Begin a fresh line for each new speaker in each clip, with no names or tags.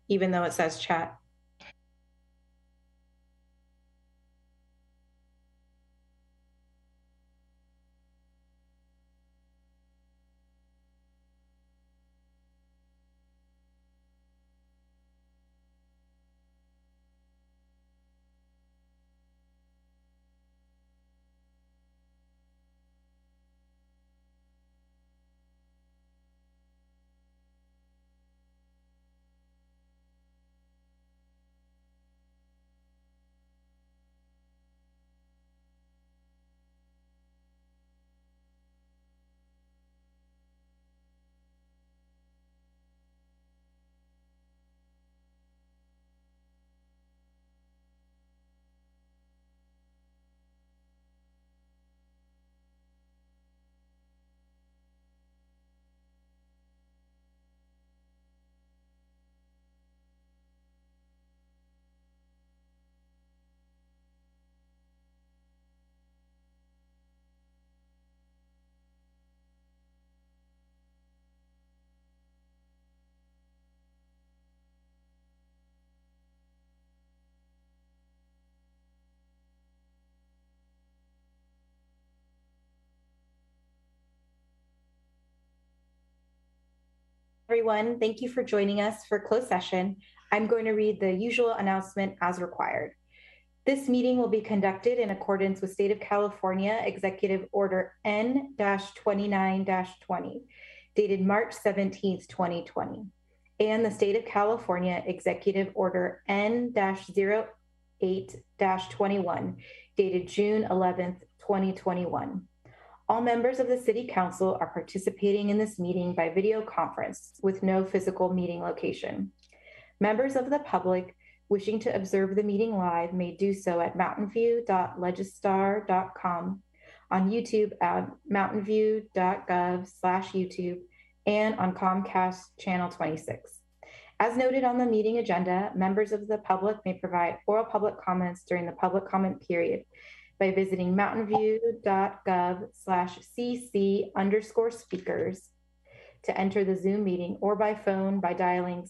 even though it says chat. Everyone, thank you for joining us for closed session. I'm going to read the usual announcement as required. This meeting will be conducted in accordance with State of California Executive Order N-29-20, dated March 17th, 2020, and the State of California Executive Order N-08-21, dated June 11th, 2021. All members of the City Council are participating in this meeting by video conference with no physical meeting location. Members of the public wishing to observe the meeting live may do so at mountainview.legistar.com, on YouTube at mountainview.gov/YouTube, and on Comcast Channel 26. As noted on the meeting agenda, members of the public may provide oral public comments during the public comment period by visiting mountainview.gov/cc_speakers to enter the Zoom meeting, or by phone by dialing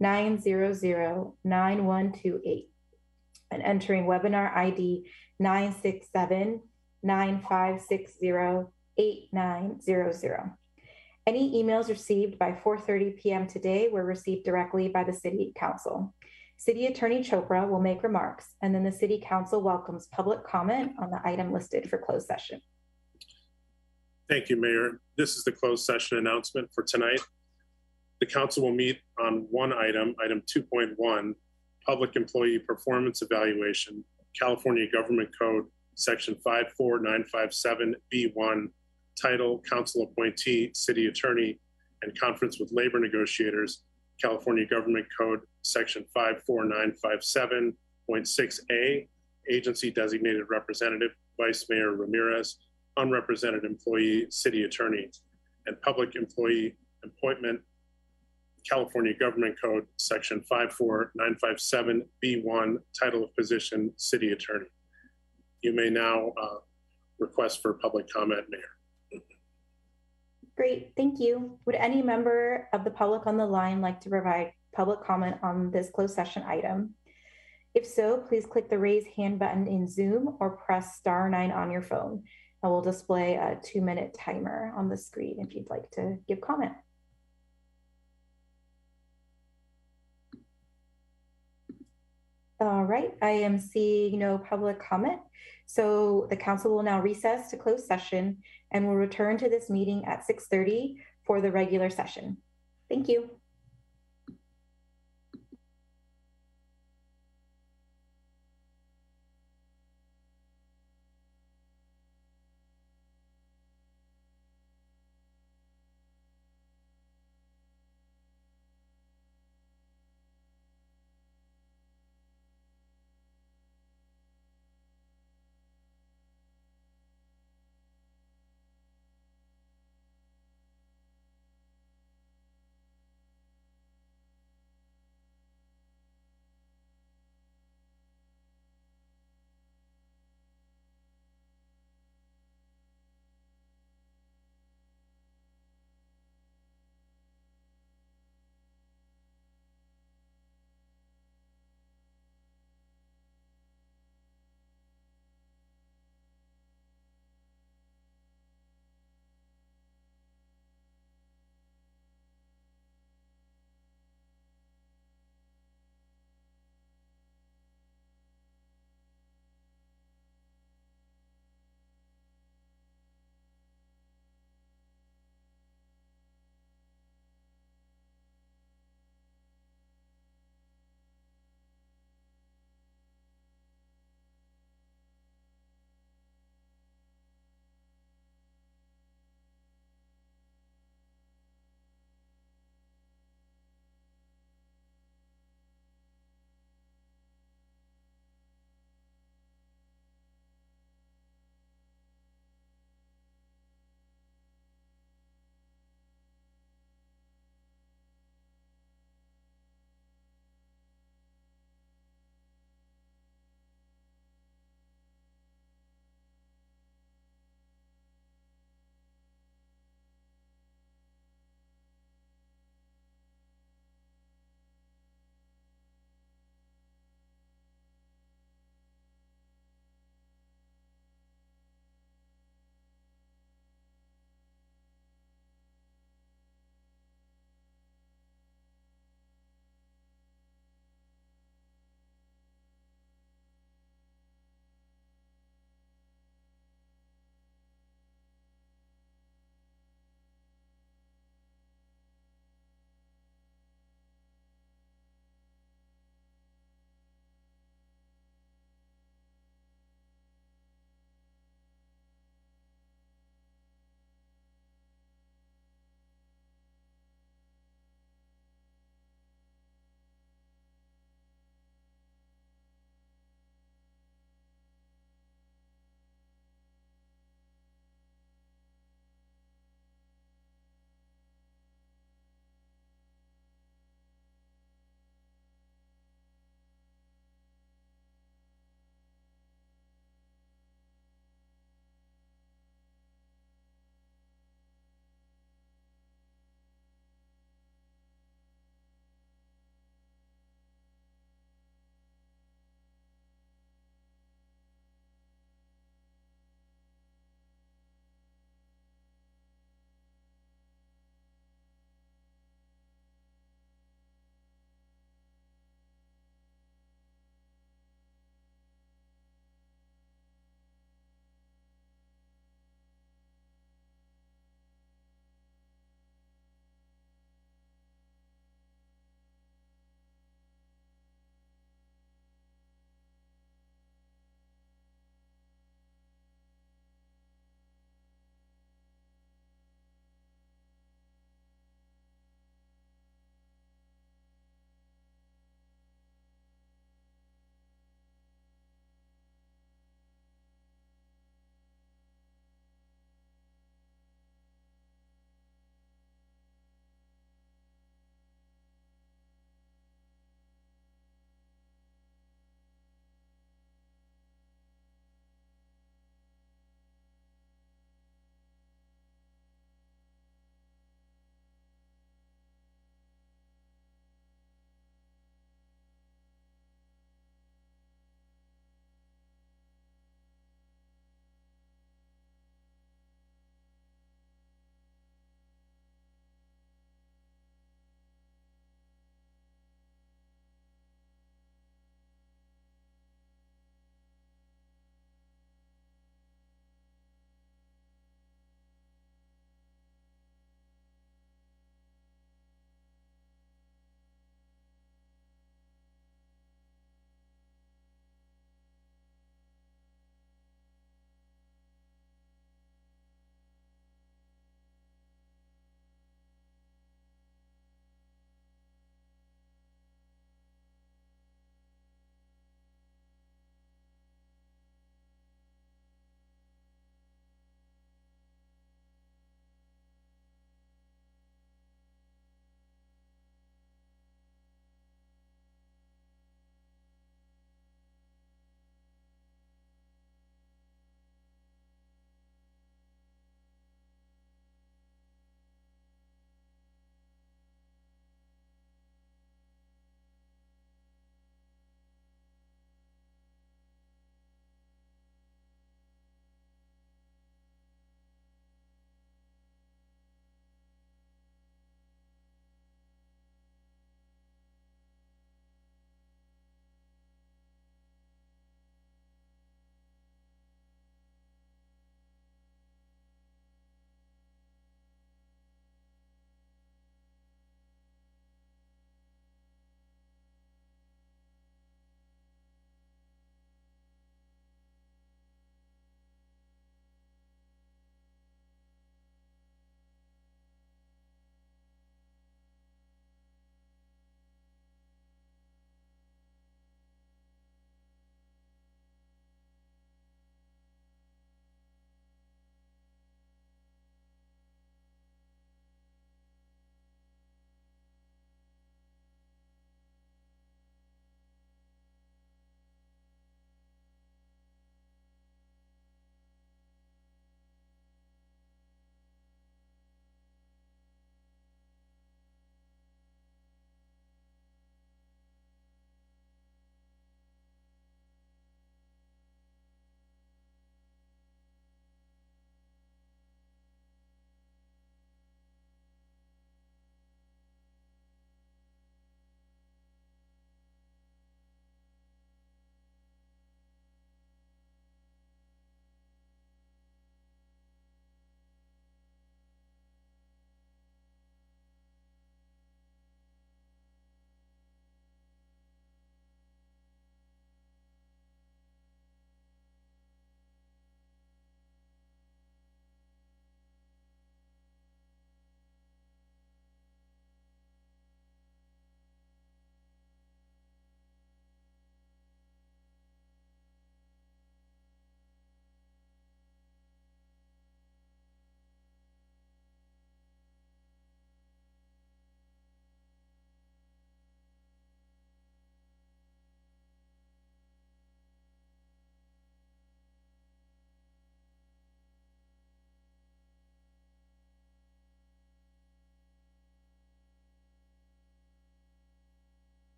669-900-9128 and entering webinar ID 967-9560-8900. Any emails received by 4:30 p.m. today were received directly by the City Council. City Attorney Chopra will make remarks, and then the City Council welcomes public comment on the item listed for closed session.
Thank you, Mayor. This is the closed session announcement for tonight. The council will meet on one item, item 2.1, Public Employee Performance Evaluation, California Government Code, Section 54957B1, Title, Council Appointee, City Attorney, and Conference with Labor Negotiators, California Government Code, Section 54957.6A, Agency Designated Representative, Vice Mayor Ramirez, Unrepresented Employee, City Attorney, and Public Employee Appointment, California Government Code, Section 54957B1, Title of Position, City Attorney. You may now request for public comment, Mayor.
Great, thank you. Would any member of the public on the line like to provide public comment on this closed session item? If so, please click the raise hand button in Zoom or press *9 on your phone. I will display a 2-minute timer on the screen if you'd like to give comment. All right, I am seeing no public comment. So the council will now recess to closed session and will return to this meeting at 6:30 for the regular session. Thank you.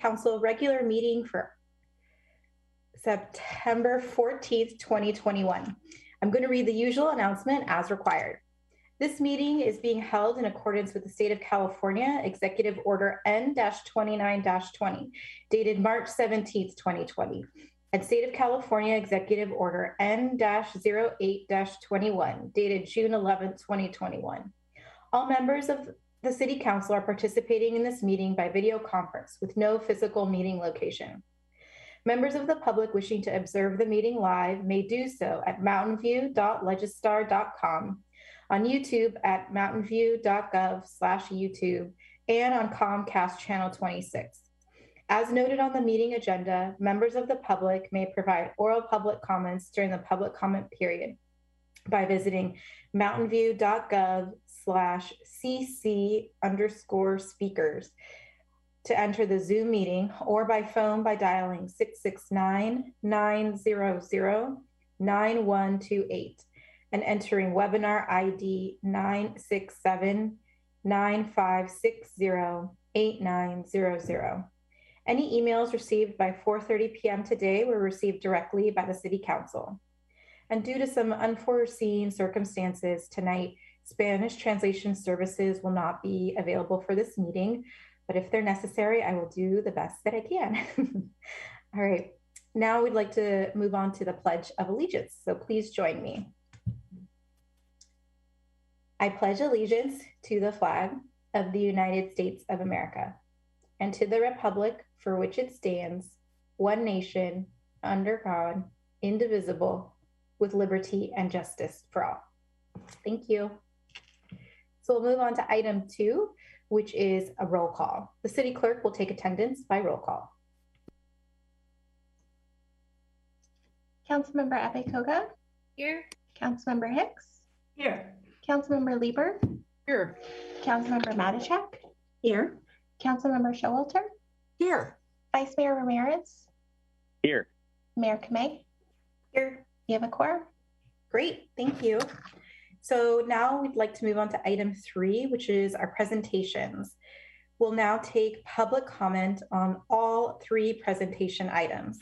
Council regular meeting for September 14th, 2021. I'm going to read the usual announcement as required. This meeting is being held in accordance with the State of California Executive Order N-29-20, dated March 17th, 2020, and State of California Executive Order N-08-21, dated June 11th, 2021. All members of the City Council are participating in this meeting by video conference with no physical meeting location. Members of the public wishing to observe the meeting live may do so at mountainview.legistar.com, on YouTube at mountainview.gov/YouTube, and on Comcast Channel 26. As noted on the meeting agenda, members of the public may provide oral public comments during the public comment period by visiting mountainview.gov/cc_speakers to enter the Zoom meeting, or by phone by dialing 669-900-9128 and entering webinar ID 967-9560-8900. Any emails received by 4:30 p.m. today were received directly by the City Council. And due to some unforeseen circumstances tonight, Spanish translation services will not be available for this meeting, but if they're necessary, I will do the best that I can. All right, now we'd like to move on to the Pledge of Allegiance. So please join me. I pledge allegiance to the flag of the United States of America and to the republic for which it stands, one nation, under God, indivisible, with liberty and justice for all. Thank you. So we'll move on to item 2, which is a roll call. The city clerk will take attendance by roll call.
Councilmember Abekoga?
Here.
Councilmember Hicks?
Here.
Councilmember Lieber?
Here.
Councilmember Matichak?
Here.
Councilmember Showalter?
Here.
Vice Mayor Ramirez?
Here.
Mayor Kamei?
Here.
You have a quorum?
Great, thank you. So now we'd like to move on to item 3, which is our presentations. We'll now take public comment on all 3 presentation items.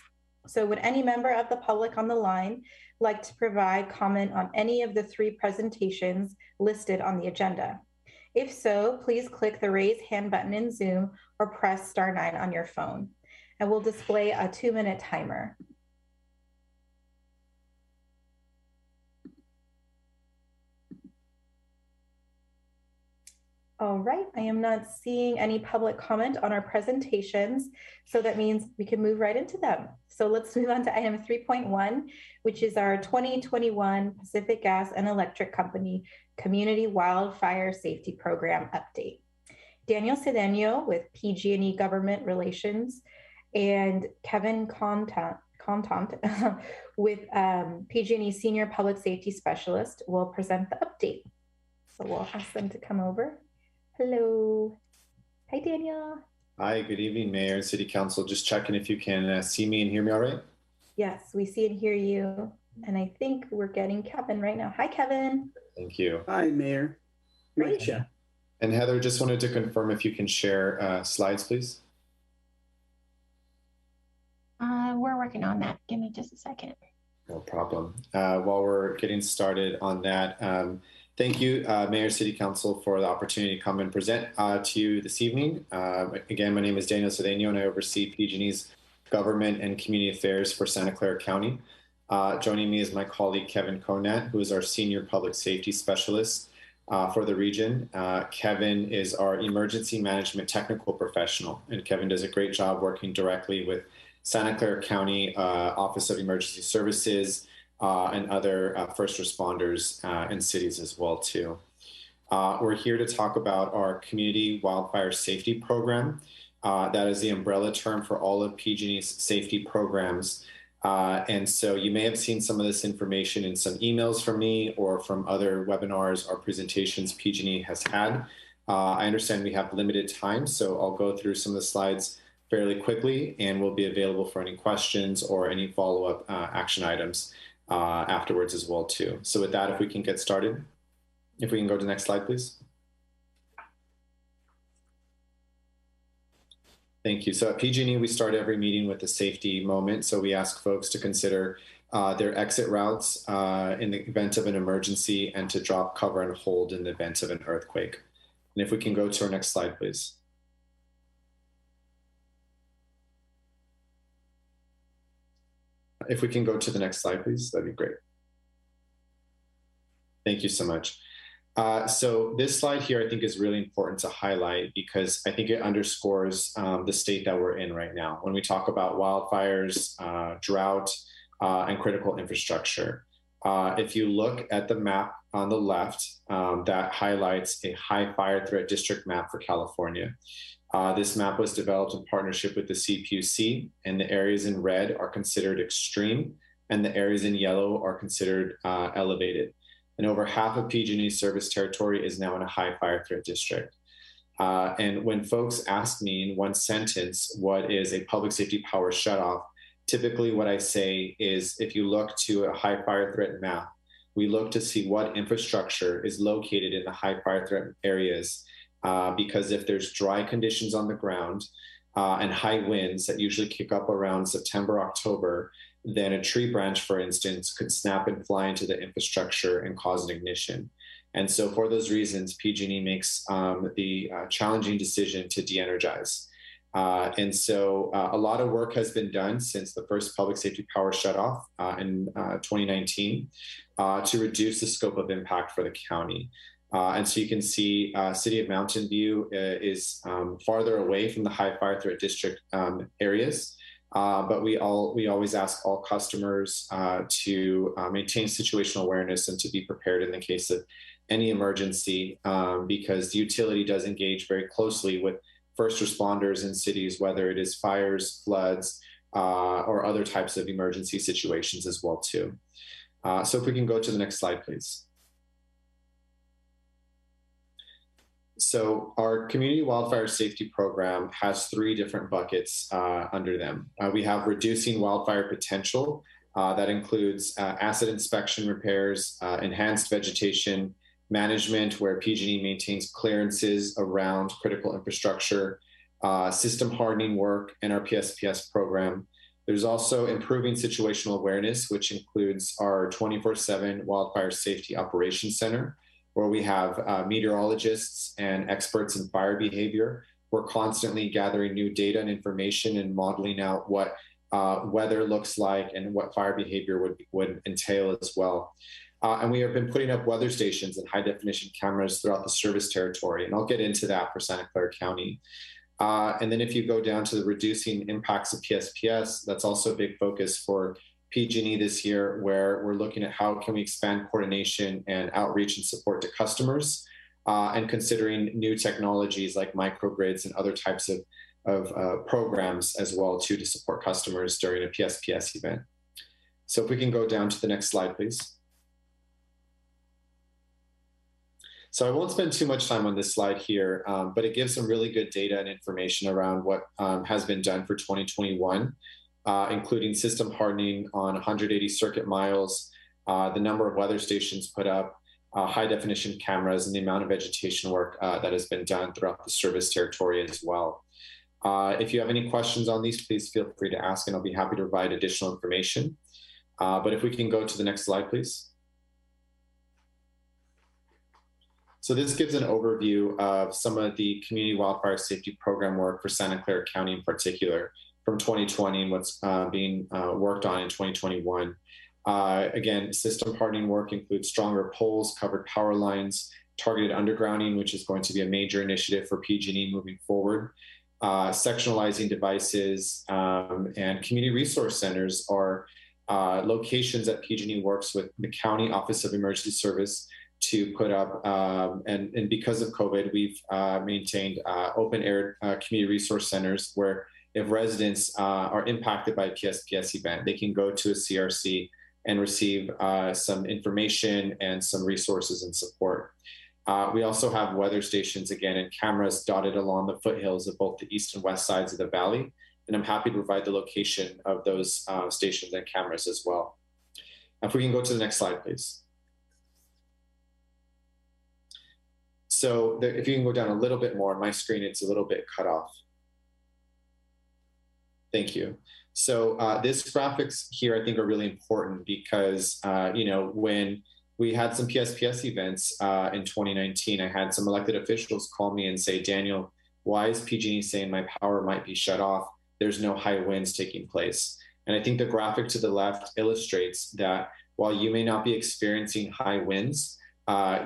So would any member of the public on the line like to provide comment on any of the 3 presentations listed on the agenda? If so, please click the raise hand button in Zoom or press *9 on your phone, and we'll display a 2-minute timer. All right, I am not seeing any public comment on our presentations, so that means we can move right into them. So let's move on to item 3.1, which is our 2021 Pacific Gas and Electric Company Community Wildfire Safety Program update. Daniel Cedeno with PG&E Government Relations and Kevin Contant with PG&E Senior Public Safety Specialist will present the update. So we'll ask them to come over. Hello. Hi, Daniel.
Hi, good evening, Mayor and City Council. Just checking if you can see me and hear me all right?
Yes, we see and hear you. And I think we're getting Kevin right now. Hi, Kevin.
Thank you.
Hi, Mayor.
Great.
And Heather, just wanted to confirm if you can share slides, please.
We're working on that. Give me just a second.
No problem. While we're getting started on that, thank you, Mayor, City Council, for the opportunity to come and present to you this evening. Again, my name is Daniel Cedeno, and I oversee PG&E's Government and Community Affairs for Santa Clara County. Joining me is my colleague, Kevin Conant, who is our Senior Public Safety Specialist for the region. Kevin is our Emergency Management Technical Professional, and Kevin does a great job working directly with Santa Clara County Office of Emergency Services, and other first responders and cities as well too. We're here to talk about our Community Wildfire Safety Program. That is the umbrella term for all of PG&E's safety programs. And so you may have seen some of this information in some emails from me or from other webinars or presentations PG&E has had. I understand we have limited time, so I'll go through some of the slides fairly quickly, and we'll be available for any questions or any follow-up action items afterwards as well too. So with that, if we can get started, if we can go to the next slide, please. Thank you. So at PG&E, we start every meeting with a safety moment. So we ask folks to consider their exit routes in the event of an emergency and to drop, cover, and hold in the event of an earthquake. And if we can go to our next slide, please. If we can go to the next slide, please, that'd be great. Thank you so much. So this slide here, I think, is really important to highlight because I think it underscores the state that we're in right now. When we talk about wildfires, drought, and critical infrastructure, if you look at the map on the left, that highlights a high fire threat district map for California. This map was developed in partnership with the CPUC, and the areas in red are considered extreme, and the areas in yellow are considered elevated. And over half of PG&E's service territory is now in a high fire threat district. And when folks ask me in one sentence, what is a public safety power shutoff? Typically what I say is, if you look to a high fire threat map, we look to see what infrastructure is located in the high fire threat areas. Because if there's dry conditions on the ground and high winds that usually kick up around September, October, then a tree branch, for instance, could snap and fly into the infrastructure and cause an ignition. And so for those reasons, PG&E makes the challenging decision to de-energize. And so a lot of work has been done since the first public safety power shutoff in 2019 to reduce the scope of impact for the county. And so you can see City of Mountain View is farther away from the high fire threat district areas. But we always ask all customers to maintain situational awareness and to be prepared in the case of any emergency, because the utility does engage very closely with first responders in cities, whether it is fires, floods, or other types of emergency situations as well too. So if we can go to the next slide, please. So our community wildfire safety program has three different buckets under them. We have reducing wildfire potential. That includes asset inspection repairs, enhanced vegetation management, where PG&E maintains clearances around critical infrastructure, system hardening work, and our PSPS program. There's also improving situational awareness, which includes our 24/7 Wildfire Safety Operations Center, where we have meteorologists and experts in fire behavior. We're constantly gathering new data and information and modeling out what weather looks like and what fire behavior would entail as well. And we have been putting up weather stations and high definition cameras throughout the service territory. And I'll get into that for Santa Clara County. And then if you go down to the reducing impacts of PSPS, that's also a big focus for PG&E this year, where we're looking at how can we expand coordination and outreach and support to customers, and considering new technologies like microgrids and other types of programs as well too, to support customers during a PSPS event. So if we can go down to the next slide, please. So I won't spend too much time on this slide here, but it gives some really good data and information around what has been done for 2021. Including system hardening on 180 circuit miles, the number of weather stations put up, high definition cameras, and the amount of vegetation work that has been done throughout the service territory as well. If you have any questions on these, please feel free to ask, and I'll be happy to provide additional information. But if we can go to the next slide, please. So this gives an overview of some of the community wildfire safety program work for Santa Clara County in particular from 2020 and what's being worked on in 2021. Again, system hardening work includes stronger poles, covered power lines, targeted undergrounding, which is going to be a major initiative for PG&E moving forward. Sectionalizing devices and community resource centers are locations that PG&E works with the County Office of Emergency Service to put up, and because of COVID, we've maintained open air community resource centers where if residents are impacted by a PSPS event, they can go to a CRC and receive some information and some resources and support. We also have weather stations, again, and cameras dotted along the foothills of both the east and west sides of the valley. And I'm happy to provide the location of those stations and cameras as well. If we can go to the next slide, please. So if you can go down a little bit more, my screen, it's a little bit cut off. Thank you. So this graphics here, I think, are really important because, when we had some PSPS events in 2019, I had some elected officials call me and say, Daniel, why is PG&E saying my power might be shut off? There's no high winds taking place. And I think the graphic to the left illustrates that while you may not be experiencing high winds,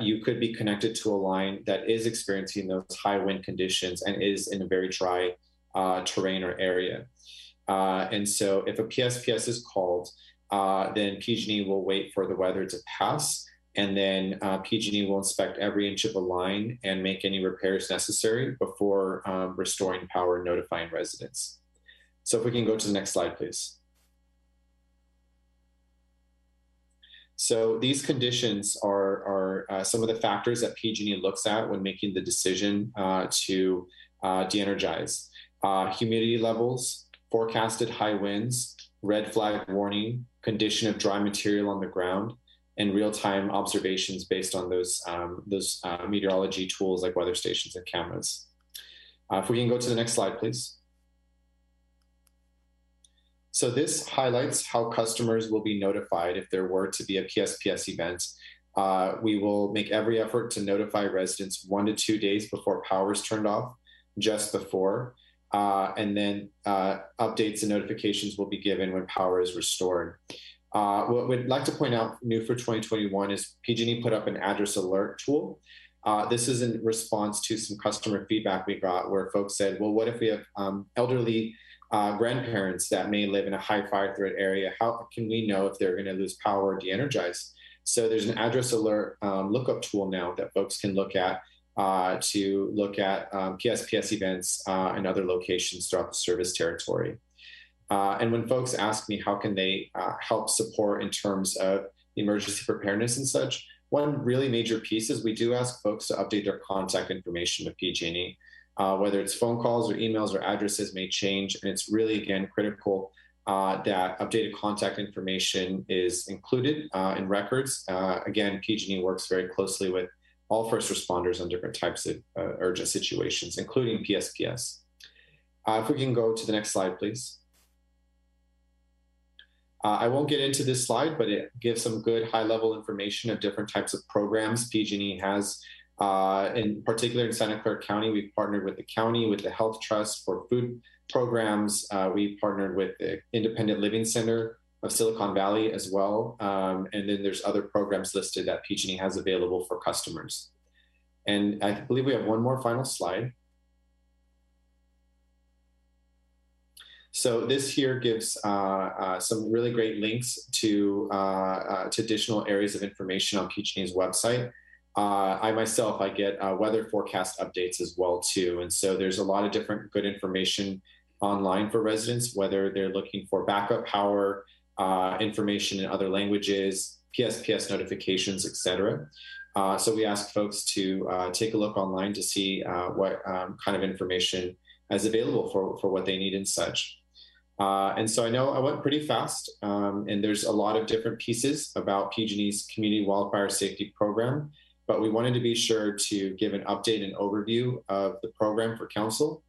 you could be connected to a line that is experiencing those high wind conditions and is in a very dry terrain or area. And so if a PSPS is called, then PG&E will wait for the weather to pass, and then PG&E will inspect every inch of the line and make any repairs necessary before restoring power and notifying residents. So if we can go to the next slide, please. So these conditions are some of the factors that PG&E looks at when making the decision to de-energize. Humidity levels, forecasted high winds, red flag warning, condition of dry material on the ground, and real-time observations based on those meteorology tools like weather stations and cameras. If we can go to the next slide, please. So this highlights how customers will be notified if there were to be a PSPS event. We will make every effort to notify residents 1 to 2 days before power is turned off, just before. And then updates and notifications will be given when power is restored. What we'd like to point out new for 2021 is PG&E put up an address alert tool. This is in response to some customer feedback we got where folks said, well, what if we have elderly grandparents that may live in a high fire threat area? How can we know if they're going to lose power or de-energize? So there's an address alert lookup tool now that folks can look at to look at PSPS events in other locations throughout the service territory. And when folks ask me how can they help support in terms of emergency preparedness and such, one really major piece is we do ask folks to update their contact information with PG&E. Whether it's phone calls or emails or addresses may change, and it's really, again, critical that updated contact information is included in records. Again, PG&E works very closely with all first responders on different types of urgent situations, including PSPS. If we can go to the next slide, please. I won't get into this slide, but it gives some good high-level information of different types of programs PG&E has. In particular, in Santa Clara County, we've partnered with the county, with the Health Trust for food programs. We partnered with the Independent Living Center of Silicon Valley as well. And then there's other programs listed that PG&E has available for customers. And I believe we have one more final slide. So this here gives some really great links to additional areas of information on PG&E's website. I myself, I get weather forecast updates as well too. And so there's a lot of different good information online for residents, whether they're looking for backup power, information in other languages, PSPS notifications, et cetera. So we ask folks to take a look online to see what kind of information is available for what they need and such. And so I know I went pretty fast, and there's a lot of different pieces about PG&E's Community Wildfire Safety Program, but we wanted to be sure to give an update and overview of the program for council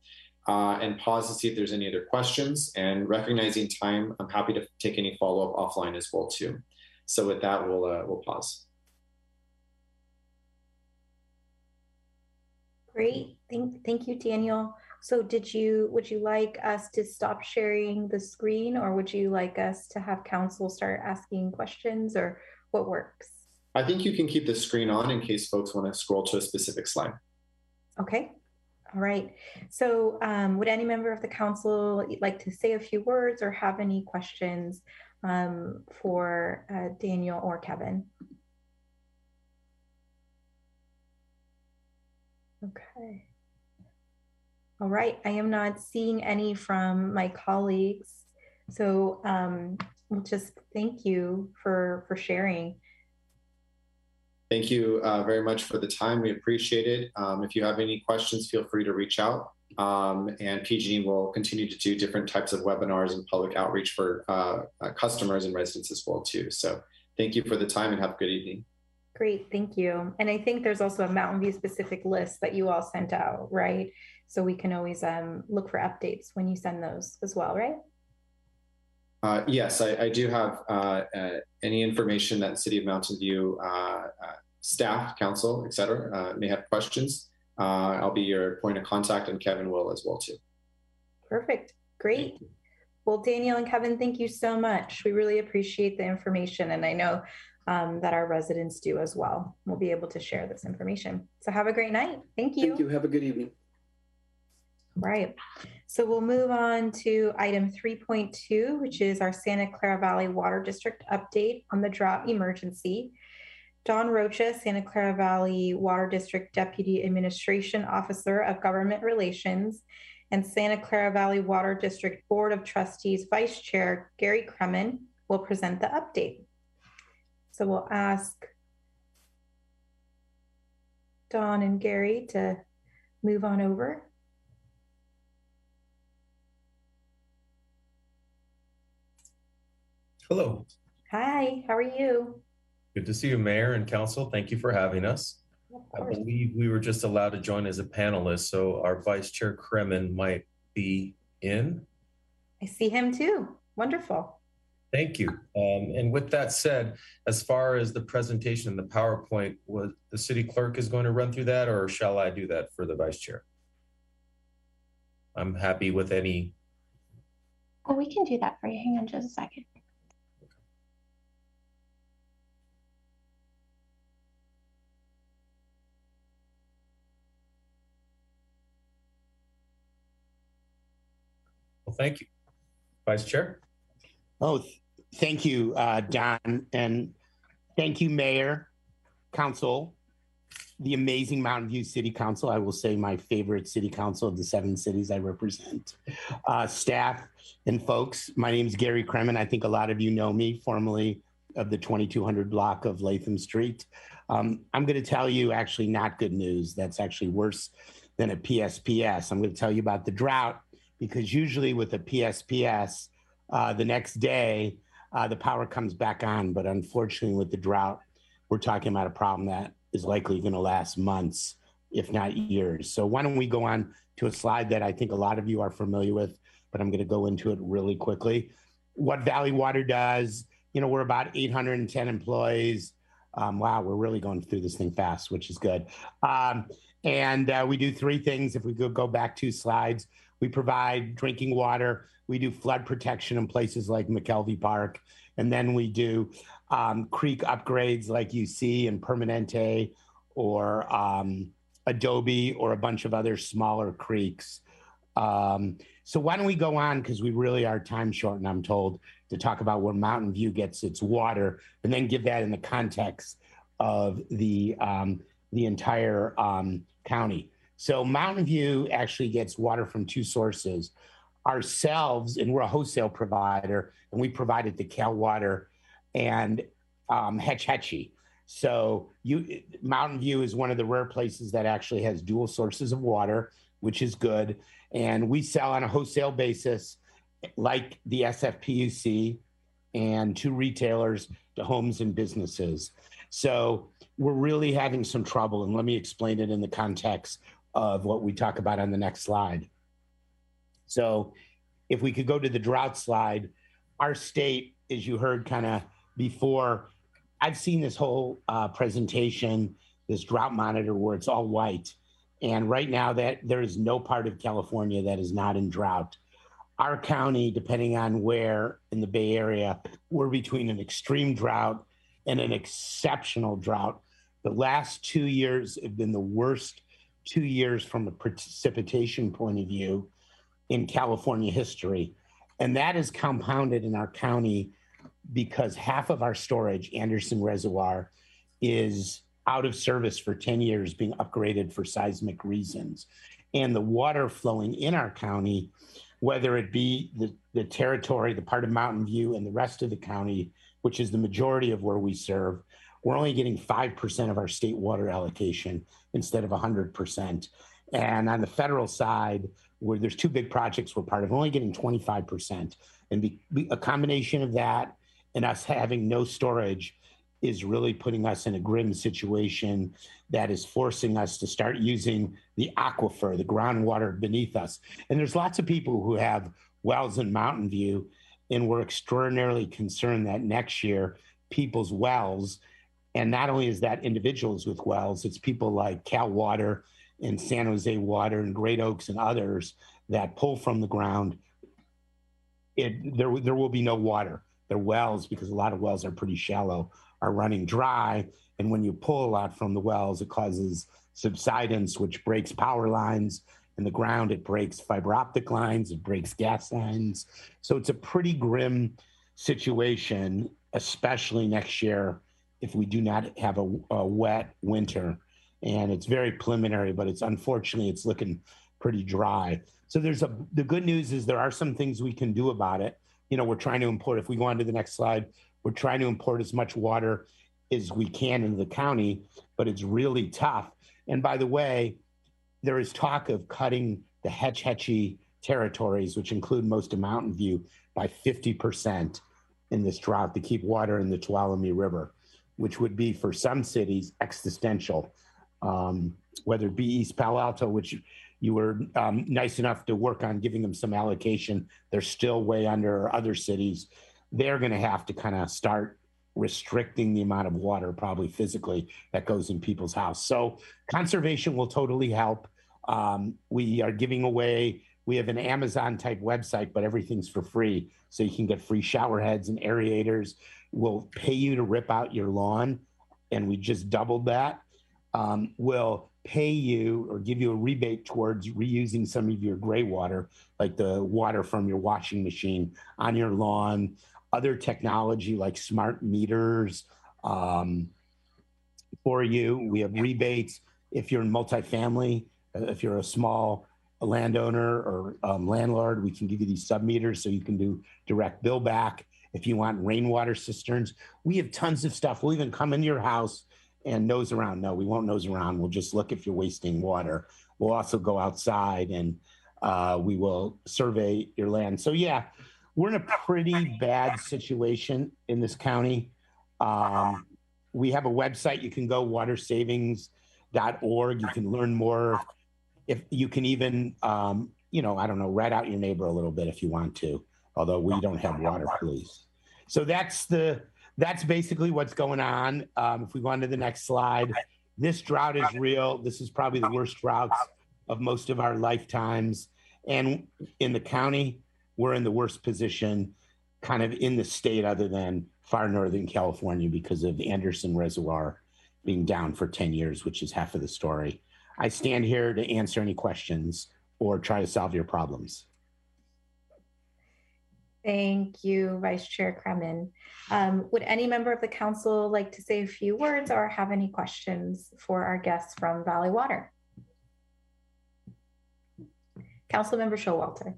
and pause to see if there's any other questions. And recognizing time, I'm happy to take any follow-up offline as well too. So with that, we'll pause.
Great, thank you, Daniel. So would you like us to stop sharing the screen, or would you like us to have council start asking questions, or what works?
I think you can keep the screen on in case folks want to scroll to a specific slide.
Okay, all right. So would any member of the council like to say a few words or have any questions for Daniel or Kevin? Okay. All right, I am not seeing any from my colleagues. So we'll just thank you for sharing.
Thank you very much for the time. We appreciate it. If you have any questions, feel free to reach out. And PG&E will continue to do different types of webinars and public outreach for customers and residents as well too. So thank you for the time and have a good evening.
Great, thank you. And I think there's also a Mountain View specific list that you all sent out, right? So we can always look for updates when you send those as well, right?
Yes, I do have any information that City of Mountain View staff, council, et cetera, may have questions. I'll be your point of contact, and Kevin will as well too.
Perfect, great. Well, Daniel and Kevin, thank you so much. We really appreciate the information, and I know that our residents do as well. We'll be able to share this information. So have a great night. Thank you.
Thank you. Have a good evening.
Right. So we'll move on to item 3.2, which is our Santa Clara Valley Water District update on the drought emergency. Don Rocha, Santa Clara Valley Water District Deputy Administration Officer of Government Relations, and Santa Clara Valley Water District Board of Trustees Vice Chair Gary Kremen will present the update. So we'll ask Don and Gary to move on over.
Hello.
Hi, how are you?
Good to see you, Mayor and Council. Thank you for having us. I believe we were just allowed to join as a panelist, so our Vice Chair Kremen might be in.
I see him too. Wonderful.
Thank you. And with that said, as far as the presentation and the PowerPoint, was the City Clerk is going to run through that, or shall I do that for the Vice Chair? I'm happy with any.
Oh, we can do that for you. Hang on just a second.
Well, thank you. Vice Chair.
Oh, thank you, Don. And thank you, Mayor, Council, the amazing Mountain View City Council. I will say my favorite city council of the 7 cities I represent. Staff and folks, my name is Gary Kremen. I think a lot of you know me, formerly of the 2200 block of Latham Street. I'm going to tell you actually not good news. That's actually worse than a PSPS. I'm going to tell you about the drought, because usually with a PSPS, the next day, the power comes back on. But unfortunately, with the drought, we're talking about a problem that is likely going to last months, if not years. So why don't we go on to a slide that I think a lot of you are familiar with, but I'm going to go into it really quickly. What Valley Water does, you know, we're about 810 employees. Wow, we're really going through this thing fast, which is good. And we do 3 things. If we could go back 2 slides, we provide drinking water. We do flood protection in places like McKelvey Park. And then we do creek upgrades like you see in Permanente or Adobe or a bunch of other smaller creeks. So why don't we go on, because we really are time short, and I'm told, to talk about where Mountain View gets its water, and then give that in the context of the entire county. So Mountain View actually gets water from 2 sources. Ourselves, and we're a wholesale provider, and we provide it to Cal Water and Hetch Hetchy. So Mountain View is one of the rare places that actually has dual sources of water, which is good. And we sell on a wholesale basis, like the SFPUC, and to retailers, to homes and businesses. So we're really having some trouble, and let me explain it in the context of what we talk about on the next slide. So if we could go to the drought slide, our state, as you heard kind of before, I've seen this whole presentation, this drought monitor where it's all white. And right now that there is no part of California that is not in drought. Our county, depending on where in the Bay Area, we're between an extreme drought and an exceptional drought. The last 2 years have been the worst 2 years from a precipitation point of view in California history. And that is compounded in our county because half of our storage, Anderson Reservoir, is out of service for 10 years, being upgraded for seismic reasons. And the water flowing in our county, whether it be the territory, the part of Mountain View and the rest of the county, which is the majority of where we serve, we're only getting 5% of our state water allocation instead of 100%. And on the federal side, where there's 2 big projects we're part of, we're only getting 25%. And a combination of that and us having no storage is really putting us in a grim situation that is forcing us to start using the aquifer, the groundwater beneath us. And there's lots of people who have wells in Mountain View, and we're extraordinarily concerned that next year people's wells, and not only is that individuals with wells, it's people like Cal Water and San Jose Water and Great Oaks and others that pull from the ground. There will be no water. Their wells, because a lot of wells are pretty shallow, are running dry. And when you pull a lot from the wells, it causes subsidence, which breaks power lines in the ground. It breaks fiber optic lines. It breaks gas lines. So it's a pretty grim situation, especially next year if we do not have a wet winter. And it's very preliminary, but unfortunately it's looking pretty dry. So the good news is there are some things we can do about it. We're trying to import, if we go on to the next slide, we're trying to import as much water as we can into the county, but it's really tough. And by the way, there is talk of cutting the Hetch Hetchy territories, which include most of Mountain View, by 50% in this drought to keep water in the Tuolumne River, which would be for some cities existential, whether it be East Palo Alto, which you were nice enough to work on giving them some allocation. They're still way under other cities. They're going to have to kind of start restricting the amount of water, probably physically, that goes in people's house. So conservation will totally help. We are giving away, we have an Amazon type website, but everything's for free. So you can get free shower heads and aerators. We'll pay you to rip out your lawn, and we just doubled that. We'll pay you or give you a rebate towards reusing some of your gray water, like the water from your washing machine on your lawn, other technology like smart meters for you. We have rebates if you're in multifamily, if you're a small landowner or landlord, we can give you these sub meters so you can do direct bill back. If you want rainwater cisterns, we have tons of stuff. We'll even come into your house and nose around. No, we won't nose around. We'll just look if you're wasting water. We'll also go outside and we will survey your land. So yeah, we're in a pretty bad situation in this county. We have a website. You can go watersavings.org. You can learn more. If you can even, I don't know, rat out your neighbor a little bit if you want to, although we don't have water police. So that's basically what's going on. If we go on to the next slide, this drought is real. This is probably the worst droughts of most of our lifetimes. And in the county, we're in the worst position kind of in the state other than far northern California because of the Anderson Reservoir being down for 10 years, which is half of the story. I stand here to answer any questions or try to solve your problems.
Thank you, Vice Chair Kremen. Would any member of the council like to say a few words or have any questions for our guests from Valley Water? Councilmember Showalter.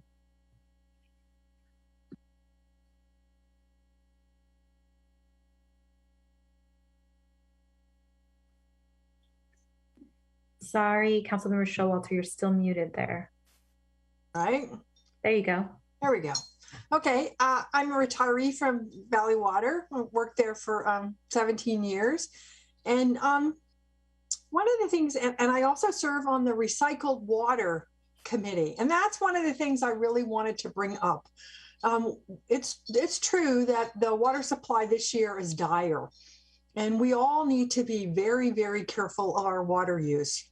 Sorry, Councilmember Showalter, you're still muted there.
All right.
There you go.
There we go. Okay, I'm a retiree from Valley Water. I worked there for 17 years. And one of the things, and I also serve on the Recycled Water Committee. And that's one of the things I really wanted to bring up. It's true that the water supply this year is dire. And we all need to be very, very careful of our water use.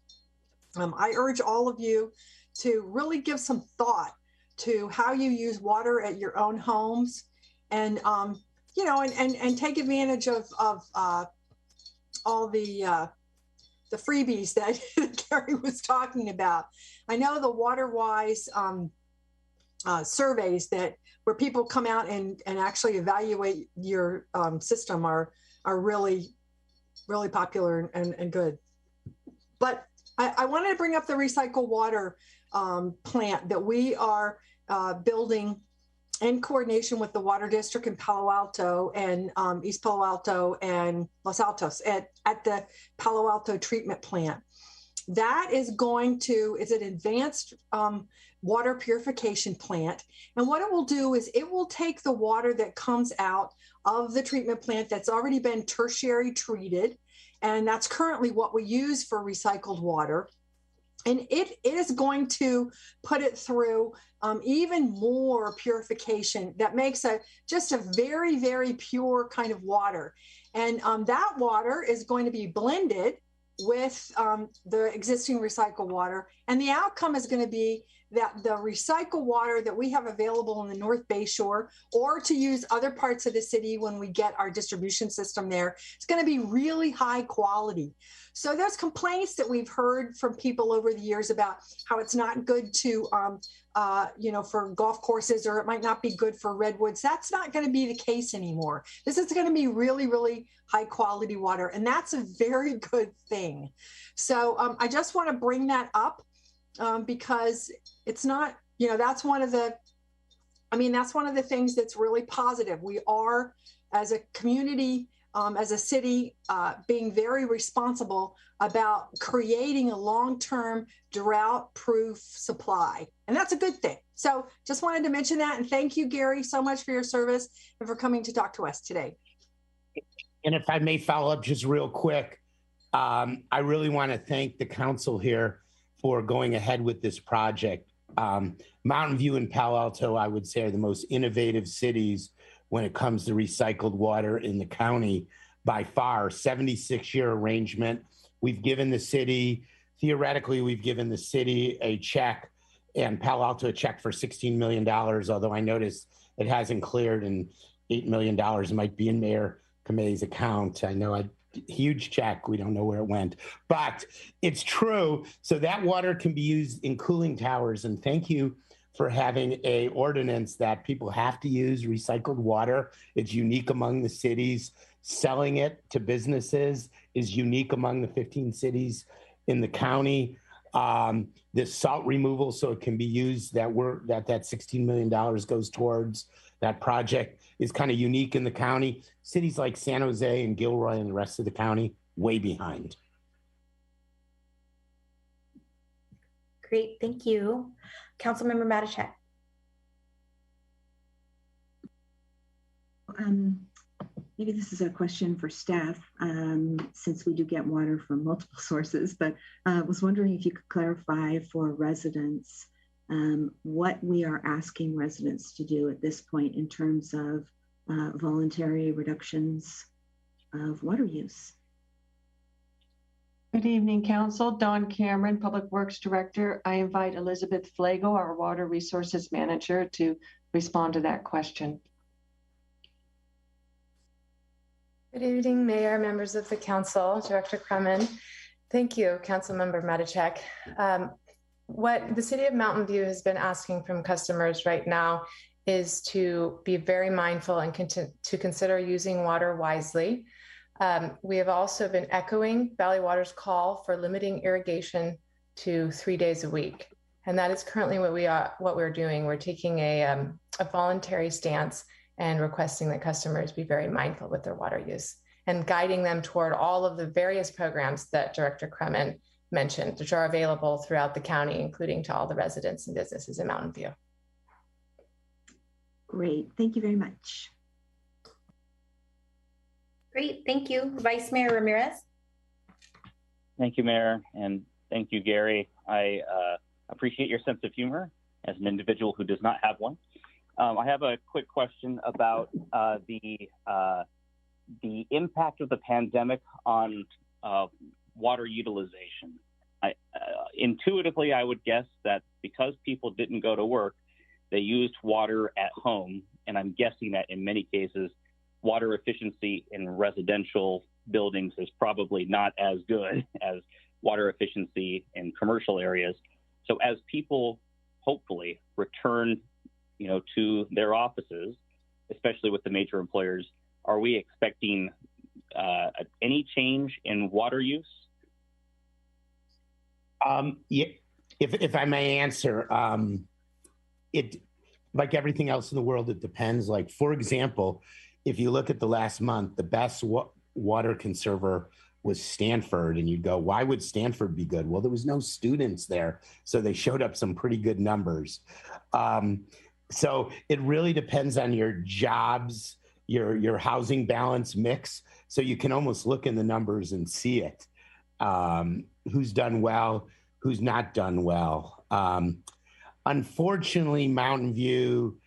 I urge all of you to really give some thought to how you use water at your own homes, and and take advantage of all the freebies that Gary was talking about. I know the WaterWise surveys where people come out and actually evaluate your system are really, really popular and good. But I wanted to bring up the recycled water plant that we are building in coordination with the Water District in Palo Alto and East Palo Alto and Los Altos at the Palo Alto treatment plant. That is it's an advanced water purification plant. And what it will do is it will take the water that comes out of the treatment plant that's already been tertiary treated, and that's currently what we use for recycled water. And it is going to put it through even more purification that makes just a very, very pure kind of water. And that water is going to be blended with the existing recycled water. And the outcome is going to be that the recycled water that we have available in the North Bay Shore, or to use other parts of the city when we get our distribution system there, it's going to be really high quality. So there's complaints that we've heard from people over the years about how it's not good to, for golf courses, or it might not be good for redwoods. That's not going to be the case anymore. This is going to be really, really high quality water, and that's a very good thing. So I just want to bring that up because it's not, that's one of the things that's really positive. We are, as a community, as a city, being very responsible about creating a long-term drought-proof supply. And that's a good thing. So just wanted to mention that. And thank you, Gary, so much for your service and for coming to talk to us today.
And if I may follow up just real quick, I really want to thank the council here for going ahead with this project. Mountain View and Palo Alto, I would say, are the most innovative cities when it comes to recycled water in the county by far. 76-year arrangement. We've given the city, theoretically, we've given the city a check, and Palo Alto a check for $16 million, although I noticed it hasn't cleared, and $8 million might be in Mayor Kame's account. I know a huge check. We don't know where it went, but it's true. So that water can be used in cooling towers. And thank you for having a ordinance that people have to use recycled water. It's unique among the cities. Selling it to businesses is unique among the 15 cities in the county. This salt removal, so it can be used, that $16 million goes towards that project, is kind of unique in the county. Cities like San Jose and Gilroy and the rest of the county, way behind.
Great, thank you. Councilmember Matichak.
Maybe this is a question for staff, since we do get water from multiple sources, but I was wondering if you could clarify for residents what we are asking residents to do at this point in terms of voluntary reductions of water use.
Good evening, Council. Dawn Cameron, Public Works Director. I invite Elizabeth Flago, our Water Resources Manager, to respond to that question.
Good evening, Mayor, members of the Council, Director Kremen. Thank you, Councilmember Matichak. What the City of Mountain View has been asking from customers right now is to be very mindful and to consider using water wisely. We have also been echoing Valley Water's call for limiting irrigation to 3 days a week. And that is currently what we're doing. We're taking a voluntary stance and requesting that customers be very mindful with their water use and guiding them toward all of the various programs that Director Kremen mentioned, which are available throughout the county, including to all the residents and businesses in Mountain View.
Great, thank you very much.
Great, thank you. Vice Mayor Ramirez.
Thank you, Mayor, and thank you, Gary. I appreciate your sense of humor as an individual who does not have one. I have a quick question about the impact of the pandemic on water utilization. Intuitively, I would guess that because people didn't go to work, they used water at home, and I'm guessing that in many cases, water efficiency in residential buildings is probably not as good as water efficiency in commercial areas. So as people hopefully return, to their offices, especially with the major employers, are we expecting any change in water use?
Yeah, if I may answer, it, like everything else in the world, it depends. Like, for example, if you look at the last month, the best water conserver was Stanford. And you'd go, why would Stanford be good? Well, there was no students there. So they showed up some pretty good numbers. So it really depends on your jobs, your housing balance mix. So you can almost look in the numbers and see it. Who's done well, who's not done well. Unfortunately, Mountain View,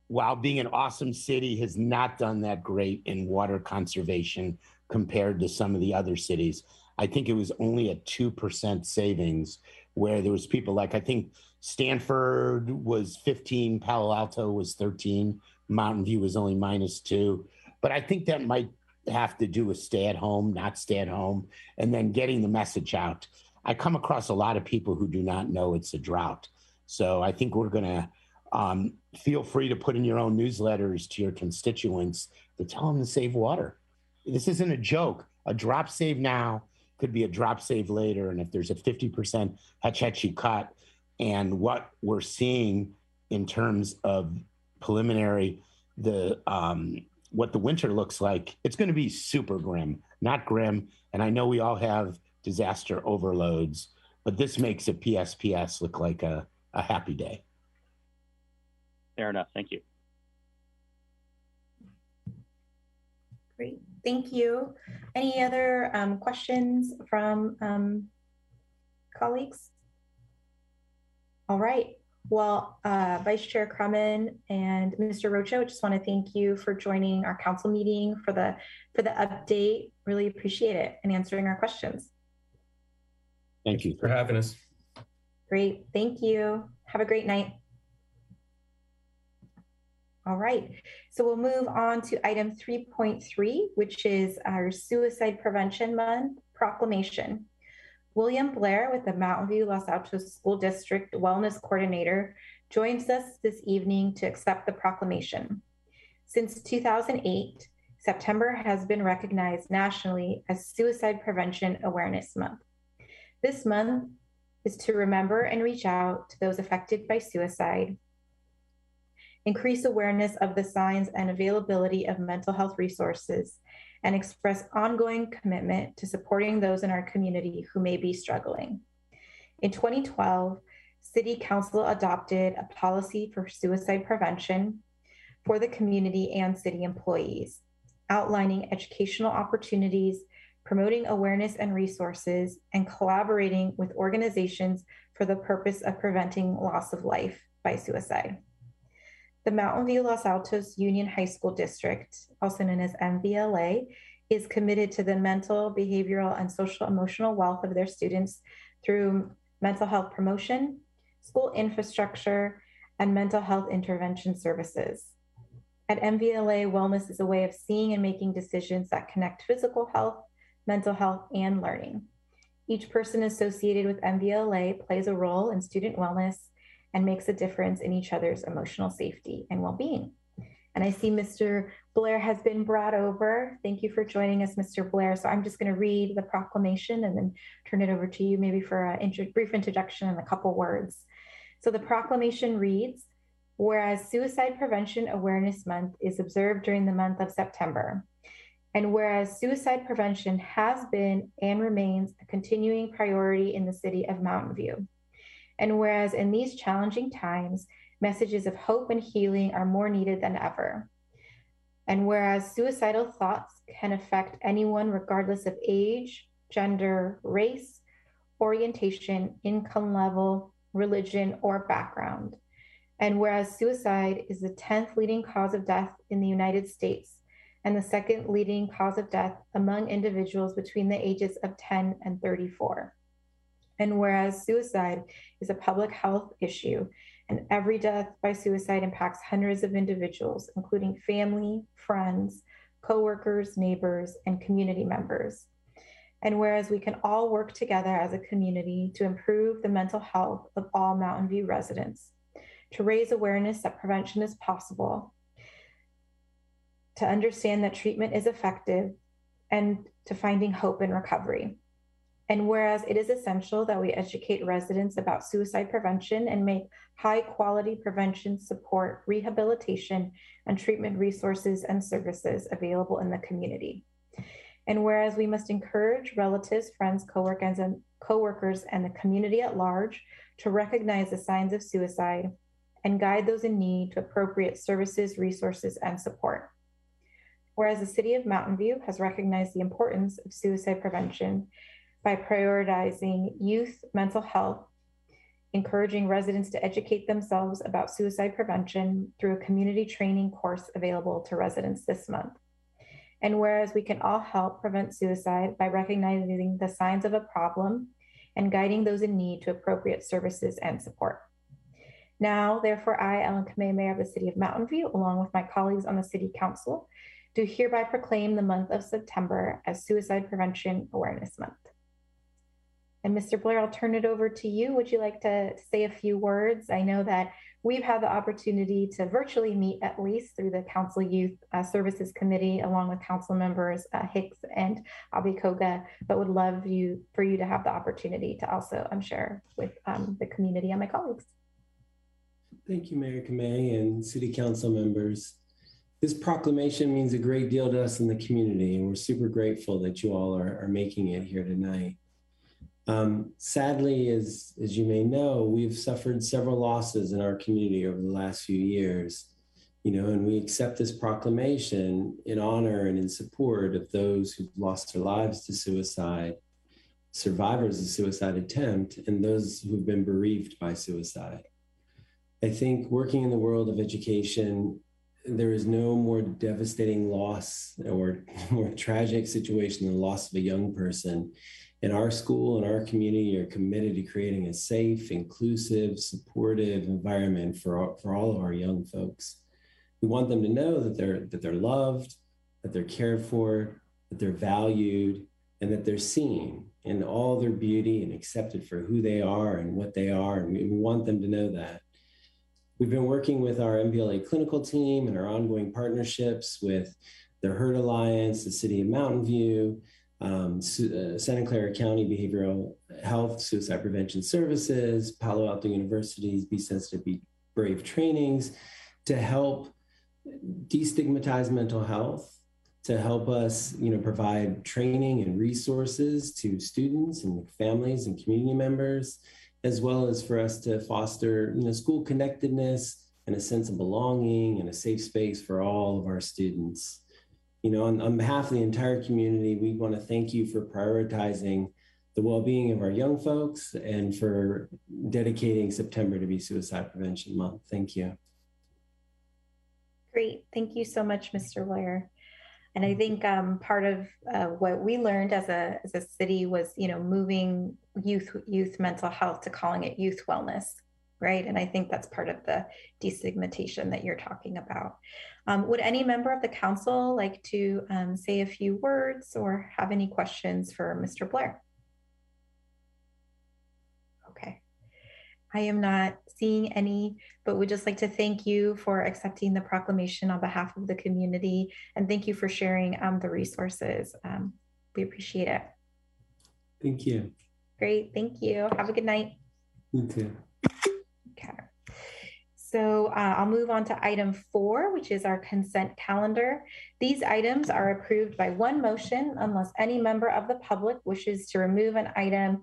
while being an awesome city, has not done that great in water conservation compared to some of the other cities. I think it was only a 2% savings, where there was people like, I think Stanford was 15, Palo Alto was 13, Mountain View was only -2. But I think that might have to do with stay at home, not stay at home, and then getting the message out. I come across a lot of people who do not know it's a drought. So I think we're going to feel free to put in your own newsletters to your constituents to tell them to save water. This isn't a joke. A drop save now could be a drop save later. And if there's a 50% Hetchy cut, and what we're seeing in terms of preliminary, what the winter looks like, it's going to be super grim, not grim. And I know we all have disaster overloads, but this makes a PSPS look like a happy day.
Fair enough. Thank you.
Great. Thank you. Any other questions from colleagues? All right. Well, Vice Chair Crummin and Mr. Rocho, I just want to thank you for joining our council meeting for the update. Really appreciate it, and answering our questions.
Thank you
for having us.
Great. Thank you. Have a great night. All right. So we'll move on to item 3.3, which is our Suicide Prevention Month proclamation. William Blair with the Mountain View Los Altos School District Wellness Coordinator joins us this evening to accept the proclamation. Since 2008, September has been recognized nationally as Suicide Prevention Awareness Month. This month is to remember and reach out to those affected by suicide, increase awareness of the signs and availability of mental health resources, and express ongoing commitment to supporting those in our community who may be struggling. In 2012, City Council adopted a policy for suicide prevention for the community and city employees, outlining educational opportunities, promoting awareness and resources, and collaborating with organizations for the purpose of preventing loss of life by suicide. The Mountain View Los Altos Union High School District, also known as MVLA, is committed to the mental, behavioral, and social emotional wealth of their students through mental health promotion, school infrastructure, and mental health intervention services. At MVLA, wellness is a way of seeing and making decisions that connect physical health, mental health, and learning. Each person associated with MVLA plays a role in student wellness and makes a difference in each other's emotional safety and well-being. And I see Mr. Blair has been brought over. Thank you for joining us, Mr. Blair. So I'm just going to read the proclamation and then turn it over to you maybe for a brief introduction and a couple words. So the proclamation reads, whereas Suicide Prevention Awareness Month is observed during the month of September, and whereas suicide prevention has been and remains a continuing priority in the city of Mountain View, and whereas in these challenging times, messages of hope and healing are more needed than ever. And whereas suicidal thoughts can affect anyone regardless of age, gender, race, orientation, income level, religion, or background. And whereas suicide is the 10th leading cause of death in the United States and the second leading cause of death among individuals between the ages of 10 and 34. And whereas suicide is a public health issue, and every death by suicide impacts hundreds of individuals, including family, friends, coworkers, neighbors, and community members. And whereas we can all work together as a community to improve the mental health of all Mountain View residents, to raise awareness that prevention is possible, to understand that treatment is effective, and to finding hope in recovery. And whereas it is essential that we educate residents about suicide prevention and make high quality prevention support, rehabilitation, and treatment resources and services available in the community. And whereas we must encourage relatives, friends, coworkers, and the community at large to recognize the signs of suicide and guide those in need to appropriate services, resources, and support. Whereas the City of Mountain View has recognized the importance of suicide prevention by prioritizing youth mental health, encouraging residents to educate themselves about suicide prevention through a community training course available to residents this month. And whereas we can all help prevent suicide by recognizing the signs of a problem and guiding those in need to appropriate services and support. Now, therefore, I, Ellen Kamei, Mayor of the City of Mountain View, along with my colleagues on the City Council, do hereby proclaim the month of September as Suicide Prevention Awareness Month. And Mr. Blair, I'll turn it over to you. Would you like to say a few words? I know that we've had the opportunity to virtually meet at least through the Council Youth Services Committee, along with Council members Hicks and Abikoga, but would love for you to have the opportunity to also share with the community and my colleagues.
Thank you, Mayor Kamei and City Council members. This proclamation means a great deal to us in the community, and we're super grateful that you all are making it here tonight. Sadly, as you may know, we've suffered several losses in our community over the last few years, and we accept this proclamation in honor and in support of those who've lost their lives to suicide, survivors of suicide attempt, and those who've been bereaved by suicide. I think working in the world of education, there is no more devastating loss or more tragic situation than the loss of a young person. And our school and our community are committed to creating a safe, inclusive, supportive environment for all of our young folks. We want them to know that they're loved, that they're cared for, that they're valued, and that they're seen in all their beauty and accepted for who they are and what they are. And we want them to know that. We've been working with our MPLA clinical team and our ongoing partnerships with the Hurt Alliance, the City of Mountain View, Santa Clara County Behavioral Health Suicide Prevention Services, Palo Alto University's Be Sensitive, Be Brave trainings to help destigmatize mental health, to help us provide training and resources to students and families and community members, as well as for us to foster school connectedness and a sense of belonging and a safe space for all of our students. On behalf of the entire community, we want to thank you for prioritizing the well-being of our young folks and for dedicating September to be Suicide Prevention Month. Thank you.
Great. Thank you so much, Mr. Blair. And I think part of what we learned as a city was, moving youth mental health to calling it youth wellness, right? And I think that's part of the destigmatization that you're talking about. Would any member of the council like to say a few words or have any questions for Mr. Blair? Okay. I am not seeing any, but would just like to thank you for accepting the proclamation on behalf of the community, and thank you for sharing the resources. We appreciate it.
Thank you.
Great, thank you. Have a good night.
You too.
Okay. So I'll move on to item 4, which is our consent calendar. These items are approved by one motion unless any member of the public wishes to remove an item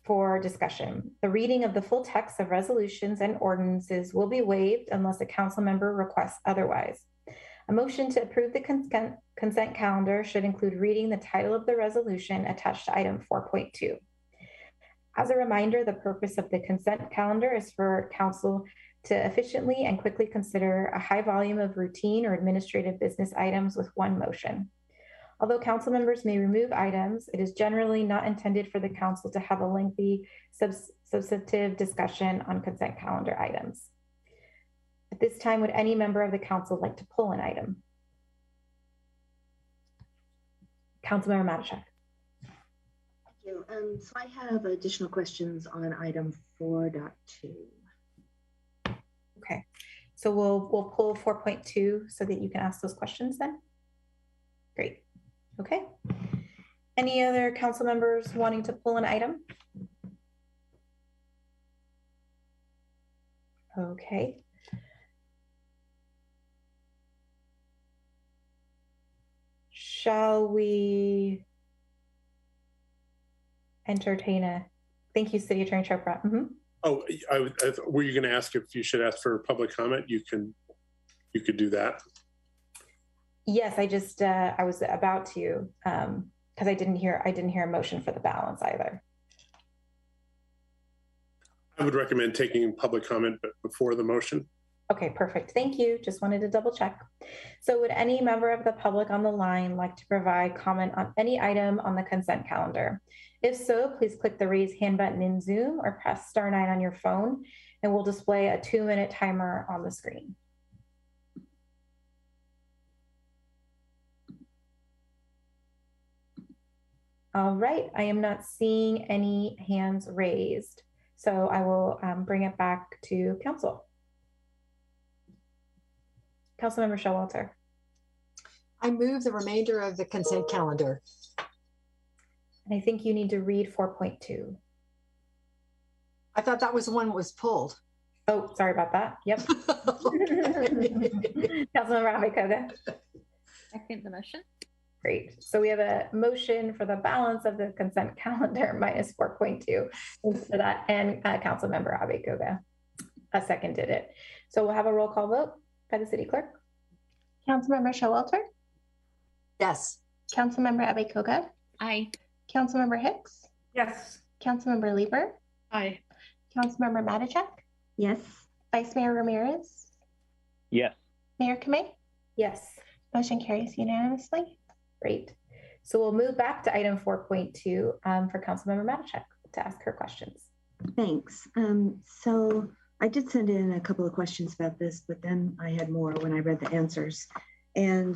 for discussion. The reading of the full text of resolutions and ordinances will be waived unless a council member requests otherwise. A motion to approve the consent calendar should include reading the title of the resolution attached to item 4.2. As a reminder, the purpose of the consent calendar is for council to efficiently and quickly consider a high volume of routine or administrative business items with one motion. Although council members may remove items, it is generally not intended for the council to have a lengthy substantive discussion on consent calendar items. At this time, would any member of the council like to pull an item? Councilmember Matichak.
Thank you. So I have additional questions on item 4.2.
Okay, so we'll pull 4.2 so that you can ask those questions then. Great. Okay. Any other council members wanting to pull an item? Okay. shall we entertain thank you, City Attorney Chopra.
Oh, were you going to ask if you should ask for public comment? You could do that.
Yes, I was about to, because I didn't hear a motion for the balance either.
I would recommend taking public comment before the motion.
Okay, perfect. Thank you. Just wanted to double check. So would any member of the public on the line like to provide comment on any item on the consent calendar? If so, please click the raise hand button in Zoom or press *9 on your phone, and we'll display a 2-minute timer on the screen. All right, I am not seeing any hands raised, so I will bring it back to council. Councilmember Showalter.
I move the remainder of the consent calendar.
And I think you need to read 4.2.
I thought that was the one that was pulled.
Oh, sorry about that. Yep. Councilmember Abe-Koga.
Second the motion.
Great. So we have a motion for the balance of the consent calendar minus 4.2. Thanks for that. And Councilmember Abe-Koga seconded it. So we'll have a roll call vote by the city clerk.
Councilmember Showalter.
Yes.
Councilmember Abe-Koga.
Aye.
Councilmember Hicks.
Yes.
Councilmember Lieber.
Aye.
Councilmember Matichak.
Yes.
Vice Mayor Ramirez.
Yes.
Mayor Kamei.
Yes.
Motion carries unanimously.
Great. So we'll move back to item 4.2 for Councilmember Matichak to ask her questions.
Thanks. So I did send in a couple of questions about this, but then I had more when I read the answers. And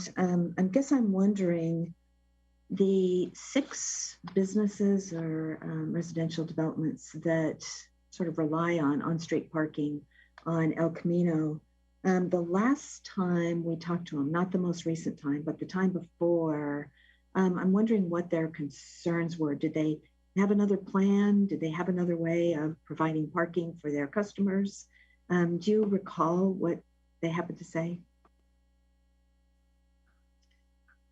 I guess I'm wondering, the 6 businesses or residential developments that sort of rely on street parking on El Camino, the last time we talked to them, not the most recent time, but the time before, I'm wondering what their concerns were. Did they have another plan? Did they have another way of providing parking for their customers? Do you recall what they happened to say?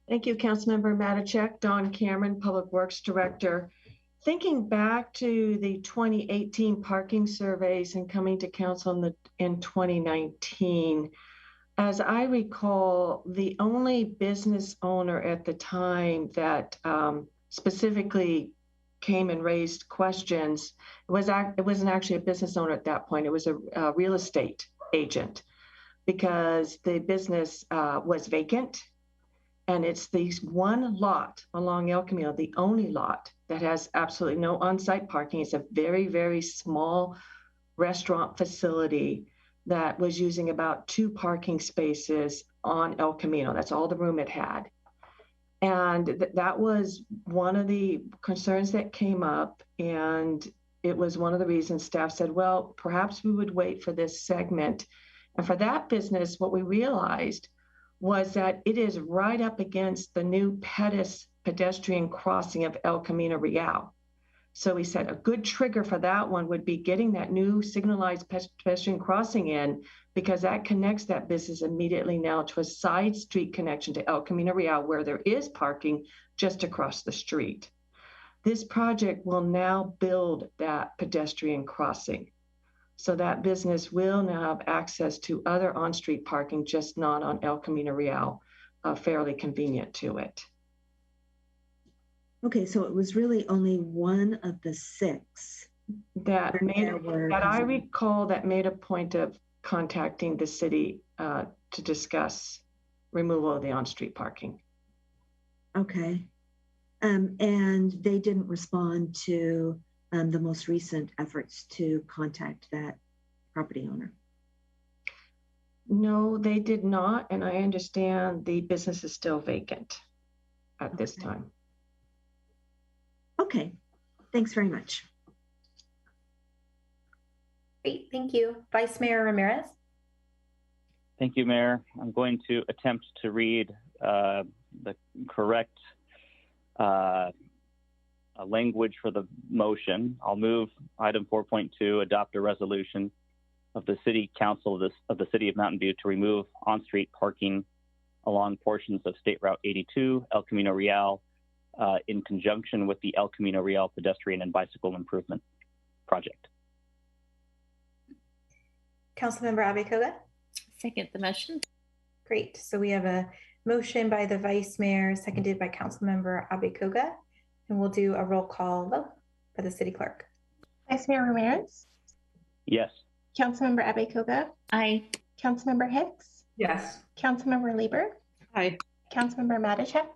Thank you, Councilmember Matichak. Dawn Cameron, Public Works Director. Thinking back to the 2018 parking surveys and coming to council in 2019, as I recall, the only business owner at the time that specifically came and raised questions, it wasn't actually a business owner at that point, it was a real estate agent, because the business was vacant. And it's this one lot along El Camino, the only lot that has absolutely no on-site parking. It's a very, very small restaurant facility that was using about 2 parking spaces on El Camino. That's all the room it had. And that was one of the concerns that came up. And it was one of the reasons staff said, well, perhaps we would wait for this segment. And for that business, what we realized was that it is right up against the new Pettis pedestrian crossing of El Camino Real. So we said a good trigger for that one would be getting that new signalized pedestrian crossing in, because that connects that business immediately now to a side street connection to El Camino Real, where there is parking just across the street. This project will now build that pedestrian crossing. So that business will now have access to other on-street parking, just not on El Camino Real, fairly convenient to it.
Okay, so it was really only one of the 6
that I recall that made a point of contacting the city to discuss removal of the on-street parking.
Okay, and they didn't respond to the most recent efforts to contact that property owner?
No, they did not. And I understand the business is still vacant at this time.
Okay, thanks very much.
Great, thank you. Vice Mayor Ramirez.
Thank you, Mayor. I'm going to attempt to read the correct language for the motion. I'll move item 4.2, adopt a resolution of the City Council of the City of Mountain View to remove on-street parking along portions of State Route 82, El Camino Real, in conjunction with the El Camino Real pedestrian and bicycle improvement project.
Councilmember Abekoga?
Second the motion.
Great. So we have a motion by the Vice Mayor, seconded by Councilmember Abekoga, and we'll do a roll call vote by the City Clerk.
Vice Mayor Ramirez?
Yes.
Councilmember Abekoga?
Aye.
Councilmember Hicks?
Yes.
Councilmember Lieber?
Aye.
Councilmember Matichak?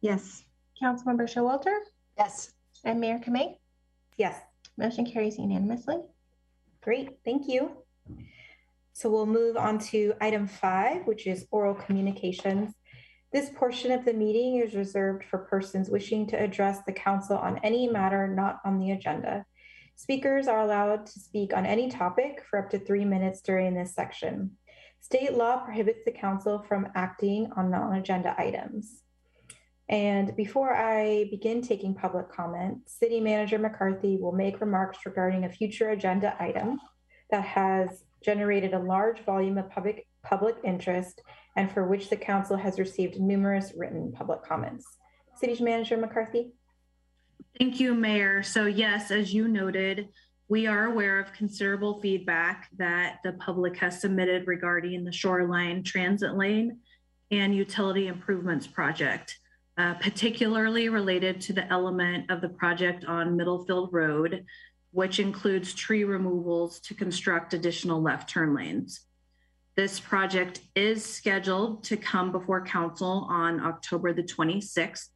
Yes.
Councilmember Showalter?
Yes.
And Mayor Kamei?
Yes.
Motion carries unanimously.
Great, thank you. So we'll move on to item 5, which is oral communications. This portion of the meeting is reserved for persons wishing to address the council on any matter not on the agenda. Speakers are allowed to speak on any topic for up to 3 minutes during this section. State law prohibits the council from acting on non-agenda items. And before I begin taking public comment, City Manager McCarthy will make remarks regarding a future agenda item that has generated a large volume of public interest and for which the council has received numerous written public comments. City Manager McCarthy.
Thank you, Mayor. So yes, as you noted, we are aware of considerable feedback that the public has submitted regarding the Shoreline Transit Lane and Utility Improvements Project, particularly related to the element of the project on Middlefield Road, which includes tree removals to construct additional left turn lanes. This project is scheduled to come before council on October the 26th.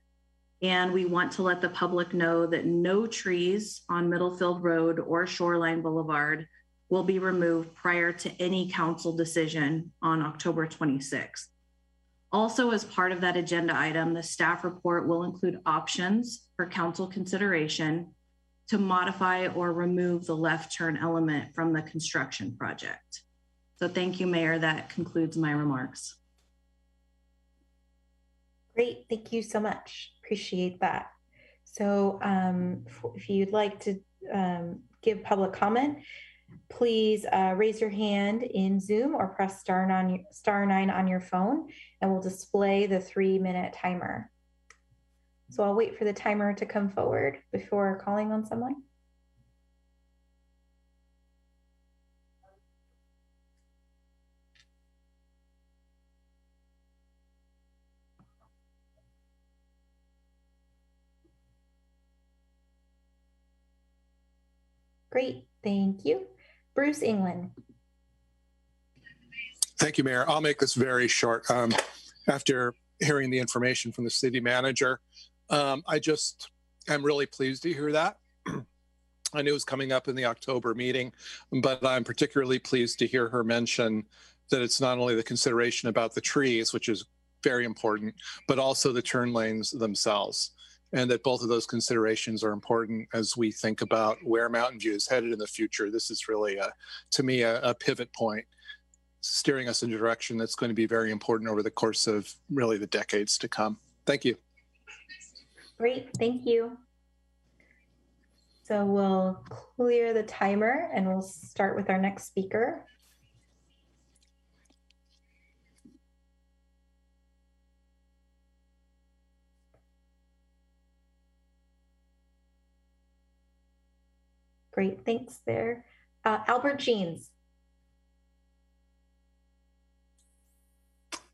And we want to let the public know that no trees on Middlefield Road or Shoreline Boulevard will be removed prior to any council decision on October 26th. Also, as part of that agenda item, the staff report will include options for council consideration to modify or remove the left turn element from the construction project. So thank you, Mayor. That concludes my remarks.
Great, thank you so much. Appreciate that. So if you'd like to give public comment, please raise your hand in Zoom or press *9 on your phone and we'll display the 3-minute timer. So I'll wait for the timer to come forward before calling on someone. Great, thank you. Bruce England.
Thank you, Mayor. I'll make this very short. After hearing the information from the city manager, I'm really pleased to hear that. I knew it was coming up in the October meeting, but I'm particularly pleased to hear her mention that it's not only the consideration about the trees, which is very important, but also the turn lanes themselves. And that both of those considerations are important as we think about where Mountain View is headed in the future. This is really, to me, a pivot point, steering us in a direction that's going to be very important over the course of really the decades to come. Thank you.
Great, thank you. So we'll clear the timer and we'll start with our next speaker. Great, thanks there. Albert Jeans.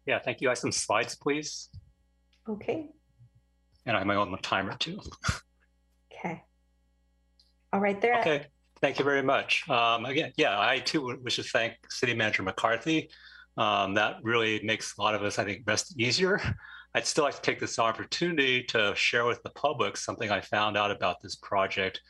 Yeah, thank you. I have some slides, please.
Okay.
And I have my own timer too.
Okay. All right there.
Okay, thank you very much. Again, yeah, I too wish to thank City Manager McCarthy. That really makes a lot of us, I think, rest easier. I'd still like to take this opportunity to share with the public something I found out about this project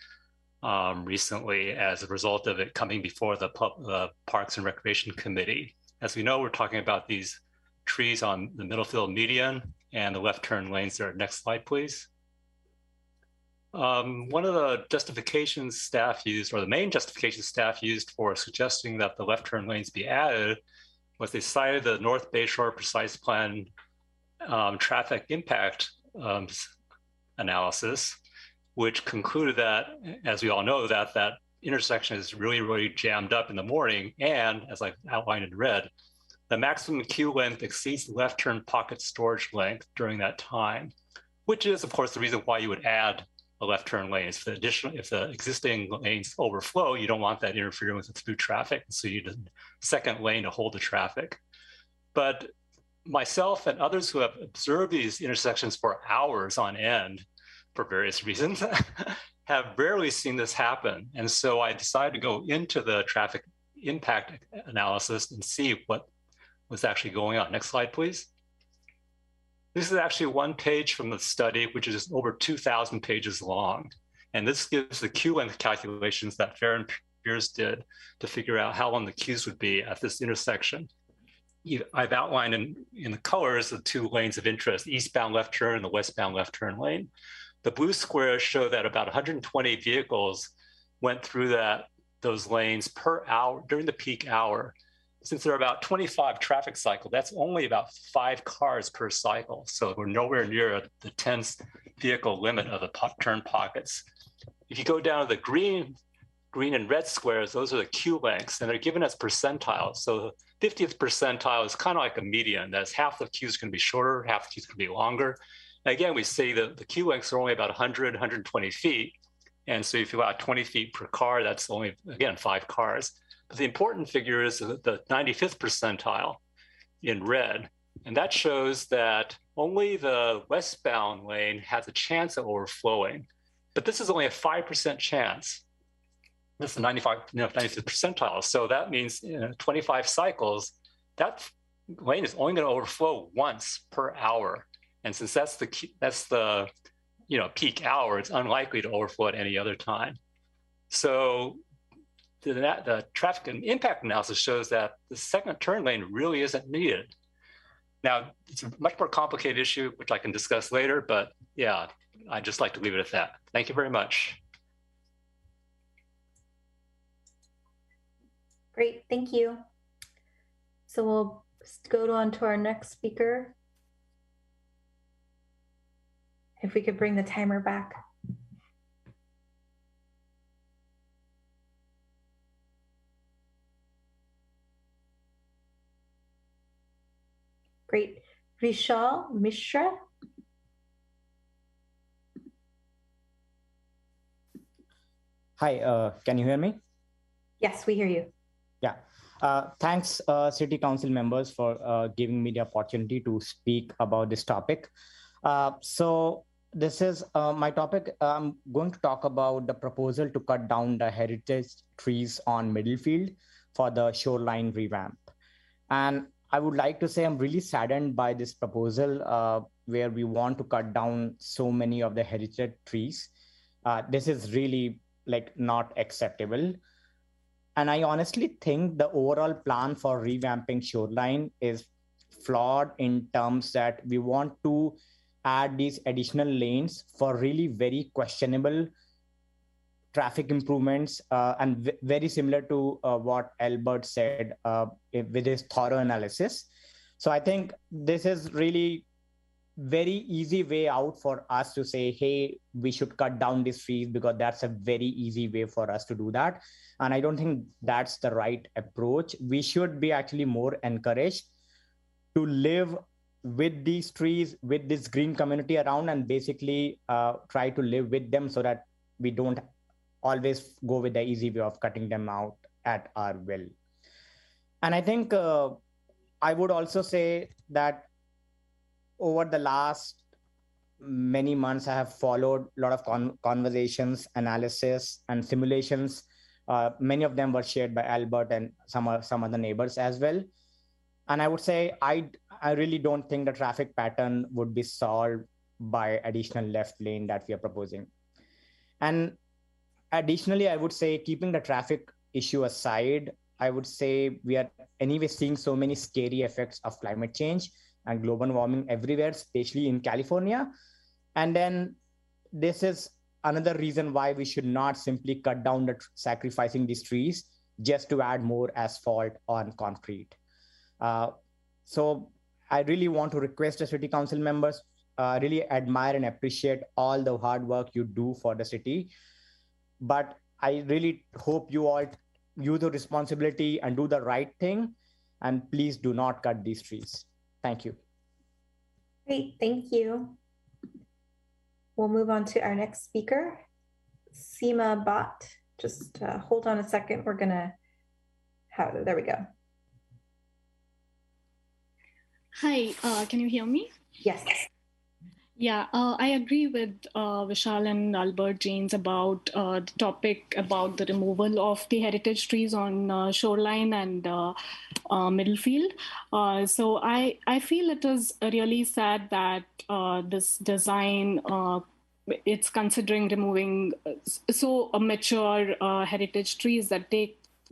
recently as a result of it coming before the Parks and Recreation Committee. As we know, we're talking about these trees on the Middlefield median and the left turn lanes there. Next slide, please. One of the justifications staff used, or the main justification staff used for suggesting that the left turn lanes be added, was they cited the North Bayshore Precise Plan traffic impact analysis, which concluded that, as we all know, that intersection is really, really jammed up in the morning. And as I outlined in red, the maximum queue length exceeds the left turn pocket storage length during that time, which is, of course, the reason why you would add a left turn lane. If the existing lanes overflow, you don't want that interfering with the through traffic. So you need a second lane to hold the traffic. But myself and others who have observed these intersections for hours on end for various reasons have rarely seen this happen. And so I decided to go into the traffic impact analysis and see what was actually going on. Next slide, please. This is actually one page from the study, which is over 2,000 pages long. And this gives the queue length calculations that Fair and Pierce did to figure out how long the queues would be at this intersection. I've outlined in the colors the two lanes of interest, eastbound left turn and the westbound left turn lane. The blue squares show that about 120 vehicles went through those lanes per hour during the peak hour. Since there are about 25 traffic cycles, that's only about 5 cars per cycle. So we're nowhere near the 10 vehicle limit of the turn pockets. If you go down to the green and red squares, those are the queue lengths, and they're given as percentiles. So the 50th percentile is kind of like a median. That's half the queues can be shorter, half the queues can be longer. And again, we see that the queue lengths are only about 100, 120 feet. And so if you allow 20 feet per car, that's only, again, 5 cars. But the important figure is the 95th percentile in red. And that shows that only the westbound lane has a chance of overflowing. But this is only a 5% chance. This is the 95th percentile. So that means 25 cycles, that lane is only going to overflow once per hour. And since that's the peak hour, it's unlikely to overflow at any other time. So the traffic and impact analysis shows that the second turn lane really isn't needed. Now, it's a much more complicated issue, which I can discuss later, but yeah, I'd just like to leave it at that. Thank you very much.
Great, thank you. So we'll go on to our next speaker. If we could bring the timer back. Great. Vishal Mishra.
Hi, can you hear me?
Yes, we hear you.
Yeah. Thanks, City Council members, for giving me the opportunity to speak about this topic. So this is my topic. I'm going to talk about the proposal to cut down the heritage trees on Middlefield for the shoreline revamp. And I would like to say I'm really saddened by this proposal where we want to cut down so many of the heritage trees. This is really not acceptable. And I honestly think the overall plan for revamping shoreline is flawed in terms that we want to add these additional lanes for really very questionable traffic improvements and very similar to what Albert said with his thorough analysis. So I think this is really very easy way out for us to say, hey, we should cut down these trees because that's a very easy way for us to do that. And I don't think that's the right approach. We should be actually more encouraged to live with these trees, with this green community around, and basically try to live with them so that we don't always go with the easy way of cutting them out at our will. And I think I would also say that over the last many months, I have followed a lot of conversations, analysis, and simulations. Many of them were shared by Albert and some other neighbors as well. And I would say I really don't think the traffic pattern would be solved by additional left lane that we are proposing. And additionally, I would say, keeping the traffic issue aside, I would say we are anyway seeing so many scary effects of climate change and global warming everywhere, especially in California. And then this is another reason why we should not simply cut down sacrificing these trees just to add more asphalt on concrete. So I really want to request the city council members, really admire and appreciate all the hard work you do for the city. But I really hope you all use the responsibility and do the right thing and please do not cut these trees. Thank you.
Great, thank you. We'll move on to our next speaker, Seema Bhatt. Just hold on a second. We're gonna have, there we go.
Hi, can you hear me?
Yes.
Yeah, I agree with Vishal and Albert James about the topic about the removal of the heritage trees on Shoreline and Middlefield. So I feel it is really sad that this design, it's considering removing so mature heritage trees that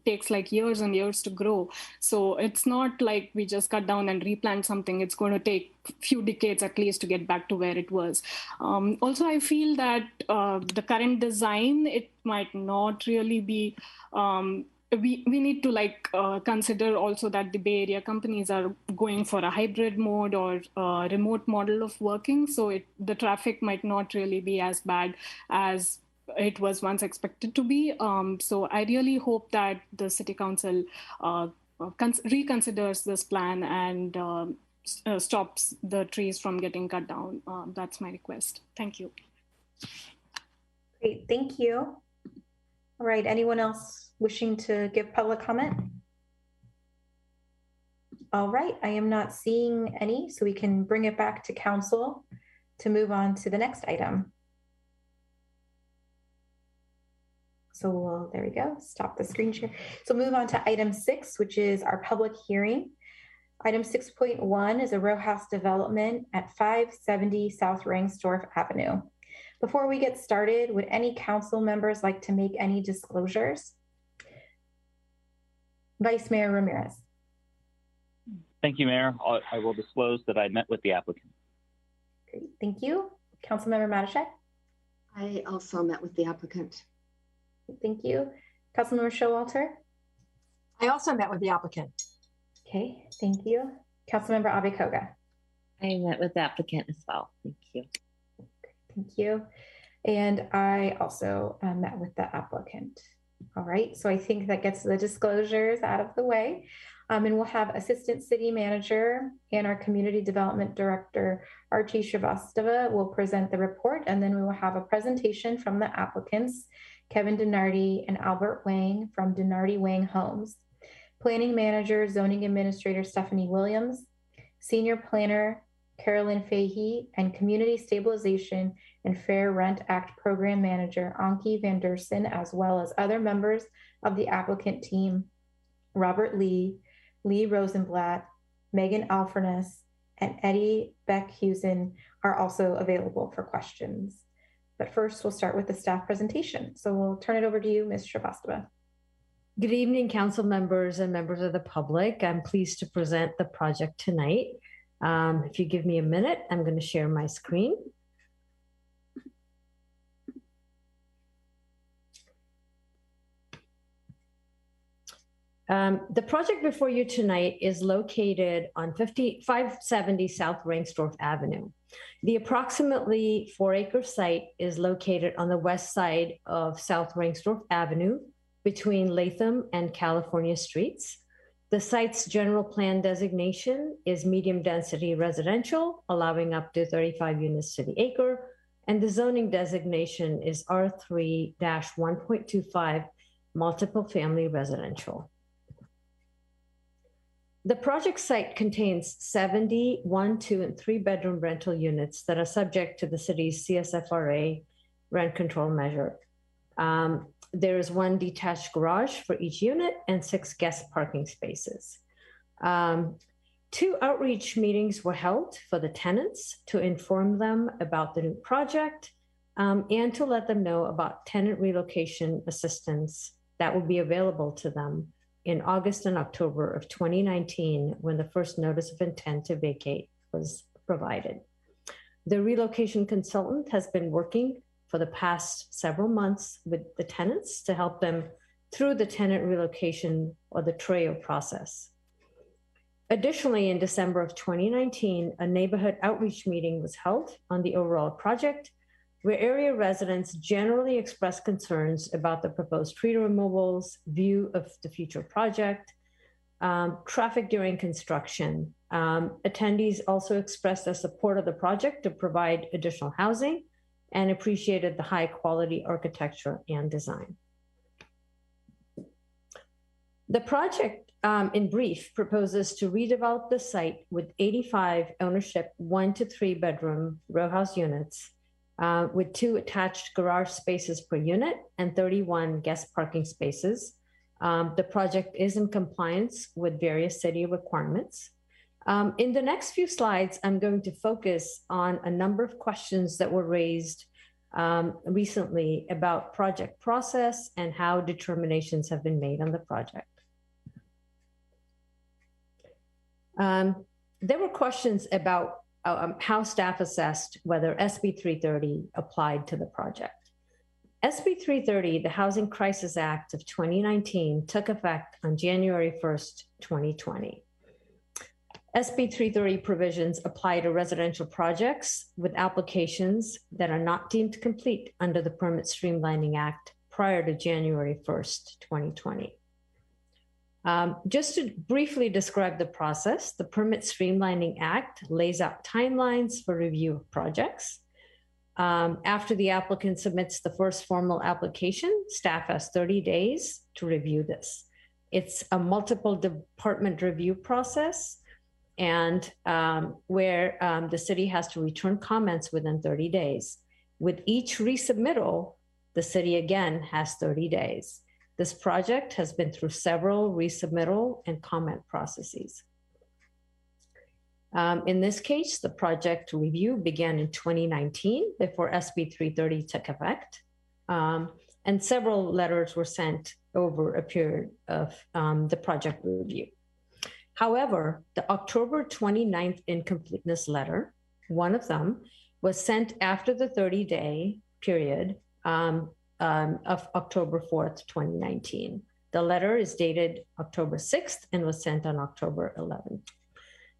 takes like years and years to grow. So it's not like we just cut down and replant something. It's going to take a few decades at least to get back to where it was. Also, I feel that the current design, it might not really be, we need to like consider also that the Bay Area companies are going for a hybrid mode or a remote model of working. So the traffic might not really be as bad as it was once expected to be. So I really hope that the City Council reconsiders this plan and stops the trees from getting cut down. That's my request. Thank you.
Great, thank you. All right, anyone else wishing to give public comment? All right, I am not seeing any, so we can bring it back to council to move on to the next item. So there we go, stop the screen share. So move on to item 6, which is our public hearing. Item 6.1 is a row house development at 570 South Rangsdorf Avenue. Before we get started, would any council members like to make any disclosures? Vice Mayor Ramirez.
Thank you, Mayor. I will disclose that I met with the applicant.
Great, thank you. Councilmember Matashek.
I also met with the applicant.
Thank you. Councilmember Showalter.
I also met with the applicant.
Okay, thank you. Councilmember Abekoga.
I met with the applicant as well. Thank you.
Thank you. And I also met with the applicant. All right, so I think that gets the disclosures out of the way. And we'll have Assistant City Manager and our Community Development Director, Archie Shrivastava, will present the report, and then we will have a presentation from the applicants, Kevin Denardi and Albert Wang from Denardi Wang Homes. Planning Manager, Zoning Administrator Stephanie Williams, Senior Planner Carolyn Fahey, and Community Stabilization and Fair Rent Act Program Manager Anki Van Dersen, as well as other members of the applicant team, Robert Lee, Lee Rosenblatt, Megan Alfernus, and Eddie Beck-Husen are also available for questions. But first, we'll start with the staff presentation. So we'll turn it over to you, Ms. Shrivastava.
Good evening, council members and members of the public. I'm pleased to present the project tonight. If you give me a minute, I'm going to share my screen. The project before you tonight is located on 570 South Rangsdorf Avenue. The approximately 4-acre site is located on the west side of South Rangsdorf Avenue between Latham and California Streets. The site's general plan designation is medium density residential, allowing up to 35 units to the acre, and the zoning designation is R3-1.25 multiple family residential. The project site contains 70 1-, 2-, and 3-bedroom rental units that are subject to the city's CSFRA rent control measure. There is 1 detached garage for each unit and 6 guest parking spaces. 2 outreach meetings were held for the tenants to inform them about the new project and to let them know about tenant relocation assistance that will be available to them in August and October of 2019, when the first notice of intent to vacate was provided. The relocation consultant has been working for the past several months with the tenants to help them through the tenant relocation or the TREO process. Additionally, in December of 2019, a neighborhood outreach meeting was held on the overall project, where area residents generally expressed concerns about the proposed tree removals, view of the future project, traffic during construction. Attendees also expressed their support of the project to provide additional housing and appreciated the high quality architecture and design. The project, in brief, proposes to redevelop the site with 85 ownership 1 to 3 bedroom row house units with 2 attached garage spaces per unit and 31 guest parking spaces. The project is in compliance with various city requirements. In the next few slides, I'm going to focus on a number of questions that were raised recently about project process and how determinations have been made on the project. There were questions about how staff assessed whether SB 330 applied to the project. SB 330, the Housing Crisis Act of 2019, took effect on January 1st, 2020. SB 330 provisions apply to residential projects with applications that are not deemed complete under the Permit Streamlining Act prior to January 1st, 2020. Just to briefly describe the process, the Permit Streamlining Act lays out timelines for review of projects. After the applicant submits the first formal application, staff has 30 days to review this. It's a multiple department review process, and where the city has to return comments within 30 days. With each resubmittal, the city again has 30 days. This project has been through several resubmittal and comment processes. In this case, the project review began in 2019 before SB 330 took effect, and several letters were sent over a period of the project review. However, the October 29th incompleteness letter, one of them, was sent after the 30-day period of October 4th, 2019. The letter is dated October 6th and was sent on October 11th.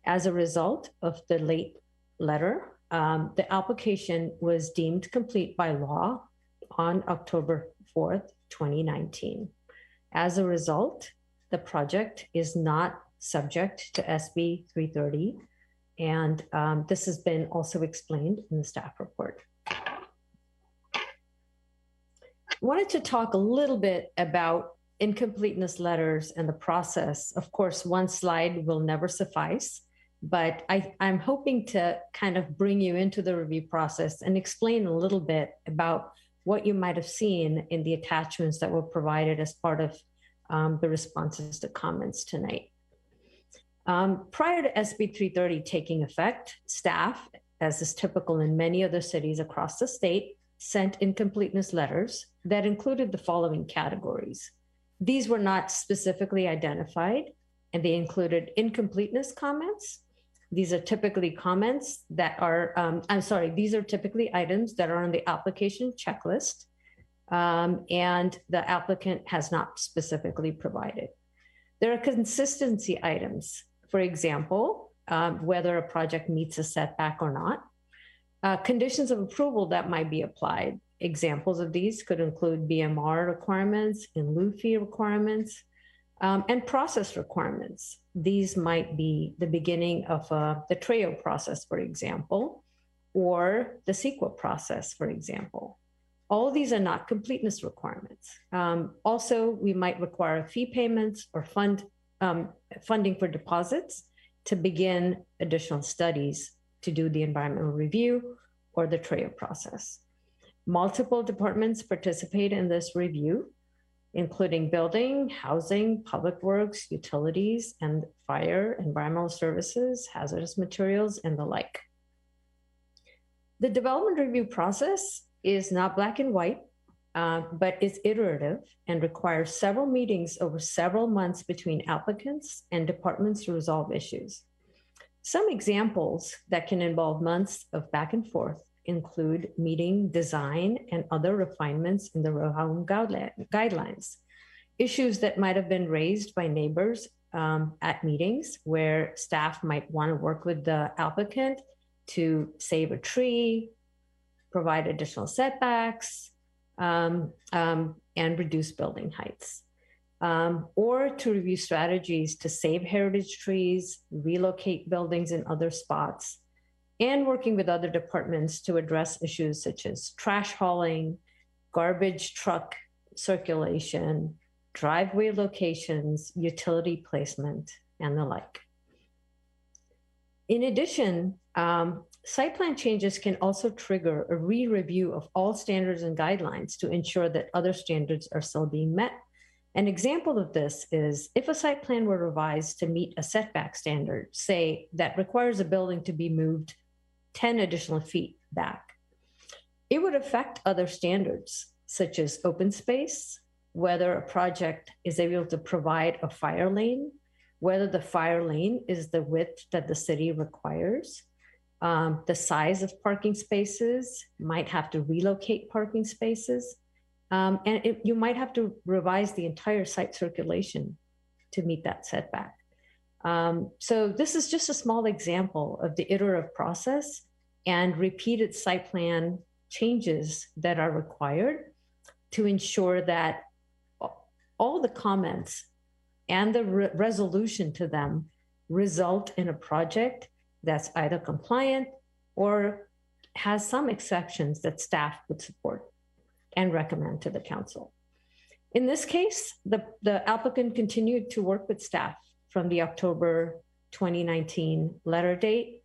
As a result of the late letter, the application was deemed complete by law on October 4th, 2019. As a result, the project is not subject to SB 330, and this has been also explained in the staff report. I wanted to talk a little bit about incompleteness letters and the process. Of course, one slide will never suffice, but I'm hoping to kind of bring you into the review process and explain a little bit about what you might have seen in the attachments that were provided as part of the responses to comments tonight. Prior to SB 330 taking effect, staff, as is typical in many other cities across the state, sent incompleteness letters that included the following categories. These were not specifically identified, and they included incompleteness comments. These are typically comments that are, these are typically items that are on the application checklist, and the applicant has not specifically provided. There are consistency items, for example, whether a project meets a setback or not. Conditions of approval that might be applied. Examples of these could include BMR requirements, in lieu fee requirements, and process requirements. These might be the beginning of the TREO process, for example, or the CEQA process, for example. All of these are not completeness requirements. Also, we might require fee payments or funding for deposits to begin additional studies to do the environmental review or the TREO process. Multiple departments participate in this review, including building, housing, public works, utilities, and fire, environmental services, hazardous materials, and the like. The development review process is not black and white, but is iterative and requires several meetings over several months between applicants and departments to resolve issues. Some examples that can involve months of back and forth include meeting design and other refinements in the ROHAM guidelines, issues that might have been raised by neighbors at meetings where staff might want to work with the applicant to save a tree, provide additional setbacks, and reduce building heights. or to review strategies to save heritage trees, relocate buildings in other spots, and working with other departments to address issues such as trash hauling, garbage truck circulation, driveway locations, utility placement, and the like. In addition, site plan changes can also trigger a re-review of all standards and guidelines to ensure that other standards are still being met. An example of this is if a site plan were revised to meet a setback standard, say that requires a building to be moved 10 additional feet back, it would affect other standards such as open space, whether a project is able to provide a fire lane, whether the fire lane is the width that the city requires, the size of parking spaces, might have to relocate parking spaces, and you might have to revise the entire site circulation to meet that setback. So this is just a small example of the iterative process and repeated site plan changes that are required to ensure that all the comments and the resolution to them result in a project that's either compliant or has some exceptions that staff would support and recommend to the council. In this case, the applicant continued to work with staff from the October 2019 letter date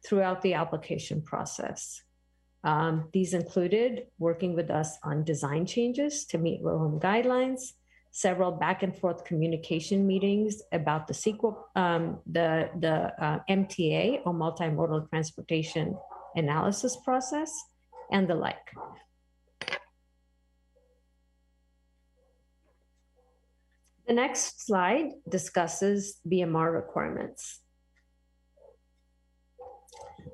throughout the application process. These included working with us on design changes to meet ROHM guidelines, several back and forth communication meetings about the MTA or multimodal transportation analysis process, and the like. The next slide discusses BMR requirements.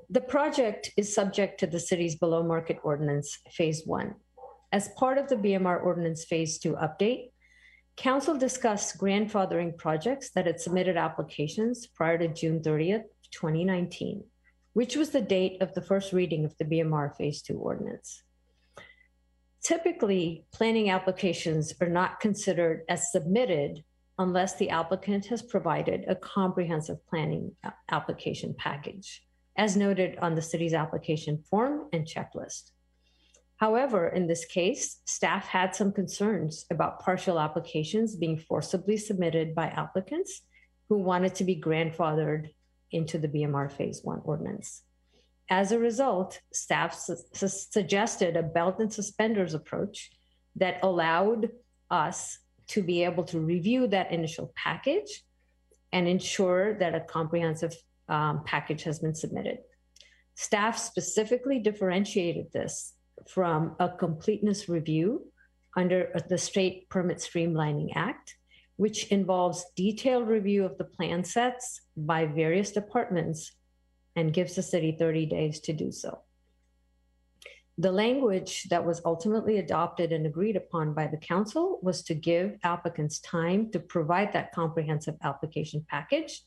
The project is subject to the city's below market ordinance phase 1. As part of the BMR ordinance phase 2 update, council discussed grandfathering projects that had submitted applications prior to June 30th, 2019, which was the date of the first reading of the BMR phase 2 ordinance. Typically, planning applications are not considered as submitted unless the applicant has provided a comprehensive planning application package, as noted on the city's application form and checklist. However, in this case, staff had some concerns about partial applications being forcibly submitted by applicants who wanted to be grandfathered into the BMR phase 1 ordinance. As a result, staff suggested a belt and suspenders approach that allowed us to be able to review that initial package and ensure that a comprehensive package has been submitted. Staff specifically differentiated this from a completeness review under the State Permit Streamlining Act, which involves detailed review of the plan sets by various departments and gives the city 30 days to do so. The language that was ultimately adopted and agreed upon by the council was to give applicants time to provide that comprehensive application package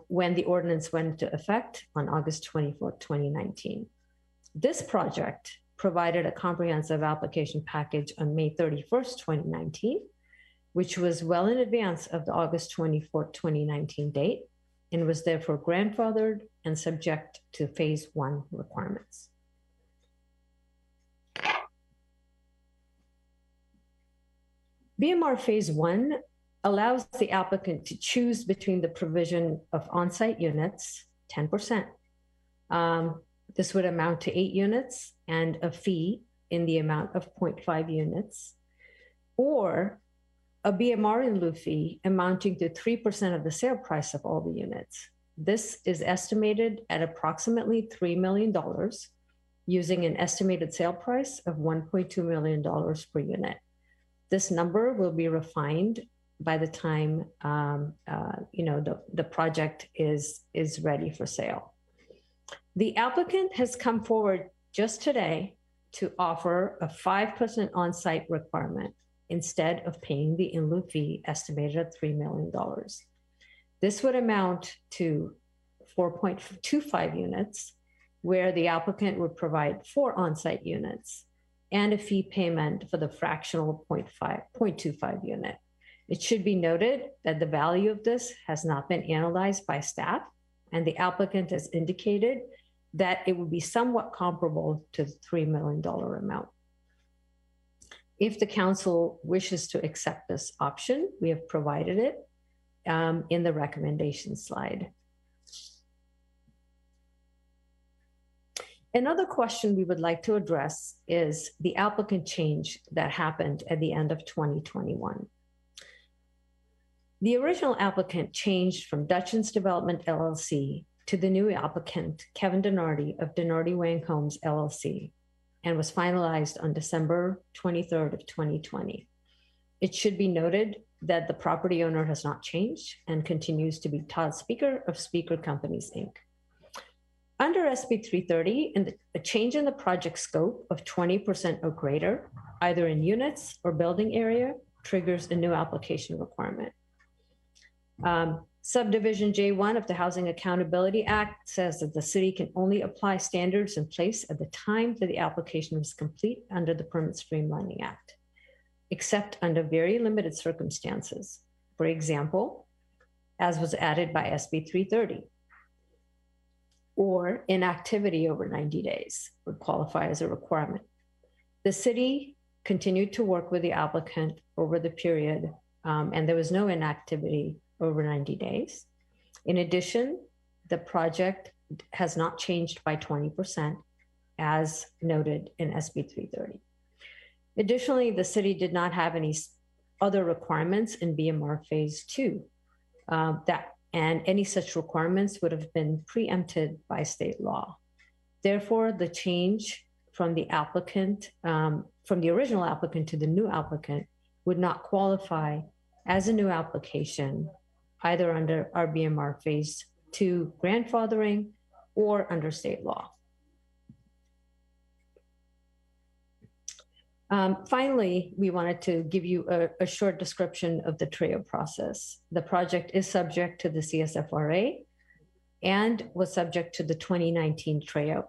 when the ordinance went into effect on August 24th, 2019. This project provided a comprehensive application package on May 31st, 2019, which was well in advance of the August 24th, 2019 date, and was therefore grandfathered and subject to phase 1 requirements. BMR phase 1 allows the applicant to choose between the provision of on-site units, 10%. This would amount to 8 units and a fee in the amount of 0.5 units, or a BMR in lieu fee amounting to 3% of the sale price of all the units. This is estimated at approximately $3 million using an estimated sale price of $1.2 million per unit. This number will be refined by the time the project is ready for sale. The applicant has come forward just today to offer a 5% on-site requirement instead of paying the in lieu fee estimated at $3 million. This would amount to 4.25 units, where the applicant would provide 4 on-site units and a fee payment for the fractional 0.25 unit. It should be noted that the value of this has not been analyzed by staff, and the applicant has indicated that it would be somewhat comparable to the $3 million amount. If the council wishes to accept this option, we have provided it in the recommendation slide. Another question we would like to address is the applicant change that happened at the end of 2021. The original applicant changed from Dutchins Development LLC to the new applicant, Kevin Donardi of Donardi Wang Homes LLC, and was finalized on December 23rd of 2020. It should be noted that the property owner has not changed and continues to be Todd Speaker of Speaker Companies, Inc. Under SB 330, a change in the project scope of 20% or greater, either in units or building area, triggers a new application requirement. Subdivision J1 of the Housing Accountability Act says that the city can only apply standards in place at the time that the application was complete under the Permit Streamlining Act, except under very limited circumstances. For example, as was added by SB 330, or inactivity over 90 days would qualify as a requirement. The city continued to work with the applicant over the period, and there was no inactivity over 90 days. In addition, the project has not changed by 20% as noted in SB 330. Additionally, the city did not have any other requirements in BMR Phase 2 and any such requirements would have been preempted by state law. Therefore, the change from the applicant, from the original applicant to the new applicant would not qualify as a new application, either under our BMR Phase 2 grandfathering or under state law. Finally, we wanted to give you a short description of the TREO process. The project is subject to the CSFRA and was subject to the 2019 TREO.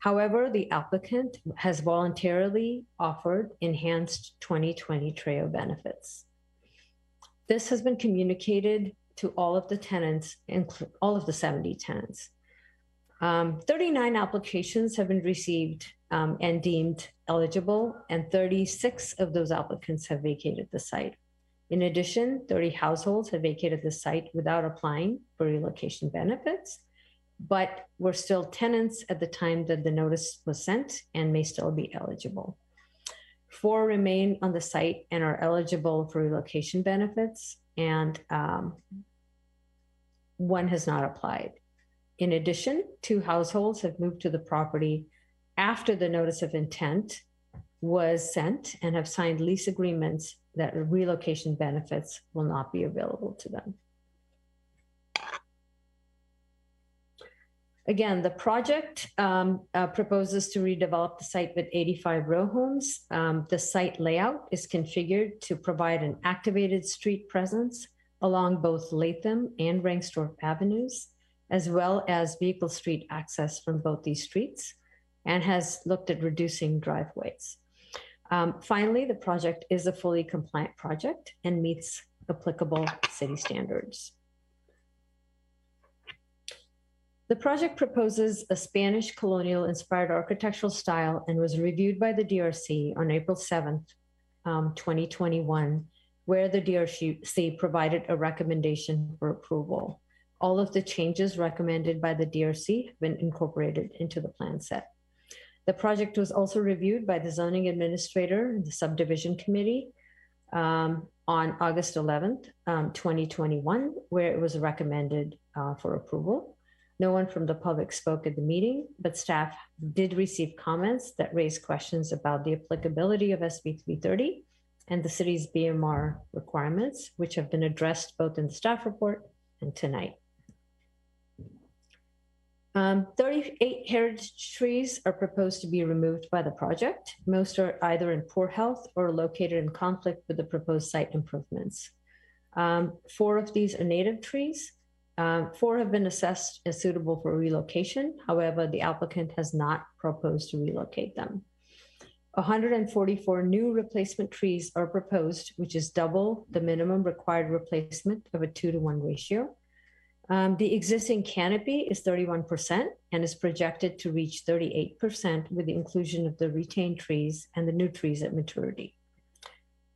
However, the applicant has voluntarily offered enhanced 2020 TREO benefits. This has been communicated to all of the tenants, all of the 70 tenants. 39 applications have been received and deemed eligible, and 36 of those applicants have vacated the site. In addition, 30 households have vacated the site without applying for relocation benefits, but were still tenants at the time that the notice was sent and may still be eligible. 4 remain on the site and are eligible for relocation benefits, and 1 has not applied. In addition, 2 households have moved to the property after the notice of intent was sent and have signed lease agreements that relocation benefits will not be available to them. Again, the project proposes to redevelop the site with 85 row homes. The site layout is configured to provide an activated street presence along both Latham and Rangstorff Avenues, as well as vehicle street access from both these streets, and has looked at reducing driveways. Finally, the project is a fully compliant project and meets applicable city standards. The project proposes a Spanish colonial inspired architectural style and was reviewed by the DRC on April 7th, 2021, where the DRC provided a recommendation for approval. All of the changes recommended by the DRC have been incorporated into the plan set. The project was also reviewed by the zoning administrator and the subdivision committee on August 11th, 2021, where it was recommended for approval. No one from the public spoke at the meeting, but staff did receive comments that raised questions about the applicability of SB 330 and the city's BMR requirements, which have been addressed both in the staff report and tonight. 38 heritage trees are proposed to be removed by the project. Most are either in poor health or located in conflict with the proposed site improvements. 4 of these are native trees. 4 have been assessed as suitable for relocation. However, the applicant has not proposed to relocate them. 144 new replacement trees are proposed, which is double the minimum required replacement of a 2-to-1 ratio. The existing canopy is 31% and is projected to reach 38% with the inclusion of the retained trees and the new trees at maturity.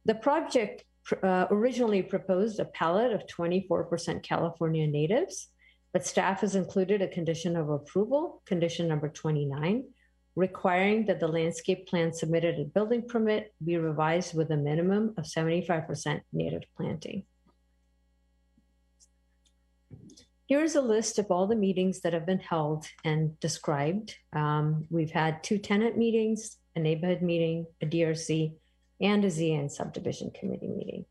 The project originally proposed a palette of 24% California natives, but staff has included a condition of approval, condition number 29, requiring that the landscape plan submitted at building permit be revised with a minimum of 75% native planting. Here's a list of all the meetings that have been held and described. We've had 2 tenant meetings, a neighborhood meeting, a DRC, and a ZN subdivision committee meeting.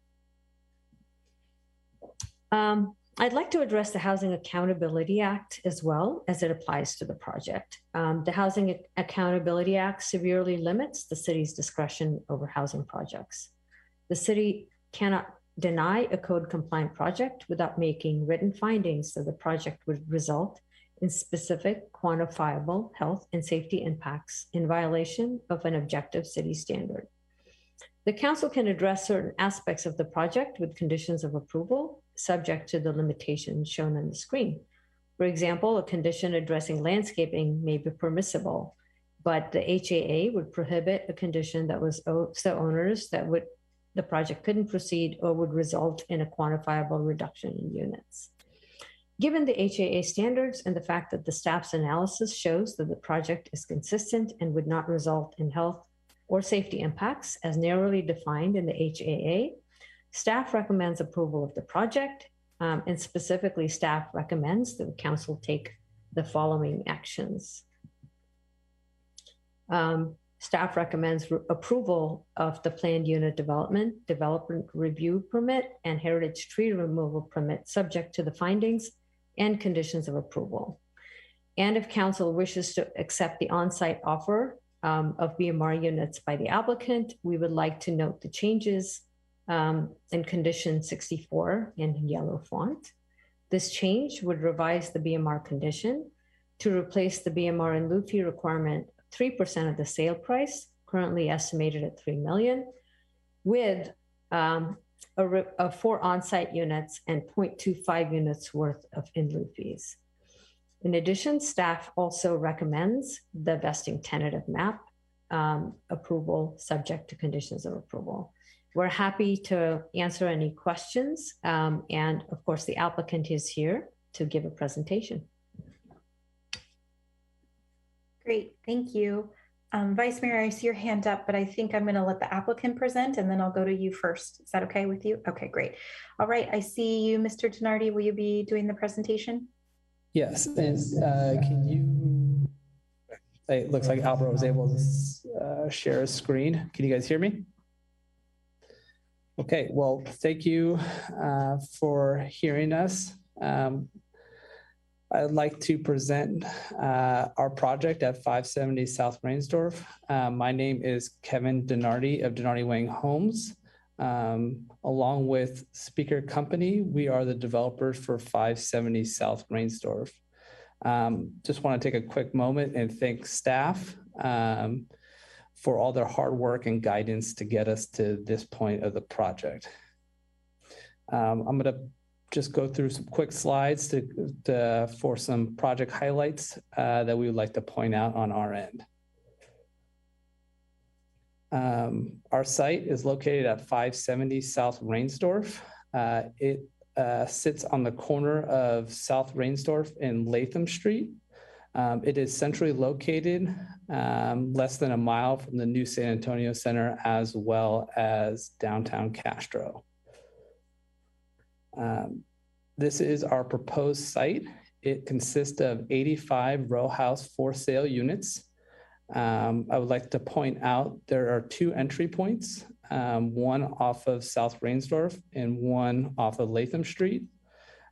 I'd like to address the Housing Accountability Act as well as it applies to the project. The Housing Accountability Act severely limits the city's discretion over housing projects. The city cannot deny a code compliant project without making written findings that the project would result in specific quantifiable health and safety impacts in violation of an objective city standard. The council can address certain aspects of the project with conditions of approval subject to the limitations shown on the screen. For example, a condition addressing landscaping may be permissible, but the HAA would prohibit a condition that was so onerous that the project couldn't proceed or would result in a quantifiable reduction in units. Given the HAA standards and the fact that the staff's analysis shows that the project is consistent and would not result in health or safety impacts as narrowly defined in the HAA, staff recommends approval of the project, and specifically staff recommends that the council take the following actions. Staff recommends approval of the planned unit development review permit, and heritage tree removal permit subject to the findings and conditions of approval. And if council wishes to accept the on-site offer of BMR units by the applicant, we would like to note the changes in condition 64 in yellow font. This change would revise the BMR condition to replace the BMR and LUFI requirement 3% of the sale price, currently estimated at $3 million, with 4 on-site units and 0.25 units worth of in-lieu fees. In addition, staff also recommends the vesting tentative map approval subject to conditions of approval. We're happy to answer any questions, and of course the applicant is here to give a presentation.
Great, thank you. Vice Mayor, I see your hand up, but I think I'm going to let the applicant present and then I'll go to you first. Is that okay with you? Okay, great. All right, I see you, Mr. Donardi. Will you be doing the presentation?
Yes, and can you, it looks like Albert was able to share a screen. Can you guys hear me? Okay, well, thank you for hearing us. I'd like to present our project at 570 South Reinsdorf. My name is Kevin Donardi of Donardi Wang Homes. Along with Speaker Company, we are the developers for 570 South Reinsdorf. Just want to take a quick moment and thank staff for all their hard work and guidance to get us to this point of the project. I'm going to just go through some quick slides for some project highlights that we would like to point out on our end. Our site is located at 570 South Reinsdorf. It sits on the corner of South Reinsdorf and Latham Street. It is centrally located, less than a mile from the new San Antonio Center, as well as downtown Castro. This is our proposed site. It consists of 85 row house for sale units. I would like to point out there are 2 entry points, one off of South Reinsdorf and one off of Latham Street.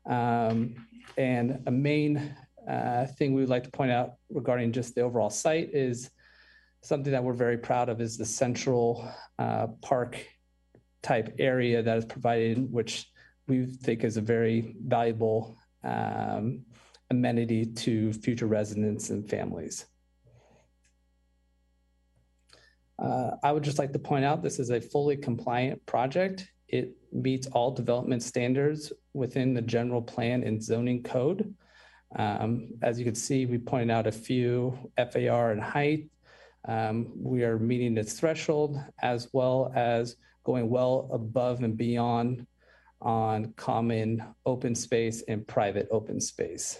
And a main thing we would like to point out regarding just the overall site is something that we're very proud of is the central park type area that is provided, which we think is a very valuable amenity to future residents and families. I would just like to point out this is a fully compliant project. It meets all development standards within the general plan and zoning code. As you can see, we pointed out a few FAR and height. We are meeting its threshold as well as going well above and beyond on common open space and private open space.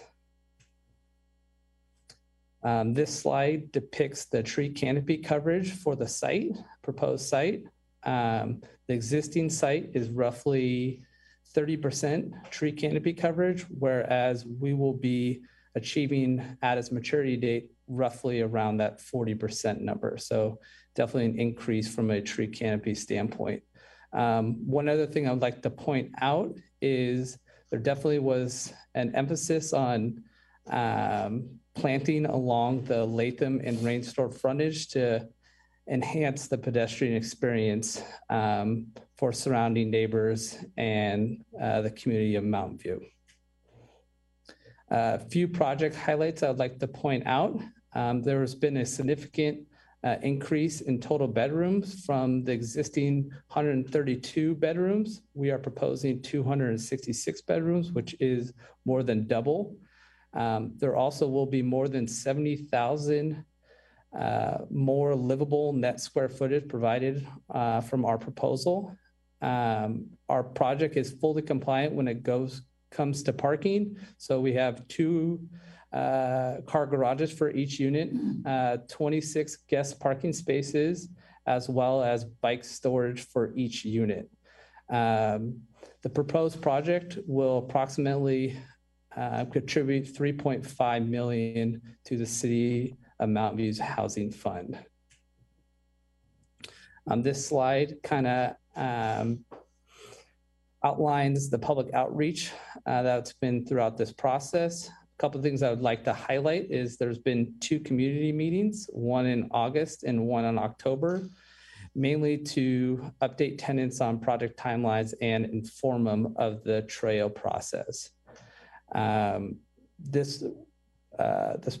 This slide depicts the tree canopy coverage for the site, proposed site. The existing site is roughly 30% tree canopy coverage, whereas we will be achieving at its maturity date roughly around that 40% number. So definitely an increase from a tree canopy standpoint. One other thing I'd like to point out is there definitely was an emphasis on planting along the Latham and Rainstorm frontage to enhance the pedestrian experience for surrounding neighbors and the community of Mountain View. A few project highlights I'd like to point out. There has been a significant increase in total bedrooms from the existing 132 bedrooms. We are proposing 266 bedrooms, which is more than double. There also will be more than 70,000 more livable net square footage provided from our proposal. Our project is fully compliant when it comes to parking. So we have 2 car garages for each unit, 26 guest parking spaces, as well as bike storage for each unit. The proposed project will approximately contribute $3.5 million to the City of Mountain View's housing fund. This slide kind of outlines the public outreach that's been throughout this process. A couple of things I would like to highlight is there's been 2 community meetings, one in August and one in October, mainly to update tenants on project timelines and inform them of the trail process. This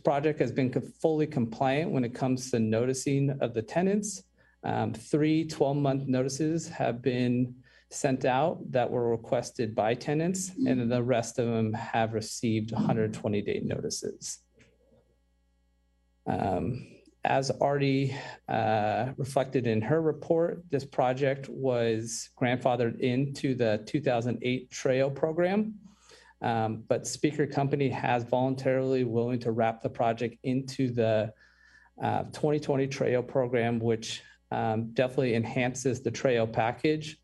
project has been fully compliant when it comes to noticing of the tenants. 3 12-month notices have been sent out that were requested by tenants, and then the rest of them have received 120-day notices. As already reflected in her report, this project was grandfathered into the 2008 trail program. But Speaker Company has voluntarily willing to wrap the project into the 2020 trail program, which definitely enhances the trail package.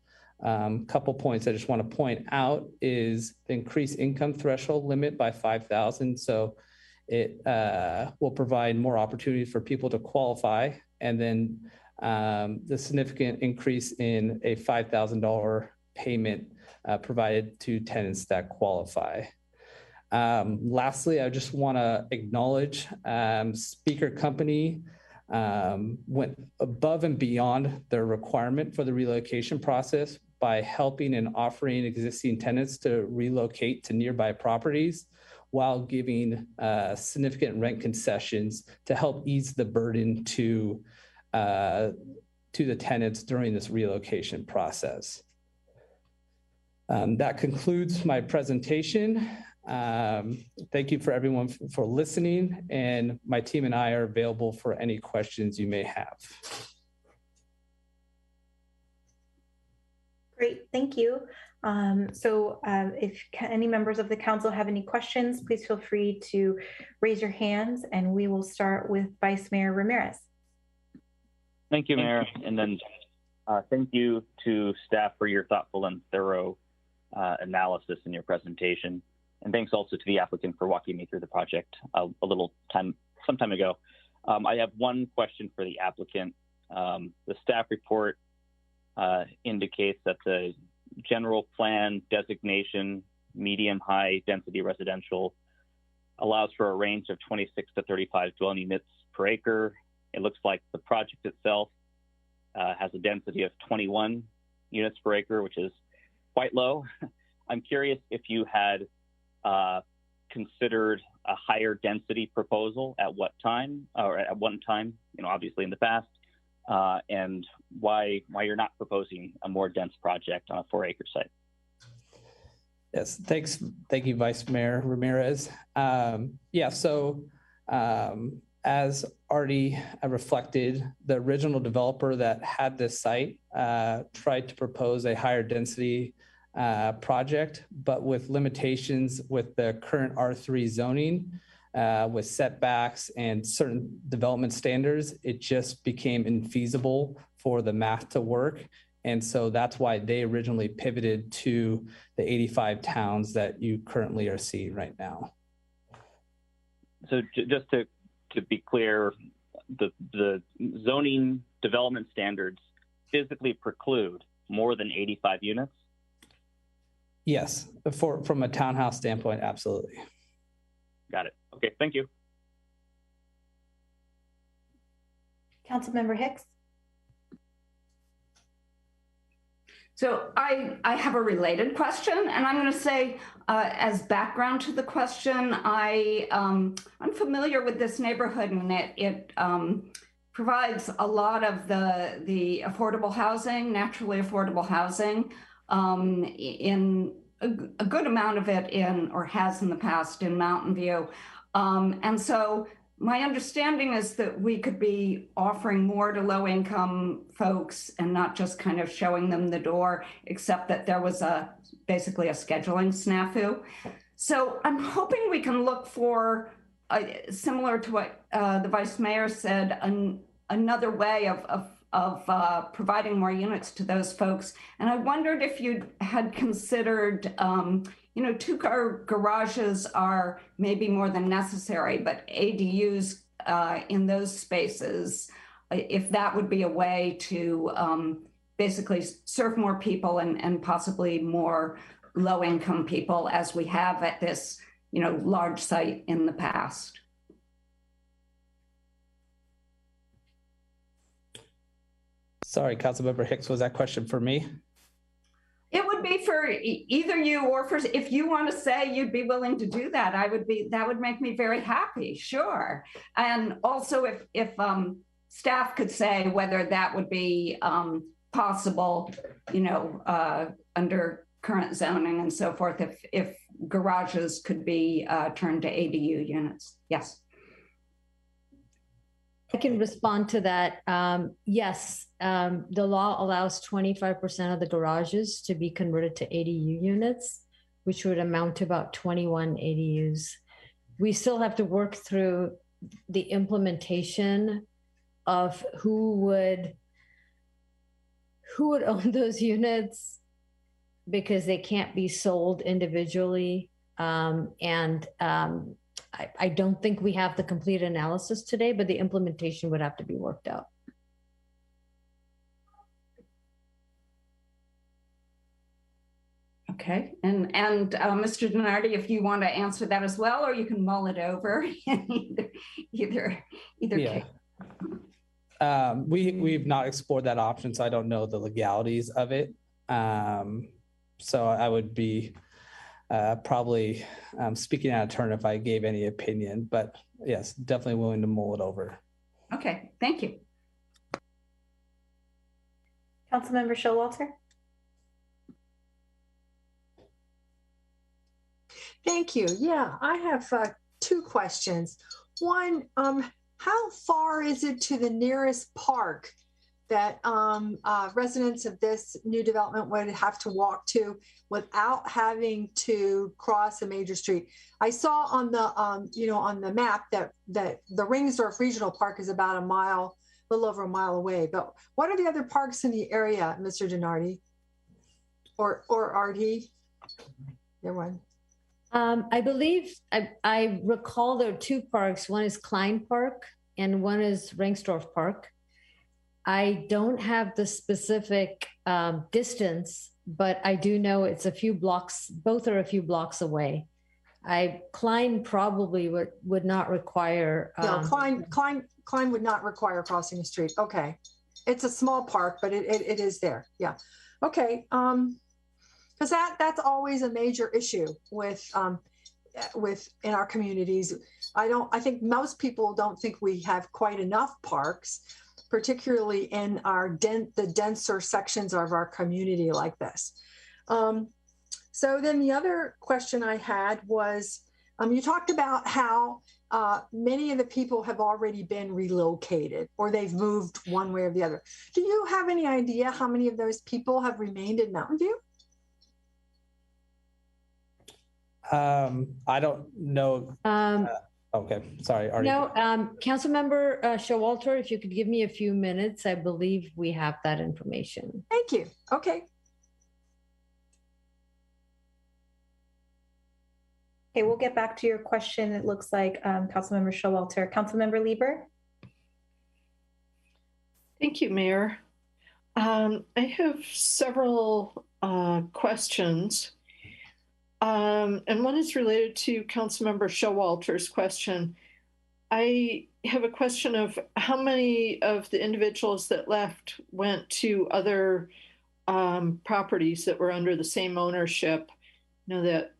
Couple points I just want to point out is the increased income threshold limit by 5,000. So it will provide more opportunity for people to qualify. And then the significant increase in a $5,000 payment provided to tenants that qualify. Lastly, I just want to acknowledge Speaker Company went above and beyond their requirement for the relocation process by helping and offering existing tenants to relocate to nearby properties while giving significant rent concessions to help ease the burden to the tenants during this relocation process. That concludes my presentation. Thank you for everyone for listening, and my team and I are available for any questions you may have.
Great, thank you. If any members of the council have any questions, please feel free to raise your hands, and we will start with Vice Mayor Ramirez.
Thank you, Mayor. And then thank you to staff for your thoughtful and thorough analysis in your presentation. And thanks also to the applicant for walking me through the project some time ago. I have one question for the applicant. The staff report indicates that the general plan designation, medium-high density residential, allows for a range of 26 to 35 dwelling units per acre. It looks like the project itself has a density of 21 units per acre, which is quite low. I'm curious if you had considered a higher density proposal at what time, or at one time, obviously in the past, and why you're not proposing a more dense project on a 4-acre site.
Yes, thanks. Thank you, Vice Mayor Ramirez. As already reflected, the original developer that had this site tried to propose a higher density project, but with limitations with the current R3 zoning, with setbacks and certain development standards, it just became infeasible for the math to work. And so that's why they originally pivoted to the 85 towns that you currently are seeing right now.
So just to be clear, the zoning development standards physically preclude more than 85 units?
Yes, from a townhouse standpoint, absolutely.
Got it. Okay, thank you.
Councilmember Hicks.
So I have a related question, and I'm going to say, as background to the question, I'm familiar with this neighborhood, and it provides a lot of the affordable housing, naturally affordable housing, in a good amount of it or has in the past in Mountain View. And so my understanding is that we could be offering more to low-income folks and not just kind of showing them the door, except that there was basically a scheduling snafu. So I'm hoping we can look for, similar to what the Vice Mayor said, another way of providing more units to those folks. And I wondered if you had considered, 2-car garages are maybe more than necessary, but ADUs in those spaces, if that would be a way to basically serve more people and possibly more low-income people, as we have at this, large site in the past.
Sorry, Councilmember Hicks, was that question for me?
It would be for either you, or for, if you want to say you'd be willing to do that, that would make me very happy, sure. And also if staff could say whether that would be possible, under current zoning and so forth, if garages could be turned to ADU units. Yes.
I can respond to that. Yes, the law allows 25% of the garages to be converted to ADU units, which would amount to about 21 ADUs. We still have to work through the implementation of who would own those units, because they can't be sold individually. I don't think we have the complete analysis today, but the implementation would have to be worked out.
Okay, and Mr. DiNardi, if you want to answer that as well, or you can mull it over, either case.
We've not explored that option, so I don't know the legalities of it. So I would be probably speaking out of turn if I gave any opinion, but yes, definitely willing to mull it over.
Okay, thank you.
Councilmember Showalter.
Thank you. Yeah, I have 2 questions. One, how far is it to the nearest park that residents of this new development would have to walk to without having to cross a major street? I saw on the on the map that the Ringsdorf Regional Park is about a little over a mile away. But what are the other parks in the area, Mr. DiNardi, or Artie? There one.
I believe I recall there are 2 parks. One is Klein Park and one is Ringsdorf Park. I don't have the specific distance, but I do know it's a few blocks. Both are a few blocks away. Klein probably would not require.
No, Klein would not require crossing the street. Okay, it's a small park, but it is there. Yeah. Okay. Because that's always a major issue with in our communities. I think most people don't think we have quite enough parks. particularly in the denser sections of our community like this. So then the other question I had was, you talked about how many of the people have already been relocated or they've moved one way or the other. Do you have any idea how many of those people have remained in Mountain View?
I don't know. Okay, sorry. Artie.
No, Councilmember Showalter, if you could give me a few minutes, I believe we have that information.
Thank you. Okay.
Okay, we'll get back to your question. It looks like Councilmember Showalter. Councilmember Lieber?
Thank you, Mayor. I have several questions. And one is related to Councilmember Showalter's question. I have a question of how many of the individuals that left went to other properties that were under the same ownership. You know that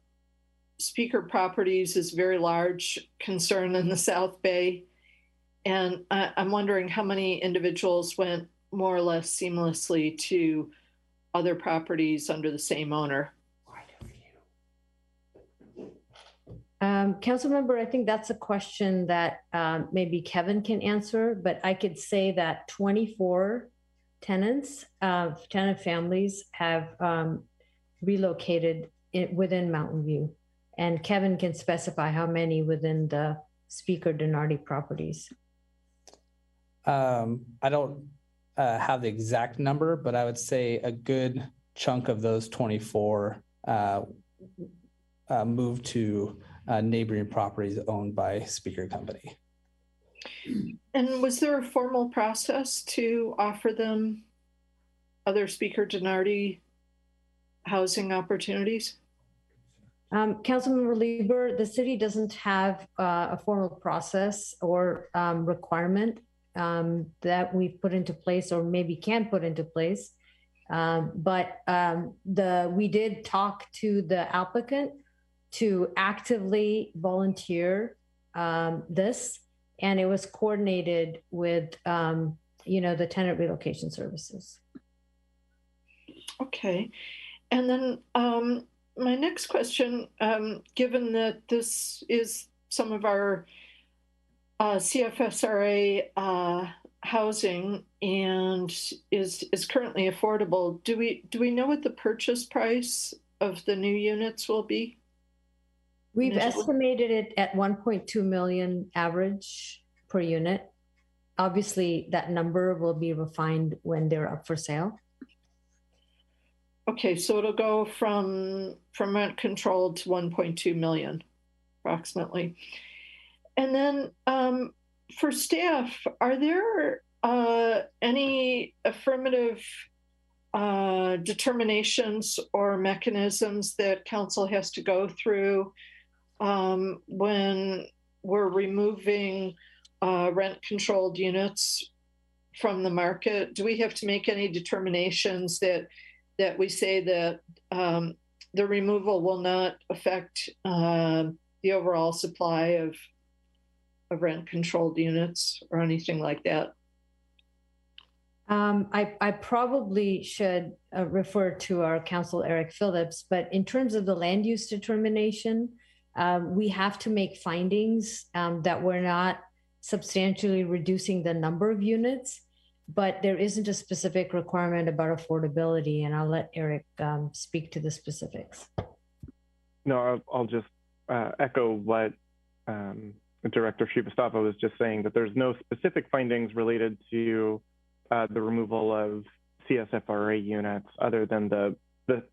Speaker Properties is a very large concern in the South Bay. And I'm wondering how many individuals went more or less seamlessly to other properties under the same owner.
Councilmember, I think that's a question that maybe Kevin can answer, but I could say that 24 tenant families have relocated within Mountain View. And Kevin can specify how many within the Speaker Donardi properties.
I don't have the exact number, but I would say a good chunk of those 24 moved to neighboring properties owned by Speaker Company.
And was there a formal process to offer them other Speaker Donardi housing opportunities?
Councilmember Lieber, the city doesn't have a formal process or requirement that we've put into place or maybe can put into place. But we did talk to the applicant to actively volunteer this, and it was coordinated with the tenant relocation services.
Okay, and then my next question, given that this is some of our CFSRA housing and is currently affordable, do we know what the purchase price of the new units will be?
We've estimated it at 1.2 million average per unit. Obviously, that number will be refined when they're up for sale.
Okay, so it'll go from rent controlled to 1.2 million, approximately. And then for staff, are there any affirmative determinations or mechanisms that council has to go through when we're removing rent-controlled units from the market? Do we have to make any determinations that we say that the removal will not affect the overall supply of rent-controlled units or anything like that?
I probably should refer to our counsel, Eric Phillips, but in terms of the land use determination, we have to make findings that we're not substantially reducing the number of units, but there isn't a specific requirement about affordability, and I'll let Eric speak to the specifics.
No, I'll just echo what Director Srivastava was just saying, that there's no specific findings related to the removal of CSFRA units other than the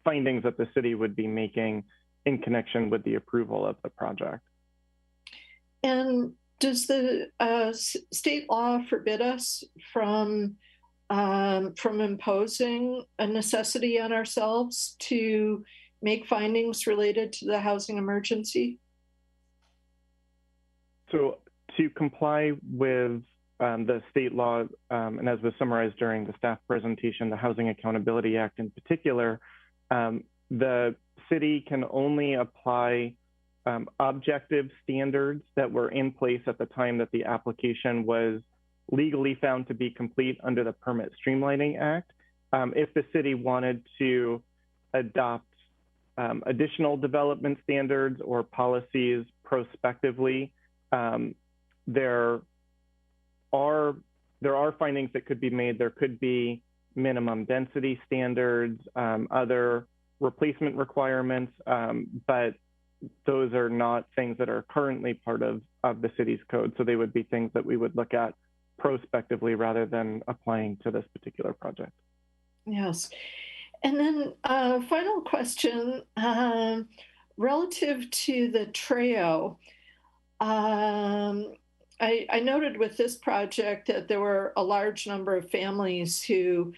findings that the city would be making in connection with the approval of the project.
And does the state law forbid us from imposing a necessity on ourselves to make findings related to the housing emergency?
So to comply with the state law, and as was summarized during the staff presentation, the Housing Accountability Act in particular, the city can only apply objective standards that were in place at the time that the application was legally found to be complete under the Permit Streamlining Act. If the city wanted to adopt additional development standards or policies prospectively, there are findings that could be made. There could be minimum density standards, other replacement requirements, but those are not things that are currently part of the city's code. So they would be things that we would look at prospectively rather than applying to this particular project. Yes.
And then final question, relative to the Treo, I noted with this project that there were a large number of families who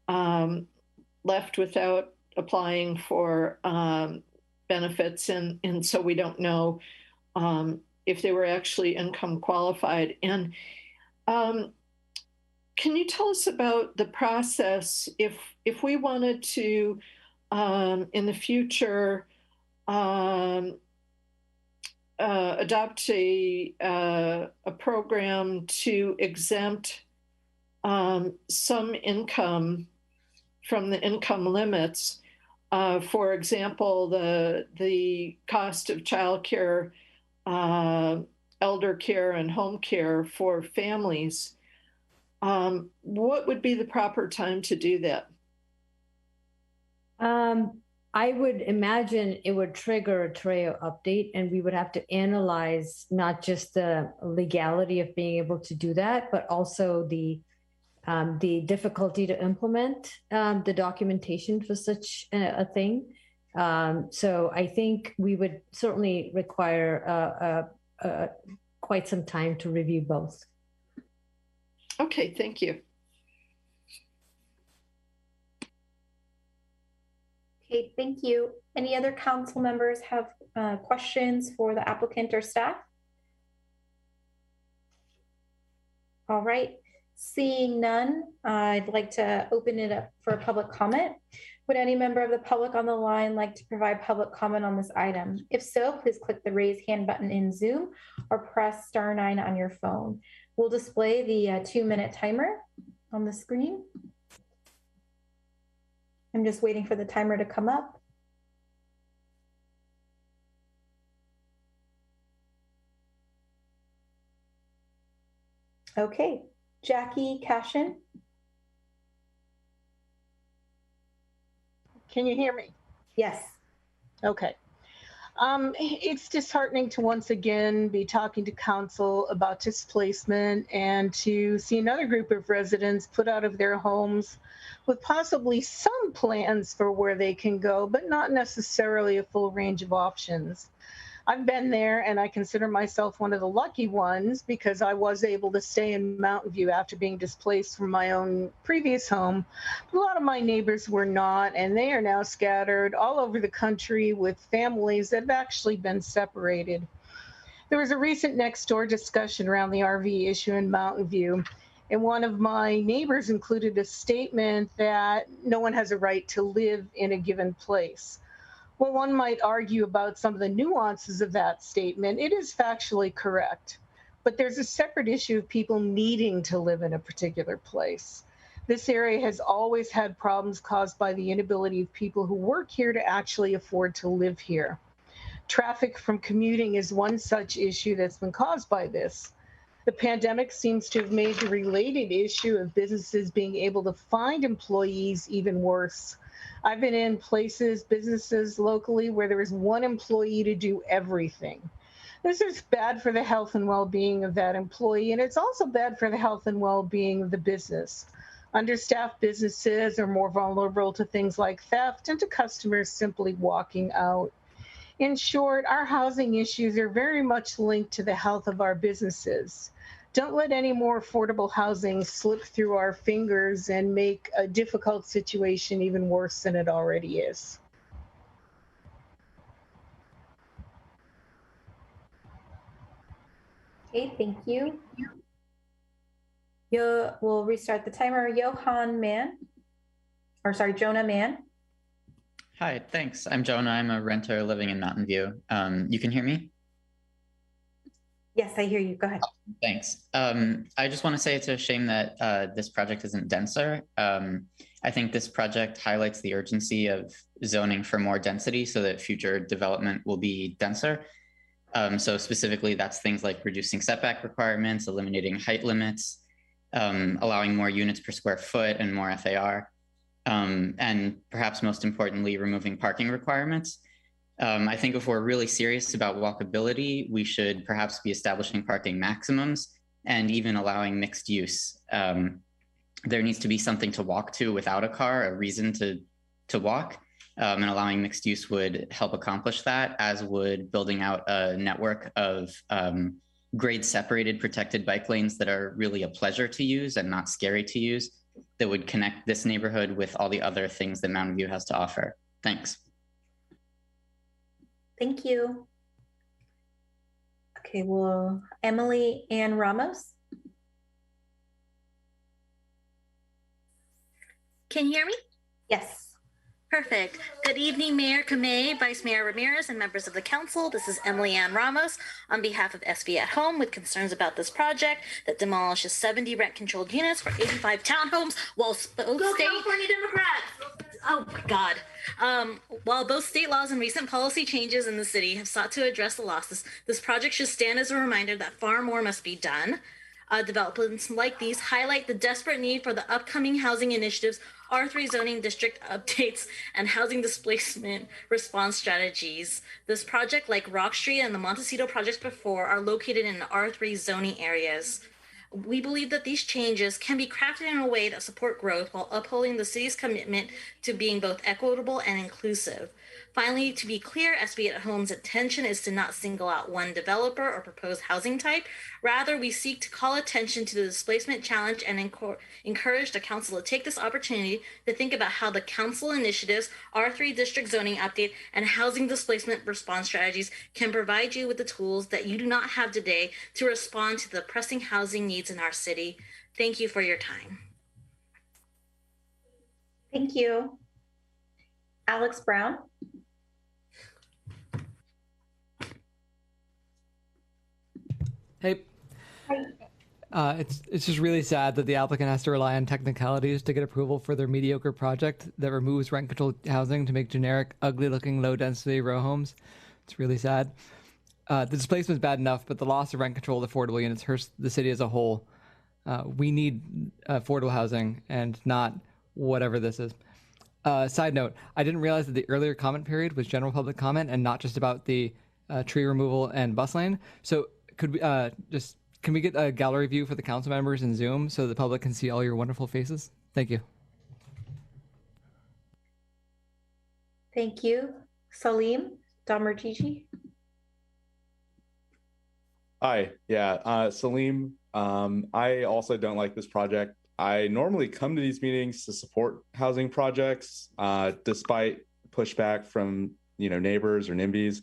left without applying for benefits, and so we don't know if they were actually income qualified. And can you tell us about the process if we wanted to in the future adopt a program to exempt some income from the income limits? For example, the cost of childcare, elder care, and home care for families. What would be the proper time to do that?
I would imagine it would trigger a Treo update, and we would have to analyze not just the legality of being able to do that, but also the difficulty to implement the documentation for such a thing. So I think we would certainly require quite some time to review both.
Okay, thank you.
Okay, thank you. Any other council members have questions for the applicant or staff? All right, seeing none, I'd like to open it up for public comment. Would any member of the public on the line like to provide public comment on this item? If so, please click the raise hand button in Zoom or press *9 on your phone. We'll display the 2-minute timer on the screen. I'm just waiting for the timer to come up. Okay, Jackie Cashin.
Can you hear me?
Yes.
Okay. It's disheartening to once again be talking to council about displacement and to see another group of residents put out of their homes with possibly some plans for where they can go, but not necessarily a full range of options. I've been there, and I consider myself one of the lucky ones because I was able to stay in Mountain View after being displaced from my own previous home. But a lot of my neighbors were not, and they are now scattered all over the country with families that have actually been separated. There was a recent next door discussion around the RV issue in Mountain View, and one of my neighbors included a statement that no one has a right to live in a given place. Well, one might argue about some of the nuances of that statement. It is factually correct, but there's a separate issue of people needing to live in a particular place. This area has always had problems caused by the inability of people who work here to actually afford to live here. Traffic from commuting is one such issue that's been caused by this. The pandemic seems to have made the related issue of businesses being able to find employees even worse. I've been in places, businesses locally, where there is one employee to do everything. This is bad for the health and well-being of that employee, and it's also bad for the health and well-being of the business. Understaffed businesses are more vulnerable to things like theft and to customers simply walking out. In short, our housing issues are very much linked to the health of our businesses. Don't let any more affordable housing slip through our fingers and make a difficult situation even worse than it already is.
Okay, thank you. We'll restart the timer. Jonah Mann.
Hi, thanks. I'm Jonah. I'm a renter living in Mountain View. You can hear me?
Yes, I hear you. Go ahead.
Thanks. I just want to say it's a shame that this project isn't denser. I think this project highlights the urgency of zoning for more density so that future development will be denser. So specifically, that's things like reducing setback requirements, eliminating height limits, allowing more units per square foot and more FAR, and perhaps most importantly, removing parking requirements. I think if we're really serious about walkability, we should perhaps be establishing parking maximums and even allowing mixed use. There needs to be something to walk to without a car, a reason to walk, and allowing mixed use would help accomplish that, as would building out a network of grade separated protected bike lanes that are really a pleasure to use and not scary to use, that would connect this neighborhood with all the other things that Mountain View has to offer. Thanks.
Thank you. Okay, well, Emily Ann Ramos.
Can you hear me?
Yes.
Perfect. Good evening, Mayor Kamei, Vice Mayor Ramirez, and members of the council. This is Emily Ann Ramos on behalf of SV at Home with concerns about this project that demolishes 70 rent-controlled units for 85 townhomes while both
California Democrats!
Oh my God. While both state laws and recent policy changes in the city have sought to address the losses, this project should stand as a reminder that far more must be done. Developments like these highlight the desperate need for the upcoming housing initiatives, R3 zoning district updates, and housing displacement response strategies. This project, like Rock Street and the Montecito projects before, are located in R3 zoning areas. We believe that these changes can be crafted in a way that support growth while upholding the city's commitment to being both equitable and inclusive. Finally, to be clear, SB at Home's intention is to not single out one developer or proposed housing type. Rather, we seek to call attention to the displacement challenge and encourage the council to take this opportunity to think about how the council initiatives, R3 district zoning update, and housing displacement response strategies can provide you with the tools that you do not have today to respond to the pressing housing needs in our city. Thank you for your time.
Thank you. Alex Brown.
Hey. It's just really sad that the applicant has to rely on technicalities to get approval for their mediocre project that removes rent-controlled housing to make generic, ugly-looking, low-density row homes. It's really sad. The displacement is bad enough, but the loss of rent-controlled affordable units hurts the city as a whole. We need affordable housing and not whatever this is. Side note, I didn't realize that the earlier comment period was general public comment and not just about the tree removal and bus lane. So could we can we get a gallery view for the council members in Zoom so the public can see all your wonderful faces? Thank you.
Thank you. Salim Damerjiji.
Hi, yeah, Salim. I also don't like this project. I normally come to these meetings to support housing projects, despite pushback from neighbors or NIMBYs.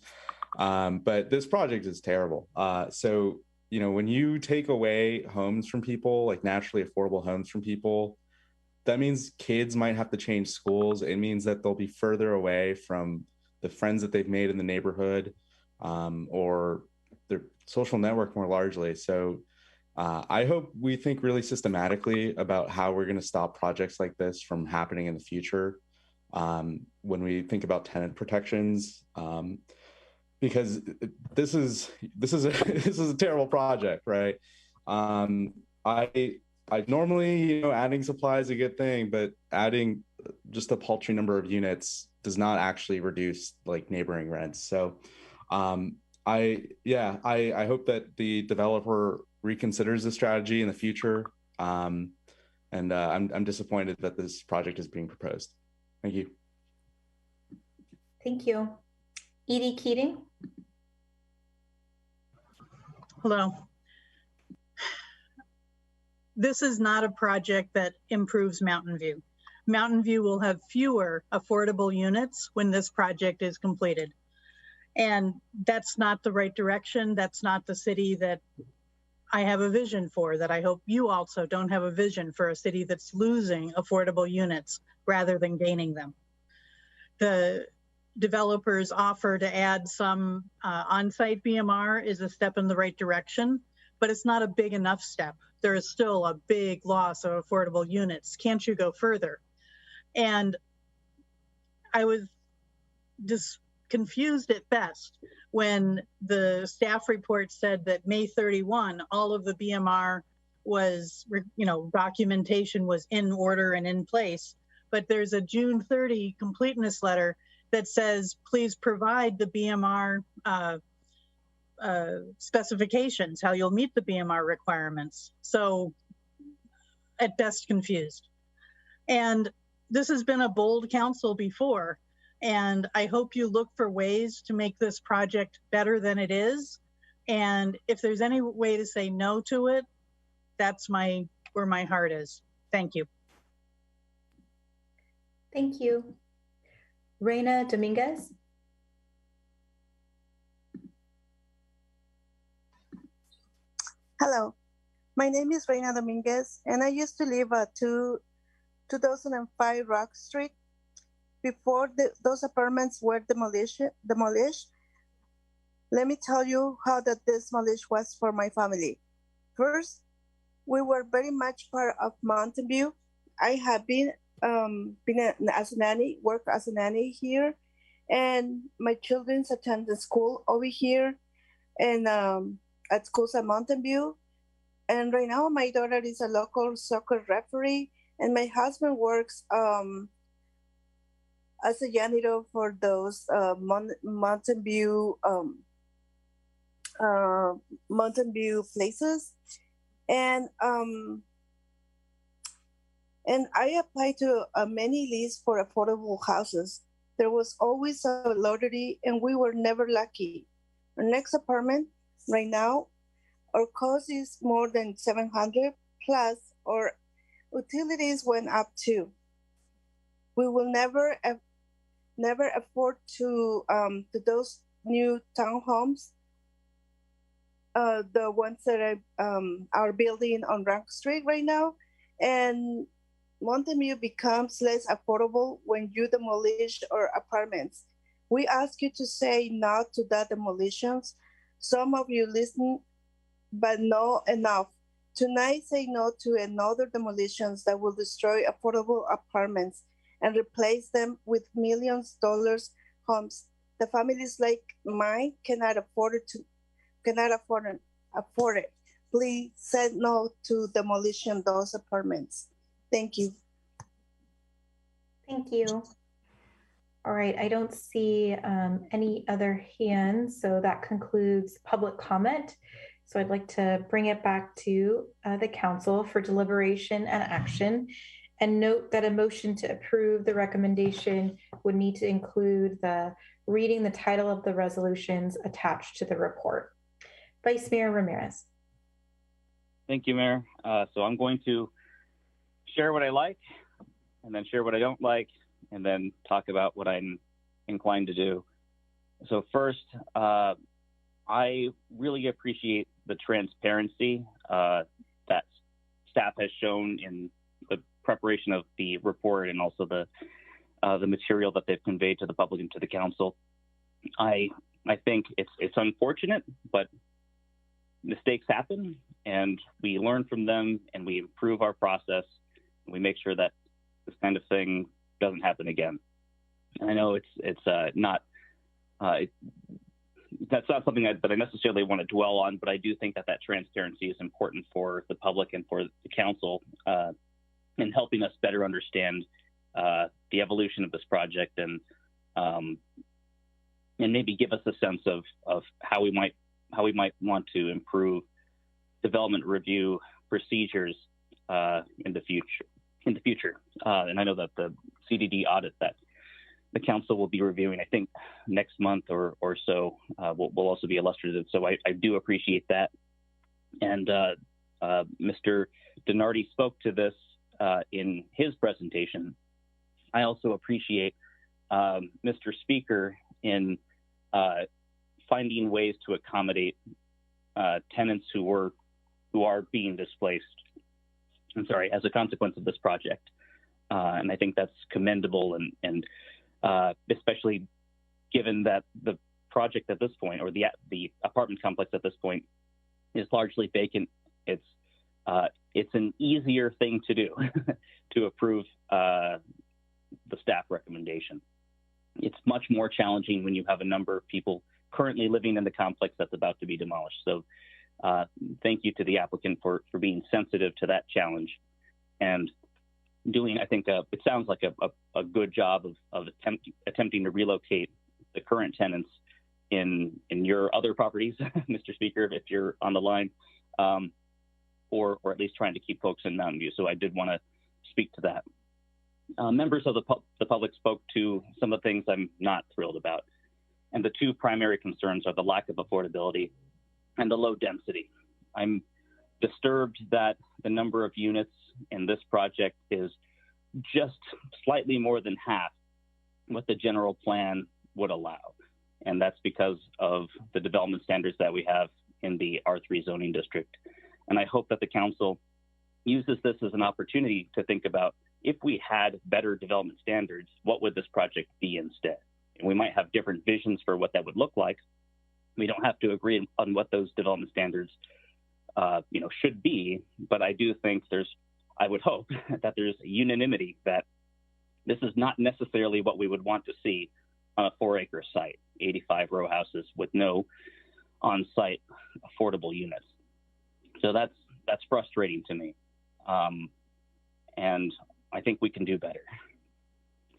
But this project is terrible. So when you take away homes from people, like naturally affordable homes from people, that means kids might have to change schools. It means that they'll be further away from the friends that they've made in the neighborhood, or their social network more largely. So I hope we think really systematically about how we're going to stop projects like this from happening in the future when we think about tenant protections. Because this is a terrible project, right? I normally, adding supply is a good thing, but adding just a paltry number of units does not actually reduce like neighboring rents. So I hope that the developer reconsiders the strategy in the future. And I'm disappointed that this project is being proposed. Thank you.
Thank you. Edie Keating.
Hello. This is not a project that improves Mountain View. Mountain View will have fewer affordable units when this project is completed. And that's not the right direction. That's not the city that I have a vision for, that I hope you also don't have a vision for, a city that's losing affordable units rather than gaining them. developers offer to add some on-site BMR is a step in the right direction, but it's not a big enough step. There is still a big loss of affordable units. Can't you go further? And I was just confused at best when the staff report said that May 31, all of the BMR was, documentation was in order and in place. But there's a June 30 completeness letter that says, please provide the BMR specifications, how you'll meet the BMR requirements. So at best confused. And this has been a bold council before, and I hope you look for ways to make this project better than it is. And if there's any way to say no to it, that's where my heart is. Thank you.
Thank you. Reina Dominguez.
Hello, my name is Reina Dominguez, and I used to live at 2005 Rock Street. Before those apartments were demolished, let me tell you how that this demolition was for my family. First, we were very much part of Mountain View. I have been as a nanny, work as a nanny here, and my children attend the school over here, and at schools at Mountain View. And right now, my daughter is a local soccer referee, and my husband works as a janitor for those Mountain View places. And I applied to many lists for affordable houses. There was always a lottery, and we were never lucky. Our next apartment right now, our cost is more than $700 plus our utilities went up too. We will never afford to those new townhomes, the ones that are building on Rock Street right now, and Mountain View becomes less affordable when you demolish our apartments. We ask you to say no to that demolitions. Some of you listen, but no enough. Tonight, say no to another demolitions that will destroy affordable apartments and replace them with millions of dollars homes. The families like mine cannot afford it. Please say no to demolition those apartments. Thank you.
Thank you. All right, I don't see any other hands, so that concludes public comment. So I'd like to bring it back to the council for deliberation and action. And note that a motion to approve the recommendation would need to include reading the title of the resolutions attached to the report. Vice Mayor Ramirez.
Thank you, Mayor. So I'm going to share what I like, and then share what I don't like, and then talk about what I'm inclined to do. So first, I really appreciate the transparency that staff has shown in the preparation of the report, and also the material that they've conveyed to the public and to the council. I think it's unfortunate, but mistakes happen, and we learn from them, and we improve our process, and we make sure that this kind of thing doesn't happen again. And I know it's not that's not something that I necessarily want to dwell on, but I do think that transparency is important for the public and for the council in helping us better understand the evolution of this project, and maybe give us a sense of how we might want to improve development review procedures in the future. And I know that the CDD audit that the council will be reviewing, I think next month or so, will also be illustrative. So I do appreciate that. And Mr. DiNardi spoke to this in his presentation. I also appreciate Mr. Speaker in finding ways to accommodate tenants who are being displaced, as a consequence of this project. And I think that's commendable, and especially given that the project at this point, or the apartment complex at this point, is largely vacant. It's an easier thing to do to approve the staff recommendation. It's much more challenging when you have a number of people currently living in the complex that's about to be demolished. So thank you to the applicant for being sensitive to that challenge and doing, I think, it sounds like a good job of attempting to relocate the current tenants in your other properties, Mr. Speaker, if you're on the line, or at least trying to keep folks in Mountain View. So I did want to speak to that. Members of the public spoke to some of the things I'm not thrilled about. And the two primary concerns are the lack of affordability and the low density. I'm disturbed that the number of units in this project is just slightly more than half what the general plan would allow. And that's because of the development standards that we have in the R3 zoning district. And I hope that the council uses this as an opportunity to think about, if we had better development standards, what would this project be instead? And we might have different visions for what that would look like. We don't have to agree on what those development standards should be, but I do think I would hope that there's unanimity that this is not necessarily what we would want to see on a 4-acre site, 85 row houses with no on-site affordable units. So that's frustrating to me. And I think we can do better.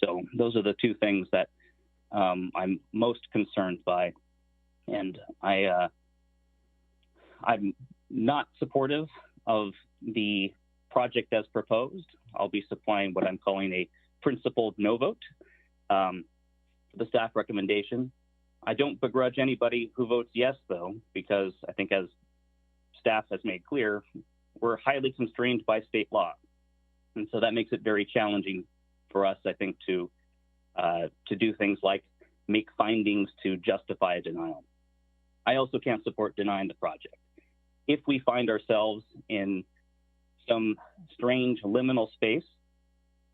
So those are the two things that I'm most concerned by. And I'm not supportive of the project as proposed. I'll be supplying what I'm calling a principled no vote for the staff recommendation. I don't begrudge anybody who votes yes, though, because I think, as staff has made clear, we're highly constrained by state law. And so that makes it very challenging for us, I think, to do things like make findings to justify a denial. I also can't support denying the project. If we find ourselves in some strange liminal space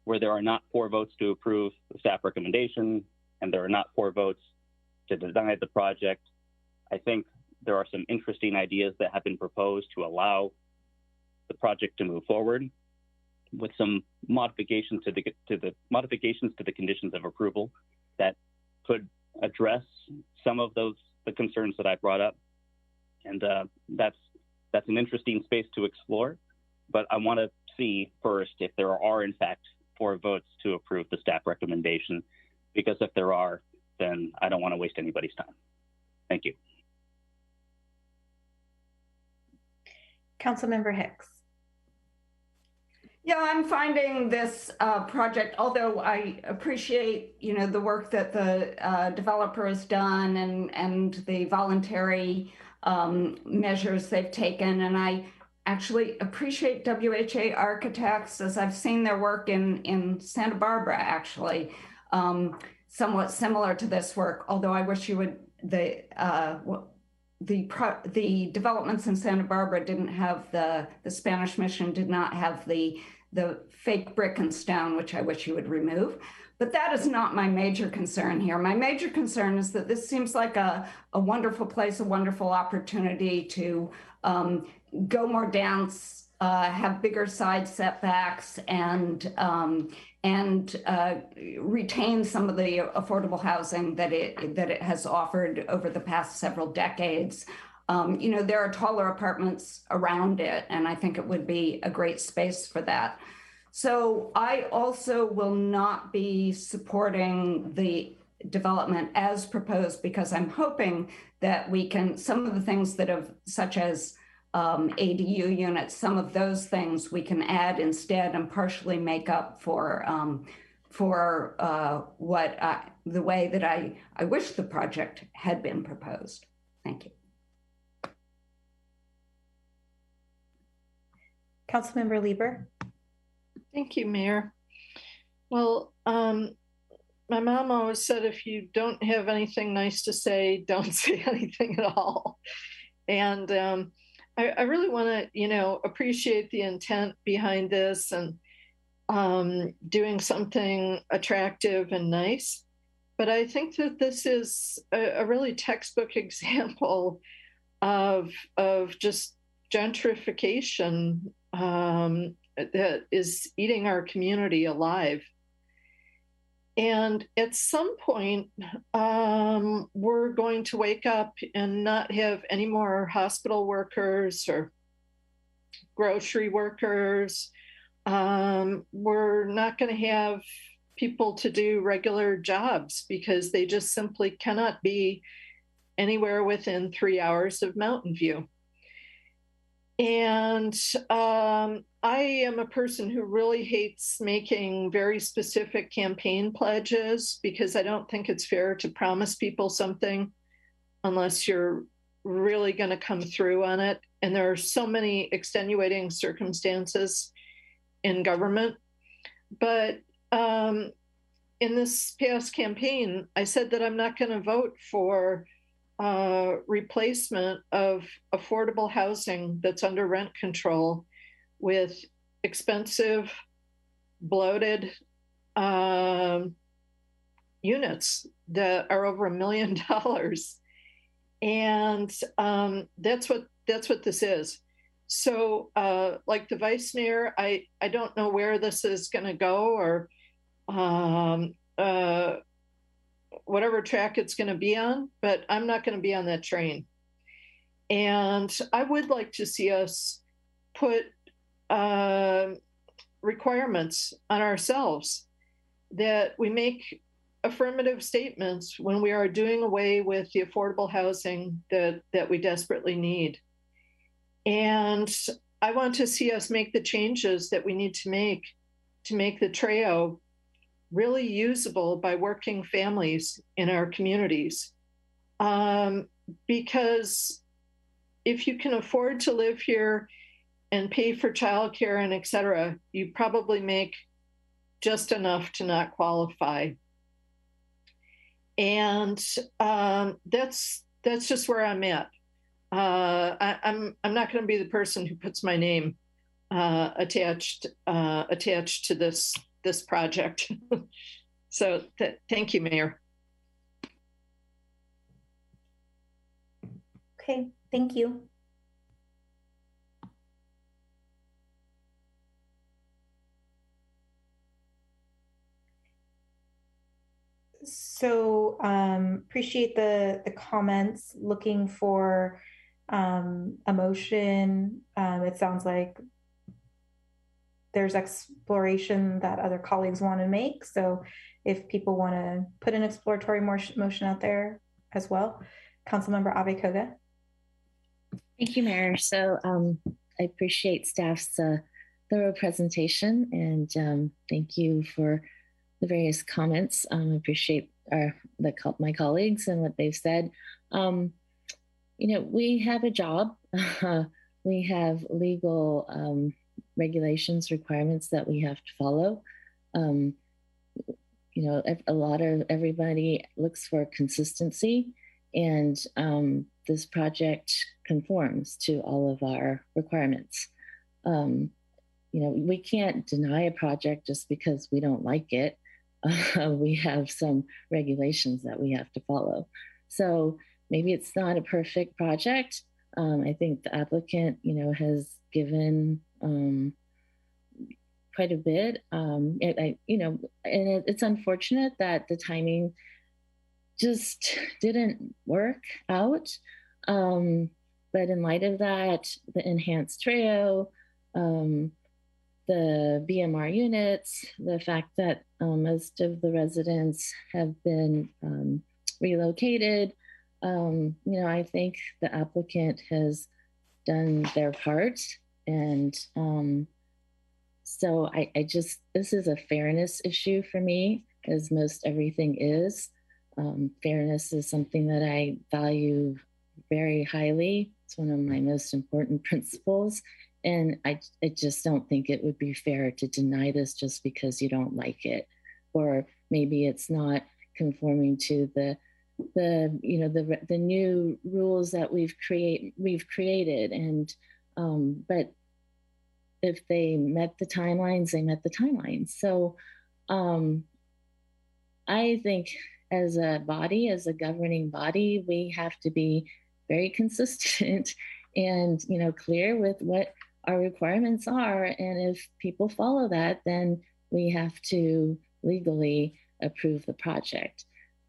where there are not 4 votes to approve the staff recommendation and there are not 4 votes to deny the project, I think there are some interesting ideas that have been proposed to allow the project to move forward with some modifications to the conditions of approval that could address some of the concerns that I brought up. And that's an interesting space to explore, but I want to see first if there are in fact 4 votes to approve the staff recommendation, because if there are, then I don't want to waste anybody's time. Thank you.
Councilmember Hicks.
Yeah, I'm finding this project, although I appreciate, the work that the developer has done and the voluntary measures they've taken. And I actually appreciate WHA Architects, as I've seen their work in Santa Barbara, actually, somewhat similar to this work, although I wish you would, the developments in Santa Barbara didn't have the Spanish Mission did not have the fake brick and stone, which I wish you would remove. But that is not my major concern here. My major concern is that this seems like a wonderful place, a wonderful opportunity to go more dense, have bigger side setbacks, and retain some of the affordable housing that it has offered over the past several decades. There are taller apartments around it, and I think it would be a great space for that. So I also will not be supporting the development as proposed, because I'm hoping that we can, some of the things that have, such as ADU units, some of those things we can add instead and partially make up for the way that I wish the project had been proposed. Thank you.
Councilmember Lieber.
Thank you, Mayor. Well, my mom always said, if you don't have anything nice to say, don't say anything at all. And I really want to, appreciate the intent behind this and doing something attractive and nice. but I think that this is a really textbook example of just gentrification that is eating our community alive. And at some point, we're going to wake up and not have any more hospital workers or grocery workers. We're not going to have people to do regular jobs because they just simply cannot be anywhere within 3 hours of Mountain View. And I am a person who really hates making very specific campaign pledges because I don't think it's fair to promise people something unless you're really going to come through on it. And there are so many extenuating circumstances in government. But in this past campaign, I said that I'm not going to vote for replacement of affordable housing that's under rent control with expensive, bloated units that are over $1 million. And that's what this is. So like the vice mayor, I don't know where this is going to go or whatever track it's going to be on, but I'm not going to be on that train. And I would like to see us put requirements on ourselves that we make affirmative statements when we are doing away with the affordable housing that we desperately need. And I want to see us make the changes that we need to make the TREO really usable by working families in our communities. Because if you can afford to live here and pay for childcare and et cetera, you probably make just enough to not qualify. And that's just where I'm at. I'm not going to be the person who puts my name attached to this project. So thank you, Mayor.
Okay, thank you. So appreciate the comments. Looking for a motion. It sounds like there's exploration that other colleagues want to make. So if people want to put an exploratory motion out there as well. Councilmember Ave Koga.
Thank you, Mayor. So I appreciate staff's thorough presentation and thank you for the various comments. I appreciate my colleagues and what they've said. We have a job. We have legal regulations, requirements that we have to follow. Everybody looks for consistency, and this project conforms to all of our requirements. We can't deny a project just because we don't like it. We have some regulations that we have to follow. So maybe it's not a perfect project. I think the applicant, has given quite a bit. And it's unfortunate that the timing just didn't work out. But in light of that, the enhanced TREO, the BMR units, the fact that most of the residents have been relocated, I think the applicant has done their part. And so this is a fairness issue for me, as most everything is. Fairness is something that I value very highly. It's one of my most important principles. And I just don't think it would be fair to deny this just because you don't like it, or maybe it's not conforming to the new rules that we've created. And but if they met the timelines, they met the timelines. So I think as a body, as a governing body, we have to be very consistent and, you know, clear with what our requirements are. And if people follow that, then we have to legally approve the project.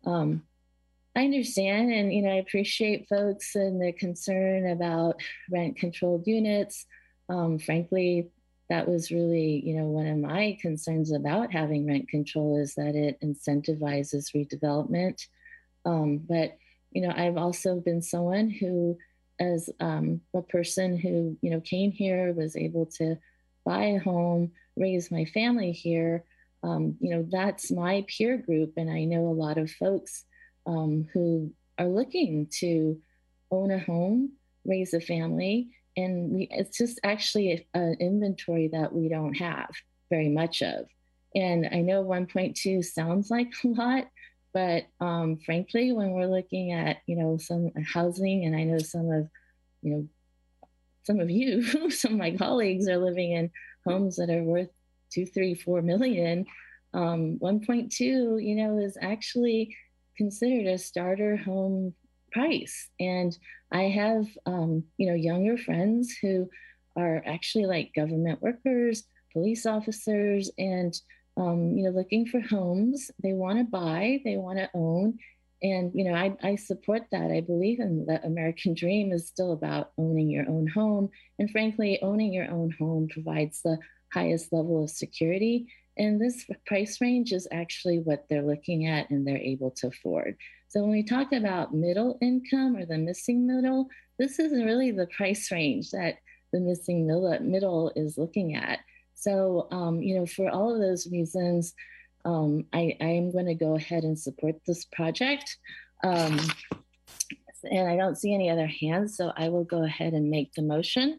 I understand, and you know, I appreciate folks and the concern about rent-controlled units. Frankly, that was really, you know, one of my concerns about having rent control is that it incentivizes redevelopment. But you know, I've also been someone who, as a person who, you know, came here, was able to buy a home, raise my family here. You know, that's my peer group, and I know a lot of folks who are looking to own a home, raise a family, and it's just actually an inventory that we don't have very much of. And I know 1.2 sounds like a lot, but frankly, when we're looking at, you know, some housing, and I know some of, you know, some of you, some of my colleagues are living in homes that are worth 2, 3, 4 million. 1.2, you know, is actually considered a starter home price. And I have, you know, younger friends who are actually like government workers, police officers, and, you know, looking for homes. They want to buy, they want to own. And, you know, I support that. I believe in the American dream is still about owning your own home. And frankly, owning your own home provides the highest level of security. And this price range is actually what they're looking at and they're able to afford. So when we talk about middle income or the missing middle, this is really the price range that the missing middle is looking at. So, you know, for all of those reasons, I am going to go ahead and support this project. And I don't see any other hands, so I will go ahead and make the motion.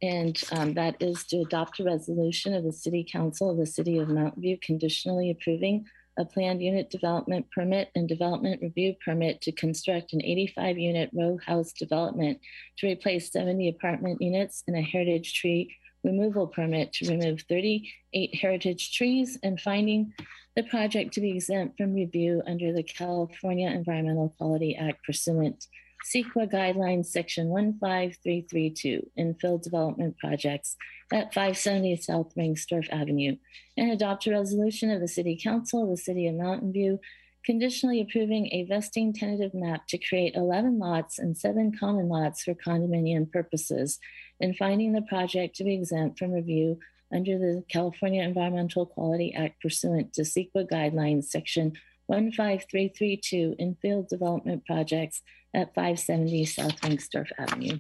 And that is to adopt a resolution of the City Council of the City of Mountain View conditionally approving a planned unit development permit and development review permit to construct an 85-unit row house development to replace 70 apartment units and a heritage tree removal permit to remove 38 heritage trees, and finding the project to be exempt from review under the California Environmental Quality Act pursuant CEQA guidelines section 15332, infill development projects at 570 South Ringstorff Avenue, and adopt a resolution of the City Council of the City of Mountain View conditionally approving a vesting tentative map to create 11 lots and 7 common lots for condominium purposes, and finding the project to be exempt from review under the California Environmental Quality Act pursuant to CEQA guidelines section 15332, infill development projects at 570 South Ringstorff Avenue.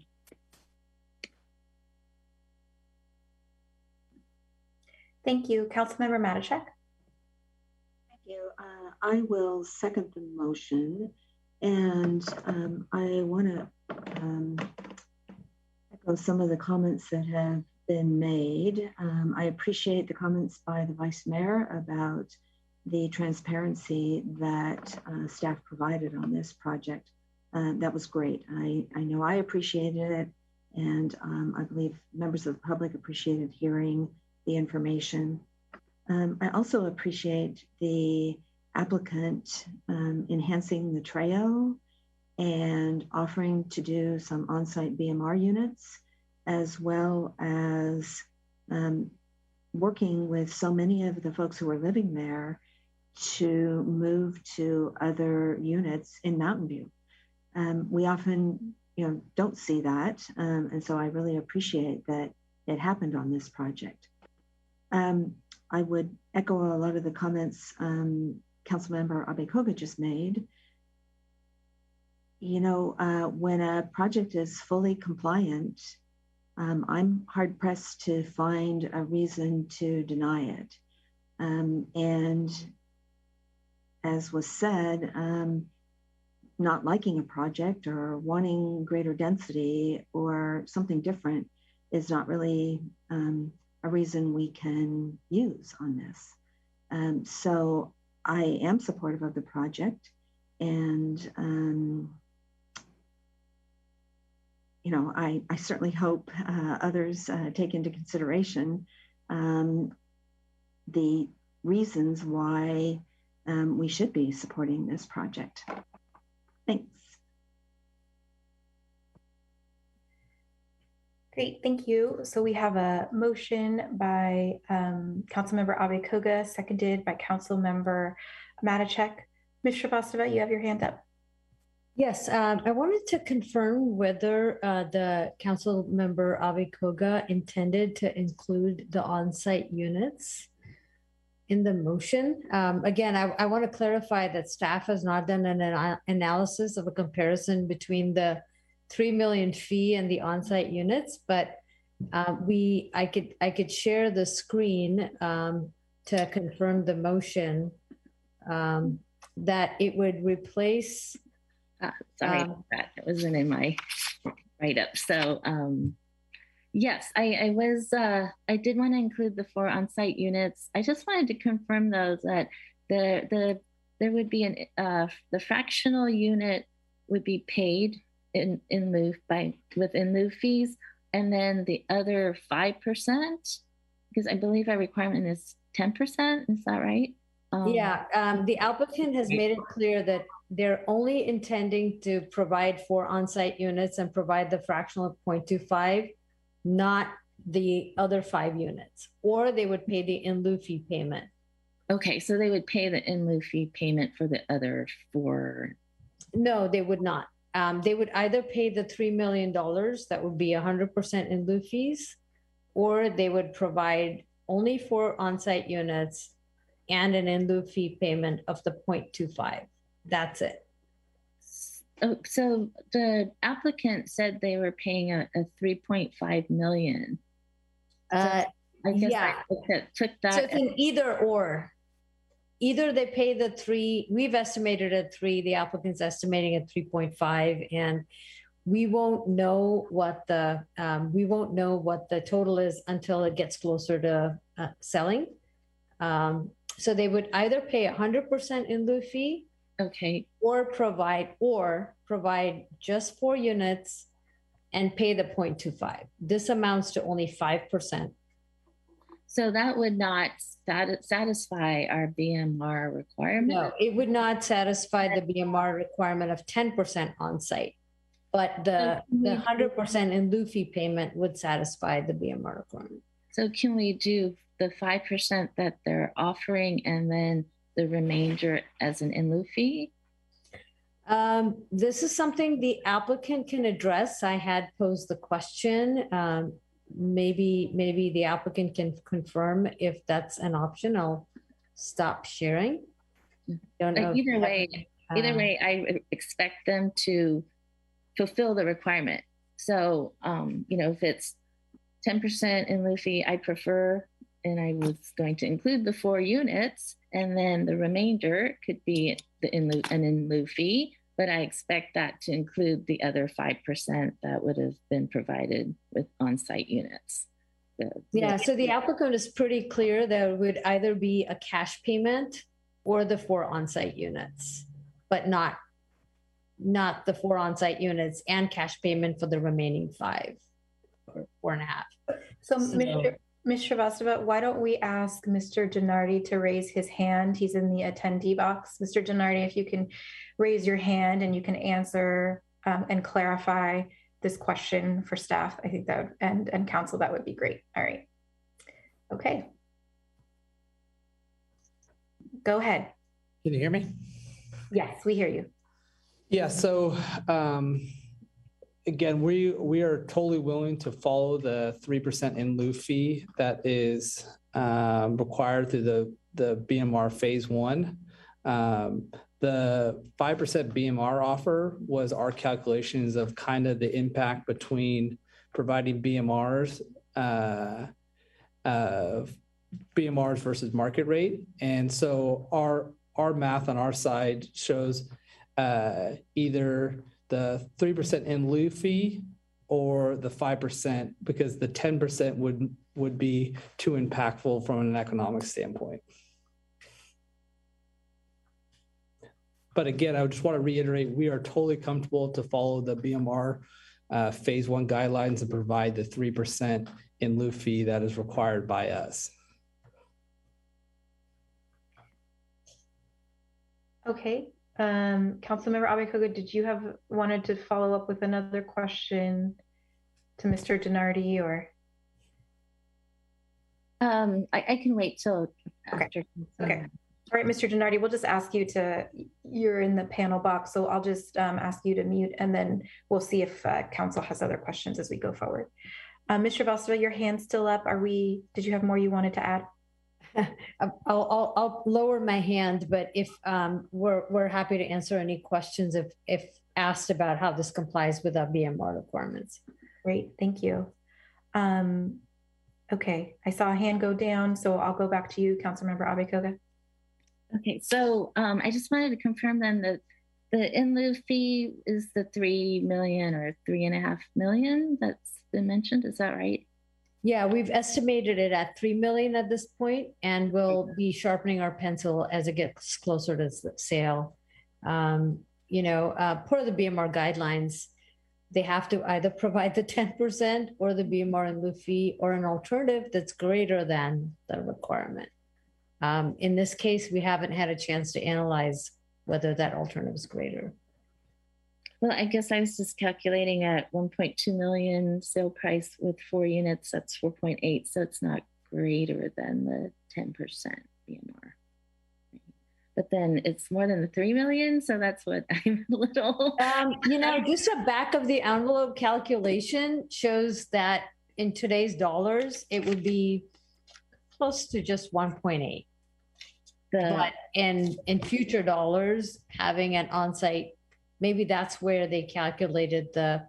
Thank you. Councilmember Matishek.
Thank you. I will second the motion, and I want to echo some of the comments that have been made. I appreciate the comments by the Vice Mayor about the transparency that staff provided on this project. That was great. I know I appreciated it, and I believe members of the public appreciated hearing the information. I also appreciate the applicant enhancing the trail and offering to do some on-site BMR units, as well as working with so many of the folks who are living there to move to other units in Mountain View. We often, don't see that, and so I really appreciate that it happened on this project. I would echo a lot of the comments Councilmember Abekoga just made. When a project is fully compliant, I'm hard pressed to find a reason to deny it. And as was said, not liking a project or wanting greater density or something different is not really a reason we can use on this. So I am supportive of the project, and I certainly hope others take into consideration the reasons why we should be supporting this project. Thanks.
Great, thank you. So we have a motion by Councilmember Abe-Koga, seconded by Councilmember Matacek. Ms. Shrivastava, you have your hand up.
Yes, I wanted to confirm whether the Councilmember Abe-Koga intended to include the on-site units in the motion. Again, I want to clarify that staff has not done an analysis of a comparison between the 3 million fee and the on-site units, but I could share the screen to confirm the motion that it would replace.
Sorry about that. It wasn't in my write-up. So yes, I did want to include the 4 on-site units. I just wanted to confirm those that there would be the fractional unit would be paid in lieu fees, and then the other 5%, because I believe our requirement is 10%. Is that right?
Yeah, the applicant has made it clear that they're only intending to provide 4 on-site units and provide the fractional of 0.25, not the other 5 units, or they would pay the in lieu fee payment.
Okay, so they would pay the in lieu fee payment for the other 4.
No, they would not. They would either pay the $3 million, that would be 100% in lieu fees, or they would provide only 4 on-site units and an in lieu fee payment of the 0.25. That's it.
Oh, so the applicant said they were paying a 3.5 million. So I guess
yeah.
I took that.
So it's an either or. Either they pay the 3, we've estimated at 3, the applicant's estimating at 3.5, and we won't know what the total is until it gets closer to selling. So they would either pay 100% in lieu fee,
okay,
or provide just 4 units and pay the 0.25. This amounts to only 5%.
So that would not satisfy our BMR requirement?
No, it would not satisfy the BMR requirement of 10% on-site, but the 100% in lieu fee payment would satisfy the BMR requirement.
So can we do the 5% that they're offering and then the remainder as an in lieu fee?
This is something the applicant can address. I had posed the question. Maybe the applicant can confirm if that's an option. I'll stop sharing.
Don't know. Either way, I expect them to fulfill the requirement. So, if it's 10% in lieu fee, I prefer, and I was going to include the 4 units, and then the remainder could be an in lieu fee. But I expect that to include the other 5% that would have been provided with on-site units.
So the applicant is pretty clear that it would either be a cash payment or the 4 on-site units, but not the 4 on-site units and cash payment for the remaining 5 or 4.5.
So Ms. Shrivastava, why don't we ask Mr. Gennardi to raise his hand? He's in the attendee box. Mr. Gennardi, if you can raise your hand and you can answer and clarify this question for staff, I think that would, and council, that would be great. All right. Okay. Go ahead.
Can you hear me?
Yes, we hear you.
Yeah, so again, we are totally willing to follow the 3% in lieu fee that is required through the BMR phase 1. The 5% BMR offer was our calculations of kind of the impact between providing BMRs versus market rate. And so our math on our side shows either the 3% in lieu fee or the 5%, because the 10% would be too impactful from an economic standpoint. But again, I just want to reiterate, we are totally comfortable to follow the BMR phase 1 guidelines and provide the 3% in lieu fee that is required by us.
Okay. Councilmember Abekoga, did you have wanted to follow up with another question to Mr. DiNardi or?
I can wait till after.
Okay. All right, Mr. DiNardi, we'll just ask you to, you're in the panel box, so I'll just ask you to mute and then we'll see if council has other questions as we go forward. Mr. Valsova, your hand's still up. Did you have more you wanted to add?
I'll lower my hand, but if we're happy to answer any questions if asked about how this complies with our BMR requirements.
Great, thank you. Okay, I saw a hand go down, so I'll go back to you, Councilmember Abekoga.
Okay, so I just wanted to confirm then that the in lieu fee is the 3 million or 3.5 million that's been mentioned. Is that right?
Yeah, we've estimated it at 3 million at this point, and we'll be sharpening our pencil as it gets closer to the sale. Per the BMR guidelines, they have to either provide the 10% or the BMR in lieu fee or an alternative that's greater than the requirement. In this case, we haven't had a chance to analyze whether that alternative is greater.
Well, I guess I was just calculating at 1.2 million sale price with 4 units, that's 4.8. So it's not greater than the 10% BMR. But then it's more than the 3 million. So that's what I'm a little.
Just a back of the envelope calculation shows that in today's dollars, it would be close to just 1.8. But in future dollars, having an on-site, maybe that's where they calculated the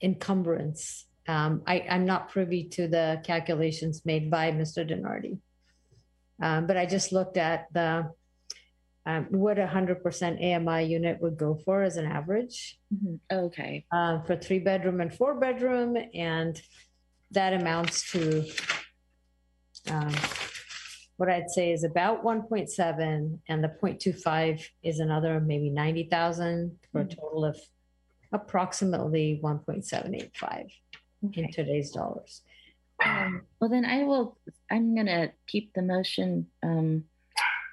encumbrance. I'm not privy to the calculations made by Mr. DiNardi. But I just looked at the what 100% AMI unit would go for as an average.
Mm-hmm. Okay.
For 3-bedroom and 4-bedroom, and that amounts to what I'd say is about 1.7, and the 0.25 is another maybe 90,000 for a total of approximately 1.785 in today's dollars.
Well, then I'm going to keep the motion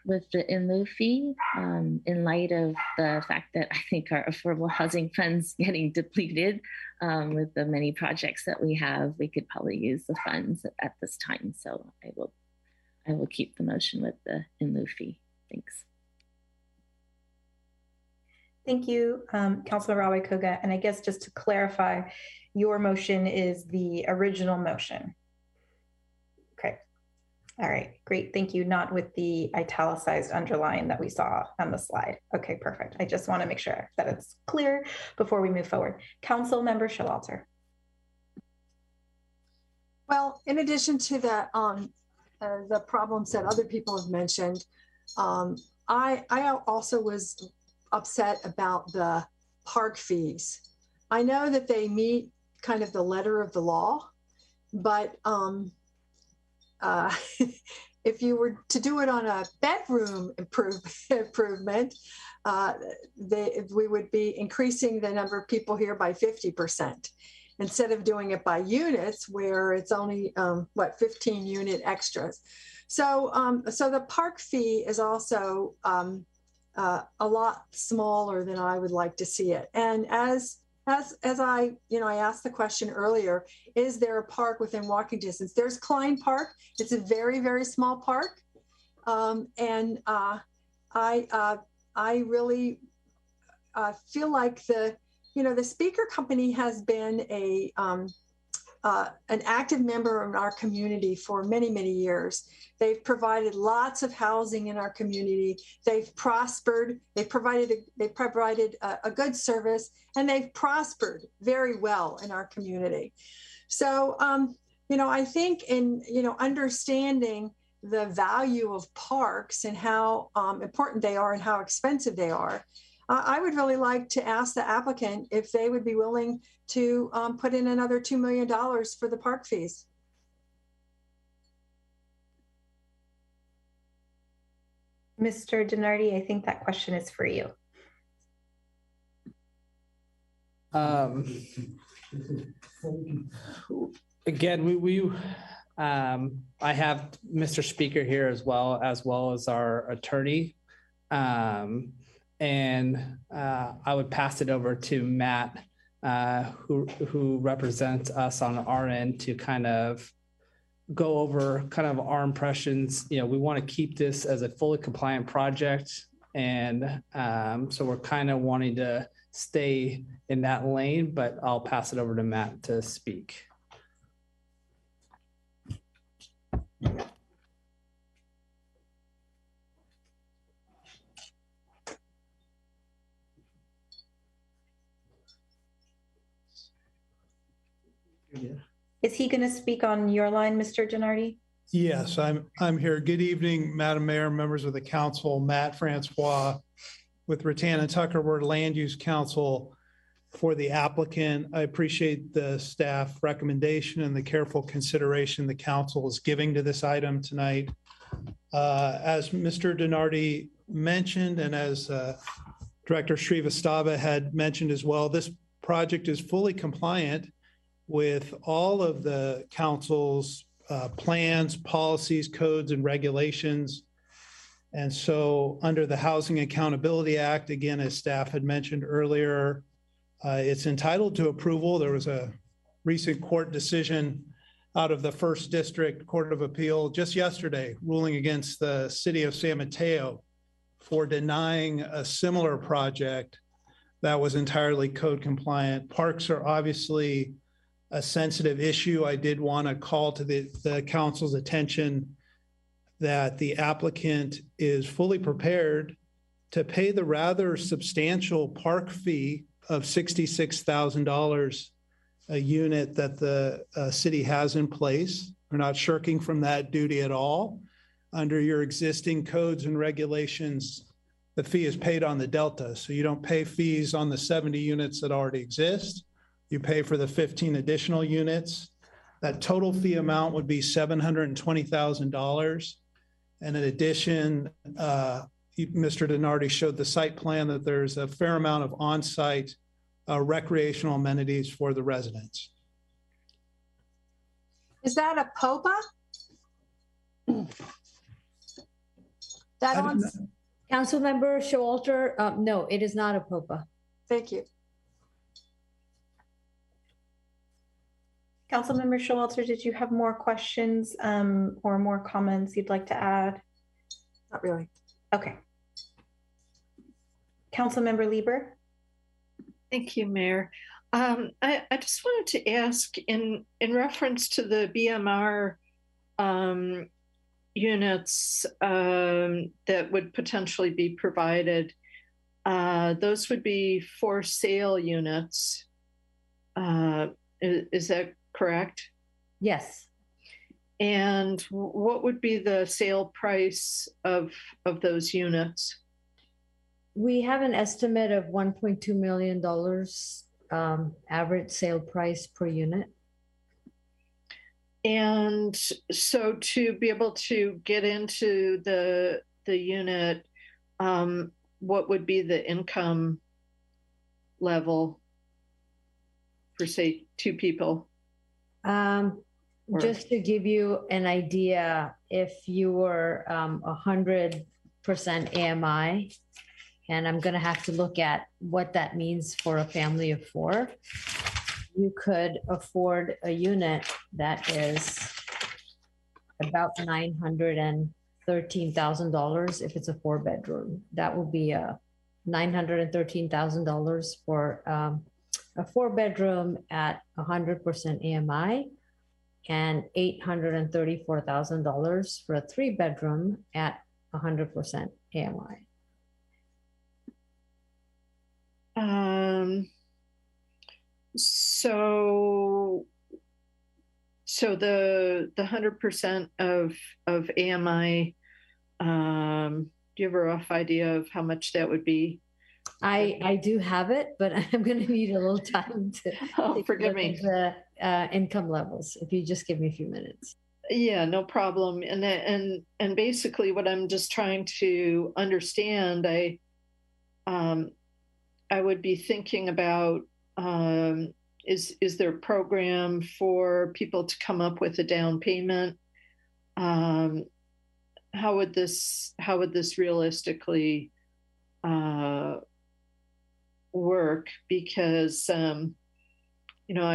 with the in lieu fee in light of the fact that I think our affordable housing fund's getting depleted with the many projects that we have. We could probably use the funds at this time. So I will keep the motion with the in lieu fee. Thanks.
Thank you, Councilor Abekoga. And I guess just to clarify, your motion is the original motion. Okay. All right, great. Thank you. Not with the italicized underline that we saw on the slide. Okay, perfect. I just want to make sure that it's clear before we move forward. Council Member Showalter.
Well, in addition to that, the problems that other people have mentioned, I also was upset about the park fees. I know that they meet kind of the letter of the law, but if you were to do it on a bedroom improvement, we would be increasing the number of people here by 50%. Instead of doing it by units where it's only 15 unit extras. So the park fee is also a lot smaller than I would like to see it. And as I asked the question earlier, is there a park within walking distance? There's Klein Park. It's a very, very small park. And I really feel like the speaker company has been an active member of our community for many, many years. They've provided lots of housing in our community. They've prospered. They've provided a good service, and they've prospered very well in our community. So, I think in understanding the value of parks and how important they are and how expensive they are, I would really like to ask the applicant if they would be willing to put in another $2 million for the park fees.
Mr. DiNardi, I think that question is for you.
Again, I have Mr. Speaker here as well as our attorney. and I would pass it over to Matt, who represents us on our end, to kind of go over kind of our impressions. You know, we want to keep this as a fully compliant project, and so we're kind of wanting to stay in that lane, but I'll pass it over to Matt to speak.
Is he going to speak on your line, Mr. Gennardi?
Yes, I'm here. Good evening, Madam Mayor, members of the council. Matt Francois with Rattan & Tucker. We're Land Use Council for the applicant. I appreciate the staff recommendation and the careful consideration the council is giving to this item tonight. As Mr. Gennardi mentioned, and as Director Srivastava had mentioned as well, this project is fully compliant with all of the council's plans, policies, codes, and regulations. And so under the Housing Accountability Act, again, as staff had mentioned earlier, it's entitled to approval. There was a recent court decision out of the First District Court of Appeal just yesterday ruling against the city of San Mateo for denying a similar project that was entirely code compliant. Parks are obviously a sensitive issue. I did want to call to the council's attention that the applicant is fully prepared to pay the rather substantial park fee of $66,000 a unit that the city has in place. We're not shirking from that duty at all. Under your existing codes and regulations, the fee is paid on the delta. So you don't pay fees on the 70 units that already exist. You pay for the 15 additional units. That total fee amount would be $720,000. And in addition, Mr. Gennardi showed the site plan that there's a fair amount of on-site recreational amenities for the residents.
Is that a POPA?
That on Councilmember Showalter? No, it is not a POPA.
Thank you.
Councilmember Showalter, did you have more questions or more comments you'd like to add?
Not really.
Okay. Councilmember Lieber.
Thank you, Mayor. I just wanted to ask in reference to the BMR units that would potentially be provided. Those would be for sale units. Is that correct?
Yes.
And what would be the sale price of those units?
We have an estimate of $1.2 million average sale price per unit.
And so to be able to get into the unit, what would be the income level for, say, two people?
Just to give you an idea, if you were 100% AMI, and I'm going to have to look at what that means for a family of four, you could afford a unit that is about $913,000 if it's a 4-bedroom. That will be $913,000 for a 4-bedroom at 100% AMI, and $834,000 for a 3-bedroom at 100% AMI.
So the 100% of AMI, do you have a rough idea of how much that would be?
I do have it, but I'm going to need a little time to
forgive me.
The income levels. If you just give me a few minutes.
Yeah, no problem. And basically, what I'm just trying to understand, I would be thinking about is there a program for people to come up with a down payment? How would this realistically work because, I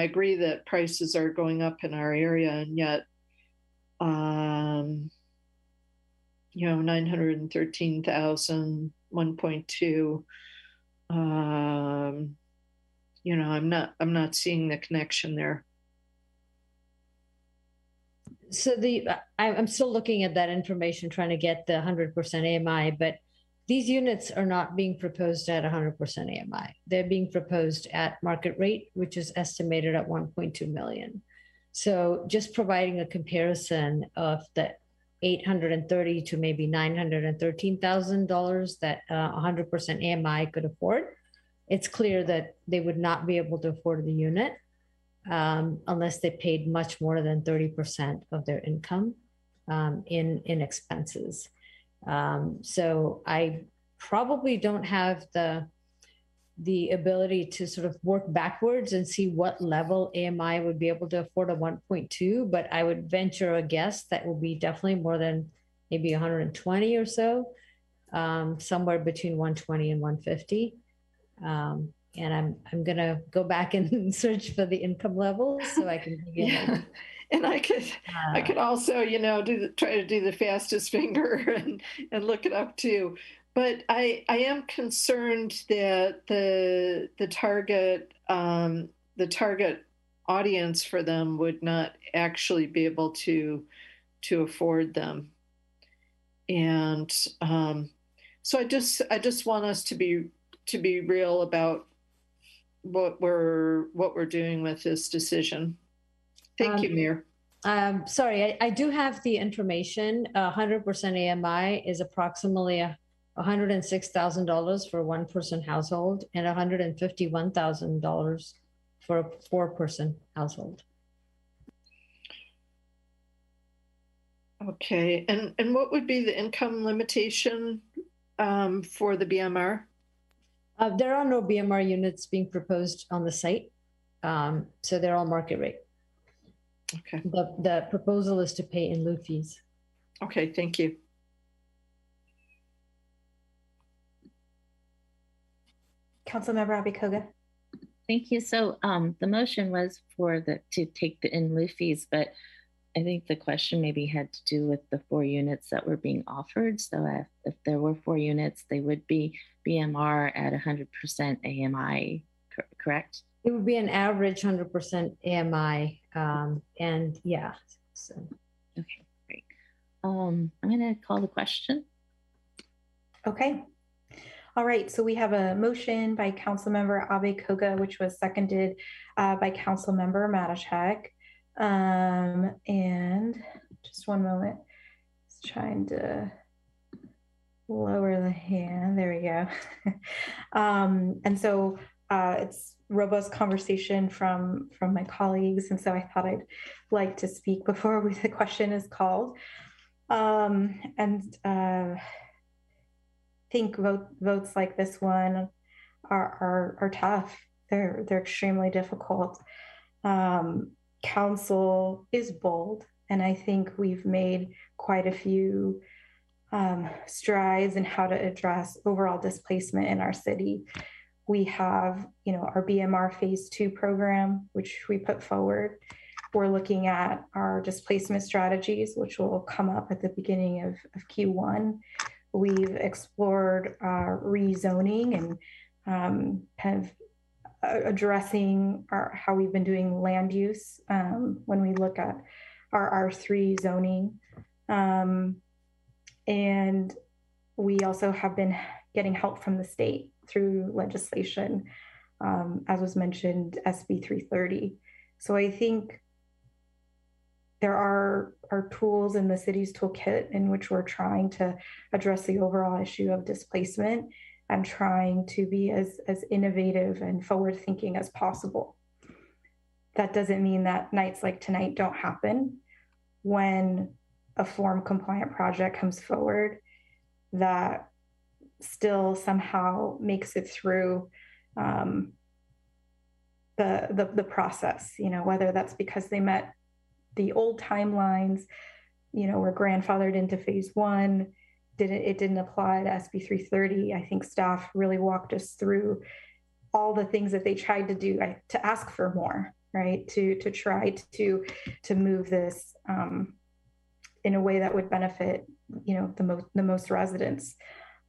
agree that prices are going up in our area, and yet, 913,000, 1.2. I'm not seeing the connection there.
So I'm still looking at that information, trying to get the 100% AMI, but these units are not being proposed at 100% AMI. They're being proposed at market rate, which is estimated at 1.2 million. So just providing a comparison of the $830 to maybe $913,000 that 100% AMI could afford, it's clear that they would not be able to afford the unit unless they paid much more than 30% of their income in expenses. So I probably don't have the ability to sort of work backwards and see what level AMI would be able to afford a 1.2, but I would venture a guess that will be definitely more than maybe 120 or so, somewhere between 120 and 150. And I'm gonna go back and search for the income levels so I can give you an idea.
And I could also, try to do the fastest finger and look it up too. But I am concerned that the target audience for them would not actually be able to afford them. And so I just want us to be real about what we're doing with this decision. Thank you, Mayor.
Sorry, I do have the information. 100% AMI is approximately $106,000 for a one-person household and $151,000 for a four-person household.
Okay, and what would be the income limitation for the BMR?
There are no BMR units being proposed on the site, so they're all market rate.
Okay.
The proposal is to pay in lieu fees.
Okay, thank you.
Councilmember Abikoga.
Thank you. So the motion was to take the in lieu fees, but I think the question maybe had to do with the 4 units that were being offered. So if there were 4 units, they would be BMR at 100% AMI, correct?
It would be an average 100% AMI, and yeah. So.
Okay, great. I'm going to call the question.
Okay. All right, so we have a motion by Councilmember Abikoga, which was seconded by Councilmember Matashek. And just one moment, just trying to lower the hand. There we go. And so it's robust conversation from my colleagues, and so I thought I'd like to speak before the question is called. I think votes like this one are tough. They're extremely difficult. Council is bold, and I think we've made quite a few strides in how to address overall displacement in our city. We have, our BMR Phase 2 program, which we put forward. We're looking at our displacement strategies, which will come up at the beginning of Q1. We've explored rezoning and kind of addressing how we've been doing land use when we look at our R3 zoning. And we also have been getting help from the state through legislation, as was mentioned, SB 330. So I think there are tools in the city's toolkit in which we're trying to address the overall issue of displacement and trying to be as innovative and forward-thinking as possible. That doesn't mean that nights like tonight don't happen. When a form-compliant project comes forward that still somehow makes it through the process, whether that's because they met the old timelines, were grandfathered into Phase 1, didn't apply to SB 330. I think staff really walked us through all the things that they tried to do to ask for more, right? To try to move this in a way that would benefit, the most residents.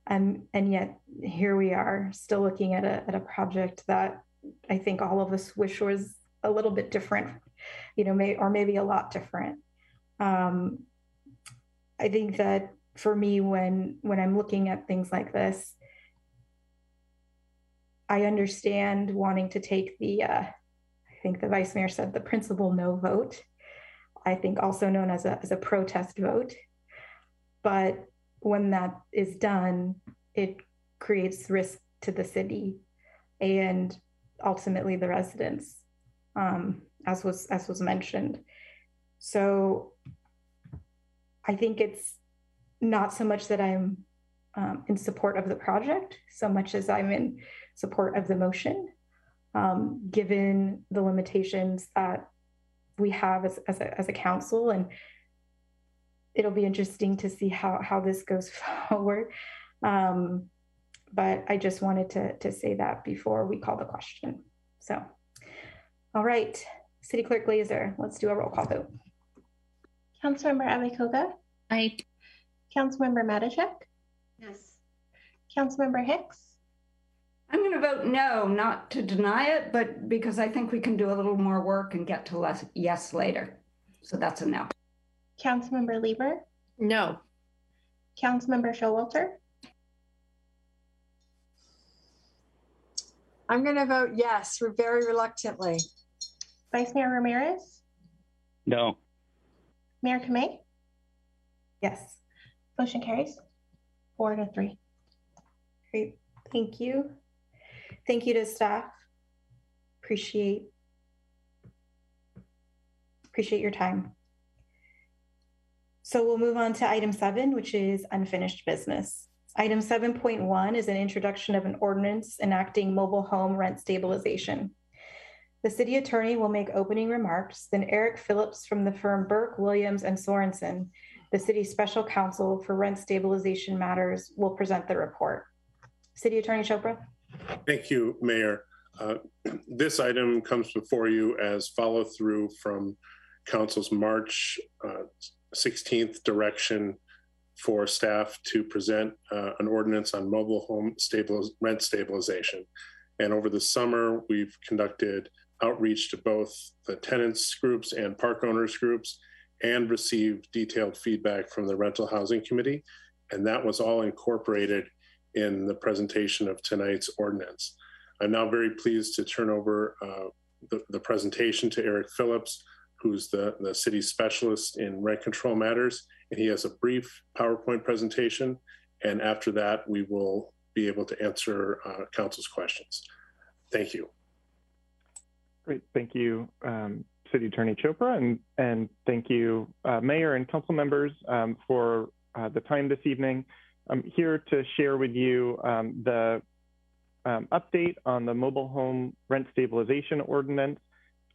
And yet here we are still looking at a project that I think all of us wish was a little bit different, or maybe a lot different. I think that for me, when I'm looking at things like this, I understand wanting to take I think the vice mayor said the principal no vote, I think also known as a protest vote. But when that is done, it creates risk to the city and ultimately the residents, as was mentioned. So I think it's not so much that I'm in support of the project, so much as I'm in support of the motion, given the limitations that we have as a council. And it'll be interesting to see how this goes forward. But I just wanted to say that before we call the question. So, all right, City Clerk Glazer, let's do a roll call vote.
Councilmember Abikoga?
Aye.
Councilmember Matijek?
Yes.
Councilmember Hicks?
I'm going to vote no, not to deny it, but because I think we can do a little more work and get to yes later. So that's a no.
Councilmember Lieber?
No.
Councilmember Showalter?
I'm going to vote yes, very reluctantly.
Vice Mayor Ramirez?
No.
Mayor Kamei?
Yes.
Motion carries 4-3.
Great, thank you. Thank you to staff. Appreciate your time. So we'll move on to item 7, which is unfinished business. Item 7.1 is an introduction of an ordinance enacting mobile home rent stabilization. The city attorney will make opening remarks, then Eric Phillips from the firm Burke, Williams, and Sorensen, the city's special counsel for rent stabilization matters, will present the report. City Attorney Chopra.
Thank you, Mayor. This item comes before you as follow through from Council's March 16th direction for staff to present an ordinance on mobile home rent stabilization. And over the summer, we've conducted outreach to both the tenants groups and park owners groups and received detailed feedback from the Rental Housing Committee. And that was all incorporated in the presentation of tonight's ordinance. I'm now very pleased to turn over the presentation to Eric Phillips, who's the city's specialist in rent control matters. And he has a brief PowerPoint presentation. And after that, we will be able to answer council's questions. Thank you.
Great, thank you, City Attorney Chopra, and thank you, Mayor and council members for the time this evening. I'm here to share with you the update on the mobile home rent stabilization ordinance.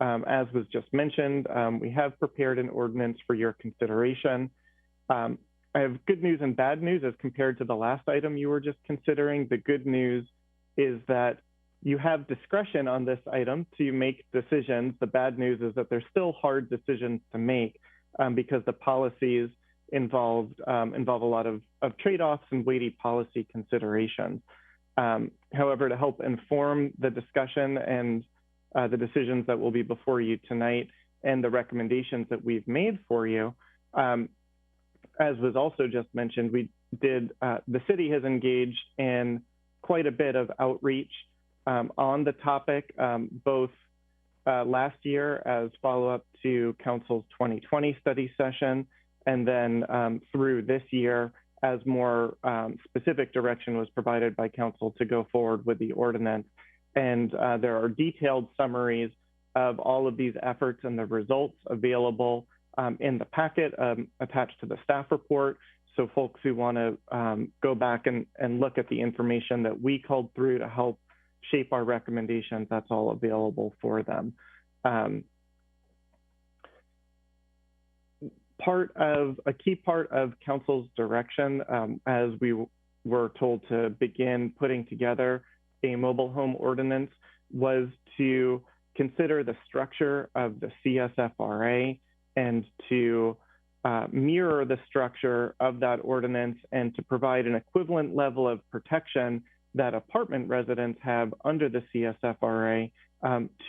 As was just mentioned, we have prepared an ordinance for your consideration. I have good news and bad news as compared to the last item you were just considering. The good news is that you have discretion on this item to make decisions. The bad news is that there's still hard decisions to make because the policies involve a lot of trade-offs and weighty policy considerations. However, to help inform the discussion and the decisions that will be before you tonight and the recommendations that we've made for you, as was also just mentioned, the city has engaged in quite a bit of outreach on the topic, both last year as follow-up to Council's 2020 study session, and then through this year as more specific direction was provided by Council to go forward with the ordinance. And there are detailed summaries of all of these efforts and the results available in the packet attached to the staff report. So folks who want to go back and look at the information that we culled through to help shape our recommendations, that's all available for them. A key part of council's direction as we were told to begin putting together a mobile home ordinance was to consider the structure of the CSFRA and to mirror the structure of that ordinance and to provide an equivalent level of protection that apartment residents have under the CSFRA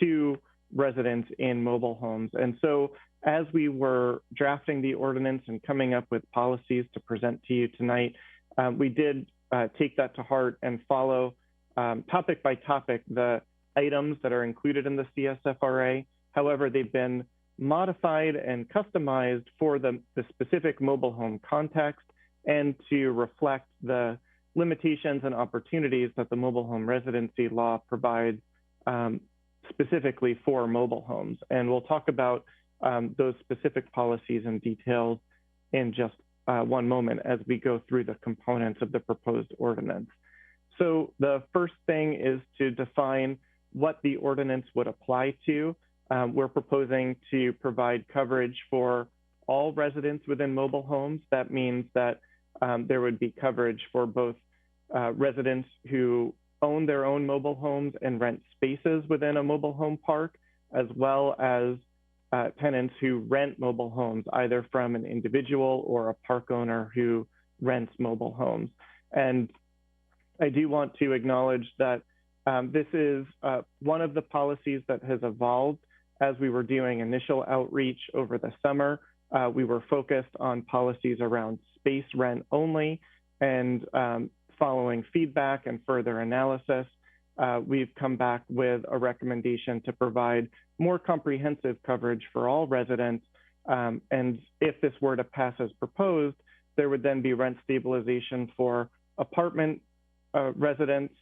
to residents in mobile homes. And so as we were drafting the ordinance and coming up with policies to present to you tonight, we did take that to heart and follow topic by topic the items that are included in the CSFRA. However, they've been modified and customized for the specific mobile home context and to reflect the limitations and opportunities that the mobile home residency law provides specifically for mobile homes. And we'll talk about those specific policies and details in just one moment as we go through the components of the proposed ordinance. So the first thing is to define what the ordinance would apply to. We're proposing to provide coverage for all residents within mobile homes. That means that there would be coverage for both residents who own their own mobile homes and rent spaces within a mobile home park, as well as tenants who rent mobile homes, either from an individual or a park owner who rents mobile homes. And I do want to acknowledge that this is one of the policies that has evolved as we were doing initial outreach over the summer. We were focused on policies around space rent only, and following feedback and further analysis, we've come back with a recommendation to provide more comprehensive coverage for all residents. And if this were to pass as proposed, there would then be rent stabilization for apartment residents,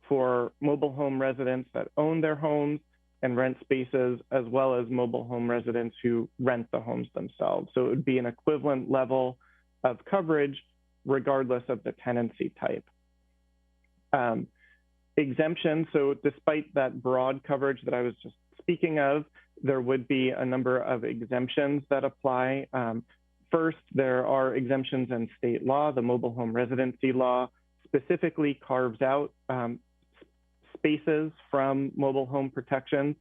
for mobile home residents that own their homes and rent spaces, as well as mobile home residents who rent the homes themselves. So it would be an equivalent level of coverage regardless of the tenancy type. Exemption, so despite that broad coverage that I was just speaking of, there would be a number of exemptions that apply. First, there are exemptions in state law. The mobile home residency law specifically carves out spaces from mobile home protections,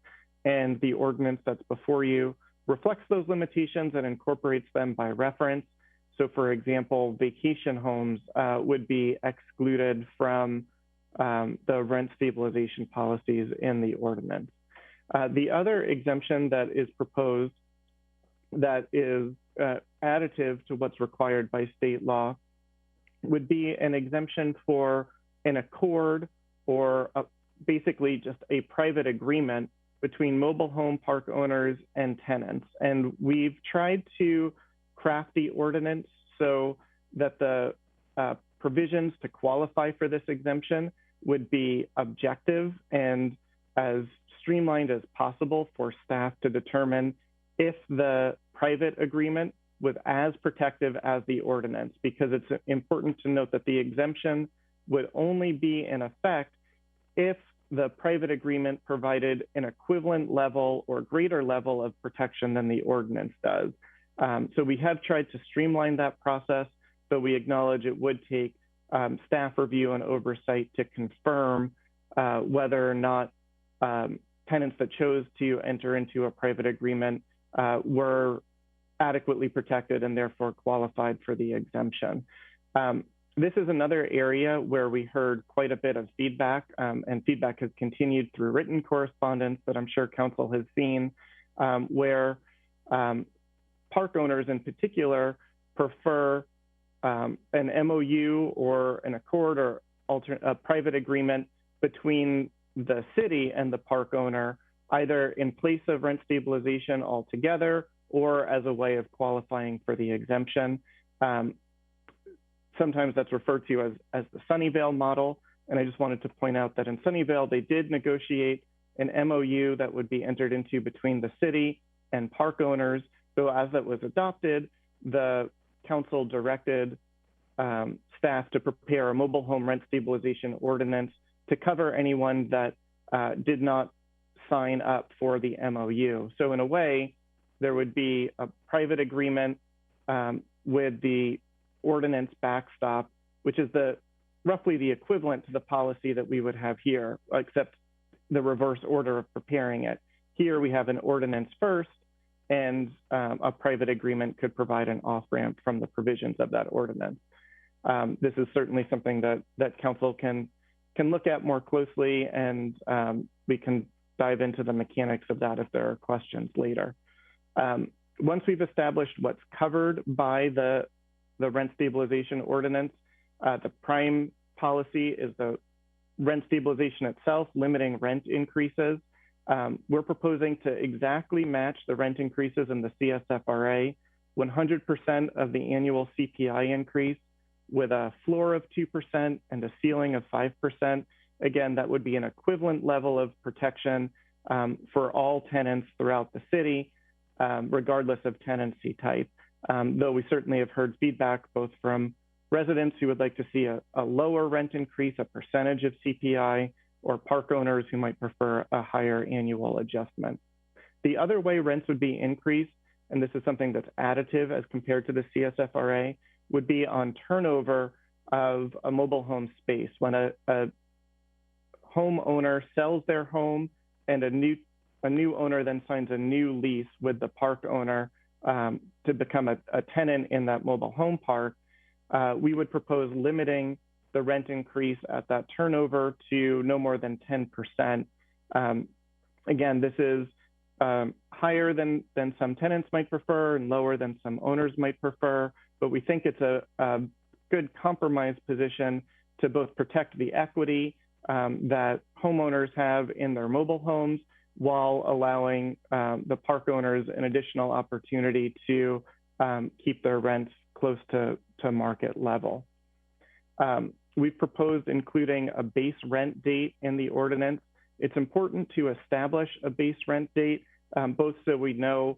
and the ordinance that's before you reflects those limitations and incorporates them by reference. So for example, vacation homes would be excluded from the rent stabilization policies in the ordinance. The other exemption that is proposed that is additive to what's required by state law would be an exemption for an accord or basically just a private agreement between mobile home park owners and tenants. And we've tried to craft the ordinance so that the provisions to qualify for this exemption would be objective and as streamlined as possible for staff to determine if the private agreement was as protective as the ordinance, because it's important to note that the exemption would only be in effect if the private agreement provided an equivalent level or greater level of protection than the ordinance does. So we have tried to streamline that process, but we acknowledge it would take staff review and oversight to confirm whether or not tenants that chose to enter into a private agreement were adequately protected and therefore qualified for the exemption. This is another area where we heard quite a bit of feedback, and feedback has continued through written correspondence that I'm sure council has seen, where park owners in particular prefer an MOU or an accord or a private agreement between the city and the park owner, either in place of rent stabilization altogether or as a way of qualifying for the exemption. Sometimes that's referred to as the Sunnyvale model. And I just wanted to point out that in Sunnyvale, they did negotiate an MOU that would be entered into between the city and park owners. So as that was adopted, the council directed staff to prepare a mobile home rent stabilization ordinance to cover anyone that did not sign up for the MOU. So in a way, there would be a private agreement with the ordinance backstop, which is roughly the equivalent to the policy that we would have here, except the reverse order of preparing it. Here we have an ordinance first, and a private agreement could provide an off-ramp from the provisions of that ordinance. This is certainly something that council can look at more closely, and we can dive into the mechanics of that if there are questions later. Once we've established what's covered by the rent stabilization ordinance, the prime policy is the rent stabilization itself, limiting rent increases. We're proposing to exactly match the rent increases in the CSFRA, 100% of the annual CPI increase, with a floor of 2% and a ceiling of 5%. Again, that would be an equivalent level of protection for all tenants throughout the city, regardless of tenancy type. Though we certainly have heard feedback both from residents who would like to see a lower rent increase, a percentage of CPI, or park owners who might prefer a higher annual adjustment. The other way rents would be increased, and this is something that's additive as compared to the CSFRA, would be on turnover of a mobile home space. When a homeowner sells their home and a new owner then signs a new lease with the park owner to become a tenant in that mobile home park, we would propose limiting the rent increase at that turnover to no more than 10%. Again, this is higher than some tenants might prefer and lower than some owners might prefer, but we think it's a good compromise position to both protect the equity that homeowners have in their mobile homes while allowing the park owners an additional opportunity to keep their rents close to market level. We've proposed including a base rent date in the ordinance. It's important to establish a base rent date, both so we know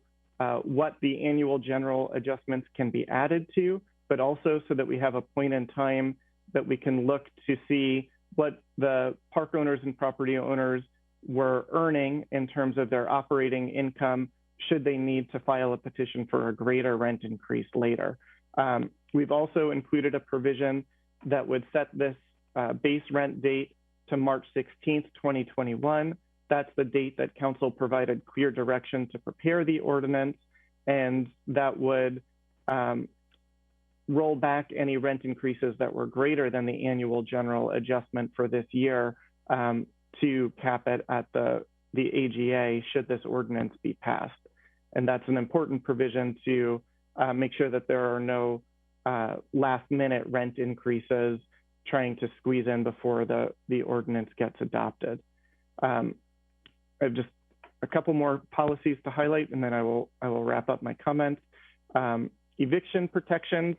what the annual general adjustments can be added to, but also so that we have a point in time that we can look to see what the park owners and property owners were earning in terms of their operating income should they need to file a petition for a greater rent increase later. We've also included a provision that would set this base rent date to March 16th, 2021. That's the date that council provided clear direction to prepare the ordinance, and that would roll back any rent increases that were greater than the annual general adjustment for this year to cap it at the AGA should this ordinance be passed. And that's an important provision to make sure that there are no last minute rent increases trying to squeeze in before the ordinance gets adopted. I have just a couple more policies to highlight, and then I will wrap up my comments. Eviction protections.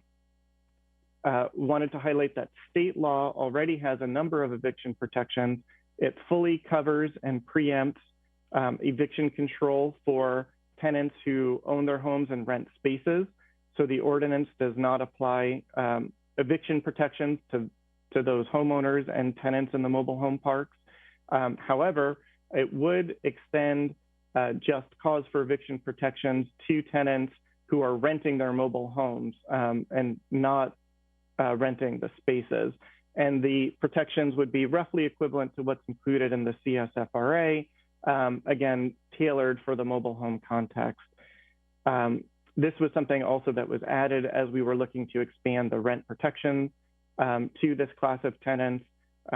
Wanted to highlight that state law already has a number of eviction protections. It fully covers and preempts eviction control for tenants who own their homes and rent spaces. So the ordinance does not apply eviction protections to those homeowners and tenants in the mobile home parks. However, it would extend just cause for eviction protections to tenants who are renting their mobile homes and not renting the spaces. And the protections would be roughly equivalent to what's included in the CSFRA, again, tailored for the mobile home context. This was something also that was added as we were looking to expand the rent protections to this class of tenants.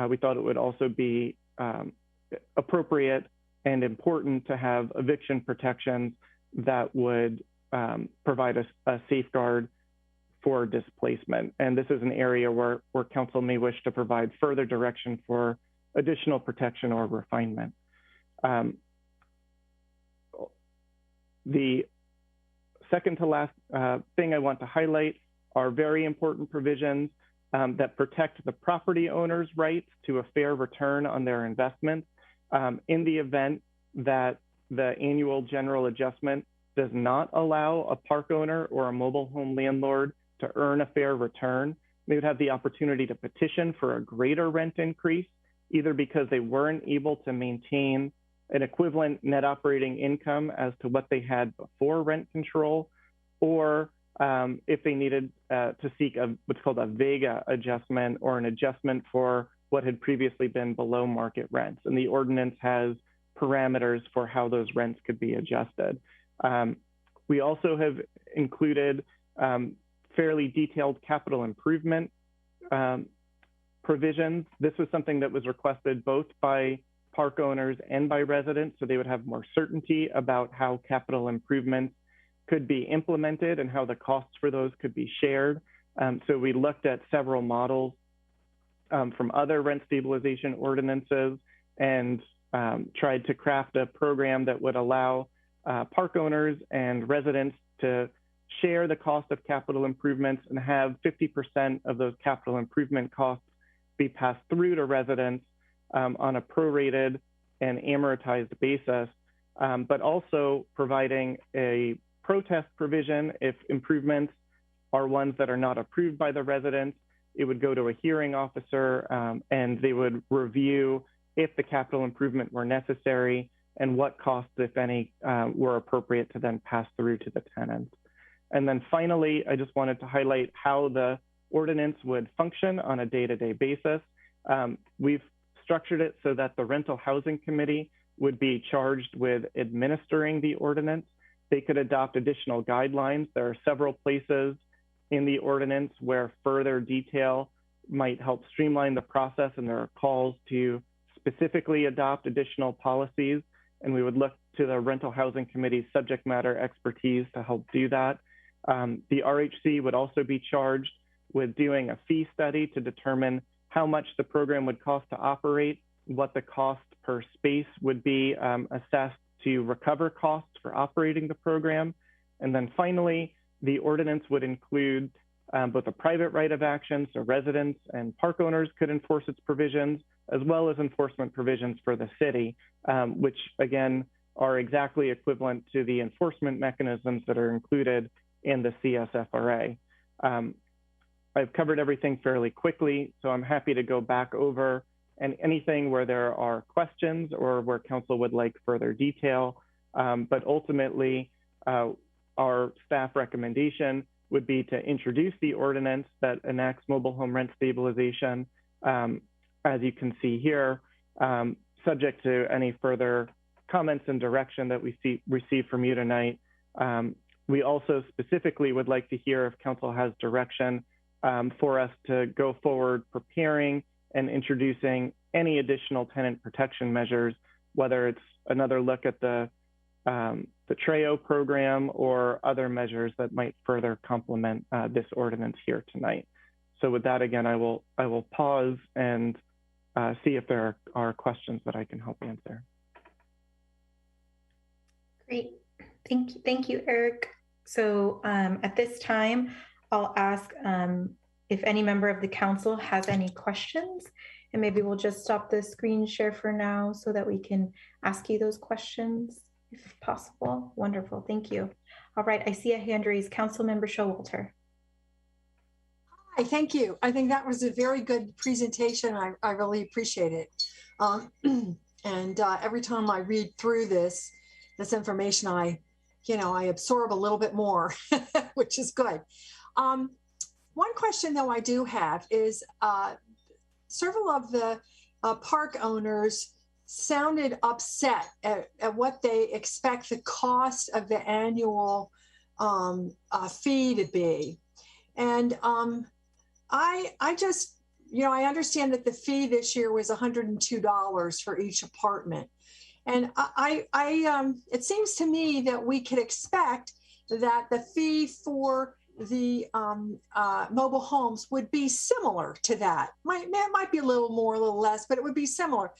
We thought it would also be appropriate and important to have eviction protections that would provide a safeguard for displacement. And this is an area where council may wish to provide further direction for additional protection or refinement. The second to last thing I want to highlight are very important provisions that protect the property owner's rights to a fair return on their investments in the event that the annual general adjustment does not allow a park owner or a mobile home landlord to earn a fair return. They would have the opportunity to petition for a greater rent increase, either because they weren't able to maintain an equivalent net operating income as to what they had before rent control, or if they needed to seek what's called a Vega adjustment or an adjustment for what had previously been below market rents. And the ordinance has parameters for how those rents could be adjusted. We also have included fairly detailed capital improvement provisions. This was something that was requested both by park owners and by residents, so they would have more certainty about how capital improvements could be implemented and how the costs for those could be shared. So we looked at several models from other rent stabilization ordinances and tried to craft a program that would allow park owners and residents to share the cost of capital improvements and have 50% of those capital improvement costs be passed through to residents on a prorated and amortized basis, but also providing a protest provision if improvements are ones that are not approved by the residents. It would go to a hearing officer and they would review if the capital improvement were necessary and what costs, if any, were appropriate to then pass through to the tenant. And then finally, I just wanted to highlight how the ordinance would function on a day-to-day basis. We've structured it so that the Rental Housing Committee would be charged with administering the ordinance. They could adopt additional guidelines. There are several places in the ordinance where further detail might help streamline the process, and there are calls to specifically adopt additional policies, and we would look to the Rental Housing Committee's subject matter expertise to help do that. The RHC would also be charged with doing a fee study to determine how much the program would cost to operate, what the cost per space would be assessed to recover costs for operating the program. And then finally, the ordinance would include both a private right of action, so residents and park owners could enforce its provisions, as well as enforcement provisions for the city, which again are exactly equivalent to the enforcement mechanisms that are included in the CSFRA. I've covered everything fairly quickly, so I'm happy to go back over and anything where there are questions or where council would like further detail. But ultimately, our staff recommendation would be to introduce the ordinance that enacts mobile home rent stabilization, as you can see here, subject to any further comments and direction that we receive from you tonight. We also specifically would like to hear if council has direction for us to go forward preparing and introducing any additional tenant protection measures, whether it's another look at the TREO program or other measures that might further complement this ordinance here tonight. So with that, again, I will pause and see if there are questions that I can help answer.
Great, thank you, Eric. So at this time, I'll ask if any member of the council has any questions, and maybe we'll just stop the screen share for now so that we can ask you those questions if possible. Wonderful, thank you. All right, I see a hand raised. Councilmember Showalter.
Hi, thank you. I think that was a very good presentation. I really appreciate it. And every time I read through this information, I absorb a little bit more, which is good. One question though I do have is several of the park owners sounded upset at what they expect the cost of the annual fee to be. And I just, I understand that the fee this year was $102 for each apartment. And it seems to me that we could expect that the fee for the mobile homes would be similar to that. It might be a little more, a little less, but it would be similar.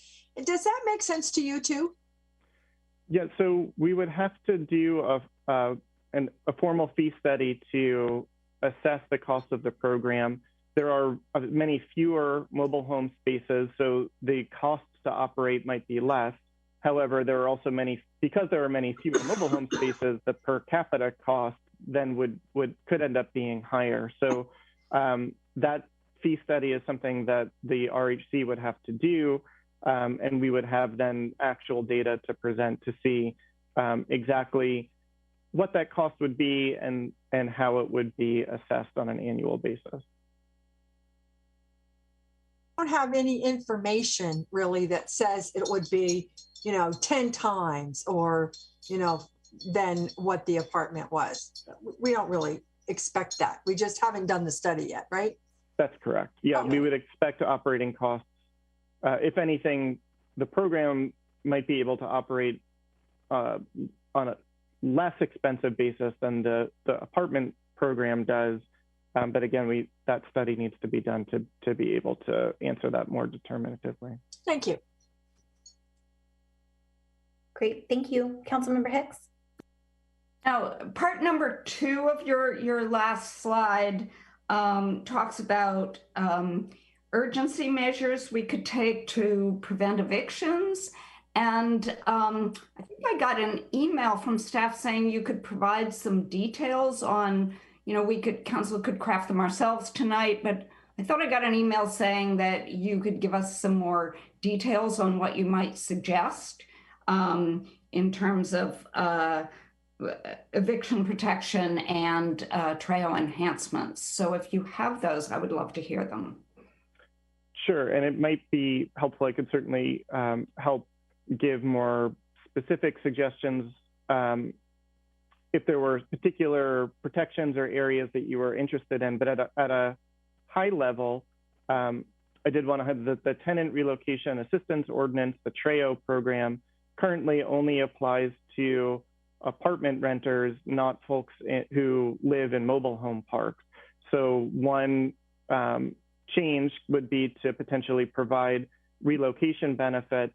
Does that make sense to you too?
Yeah, so we would have to do a formal fee study to assess the cost of the program. There are many fewer mobile home spaces, so the costs to operate might be less. However, there are also because there are many fewer mobile home spaces, the per capita cost then could end up being higher. So that fee study is something that the RHC would have to do, and we would have then actual data to present to see exactly what that cost would be and how it would be assessed on an annual basis.
Don't have any information really that says it would be, 10 times or, than what the apartment was. We don't really expect that. We just haven't done the study yet, right?
That's correct. Yeah,
Okay.
We would expect operating costs. If anything, the program might be able to operate on a less expensive basis than the apartment program does. But again, that study needs to be done to be able to answer that more determinatively.
Thank you.
Great, thank you. Councilmember Hicks.
Now, part number 2 of your last slide talks about urgency measures we could take to prevent evictions. And I think I got an email from staff saying you could provide some details on, council could craft them ourselves tonight, but I thought I got an email saying that you could give us some more details on what you might suggest in terms of eviction protection and trail enhancements. So if you have those, I would love to hear them.
Sure, and it might be helpful. I could certainly help give more specific suggestions if there were particular protections or areas that you were interested in. But at a high level, I did want to have the Tenant Relocation Assistance Ordinance, the TREO program, currently only applies to apartment renters, not folks who live in mobile home parks. So one change would be to potentially provide relocation benefits,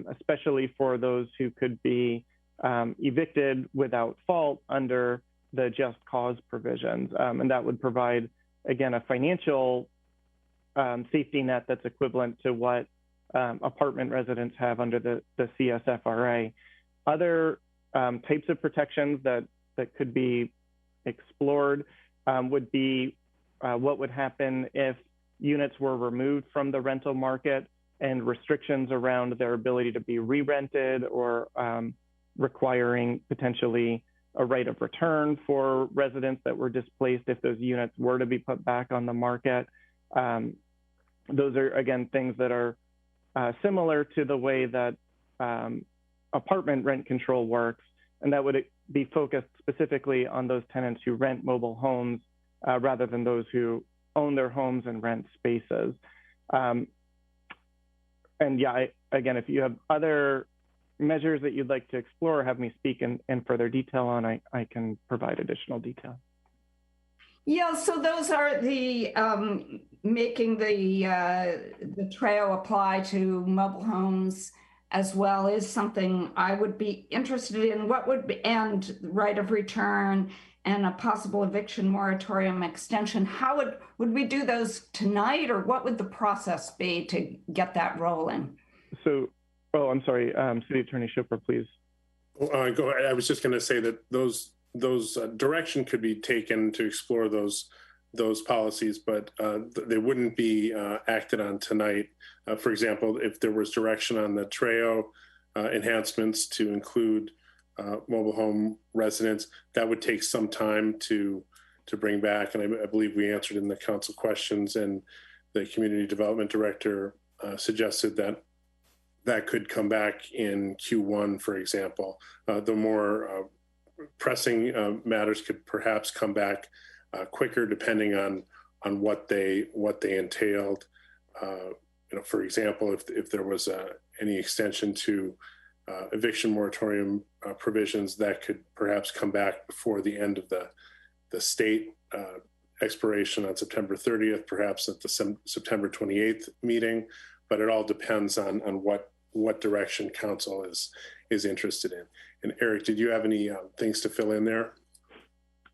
especially for those who could be evicted without fault under the just cause provisions. And that would provide, again, a financial safety net that's equivalent to what apartment residents have under the CSFRA. Other types of protections that could be explored would be what would happen if units were removed from the rental market and restrictions around their ability to be re-rented or requiring potentially a right of return for residents that were displaced if those units were to be put back on the market. Those are, again, things that are similar to the way that apartment rent control works, and that would be focused specifically on those tenants who rent mobile homes rather than those who own their homes and rent spaces. And yeah, again, if you have other measures that you'd like to explore or have me speak in further detail on, I can provide additional detail.
Yeah, so those are the making the TREO apply to mobile homes as well is something I would be interested in. What would be, and right of return and a possible eviction moratorium extension. How would we do those tonight, or what would the process be to get that rolling?
So, I'm sorry, City Attorney Schipper, please.
Go ahead. I was just going to say that those direction could be taken to explore those policies, but they wouldn't be acted on tonight. For example, if there was direction on the TREO enhancements to include mobile home residents, that would take some time to bring back. And I believe we answered in the council questions, and the community development director suggested that could come back in Q1, for example. The more pressing matters could perhaps come back quicker, depending on what they entailed. For example, if there was any extension to eviction moratorium provisions, that could perhaps come back before the end of the state expiration on September 30th, perhaps at the September 28th meeting. But it all depends on what direction council is interested in. And Eric, did you have any things to fill in there?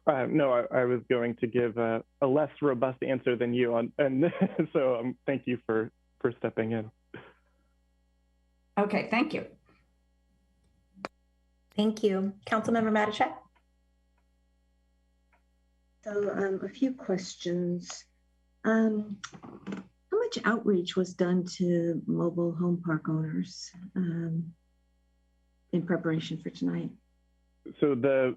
No, I was going to give a less robust answer than you on, and so thank you for stepping in.
Okay, thank you.
Thank you. Councilmember Matichak.
So a few questions. How much outreach was done to mobile home park owners in preparation for tonight?
So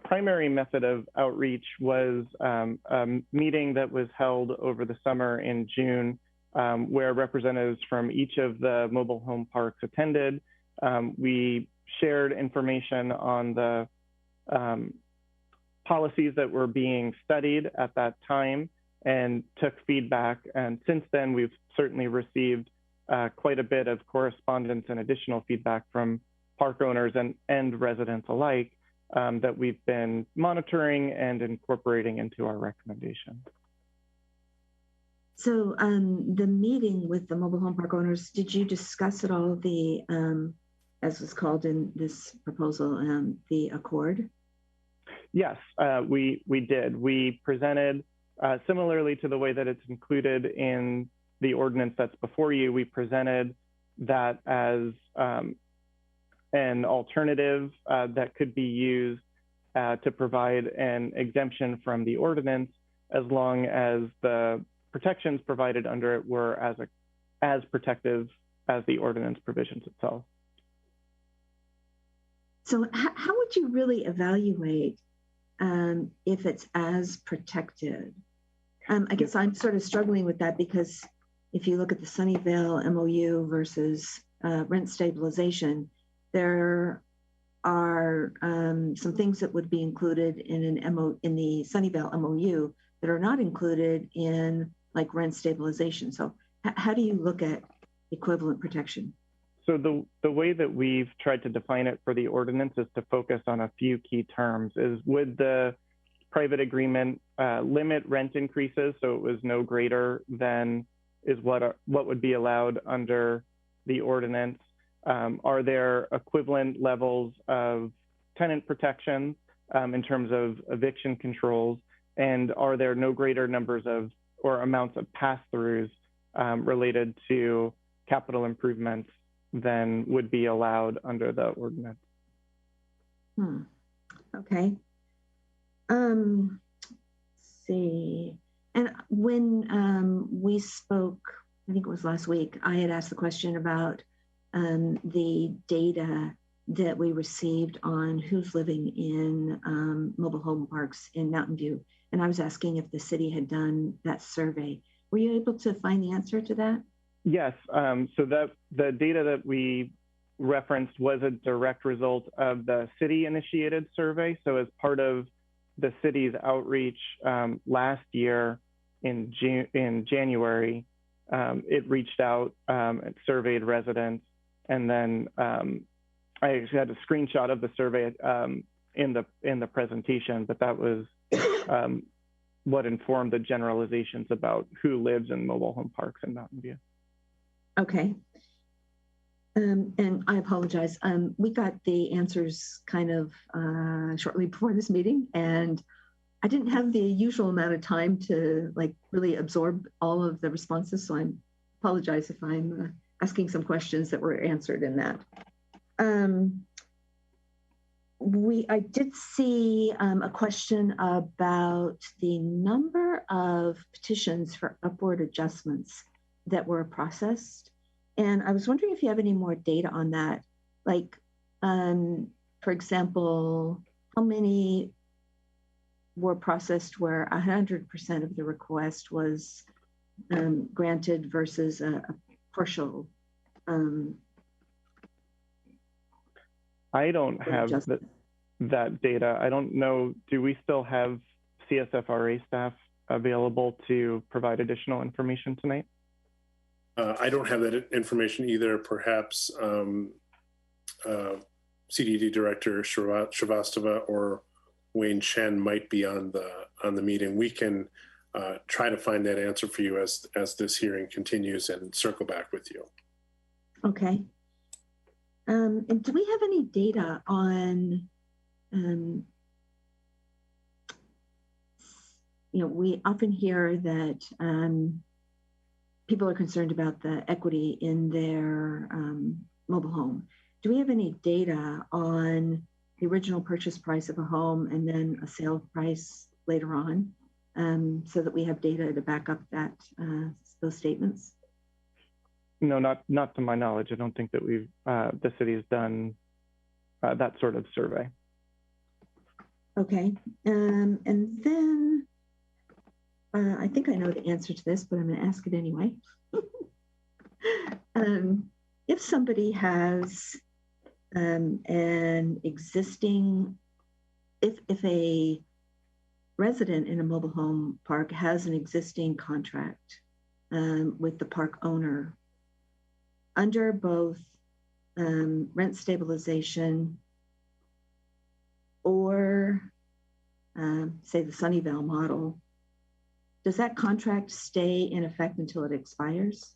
primary method of outreach was a meeting that was held over the summer in June, where representatives from each of the mobile home parks attended. We shared information on the policies that were being studied at that time and took feedback. And since then, we've certainly received quite a bit of correspondence and additional feedback from park owners and residents alike that we've been monitoring and incorporating into our recommendations.
So the meeting with the mobile home park owners, did you discuss at all the, as was called in this proposal, the accord?
Yes, we did. We presented, similarly to the way that it's included in the ordinance that's before you, we presented that as an alternative that could be used to provide an exemption from the ordinance as long as the protections provided under it were as protective as the ordinance provisions itself.
So how would you really evaluate if it's as protected? I guess I'm sort of struggling with that because if you look at the Sunnyvale MOU versus rent stabilization, there are some things that would be included in in the Sunnyvale MOU that are not included in like rent stabilization. So how do you look at equivalent protection?
So the way that we've tried to define it for the ordinance is to focus on a few key terms. Is would the private agreement limit rent increases so it was no greater than is what would be allowed under the ordinance? Are there equivalent levels of tenant protection in terms of eviction controls? And are there no greater numbers of or amounts of pass-throughs related to capital improvements than would be allowed under the ordinance?
Okay. Let's see. And when we spoke, I think it was last week, I had asked the question about the data that we received on who's living in mobile home parks in Mountain View. And I was asking if the city had done that survey. Were you able to find the answer to that?
Yes, so the data that we referenced was a direct result of the city-initiated survey. So as part of the city's outreach last year in January, it reached out and surveyed residents. And then I actually had a screenshot of the survey in the presentation, but that was what informed the generalizations about who lives in mobile home parks in Mountain View.
Okay. And I apologize. We got the answers kind of shortly before this meeting, and I didn't have the usual amount of time to like really absorb all of the responses. So I apologize if I'm asking some questions that were answered in that. I did see a question about the number of petitions for upward adjustments that were processed. And I was wondering if you have any more data on that. Like, for example, how many were processed where 100% of the request was granted versus a partial?
I don't have that data. I don't know. Do we still have CSFRA staff available to provide additional information tonight?
I don't have that information either. Perhaps CDD Director Shrivastava or Wayne Chen might be on the meeting. We can try to find that answer for you as this hearing continues and circle back with you.
Okay. And do we have any data on, we often hear that people are concerned about the equity in their mobile home. Do we have any data on the original purchase price of a home and then a sale price later on, so that we have data to back up that those statements?
No, not to my knowledge. I don't think that the city has done that sort of survey.
Okay. And then I think I know the answer to this, but I'm going to ask it anyway. If somebody has an existing, if a resident in a mobile home park has an existing contract with the park owner under both rent stabilization or say the Sunnyvale model, does that contract stay in effect until it expires?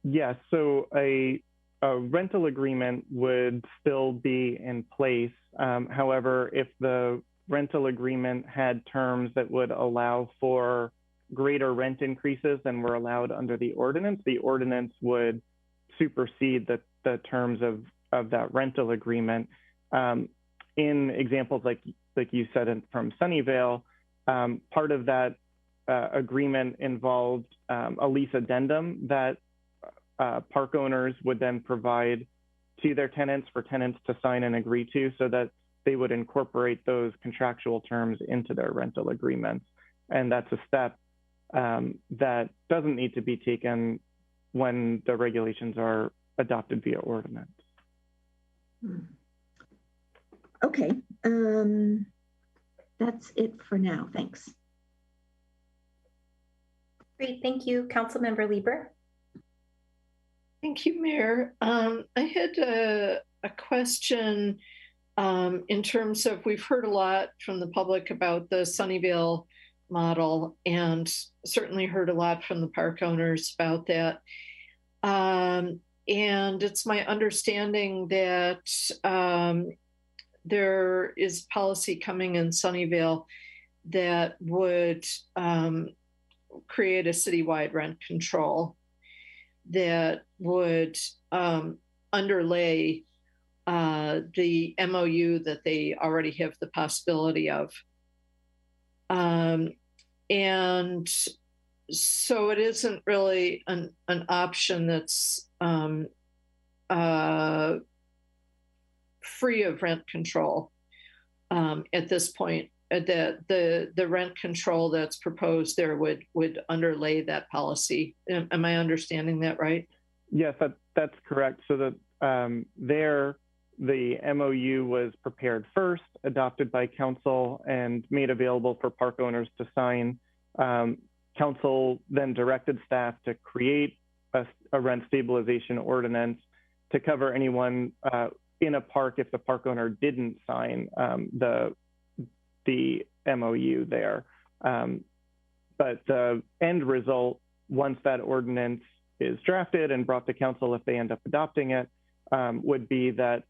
Yes, so a rental agreement would still be in place. However, if the rental agreement had terms that would allow for greater rent increases than were allowed under the ordinance would supersede the terms of that rental agreement. In examples like you said from Sunnyvale, part of that agreement involved a lease addendum that park owners would then provide to their tenants for tenants to sign and agree to, so that they would incorporate those contractual terms into their rental agreements. And that's a step that doesn't need to be taken when the regulations are adopted via ordinance.
Okay, that's it for now. Thanks.
Great, thank you. Councilmember Lieber.
Thank you, Mayor. I had a question in terms of, we've heard a lot from the public about the Sunnyvale model and certainly heard a lot from the park owners about that. And it's my understanding that there is policy coming in Sunnyvale that would create a citywide rent control that would underlay the MOU that they already have the possibility of. And so it isn't really an option that's free of rent control at this point. The rent control that's proposed there would underlay that policy. Am I understanding that right?
Yes, that's correct. So that the MOU was prepared first, adopted by council, and made available for park owners to sign. Council then directed staff to create a rent stabilization ordinance to cover anyone in a park if the park owner didn't sign the MOU there. But the end result, once that ordinance is drafted and brought to council, if they end up adopting it, would be that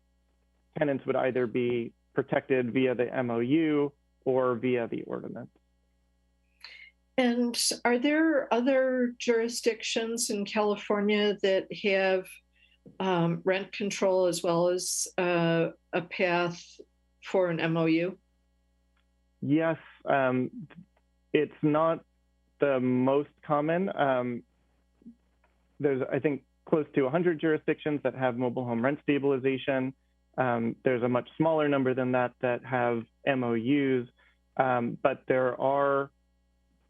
tenants would either be protected via the MOU or via the ordinance.
And are there other jurisdictions in California that have rent control as well as a path for an MOU?
Yes, it's not the most common. There's, I think, close to 100 jurisdictions that have mobile home rent stabilization. There's a much smaller number than that that have MOUs, but there are,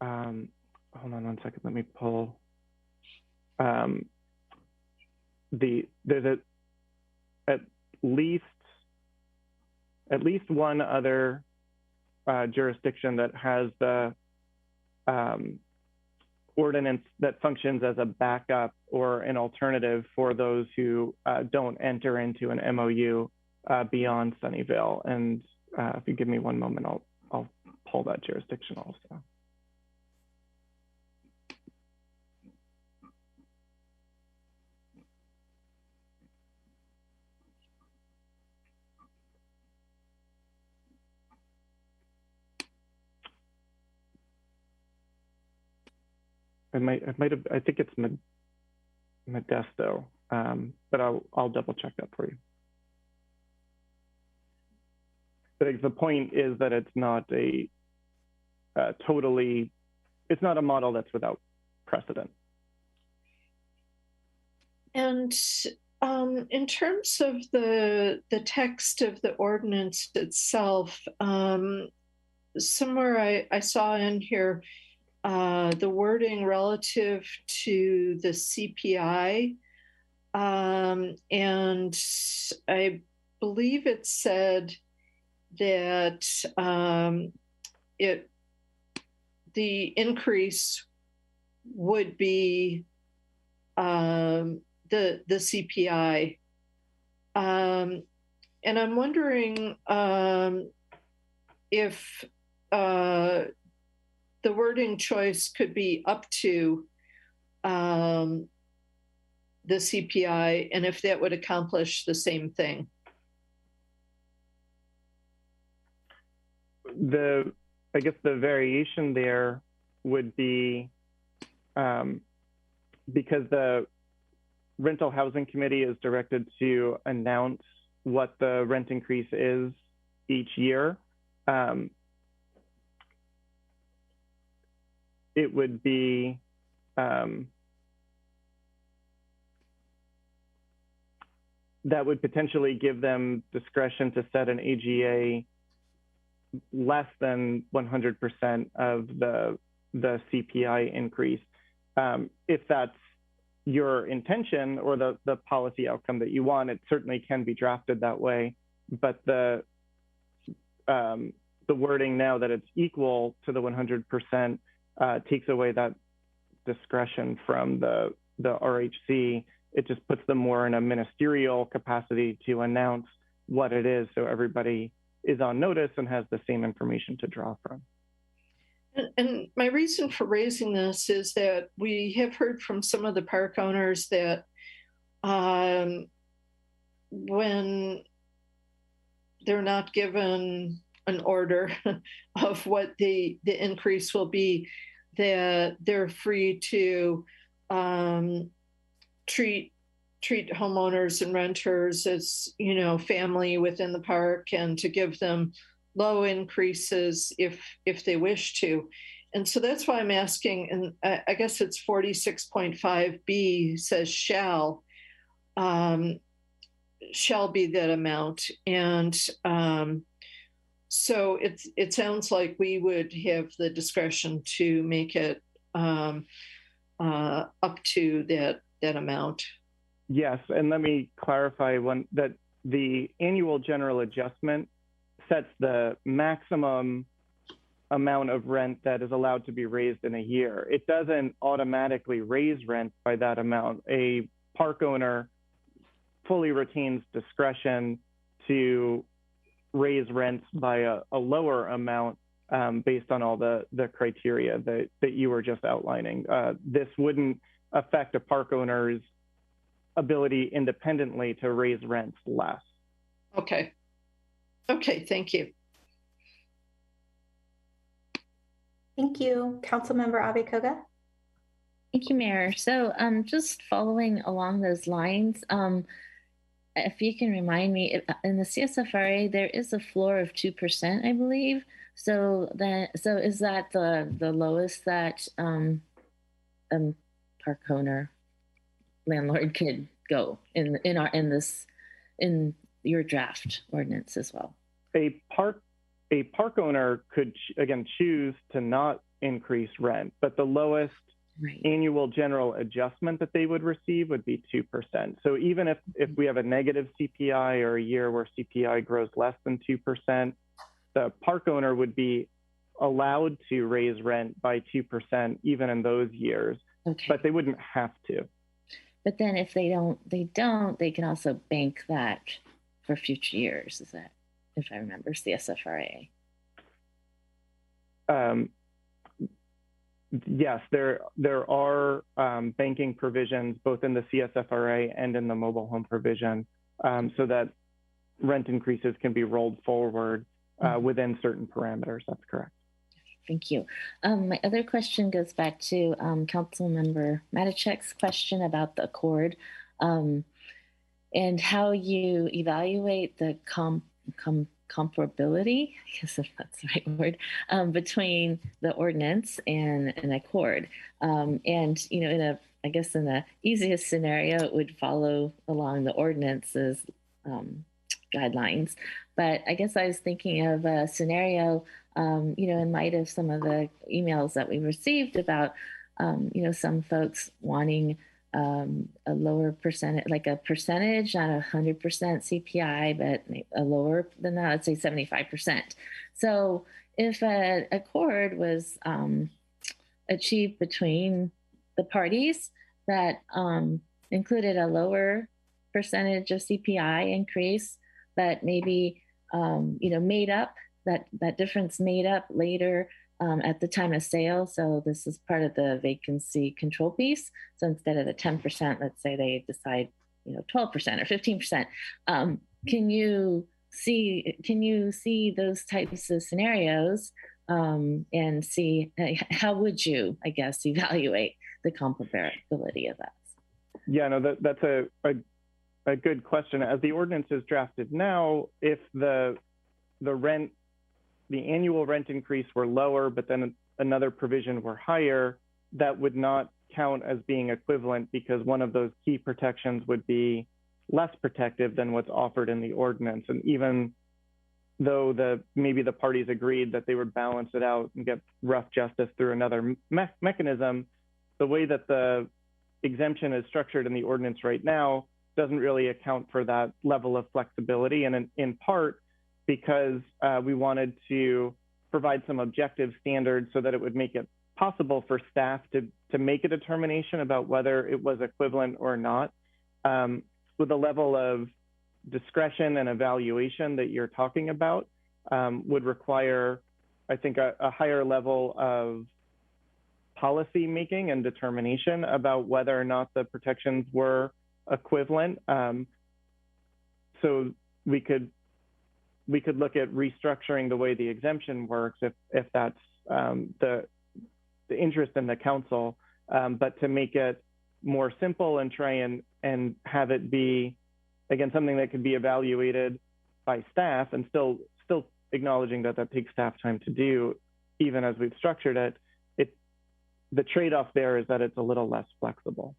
hold on one second, let me pull. There's at least one other jurisdiction that has the ordinance that functions as a backup or an alternative for those who don't enter into an MOU beyond Sunnyvale. And if you give me one moment, I'll pull that jurisdiction also. I think it's Modesto, but I'll double check that for you. But the point is that it's not it's not a model that's without precedent.
And In terms of the text of the ordinance itself, somewhere I saw in here the wording relative to the CPI, and I believe it said that the increase would be the CPI. And I'm wondering if the wording choice could be up to the CPI, and if that would accomplish the same thing.
I guess the variation there would be because the Rental Housing Committee is directed to announce what the rent increase is each year. It would be that would potentially give them discretion to set an AGA less than 100% of the CPI increase. If that's your intention or the policy outcome that you want, it certainly can be drafted that way. But the wording now that it's equal to the 100% takes away that discretion from the RHC. It just puts them more in a ministerial capacity to announce what it is, so everybody is on notice and has the same information to draw from.
And my reason for raising this is that we have heard from some of the park owners that when they're not given an order of what the increase will be, that they're free to treat homeowners and renters as, you know, family within the park, and to give them low increases if they wish to. And so that's why I'm asking, and I guess it's 46.5B says shall be that amount. And so it sounds like we would have the discretion to make it up to that amount.
Yes, and let me clarify that the annual general adjustment sets the maximum amount of rent that is allowed to be raised in a year. It doesn't automatically raise rent by that amount. A park owner fully retains discretion to raise rents by a lower amount based on all the criteria that you were just outlining. This wouldn't affect a park owner's ability independently to raise rents less.
Okay. Okay, thank you.
Thank you. Councilmember Abe-Koga.
Thank you, Mayor. So just following along those lines, if you can remind me, in the CSFRA, there is a floor of 2%, I believe. So is that the lowest that park owner landlord could go in your draft ordinance as well?
A park owner could again choose to not increase rent, but the lowest annual general adjustment that they would receive would be 2%. So even if we have a negative CPI or a year where CPI grows less than 2%, the park owner would be allowed to raise rent by 2% even in those years, but they wouldn't have to.
But then if they can also bank that for future years. Is that, if I remember, CSFRA?
Yes, there are banking provisions both in the CSFRA and in the mobile home provision, so that rent increases can be rolled forward within certain parameters. That's correct.
Thank you. My other question goes back to Councilmember Matichek's question about the accord and how you evaluate the comparability, I guess if that's the right word, between the ordinance and an accord. And, you know, I guess in the easiest scenario, it would follow along the ordinance's guidelines. But I guess I was thinking of a scenario, in light of some of the emails that we received about, some folks wanting a lower percentage, like a percentage, not 100% CPI, but a lower than that, let's say 75%. So if an accord was achieved between the parties that included a lower percentage of CPI increase, but maybe made up that difference made up later at the time of sale. So this is part of the vacancy control piece. So instead of the 10%, let's say they decide 12% or 15%. Can you see those types of scenarios and see how would you, I guess, evaluate the comparability of that?
Yeah, no, that's a good question. As the ordinance is drafted now, if the annual rent increase were lower, but then another provision were higher, that would not count as being equivalent because one of those key protections would be less protective than what's offered in the ordinance. And even though maybe the parties agreed that they would balance it out and get rough justice through another mechanism, the way that the exemption is structured in the ordinance right now doesn't really account for that level of flexibility. And in part because we wanted to provide some objective standards so that it would make it possible for staff to make a determination about whether it was equivalent or not. With the level of discretion and evaluation that you're talking about would require, I think, a higher level of policy making and determination about whether or not the protections were equivalent. So we could look at restructuring the way the exemption works if that's the interest in the council, but to make it more simple and try and have it be, again, something that could be evaluated by staff and still acknowledging that takes staff time to do, even as we've structured it. The trade-off there is that it's a little less flexible.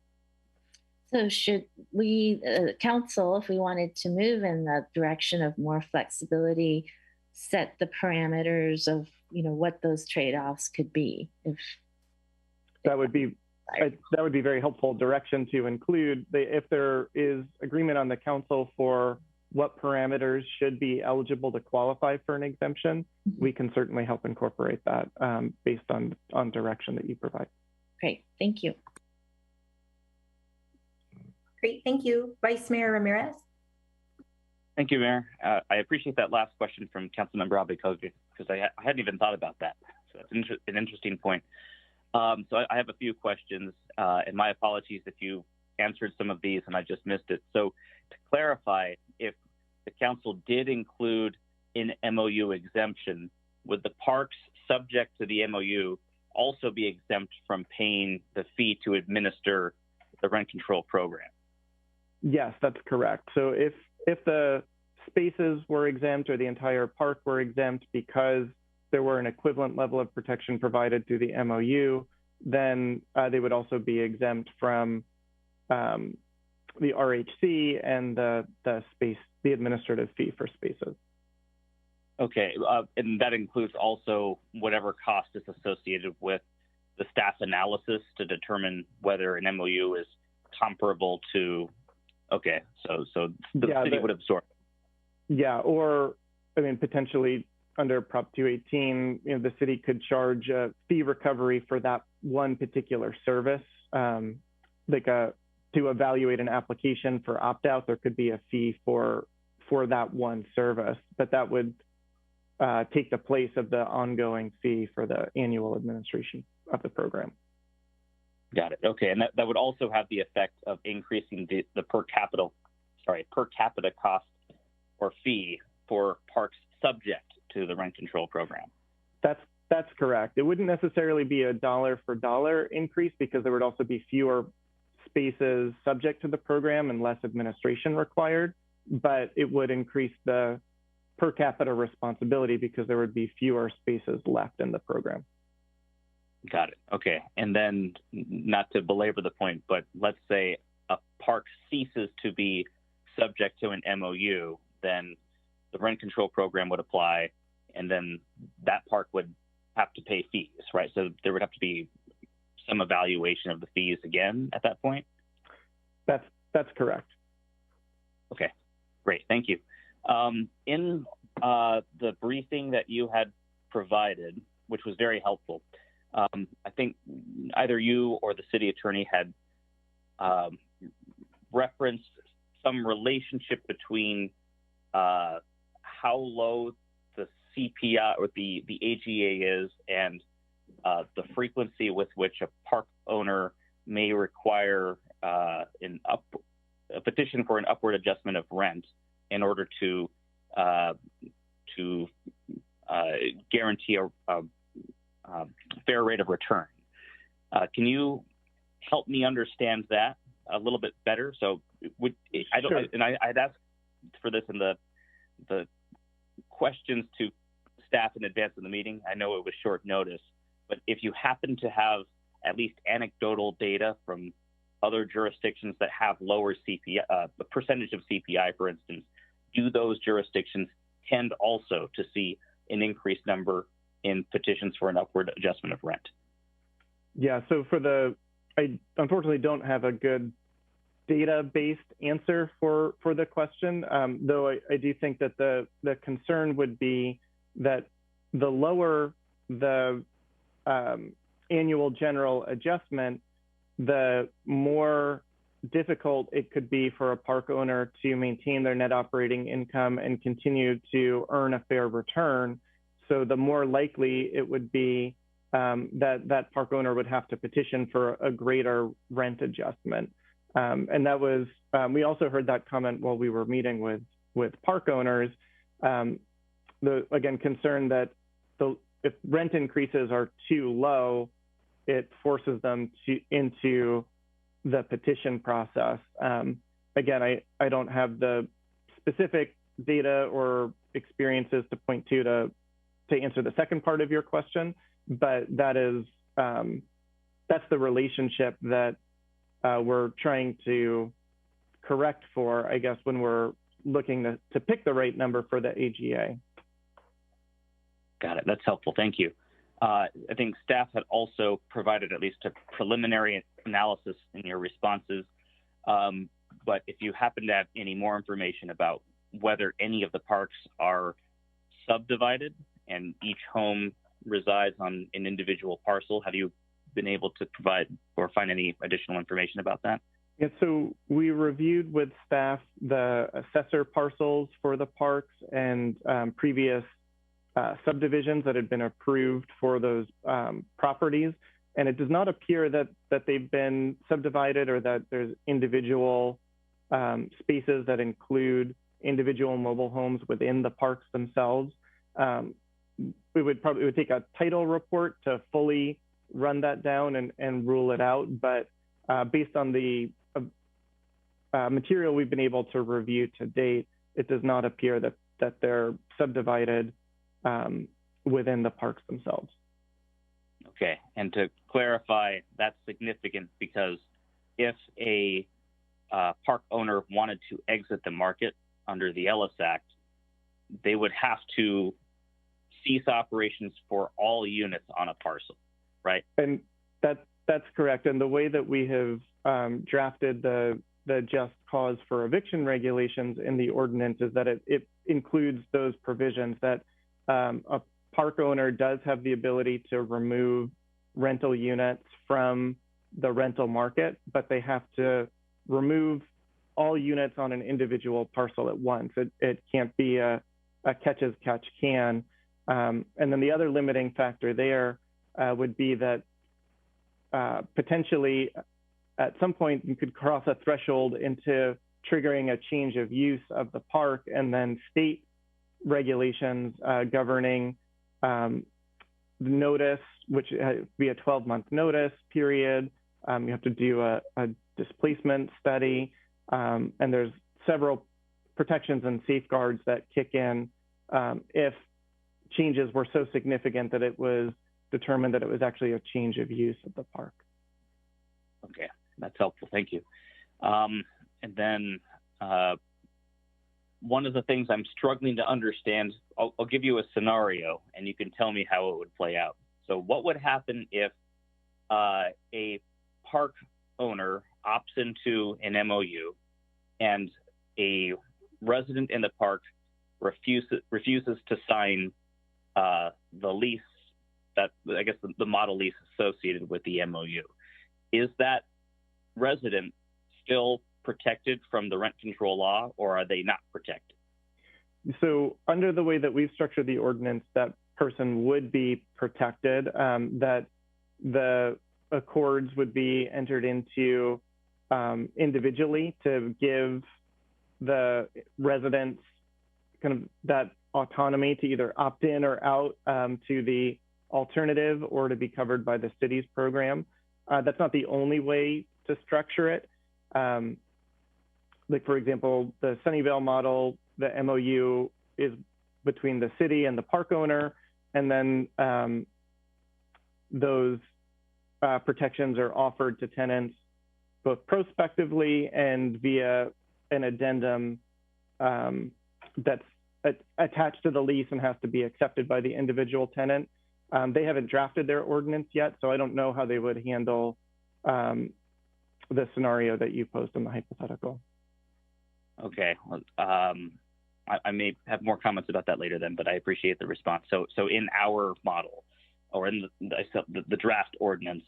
So should we, council, if we wanted to move in the direction of more flexibility, set the parameters of, what those trade-offs could be?
That would be very helpful direction to include. If there is agreement on the council for what parameters should be eligible to qualify for an exemption, we can certainly help incorporate that based on direction that you provide.
Great, thank you.
Great, thank you. Vice Mayor Ramirez.
Thank you, Mayor. I appreciate that last question from Councilmember Albuquerque because I hadn't even thought about that. So that's an interesting point. So I have a few questions, and my apologies if you answered some of these and I just missed it. So to clarify, if the council did include an MOU exemption, would the parks subject to the MOU also be exempt from paying the fee to administer the rent control program?
Yes, that's correct. So if the spaces were exempt or the entire park were exempt because there were an equivalent level of protection provided through the MOU, then they would also be exempt from the RHC and the administrative fee for spaces.
Okay, and that includes also whatever cost is associated with the staff analysis to determine whether an MOU is comparable to. Okay, so the city would absorb.
Yeah, or I mean potentially under Prop 218, the city could charge a fee recovery for that one particular service, to evaluate an application for opt-out. There could be a fee for that one service, but that would take the place of the ongoing fee for the annual administration of the program.
Got it. Okay, and that would also have the effect of increasing the per capita cost or fee for parks subject to the rent control program.
That's correct. It wouldn't necessarily be a dollar for dollar increase because there would also be fewer spaces subject to the program and less administration required, but it would increase the per capita responsibility because there would be fewer spaces left in the program.
Got it. Okay. And then, not to belabor the point, but let's say a park ceases to be subject to an MOU, then the rent control program would apply, and then that park would have to pay fees, right? So there would have to be some evaluation of the fees again at that point?
That's correct.
Okay, great. Thank you. In the briefing that you had provided, which was very helpful, I think either you or the city attorney had referenced some relationship between how low the CPI or the AGA is and the frequency with which a park owner may require a petition for an upward adjustment of rent in order to guarantee a fair rate of return. Can you help me understand that a little bit better? So I'd asked for this in the questions to staff in advance of the meeting. I know it was short notice, but if you happen to have at least anecdotal data from other jurisdictions that have lower CPI, the percentage of CPI, for instance, do those jurisdictions tend also to see an increased number in petitions for an upward adjustment of rent?
Yeah, so I unfortunately don't have a good data-based answer for the question, though I do think that the concern would be that the lower the annual general adjustment, the more difficult it could be for a park owner to maintain their net operating income and continue to earn a fair return. So the more likely it would be that park owner would have to petition for a greater rent adjustment. And that was, we also heard that comment while we were meeting with park owners. Again, concern that if rent increases are too low, it forces them into the petition process. Again, I don't have the specific data or experiences to point to answer the second part of your question, but that's the relationship that we're trying to correct for, I guess, when we're looking to pick the right number for the AGA.
Got it. That's helpful. Thank you. I think staff had also provided at least a preliminary analysis in your responses. But if you happen to have any more information about whether any of the parks are subdivided and each home resides on an individual parcel, have you been able to provide or find any additional information about that?
Yeah, so we reviewed with staff the assessor parcels for the parks and previous subdivisions that had been approved for those properties. And it does not appear that they've been subdivided or that there's individual spaces that include individual mobile homes within the parks themselves. It would take a title report to fully run that down and rule it out. But based on the material we've been able to review to date, it does not appear that they're subdivided within the parks themselves.
Okay, and to clarify, that's significant because if a park owner wanted to exit the market under the Ellis Act, they would have to cease operations for all units on a parcel, right?
And that's correct. And the way that we have drafted the just cause for eviction regulations in the ordinance is that it includes those provisions that a park owner does have the ability to remove rental units from the rental market, but they have to remove all units on an individual parcel at once. It can't be a catch as catch can. And then the other limiting factor there would be that potentially at some point you could cross a threshold into triggering a change of use of the park, and then state regulations governing notice, which would be a 12-month notice period. You have to do a displacement study, and there's several protections and safeguards that kick in if changes were so significant that it was determined that it was actually a change of use of the park.
Okay, that's helpful. Thank you. And then one of the things I'm struggling to understand, I'll give you a scenario and you can tell me how it would play out. So what would happen if a park owner opts into an MOU and a resident in the park refuses to sign the lease, that I guess the model lease associated with the MOU? Is that resident still protected from the rent control law, or are they not protected?
So under the way that we've structured the ordinance, that person would be protected, that the accords would be entered into individually to give the residents kind of that autonomy to either opt in or out to the alternative or to be covered by the city's program. That's not the only way to structure it. Like, for example, the Sunnyvale model, the MOU is between the city and the park owner, and then those protections are offered to tenants both prospectively and via an addendum that's attached to the lease and has to be accepted by the individual tenant. They haven't drafted their ordinance yet, so I don't know how they would handle the scenario that you posed in the hypothetical. Okay. I may have more comments about that later then, but I appreciate the response. So in our model, or in the draft ordinance,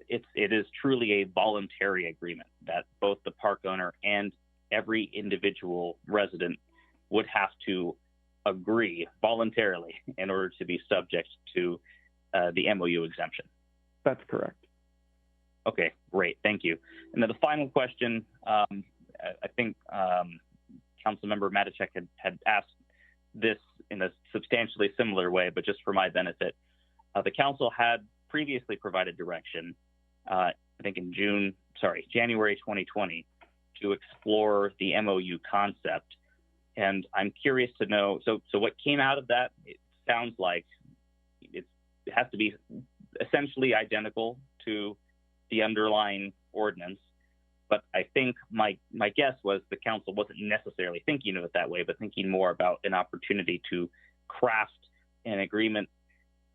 it is truly a voluntary agreement that both the park owner and every individual resident would have to agree voluntarily in order to be subject to the MOU exemption. That's correct. Okay, great, thank you. And then the final question, I think Councilmember Matichek had asked this in a substantially similar way, but just for my benefit. The council had previously provided direction, I think in January 2020, to explore the MOU concept. And I'm curious to know, so what came out of that, it sounds like it has to be essentially identical to the underlying ordinance. But I think my guess was the council wasn't necessarily thinking of it that way, but thinking more about an opportunity to craft an agreement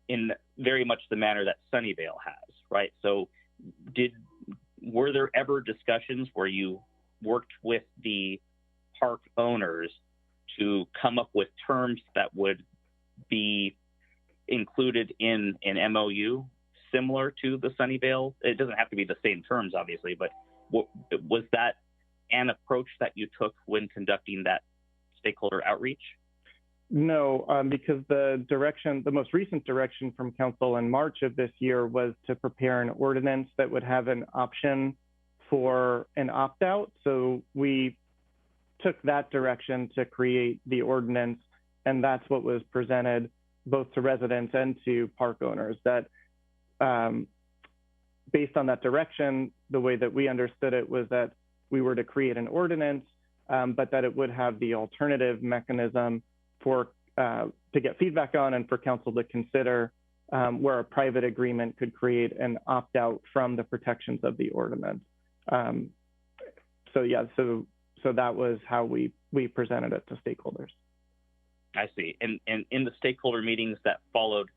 in very much the manner that Sunnyvale has, right? So were there ever discussions where you worked with the park owners to come up with terms that would be included in an MOU similar to the Sunnyvale? It doesn't have to be the same terms, obviously, but was that an approach that you took when conducting that stakeholder outreach? No, because the most recent direction from council in March of this year was to prepare an ordinance that would have an option for an opt-out. So we took that direction to create the ordinance, and that's what was presented both to residents and to park owners. That based on that direction, the way that we understood it was that we were to create an ordinance, but that it would have the alternative mechanism for to get feedback on and for council to consider where a private agreement could create an opt-out from the protections of the ordinance. So that was how we presented it to stakeholders. I see. And in the stakeholder meetings that followed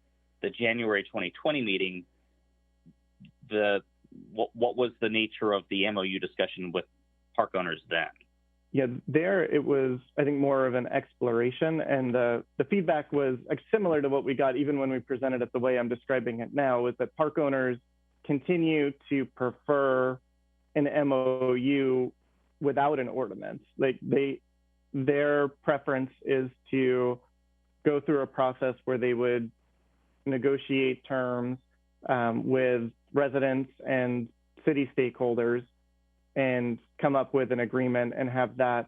the January 2020 meeting, what was the nature of the MOU discussion with park owners then? Yeah, there it was, I think, more of an exploration, and the feedback was similar to what we got even when we presented it the way I'm describing it now, is that park owners continue to prefer an MOU without an ordinance. Like their preference is to go through a process where they would negotiate terms with residents and city stakeholders and come up with an agreement and have that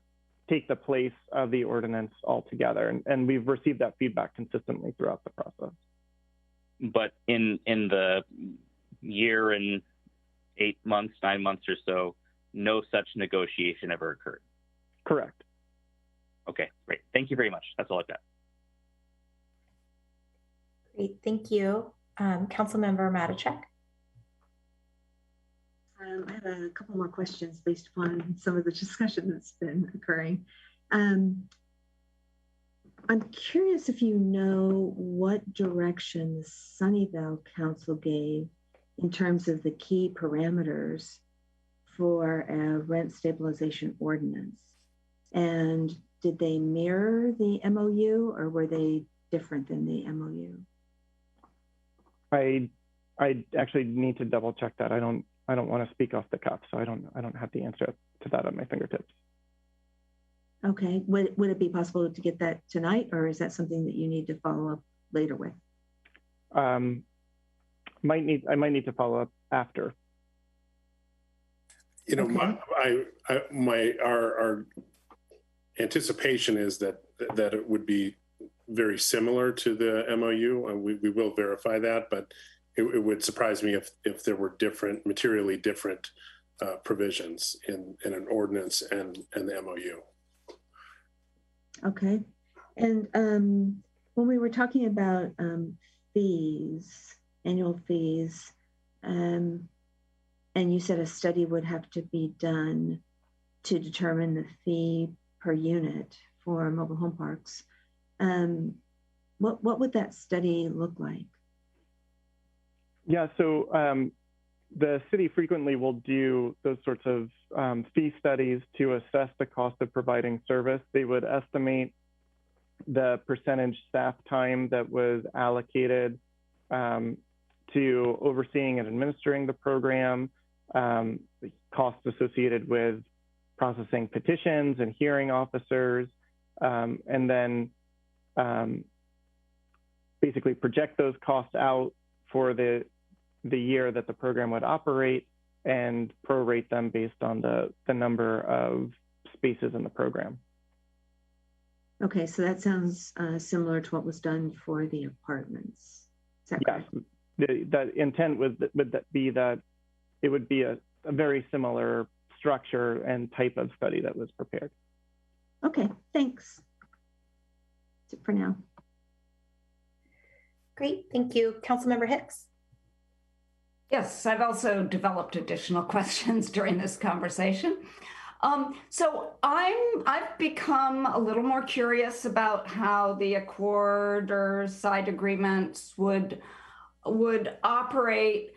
take the place of the ordinance altogether. And we've received that feedback consistently throughout the process. But in the year and 8 months, 9 months or so, no such negotiation ever occurred? Correct. Okay, great. Thank you very much. That's all I've got.
Great, thank you. Councilmember Matichak.
I have a couple more questions based upon some of the discussion that's been occurring. I'm curious if you know what direction the Sunnyvale Council gave in terms of the key parameters for a rent stabilization ordinance. And did they mirror the MOU or were they different than the MOU?
I actually need to double check that. I don't want to speak off the cuff, so I don't have the answer to that at my fingertips.
Okay, would it be possible to get that tonight, or is that something that you need to follow up later with?
I might need to follow up after.
You know,
Okay.
our anticipation is that it would be very similar to the MOU, and we will verify that, but it would surprise me if there were materially different provisions in an ordinance and the MOU.
Okay, and when we were talking about fees, annual fees, and you said a study would have to be done to determine the fee per unit for mobile home parks. What would that study look like?
Yeah, so the city frequently will do those sorts of fee studies to assess the cost of providing service. They would estimate the percentage staff time that was allocated to overseeing and administering the program, the costs associated with processing petitions and hearing officers, and then basically project those costs out for the year that the program would operate and prorate them based on the number of spaces in the program.
Okay, so that sounds similar to what was done for the apartments. Is that correct?
The intent would be that it would be a very similar structure and type of study that was prepared.
Okay, thanks. That's it for now.
Great, thank you. Councilmember Hicks.
Yes, I've also developed additional questions during this conversation. So I've become a little more curious about how the accord or side agreements would operate.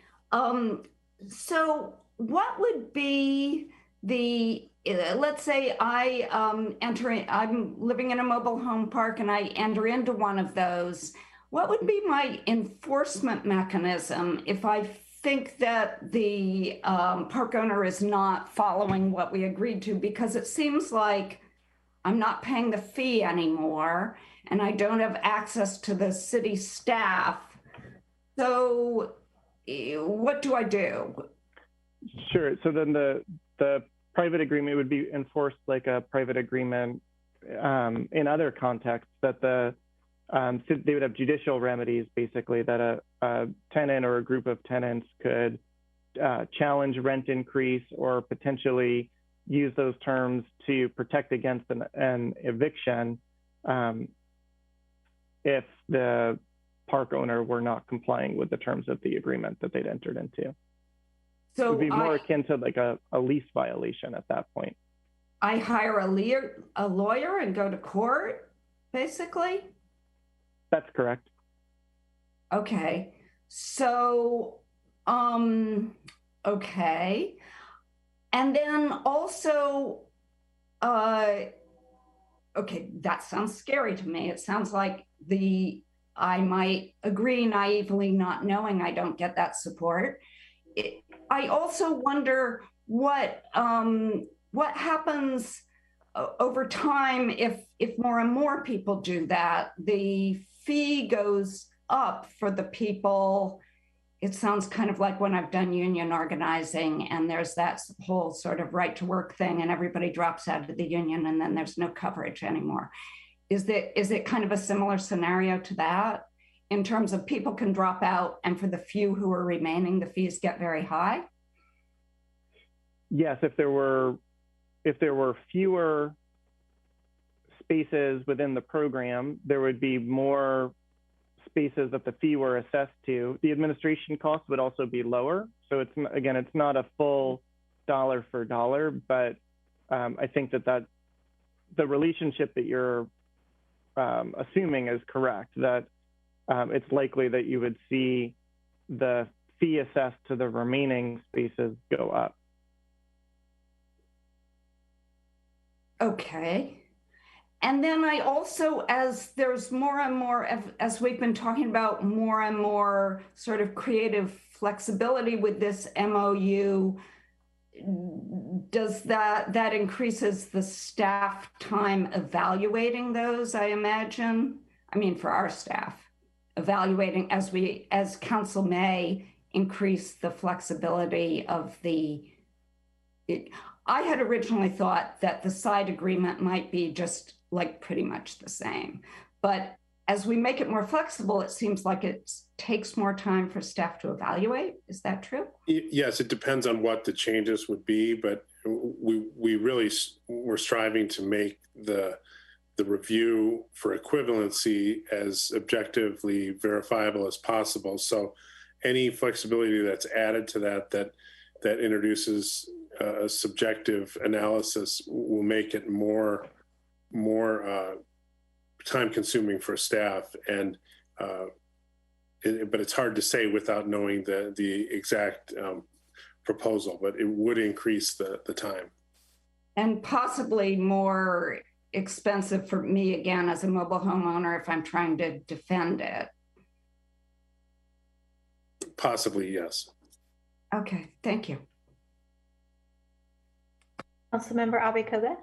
So what would be the, let's say I'm living in a mobile home park and I enter into one of those. What would be my enforcement mechanism if I think that the park owner is not following what we agreed to? Because it seems like I'm not paying the fee anymore and I don't have access to the city staff. So what do I do?
Sure, so then the private agreement would be enforced like a private agreement in other contexts, that they would have judicial remedies, basically, that a tenant or a group of tenants could challenge rent increase or potentially use those terms to protect against an eviction if the park owner were not complying with the terms of the agreement that they'd entered into. So it would be more akin to like a lease violation at that point.
I hire a lawyer and go to court, basically?
That's correct.
Okay. So, okay. And then also, okay, that sounds scary to me. It sounds like I might agree naively, not knowing I don't get that support. I also wonder what happens over time if more and more people do that. The fee goes up for the people. It sounds kind of like when I've done union organizing and there's that whole sort of right to work thing and everybody drops out of the union and then there's no coverage anymore. Is it kind of a similar scenario to that, in terms of people can drop out and for the few who are remaining, the fees get very high?
Yes, if there were fewer spaces within the program, there would be more spaces that the fee were assessed to, the administration cost would also be lower. So it's, again, it's not a full dollar for dollar, but I think that the relationship that you're assuming is correct, that it's likely that you would see the fee assessed to the remaining spaces go up.
Okay. And then I also, as there's more and more, as we've been talking about more and more sort of creative flexibility with this MOU, does that increases the staff time evaluating those, I imagine? I mean, for our staff, evaluating as council may increase the flexibility of I had originally thought that the side agreement might be just like pretty much the same, but as we make it more flexible, it seems like it takes more time for staff to evaluate. Is that true?
Yes, it depends on what the changes would be, but we're striving to make the review for equivalency as objectively verifiable as possible. So any flexibility that's added to that introduces a subjective analysis will make it more time consuming for staff, and but it's hard to say without knowing the exact proposal, but it would increase the time.
And possibly more expensive for me, again, as a mobile homeowner, if I'm trying to defend it.
Possibly, yes.
Okay, thank you.
Councilmember Abe-Koga.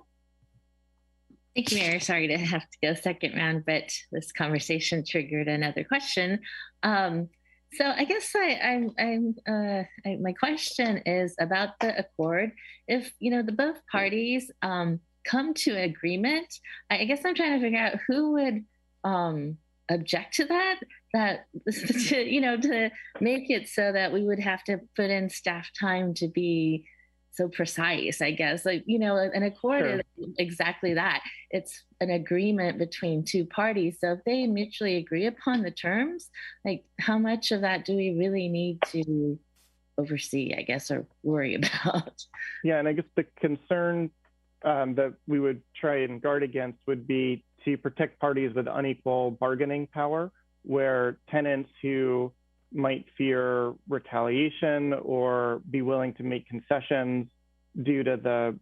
Thank you, Mayor. Sorry to have to go second round, but this conversation triggered another question. So I guess my question is about the accord. If the both parties come to agreement, I guess I'm trying to figure out who would object to that to make it so that we would have to put in staff time to be so precise, I guess. An accord is exactly that. It's an agreement between two parties. So if they mutually agree upon the terms, like how much of that do we really need to oversee, I guess, or worry about?
Yeah, and I guess the concern that we would try and guard against would be to protect parties with unequal bargaining power, where tenants who might fear retaliation or be willing to make concessions due to the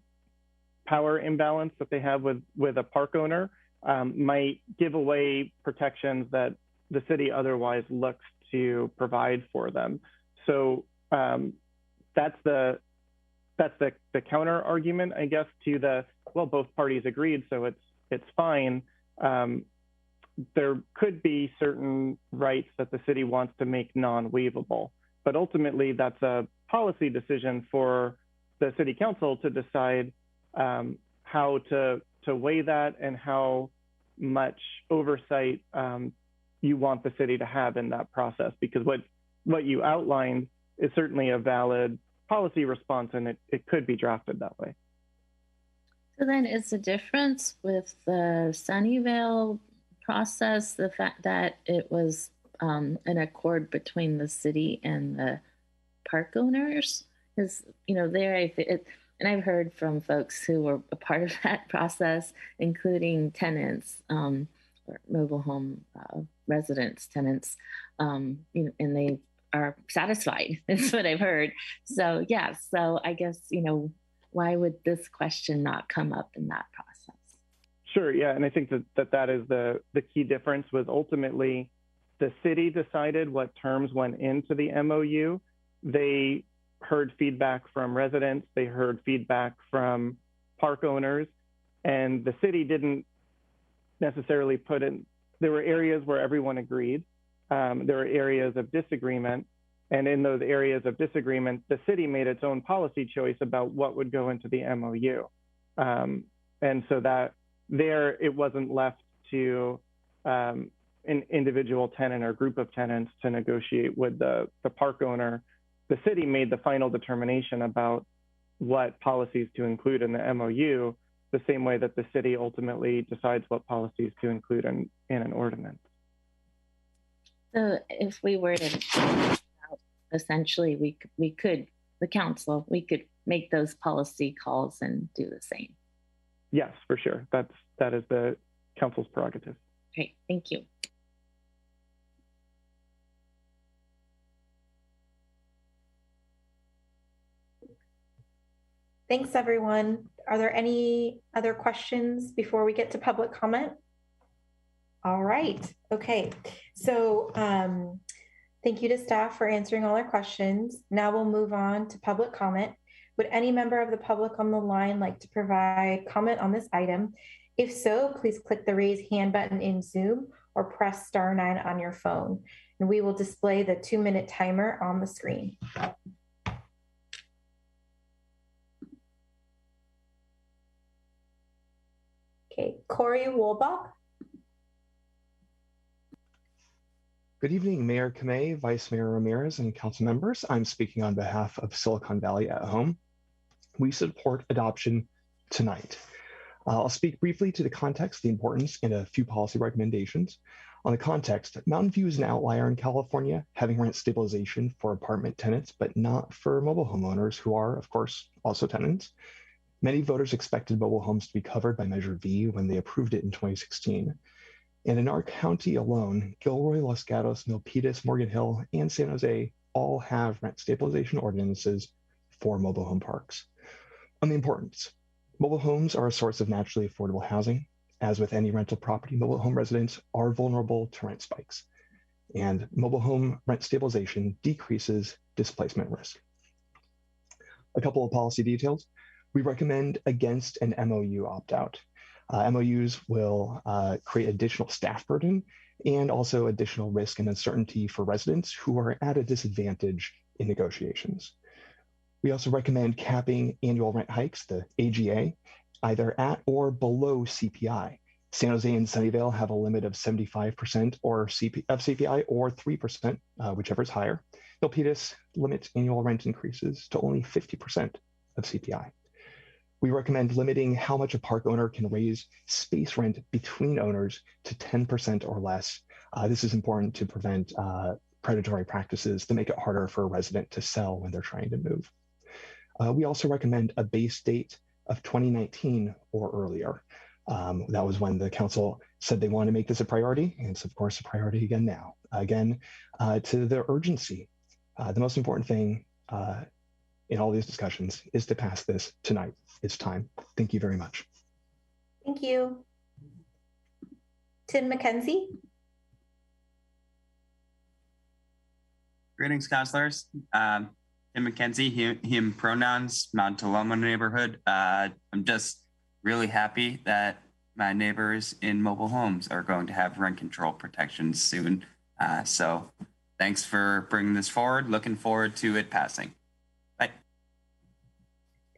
power imbalance that they have with a park owner might give away protections that the city otherwise looks to provide for them. So that's the counter argument, I guess, to both parties agreed, so it's fine. There could be certain rights that the city wants to make non-waivable, but ultimately that's a policy decision for the city council to decide how to weigh that and how much oversight you want the city to have in that process, because what you outlined is certainly a valid policy response, and it could be drafted that way.
So then is the difference with the Sunnyvale process the fact that it was an accord between the city and the park owners? Because and I've heard from folks who were a part of that process, including tenants or mobile home residents, tenants, and they are satisfied. That's what I've heard. So yeah, so I guess why would this question not come up in that process?
Sure, yeah, and I think that is the key difference. Was ultimately the city decided what terms went into the MOU. They heard feedback from residents, they heard feedback from park owners, and the city didn't necessarily put in, there were areas where everyone agreed, there were areas of disagreement, and in those areas of disagreement, the city made its own policy choice about what would go into the MOU. And so that there, it wasn't left to an individual tenant or group of tenants to negotiate with the park owner. The city made the final determination about what policies to include in the MOU, the same way that the city ultimately decides what policies to include in an ordinance.
So if we were to, essentially, we could, the council, we could make those policy calls and do the same.
Yes, for sure. That is the council's prerogative.
Great, thank you.
Thanks, everyone. Are there any other questions before we get to public comment? All right. Okay. So thank you to staff for answering all our questions. Now we'll move on to public comment. Would any member of the public on the line like to provide comment on this item? If so, please click the raise hand button in Zoom or press *9 on your phone, and we will display the 2-minute timer on the screen. Okay, Corey Wolbach.
Good evening, Mayor Kamei, Vice Mayor Ramirez, and council members. I'm speaking on behalf of Silicon Valley at Home. We support adoption tonight. I'll speak briefly to the context, the importance, and a few policy recommendations. On the context, Mountain View is an outlier in California, having rent stabilization for apartment tenants, but not for mobile homeowners who are, of course, also tenants. Many voters expected mobile homes to be covered by Measure V when they approved it in 2016. And in our county alone, Gilroy, Los Gatos, Milpitas, Morgan Hill, and San Jose all have rent stabilization ordinances for mobile home parks. On the importance, mobile homes are a source of naturally affordable housing. As with any rental property, mobile home residents are vulnerable to rent spikes. And mobile home rent stabilization decreases displacement risk. A couple of policy details. We recommend against an MOU opt-out. MOUs will create additional staff burden and also additional risk and uncertainty for residents who are at a disadvantage in negotiations. We also recommend capping annual rent hikes, the AGA, either at or below CPI. San Jose and Sunnyvale have a limit of 75% of CPI or 3%, whichever is higher. Milpitas limits annual rent increases to only 50% of CPI. We recommend limiting how much a park owner can raise space rent between owners to 10% or less. This is important to prevent predatory practices that make it harder for a resident to sell when they're trying to move. We also recommend a base date of 2019 or earlier. That was when the council said they want to make this a priority, and it's of course a priority again now. Again, to the urgency, the most important thing in all these discussions is to pass this tonight. It's time. Thank you very much.
Thank you. Tim McKenzie.
Greetings, councilors. Tim McKenzie, him pronouns, Mount Taloma neighborhood. I'm just really happy that my neighbors in mobile homes are going to have rent control protections soon. So thanks for bringing this forward. Looking forward to it passing. Bye.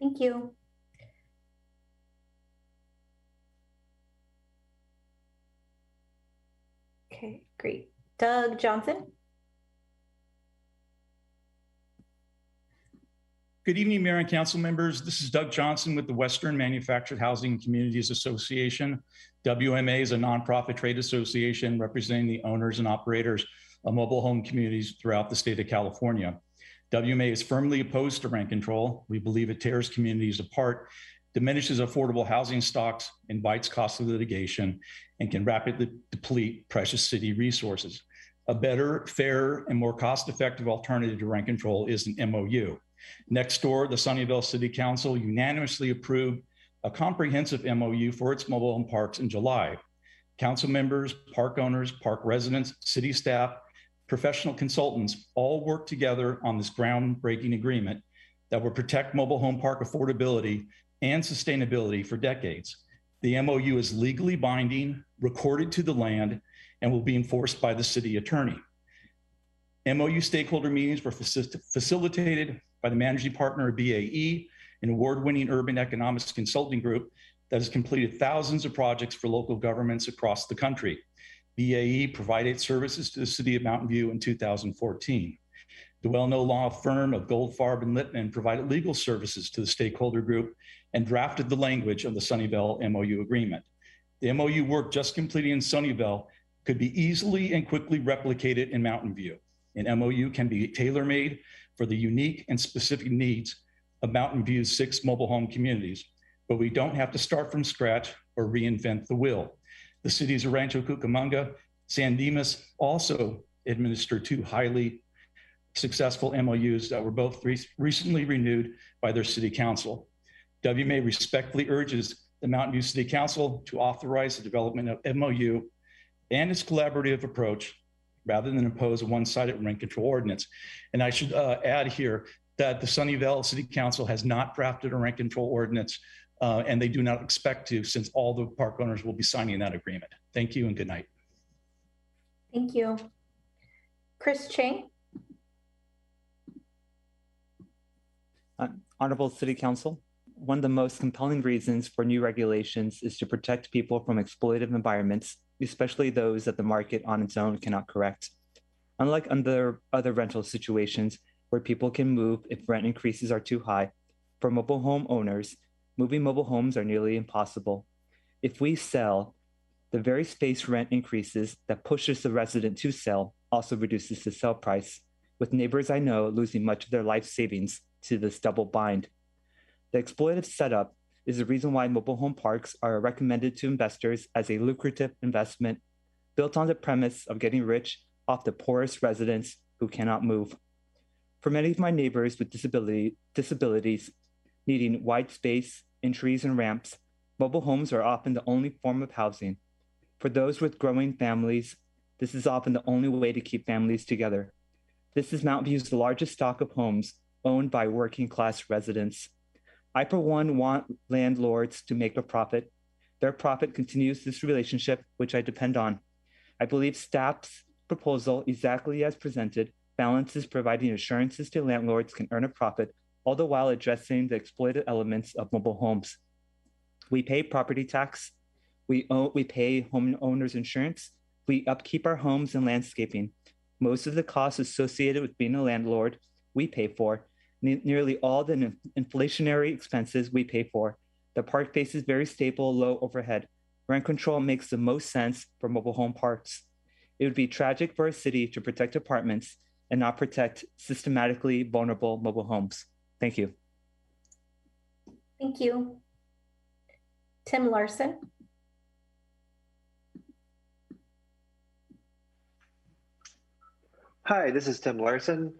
Thank you. Okay, great. Doug Johnson.
Good evening, Mayor and council members. This is Doug Johnson with the Western Manufactured Housing Communities Association. WMA is a nonprofit trade association representing the owners and operators of mobile home communities throughout the state of California. WMA is firmly opposed to rent control. We believe it tears communities apart, diminishes affordable housing stocks, invites costly litigation, and can rapidly deplete precious city resources. A better, fairer, and more cost-effective alternative to rent control is an MOU. Next door, the Sunnyvale City Council unanimously approved a comprehensive MOU for its mobile home parks in July. Council members, park owners, park residents, city staff, professional consultants all work together on this groundbreaking agreement that will protect mobile home park affordability and sustainability for decades. The MOU is legally binding, recorded to the land, and will be enforced by the city attorney. MOU stakeholder meetings were facilitated by the managing partner of BAE, an award-winning urban economics consulting group that has completed thousands of projects for local governments across the country. BAE provided services to the city of Mountain View in 2014. The well-known law firm of Goldfarb and Littman provided legal services to the stakeholder group and drafted the language of the Sunnyvale MOU agreement. The MOU work just completed in Sunnyvale could be easily and quickly replicated in Mountain View. An MOU can be tailor-made for the unique and specific needs of Mountain View's 6 mobile home communities, but we don't have to start from scratch or reinvent the wheel. The cities of Rancho Cucamonga, San Dimas also administered 2 highly successful MOUs that were both recently renewed by their city council. WMA respectfully urges the Mountain View City Council to authorize the development of MOU and its collaborative approach rather than impose a one-sided rent control ordinance. And I should add here that the Sunnyvale City Council has not drafted a rent control ordinance, and they do not expect to, since all the park owners will be signing that agreement. Thank you and good night.
Thank you. Chris Chang.
Honorable City Council, one of the most compelling reasons for new regulations is to protect people from exploitative environments, especially those that the market on its own cannot correct. Unlike under other rental situations where people can move if rent increases are too high, for mobile home owners, moving mobile homes are nearly impossible. If we sell, the very space rent increases that pushes the resident to sell also reduces the sell price, with neighbors I know losing much of their life savings to this double bind. The exploitative setup is the reason why mobile home parks are recommended to investors as a lucrative investment built on the premise of getting rich off the poorest residents who cannot move. For many of my neighbors with disabilities needing wide space, entries, and ramps, mobile homes are often the only form of housing. For those with growing families, this is often the only way to keep families together. This is Mountain View's largest stock of homes owned by working class residents. I, for one, want landlords to make a profit. Their profit continues this relationship, which I depend on. I believe staff's proposal, exactly as presented, balances providing assurances to landlords can earn a profit, all the while addressing the exploited elements of mobile homes. We pay property tax, we pay homeowners insurance, we upkeep our homes and landscaping. Most of the costs associated with being a landlord we pay for, nearly all the inflationary expenses we pay for. The park faces very stable, low overhead. Rent control makes the most sense for mobile home parks. It would be tragic for a city to protect apartments and not protect systematically vulnerable mobile homes. Thank you.
Thank you. Tim Larson.
Hi, this is Tim Larson.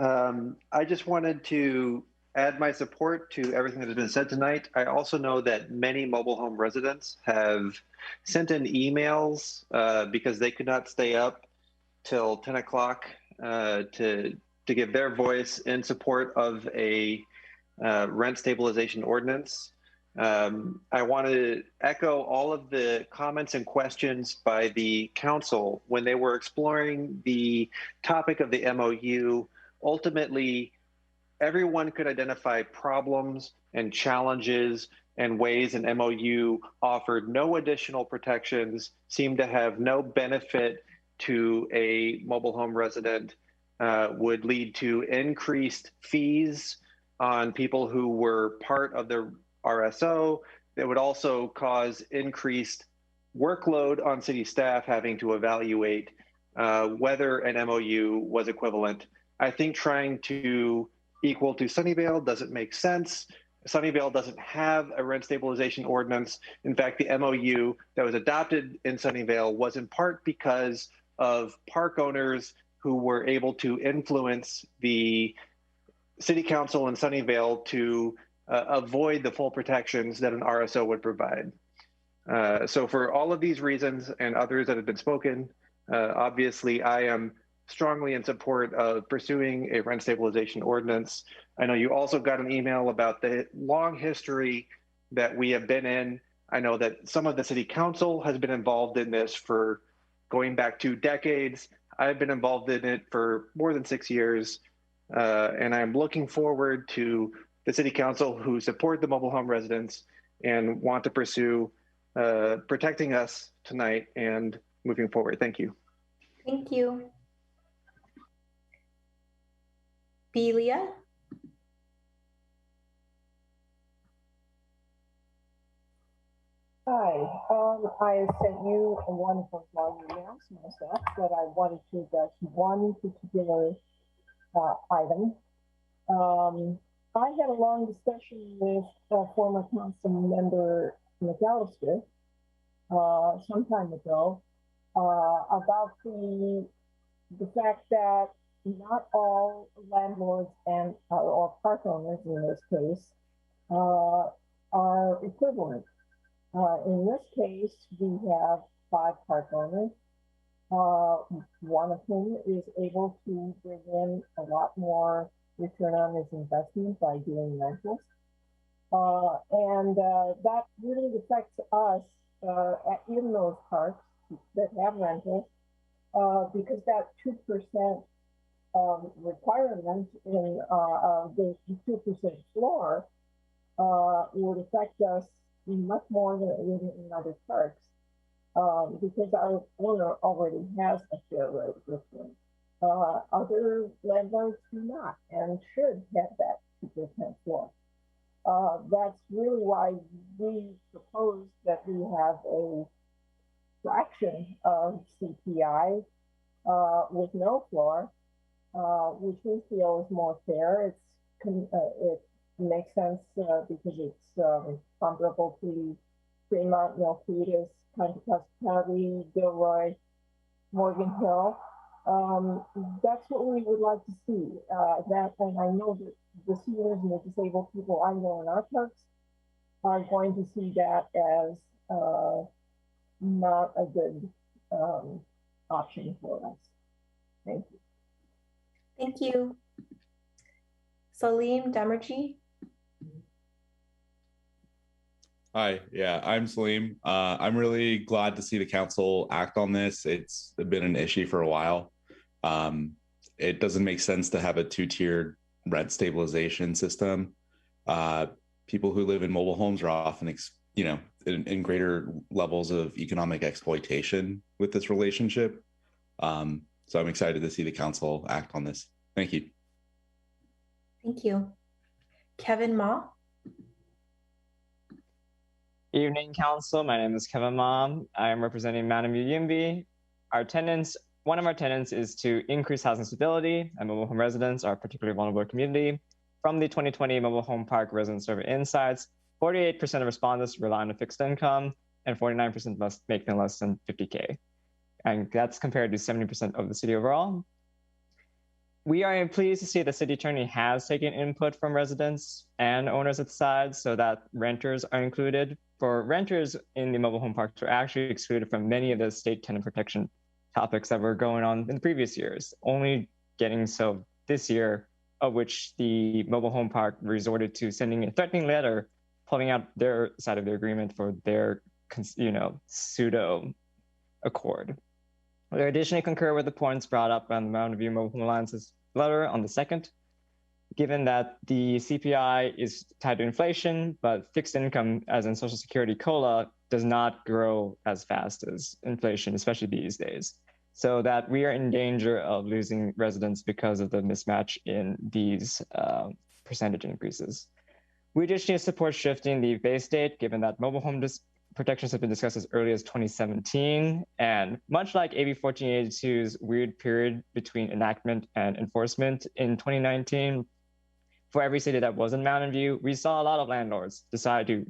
I just wanted to add my support to everything that has been said tonight. I also know that many mobile home residents have sent in emails because they could not stay up till 10 o'clock to give their voice in support of a rent stabilization ordinance. I want to echo all of the comments and questions by the council when they were exploring the topic of the MOU. Ultimately, everyone could identify problems and challenges and ways an MOU offered no additional protections, seemed to have no benefit to a mobile home resident, would lead to increased fees on people who were part of the RSO. That would also cause increased workload on city staff having to evaluate whether an MOU was equivalent. I think trying to equal to Sunnyvale doesn't make sense. Sunnyvale doesn't have a rent stabilization ordinance. In fact, the MOU that was adopted in Sunnyvale was in part because of park owners who were able to influence the city council in Sunnyvale to avoid the full protections that an RSO would provide. So for all of these reasons and others that have been spoken, obviously I am strongly in support of pursuing a rent stabilization ordinance. I know you also got an email about the long history that we have been in. I know that some of the city council has been involved in this for going back 2 decades. I've been involved in it for more than 6 years. And I'm looking forward to the city council who support the mobile home residents and want to pursue protecting us tonight and moving forward. Thank you.
Thank you. Belia.
Hi. I sent you one of my emails myself, but I wanted to address one particular item. I had a long discussion with former council member McAllister some time ago about the fact that not all landlords and or park owners in this case are equivalent. In this case, we have 5 park owners, one of whom is able to bring in a lot more return on his investment by doing rentals. And that really affects us in those parks that have rentals because that 2% requirement in the 2% floor would affect us much more than it would in other parks because our owner already has a fair rate of return. Other landlords do not and should have that 2% floor. That's really why we propose that we have a fraction of CPI with no floor, which we feel is more fair. It makes sense because it's comparable to Fremont, Milpitas, Contra Costa, Gilroy, Morgan Hill. That's what we would like to see. And I know that the seniors and the disabled people I know in our parks are going to see that as not a good option for us. Thank you.
Thank you. Salim Demirci.
Hi, yeah, I'm Salim. I'm really glad to see the council act on this. It's been an issue for a while. It doesn't make sense to have a 2-tiered rent stabilization system. People who live in mobile homes are often, in greater levels of economic exploitation with this relationship. So I'm excited to see the council act on this. Thank you.
Thank you. Kevin Ma.
Evening, Council. My name is Kevin Ma. I am representing Mountain View YIMBY. One of our tenants is to increase housing stability, and mobile home residents are a particularly vulnerable community. From the 2020 Mobile Home Park Resident Survey Insights, 48% of respondents rely on a fixed income, and 49% must make less than 50K. And that's compared to 70% of the city overall. We are pleased to see the city attorney has taken input from residents and owners at the side so that renters are included. For renters in the mobile home parks are actually excluded from many of the state tenant protection topics that were going on in the previous years, only getting so this year, of which the mobile home park resorted to sending a threatening letter, pulling out their side of the agreement for their, pseudo accord. We additionally concur with the points brought up on the Mountain View Mobile Home Alliance's letter on the 2nd, given that the CPI is tied to inflation, but fixed income, as in Social Security COLA, does not grow as fast as inflation, especially these days. So that we are in danger of losing residents because of the mismatch in these percentage increases. We additionally support shifting the base date, given that mobile home protections have been discussed as early as 2017. And much like AB 1482's weird period between enactment and enforcement in 2019, for every city that was in Mountain View, we saw a lot of landlords decide to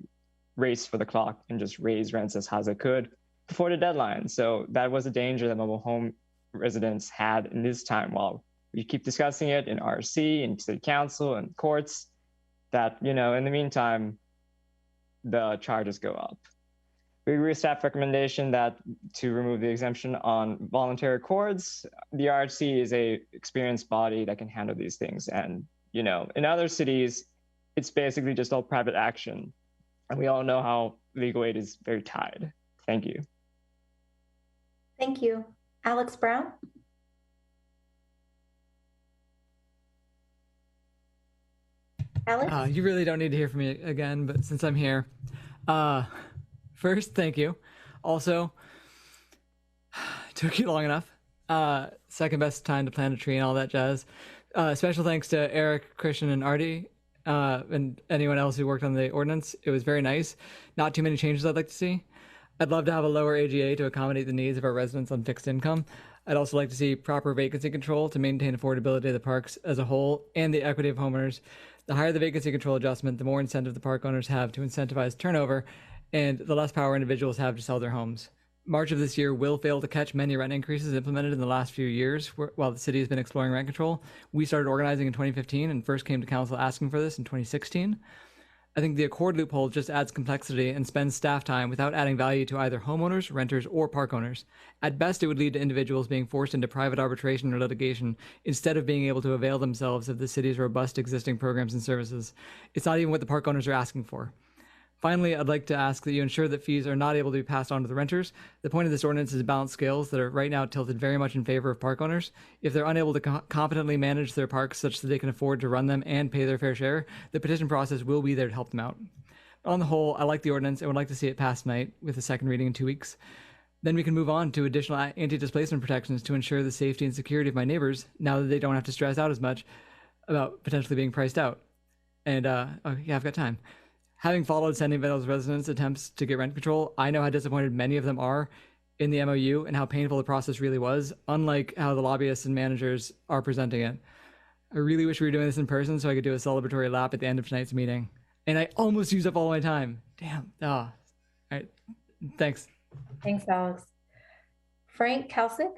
race for the clock and just raise rents as high as they could before the deadline. So that was a danger that mobile home residents had in this time while we keep discussing it in RC and city council and courts, that, in the meantime, the charges go up. We agree with staff recommendation that to remove the exemption on voluntary accords. The RHC is a experienced body that can handle these things. And, in other cities, it's basically just all private action. And we all know how legal aid is very tied. Thank you.
Thank you. Alex Brown. Alex?
You really don't need to hear from me again, but since I'm here, first, thank you. Also, took you long enough. Second best time to plant a tree and all that jazz. Special thanks to Eric, Christian, and Artie, and anyone else who worked on the ordinance. It was very nice. Not too many changes I'd like to see. I'd love to have a lower AGA to accommodate the needs of our residents on fixed income. I'd also like to see proper vacancy control to maintain affordability of the parks as a whole and the equity of homeowners. The higher the vacancy control adjustment, the more incentive the park owners have to incentivize turnover, and the less power individuals have to sell their homes. March of this year will fail to catch many rent increases implemented in the last few years while the city has been exploring rent control. We started organizing in 2015 and first came to council asking for this in 2016. I think the accord loophole just adds complexity and spends staff time without adding value to either homeowners, renters, or park owners. At best, it would lead to individuals being forced into private arbitration or litigation instead of being able to avail themselves of the city's robust existing programs and services. It's not even what the park owners are asking for. Finally, I'd like to ask that you ensure that fees are not able to be passed on to the renters. The point of this ordinance is to balance scales that are right now tilted very much in favor of park owners. If they're unable to competently manage their parks such that they can afford to run them and pay their fair share, the petition process will be there to help them out. On the whole, I like the ordinance and would like to see it pass tonight with a second reading in 2 weeks. Then we can move on to additional anti-displacement protections to ensure the safety and security of my neighbors now that they don't have to stress out as much about potentially being priced out. And, I've got time. Having followed Sunnyvale's residents' attempts to get rent control, I know how disappointed many of them are in the MOU and how painful the process really was, unlike how the lobbyists and managers are presenting it. I really wish we were doing this in person so I could do a celebratory lap at the end of tonight's meeting. And I almost used up all my time. Damn. All right. Thanks.
Thanks, Alex. Frank Kalsick?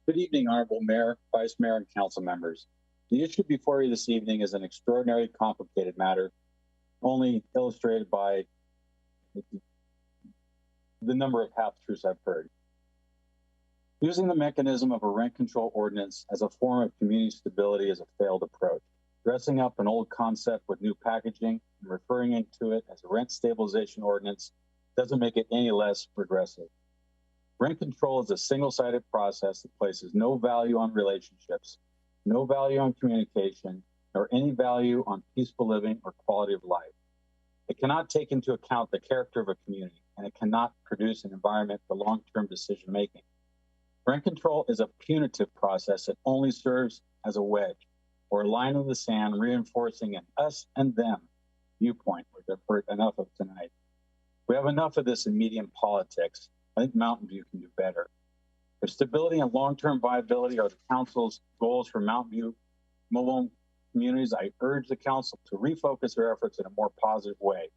Good evening, Honorable Mayor, Vice Mayor, and Council members. The issue before you this evening is an extraordinarily complicated matter, only illustrated by the number of half-truths I've heard. Using the mechanism of a rent control ordinance as a form of community stability is a failed approach. Dressing up an old concept with new packaging and referring to it as a rent stabilization ordinance doesn't make it any less progressive. Rent control is a single-sided process that places no value on relationships, no value on communication, or any value on peaceful living or quality of life. It cannot take into account the character of a community, and it cannot produce an environment for long-term decision-making. Rent control is a punitive process that only serves as a wedge or a line in the sand reinforcing an us and them viewpoint, which I've heard enough of tonight. We have enough of this in medium politics. I think Mountain View can do better. If stability and long-term viability are the council's goals for Mountain View mobile home communities, I urge the council to refocus their efforts in a more positive way.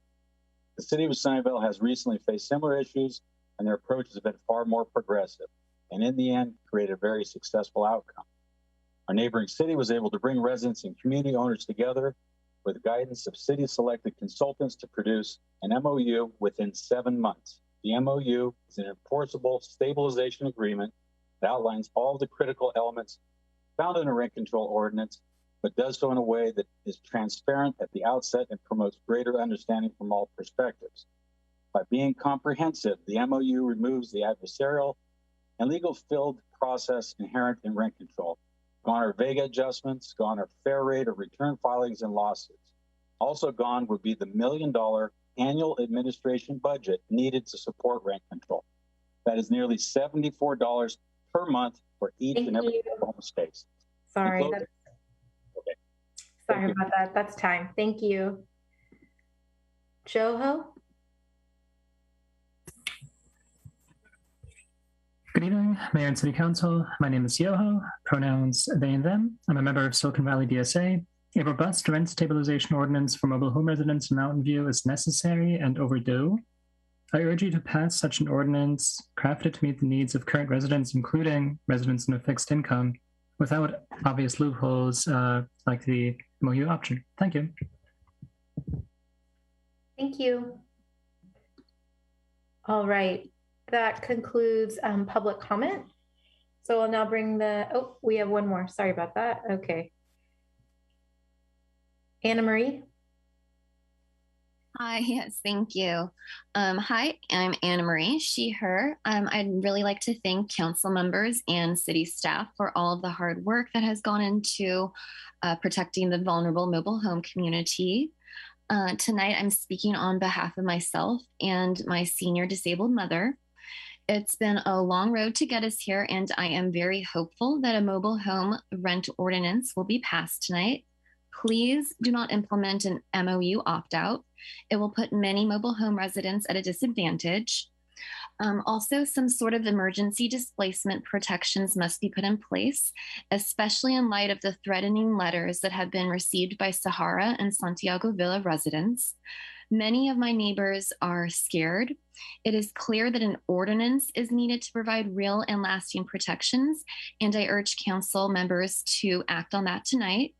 The city of Sunnyvale has recently faced similar issues, and their approach has been far more progressive, and in the end, created a very successful outcome. Our neighboring city was able to bring residents and community owners together with the guidance of city-selected consultants to produce an MOU within 7 months. The MOU is an enforceable stabilization agreement that outlines all the critical elements found in a rent control ordinance, but does so in a way that is transparent at the outset and promotes greater understanding from all perspectives. By being comprehensive, the MOU removes the adversarial and legal-filled process inherent in rent control. Gone are vague adjustments, gone are fair rate of return filings and lawsuits. Also gone would be the $1 million annual administration budget needed to support rent control. That is nearly $74 per month for each and every home space.
Sorry, sorry about that. That's time. Thank you. Joho?
Good evening, Mayor and City Council. My name is Yoho, pronouns they and them. I'm a member of Silicon Valley DSA. A robust rent stabilization ordinance for mobile home residents in Mountain View is necessary and overdue. I urge you to pass such an ordinance crafted to meet the needs of current residents, including residents in a fixed income, without obvious loopholes like the MOU option. Thank you.
Thank you. All right, that concludes public comment. So I'll now bring oh, we have one more. Sorry about that. Okay. Anna Marie.
Hi, yes, thank you. Hi, I'm Anna Marie, she, her. I'd really like to thank council members and city staff for all of the hard work that has gone into protecting the vulnerable mobile home community. Tonight, I'm speaking on behalf of myself and my senior disabled mother. It's been a long road to get us here, and I am very hopeful that a mobile home rent ordinance will be passed tonight. Please do not implement an MOU opt-out. It will put many mobile home residents at a disadvantage. Also, some sort of emergency displacement protections must be put in place, especially in light of the threatening letters that have been received by Sahara and Santiago Villa residents. Many of my neighbors are scared. It is clear that an ordinance is needed to provide real and lasting protections, and I urge council members to act on that tonight.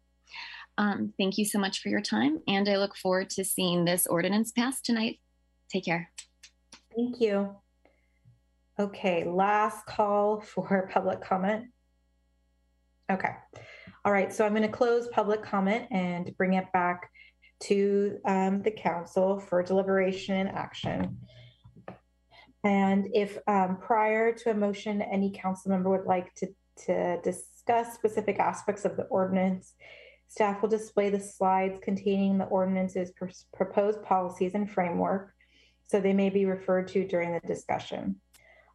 Thank you so much for your time, and I look forward to seeing this ordinance passed tonight. Take care.
Thank you. Okay, last call for public comment. Okay. All right, so I'm going to close public comment and bring it back to the council for deliberation and action. And if prior to a motion, any council member would like to discuss specific aspects of the ordinance, staff will display the slides containing the ordinance's proposed policies and framework, so they may be referred to during the discussion.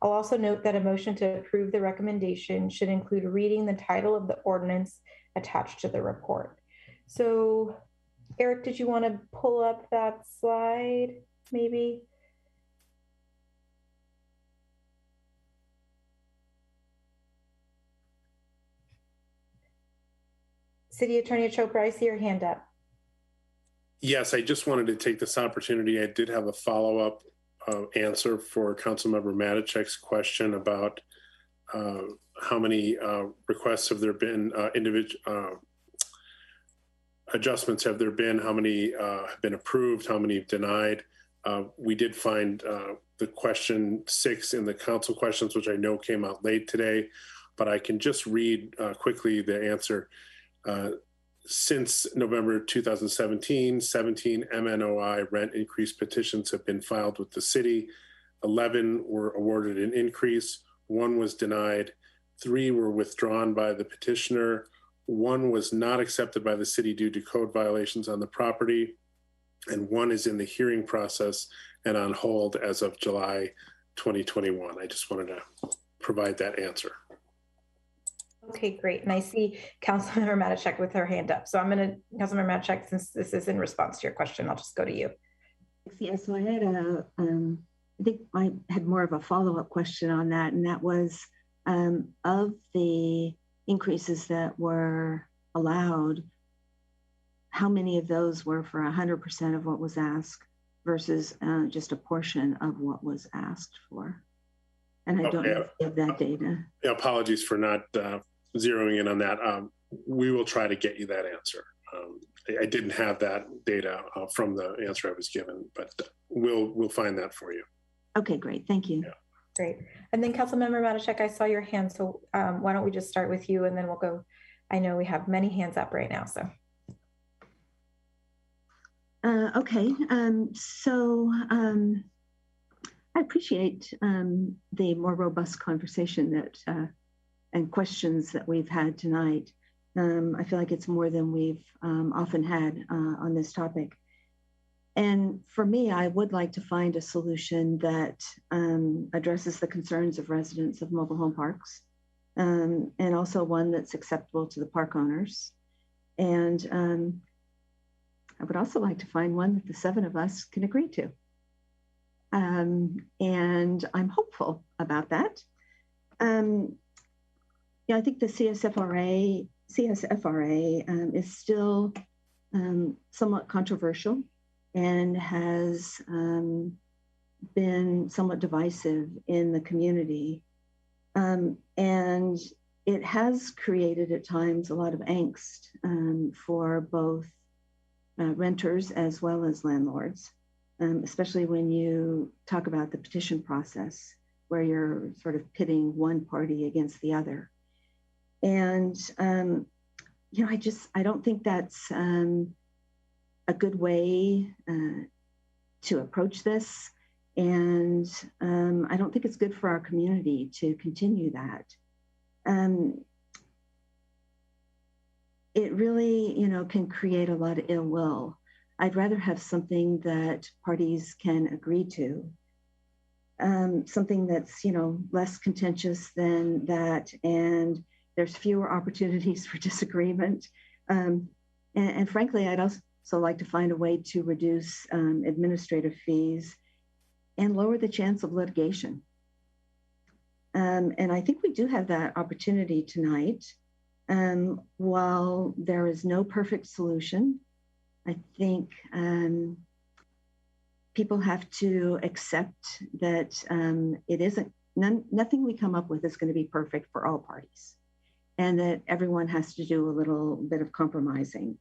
I'll also note that a motion to approve the recommendation should include reading the title of the ordinance attached to the report. So, Eric, did you want to pull up that slide, maybe? City Attorney Chopra, I see your hand up.
Yes, I just wanted to take this opportunity. I did have a follow-up answer for Councilmember Matichek's question about how many requests have there been, individual adjustments have there been, how many have been approved, how many denied. We did find the question 6 in the council questions, which I know came out late today, but I can just read quickly the answer. Since November 2017, 17 MNOI rent increase petitions have been filed with the city. 11 were awarded an increase, 1 was denied, 3 were withdrawn by the petitioner, 1 was not accepted by the city due to code violations on the property, and 1 is in the hearing process and on hold as of July 2021. I just wanted to provide that answer.
Okay, great. And I see Councilmember Matichek with her hand up. So I'm going to, Councilmember Matichek, since this is in response to your question, I'll just go to you.
Yeah, so I had I think I had more of a follow-up question on that, and that was of the increases that were allowed, how many of those were for 100% of what was asked versus just a portion of what was asked for? And I don't know if you have that data.
Yeah, apologies for not zeroing in on that. We will try to get you that answer. I didn't have that data from the answer I was given, but we'll find that for you.
Okay, great. Thank you.
Yeah.
Great. And then Councilmember Matichek, I saw your hand. So why don't we just start with you and then we'll go. I know we have many hands up right now, so.
Okay, I appreciate the more robust conversation that and questions that we've had tonight. I feel like it's more than we've often had on this topic. And for me, I would like to find a solution that addresses the concerns of residents of mobile home parks, and also one that's acceptable to the park owners. And I would also like to find one that the 7 of us can agree to. And I'm hopeful about that. Yeah, I think the CSFRA is still somewhat controversial and has been somewhat divisive in the community. And it has created at times a lot of angst for both renters as well as landlords. Especially when you talk about the petition process, where you're sort of pitting one party against the other. And, you know, I don't think that's a good way to approach this. And I don't think it's good for our community to continue that. It really, you know, can create a lot of ill will. I'd rather have something that parties can agree to, something that's, you know, less contentious than that, and there's fewer opportunities for disagreement. You And frankly, I'd also like to find a way to reduce administrative fees and lower the chance of litigation. And I think we do have that opportunity tonight. While there is no perfect solution, I think people have to accept that it isn't, nothing we come up with is going to be perfect for all parties, and that everyone has to do a little bit of compromising.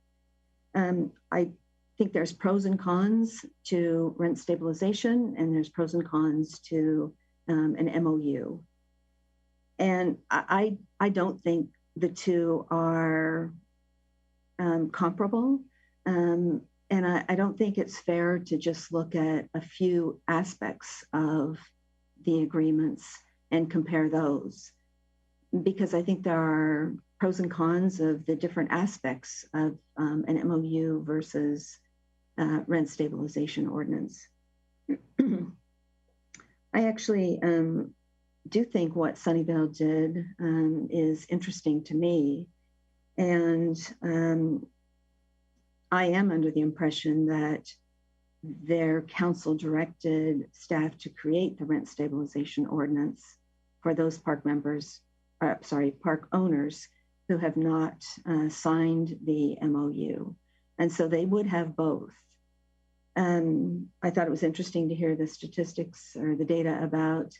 I think there's pros and cons to rent stabilization, and there's pros and cons to an MOU. And I don't think the two are comparable. And I don't think it's fair to just look at a few aspects of the agreements and compare those, because I think there are pros and cons of the different aspects of an MOU versus rent stabilization ordinance. I actually do think what Sunnyvale did is interesting to me. And I am under the impression that their council directed staff to create the rent stabilization ordinance for those park members, park owners who have not signed the MOU. And so they would have both. I thought it was interesting to hear the statistics or the data about,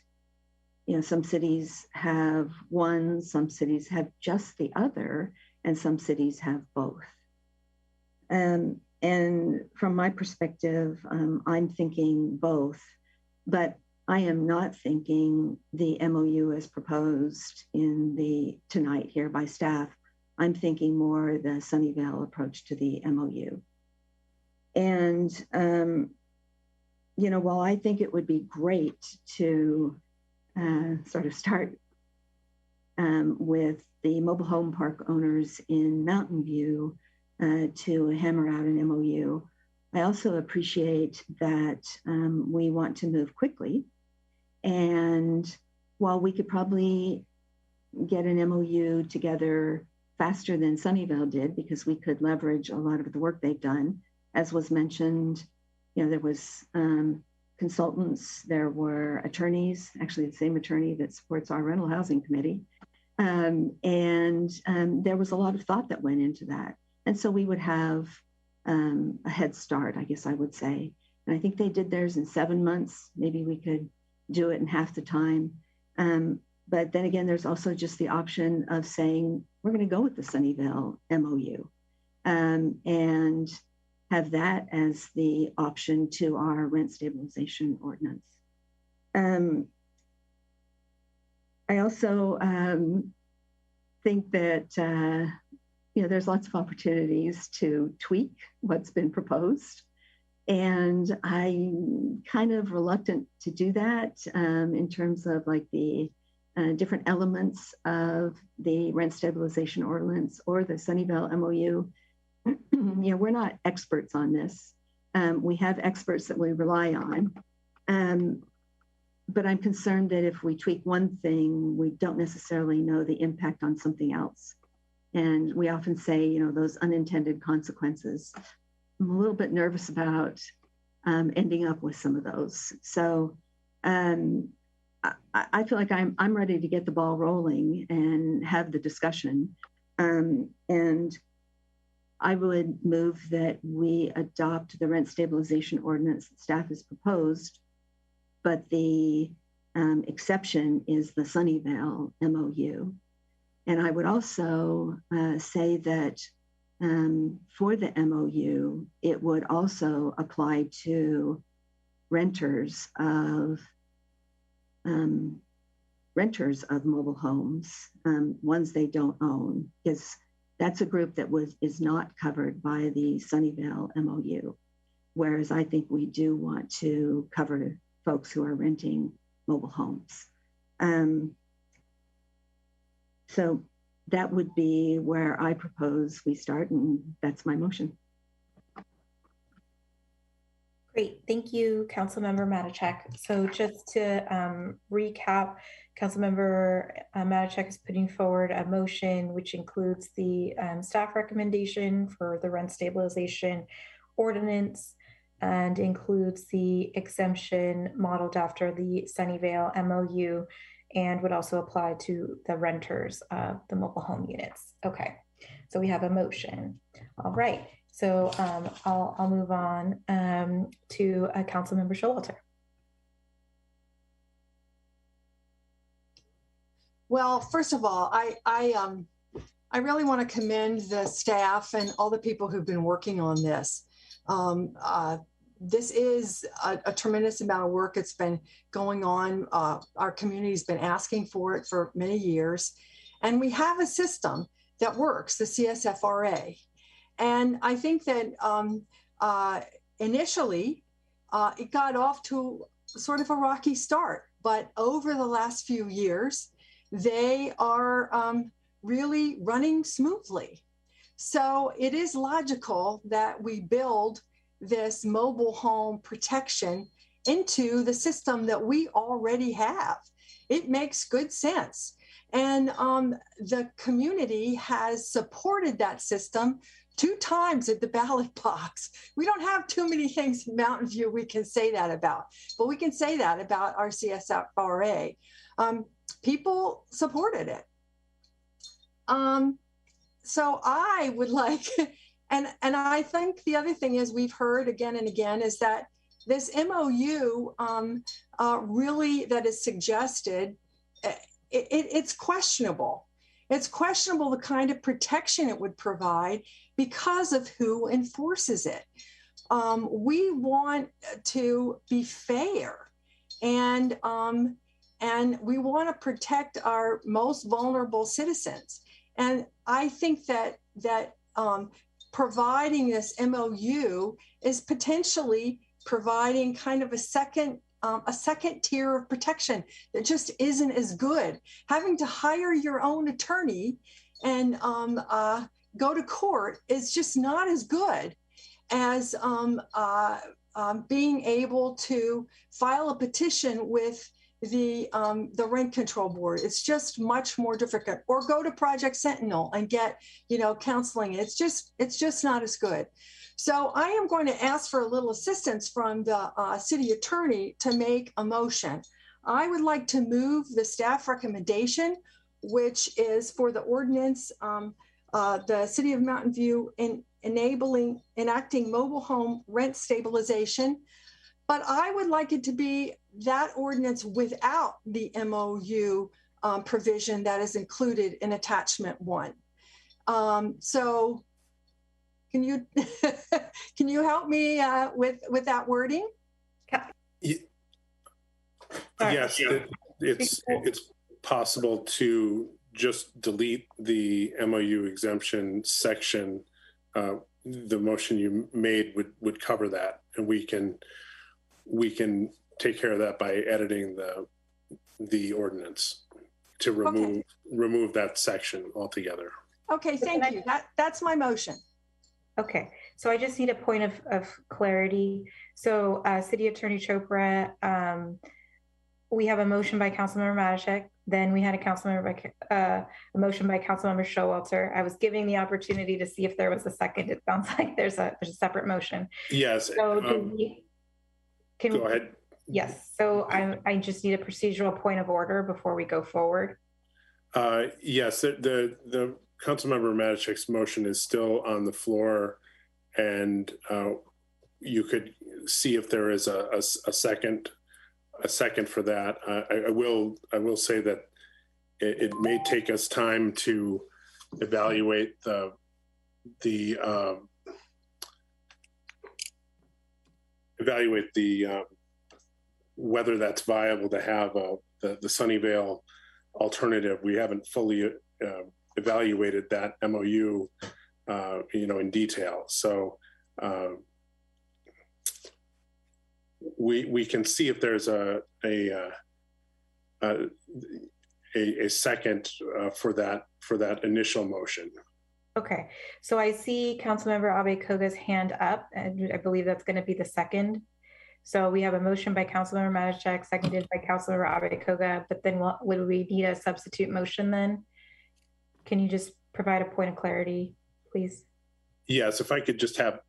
some cities have one, some cities have just the other, and some cities have both. And from my perspective, I'm thinking both, but I am not thinking the MOU as proposed tonight here by staff. I'm thinking more the Sunnyvale approach to the MOU. And, while I think it would be great to sort of start with the mobile home park owners in Mountain View to hammer out an MOU, I also appreciate that we want to move quickly. And while we could probably get an MOU together faster than Sunnyvale did, because we could leverage a lot of the work they've done, as was mentioned, there was consultants, there were attorneys, actually the same attorney that supports our rental housing committee. And there was a lot of thought that went into that. And so we would have a head start, I guess I would say. And I think they did theirs in 7 months. Maybe we could do it in half the time. But then again, there's also just the option of saying, we're going to go with the Sunnyvale MOU and have that as the option to our rent stabilization ordinance. I also think that there's lots of opportunities to tweak what's been proposed. And I'm kind of reluctant to do that in terms of like the different elements of the rent stabilization ordinance or the Sunnyvale MOU. We're not experts on this. We have experts that we rely on. But I'm concerned that if we tweak one thing, we don't necessarily know the impact on something else. And we often say, those unintended consequences. I'm a little bit nervous about ending up with some of those. So I feel like I'm ready to get the ball rolling and have the discussion. And I would move that we adopt the rent stabilization ordinance that staff has proposed, but the exception is the Sunnyvale MOU. And I would also say that for the MOU, it would also apply to renters of mobile homes, ones they don't own, because that's a group that is not covered by the Sunnyvale MOU. Whereas I think we do want to cover folks who are renting mobile homes. So that would be where I propose we start, and that's my motion.
Great, thank you, Councilmember Matichak. So just to recap, Councilmember Matachek is putting forward a motion which includes the staff recommendation for the rent stabilization ordinance and includes the exemption modeled after the Sunnyvale MOU and would also apply to the renters of the mobile home units. Okay, so we have a motion. All right, so I'll move on to Councilmember Showalter.
Well, first of all, I really want to commend the staff and all the people who've been working on this. This is a tremendous amount of work. It's been going on. Our community's been asking for it for many years. And we have a system that works, the CSFRA. And I think that initially it got off to sort of a rocky start, but over the last few years, they are really running smoothly. So it is logical that we build this mobile home protection into the system that we already have. It makes good sense. And the community has supported that system 2 times at the ballot box. We don't have too many things in Mountain View we can say that about, but we can say that about our CSFRA. People supported it. So I would like, and I think the other thing is we've heard again and again is that this MOU really that is suggested, it's questionable. It's questionable the kind of protection it would provide because of who enforces it. We want to be fair and we want to protect our most vulnerable citizens. And I think that providing this MOU is potentially providing kind of a second tier of protection that just isn't as good. Having to hire your own attorney and go to court is just not as good as being able to file a petition with the rent control board. It's just much more difficult. Or go to Project Sentinel and get, counseling. It's just not as good. So I am going to ask for a little assistance from the city attorney to make a motion. I would like to move the staff recommendation, which is for the ordinance, the City of Mountain View enacting mobile home rent stabilization. But I would like it to be that ordinance without the MOU provision that is included in attachment 1. So can you can you help me with that wording?
Yes, it's possible to just delete the MOU exemption section. The motion you made would cover that, and we can take care of that by editing the ordinance to remove that section altogether.
Okay, thank you. That's my motion.
Okay, so I just need a point of clarity. So City Attorney Chopra, we have a motion by Councilmember Matachek. Then we had a motion by Councilmember Showalter. I was giving the opportunity to see if there was a second. It sounds like there's a separate motion.
Yes.
So
go ahead.
Yes. So I just need a procedural point of order before we go forward.
Yes. The Councilmember Matachek's motion is still on the floor, and you could see if there is a second for that. I will say that it may take us time to evaluate whether that's viable to have the Sunnyvale alternative. We haven't fully evaluated that MOU, in detail. So we can see if there's a second for that initial motion.
Okay, so I see Councilmember Abe Koga's hand up, and I believe that's going to be the second. So we have a motion by Councilmember Matachek, seconded by Councilmember Abe-Koga, but then would we need a substitute motion then? Can you just provide a point of clarity, please?
Yes, if I could just have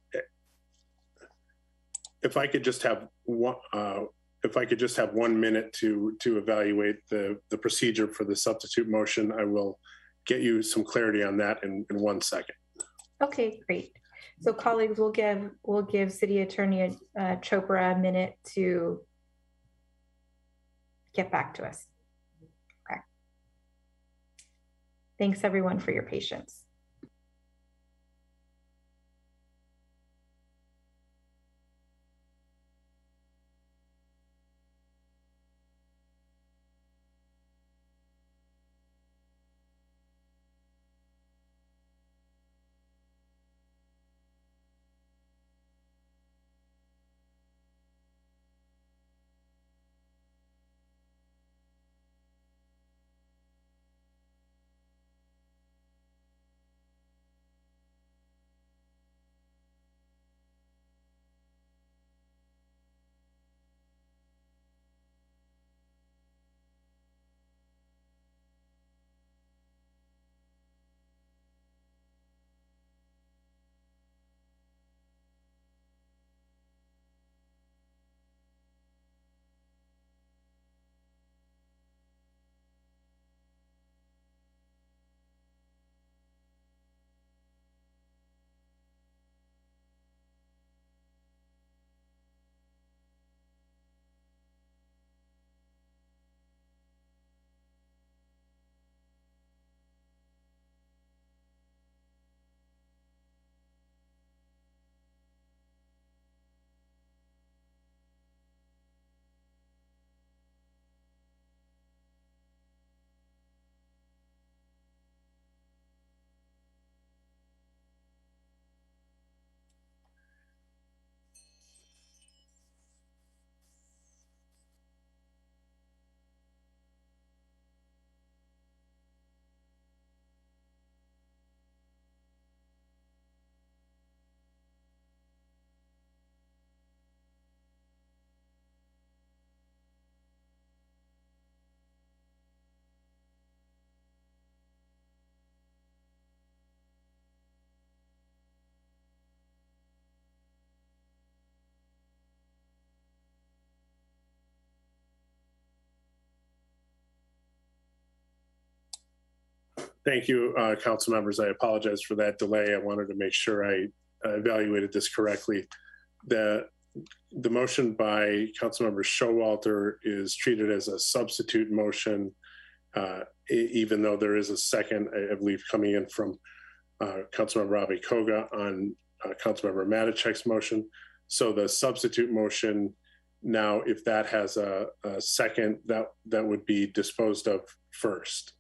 one, 1 minute to evaluate the procedure for the substitute motion, I will get you some clarity on that in 1 second.
Okay, great. So colleagues, we'll give City Attorney Chopra a minute to get back to us. Okay. Thanks everyone for your patience.
Thank you, council members. I apologize for that delay. I wanted to make sure I evaluated this correctly. The motion by Councilmember Showalter is treated as a substitute motion, even though there is a second, I believe, coming in from Councilmember Abe-Koga on Councilmember Matachek's motion. So the substitute motion now, if that has a second, that would be disposed of first.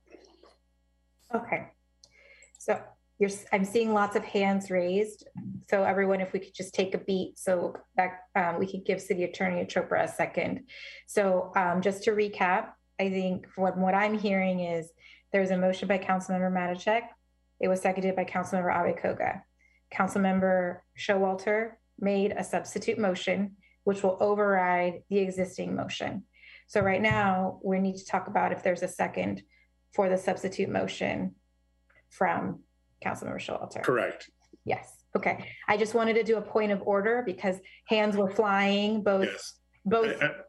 Okay, so I'm seeing lots of hands raised. So everyone, if we could just take a beat so that we could give City Attorney Chopra a second. So just to recap, I think from what I'm hearing is there's a motion by Councilmember Matachek. It was seconded by Councilmember Abe-Koga. Councilmember Showalter made a substitute motion, which will override the existing motion. So right now we need to talk about if there's a second for the substitute motion from Councilmember Showalter.
Correct.
Yes. Okay. I just wanted to do a point of order because hands were flying both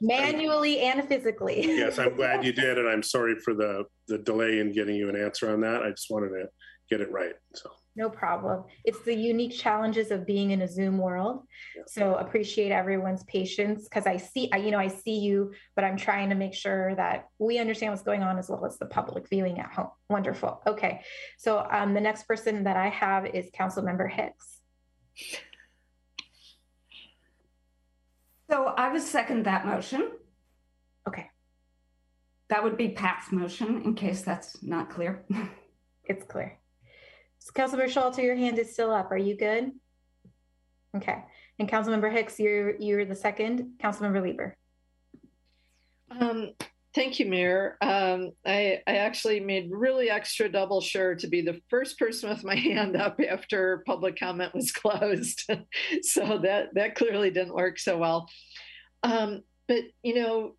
manually and physically.
Yes, I'm glad you did, and I'm sorry for the delay in getting you an answer on that. I just wanted to get it right. So
no problem. It's the unique challenges of being in a Zoom world. Yeah. So appreciate everyone's patience because I see you, but I'm trying to make sure that we understand what's going on as well as the public viewing at home. Wonderful. Okay. So the next person that I have is Councilmember Hicks.
So I would second that motion.
Okay.
That would be Pat's motion in case that's not clear.
It's clear. So Councilmember Showalter, your hand is still up. Are you good? Okay. And Councilmember Hicks, you're the second. Councilmember Lieber.
Thank you, Mayor. I actually made really extra double sure to be the first person with my hand up after public comment was closed. So that clearly didn't work so well. But,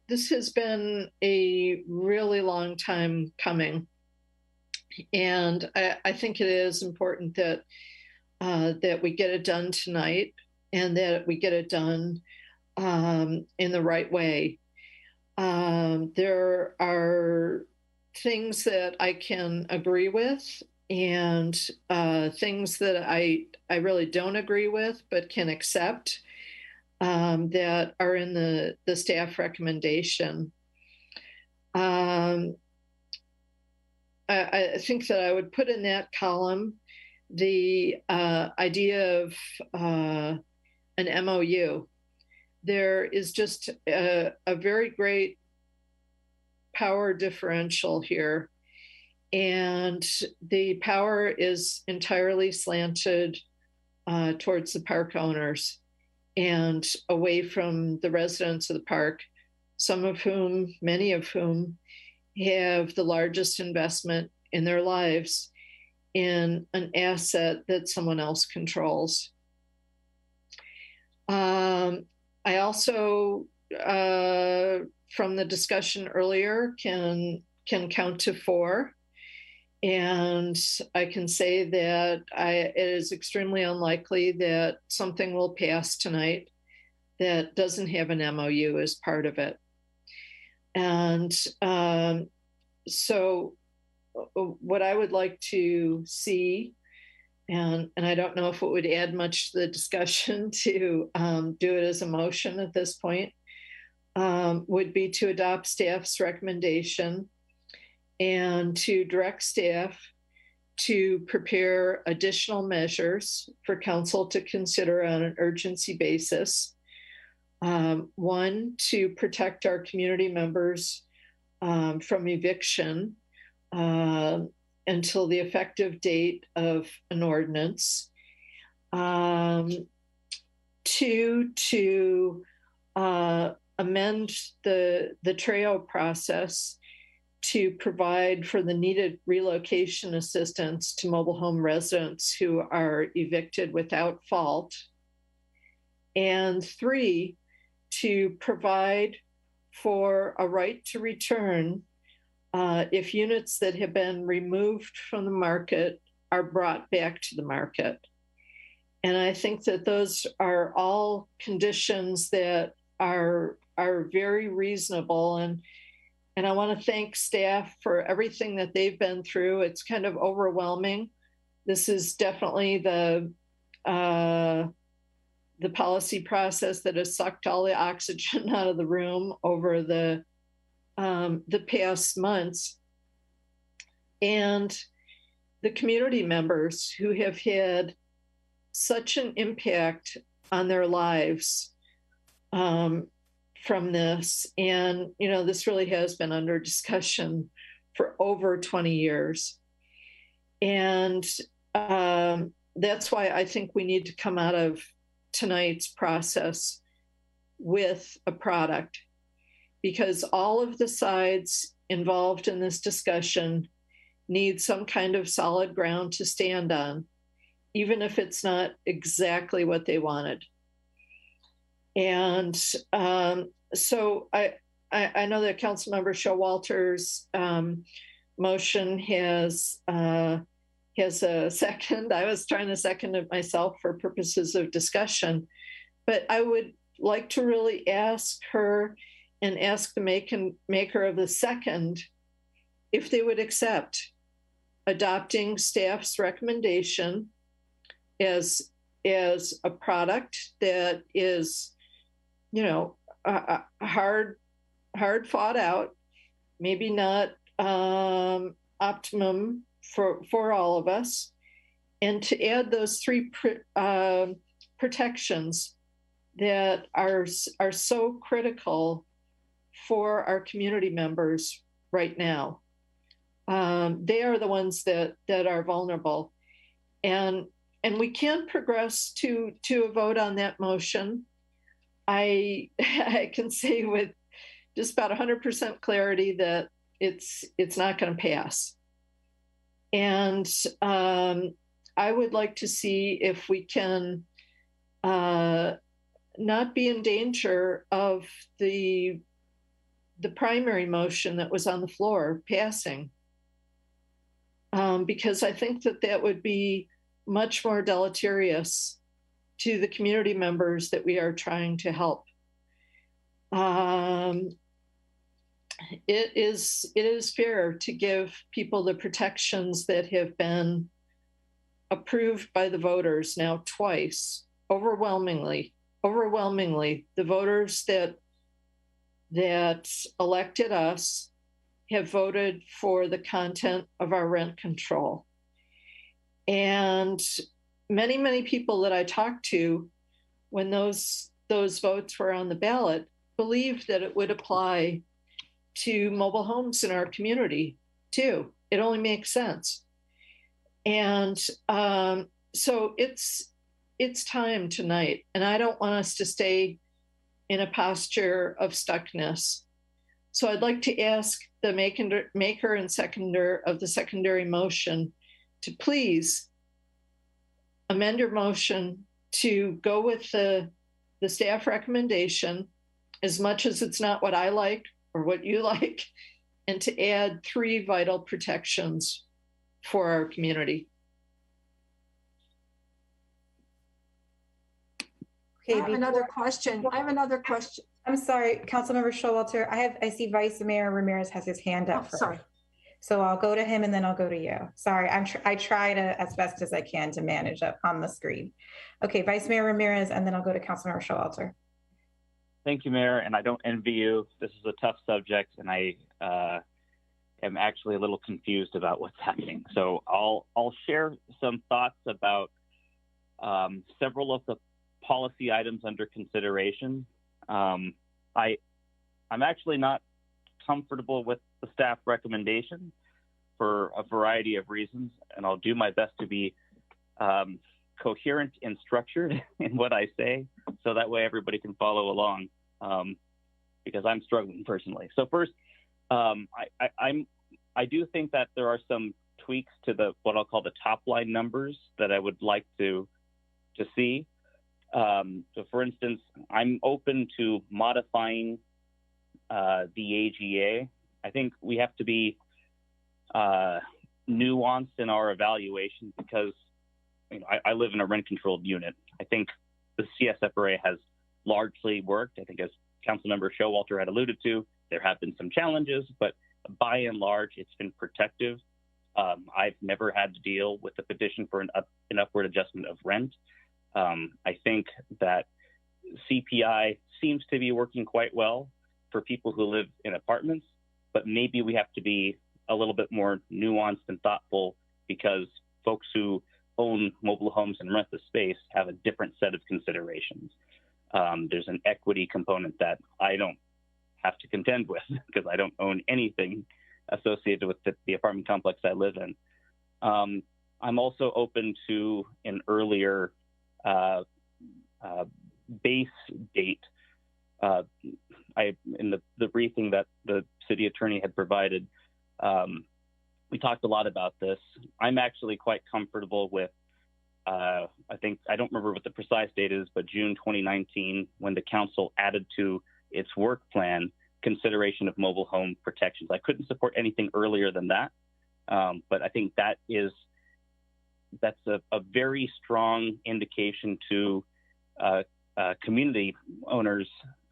this has been a really long time coming. And I think it is important that that we get it done tonight and that we get it done in the right way. There are things that I can agree with and things that I really don't agree with but can accept that are in the staff recommendation. I think that I would put in that column the idea of an MOU. There is just a very great power differential here, and the power is entirely slanted towards the park owners and away from the residents of the park, many of whom have the largest investment in their lives in an asset that someone else controls. I also, from the discussion earlier, can count to 4. And I can say that it is extremely unlikely that something will pass tonight that doesn't have an MOU as part of it. And so what I would like to see, and I don't know if it would add much to the discussion to do it as a motion at this point, would be to adopt staff's recommendation and to direct staff to prepare additional measures for council to consider on an urgency basis. 1, to protect our community members from eviction until the effective date of an ordinance. 2, to amend the TRAO process to provide for the needed relocation assistance to mobile home residents who are evicted without fault. And 3, to provide for a right to return if units that have been removed from the market are brought back to the market. And I think that those are all conditions that are very reasonable. And I want to thank staff for everything that they've been through. It's kind of overwhelming. This is definitely the policy process that has sucked all the oxygen out of the room over the past months. And the community members who have had such an impact on their lives from this. And, this really has been under discussion for over 20 years. And that's why I think we need to come out of tonight's process with a product, because all of the sides involved in this discussion need some kind of solid ground to stand on, even if it's not exactly what they wanted. And so I know that Councilmember Showalter's motion has a second. I was trying to second it myself for purposes of discussion, but I would like to really ask her and ask the maker of the second if they would accept adopting staff's recommendation as a product that is, hard fought out, maybe not optimum for all of us, and to add those 3 protections that are so critical for our community members right now. They are the ones that are vulnerable, and we can progress to a vote on that motion. I can say with just about 100% clarity that it's not going to pass. And I would like to see if we can not be in danger of the primary motion that was on the floor passing. Because I think that would be much more deleterious to the community members that we are trying to help. It is fair to give people the protections that have been approved by the voters now twice, overwhelmingly, the voters that elected us have voted for the content of our rent control. And many people that I talked to when those votes were on the ballot believed that it would apply to mobile homes in our community too. It only makes sense. And so it's time tonight, and I don't want us to stay in a posture of stuckness. So I'd like to ask the maker and seconder of the secondary motion to please amend your motion to go with the staff recommendation, as much as it's not what I like or what you like, and to add 3 vital protections for our community.
Okay,
I have another question.
I'm sorry, Councilmember Showalter. I see Vice Mayor Ramirez has his hand up first.
Sorry.
So I'll go to him and then I'll go to you. Sorry, I try to as best as I can to manage up on the screen. Okay, Vice Mayor Ramirez, and then I'll go to Councilmember Showalter.
Thank you, Mayor, and I don't envy you. This is a tough subject, and I am actually a little confused about what's happening. So I'll share some thoughts about several of the policy items under consideration. I'm actually not comfortable with the staff recommendation for a variety of reasons, and I'll do my best to be coherent and structured in what I say, so that way everybody can follow along, because I'm struggling personally. So first, I do think that there are some tweaks to what I'll call the top line numbers that I would like to see. So for instance, I'm open to modifying the AGA. I think we have to be nuanced in our evaluation, because I live in a rent-controlled unit. I think the CSFRA has largely worked. I think, as Councilmember Showalter had alluded to, there have been some challenges, but by and large, it's been protective. I've never had to deal with a petition for an upward adjustment of rent. I think that CPI seems to be working quite well for people who live in apartments, but maybe we have to be a little bit more nuanced and thoughtful, because folks who own mobile homes and rent the space have a different set of considerations. There's an equity component that I don't have to contend with, because I don't own anything associated with the apartment complex I live in. I'm also open to an earlier base date. In the briefing that the city attorney had provided, we talked a lot about this. I'm actually quite comfortable with, I don't remember what the precise date is, but June 2019, when the council added to its work plan consideration of mobile home protections. I couldn't support anything earlier than that, but I think that's a very strong indication to community owners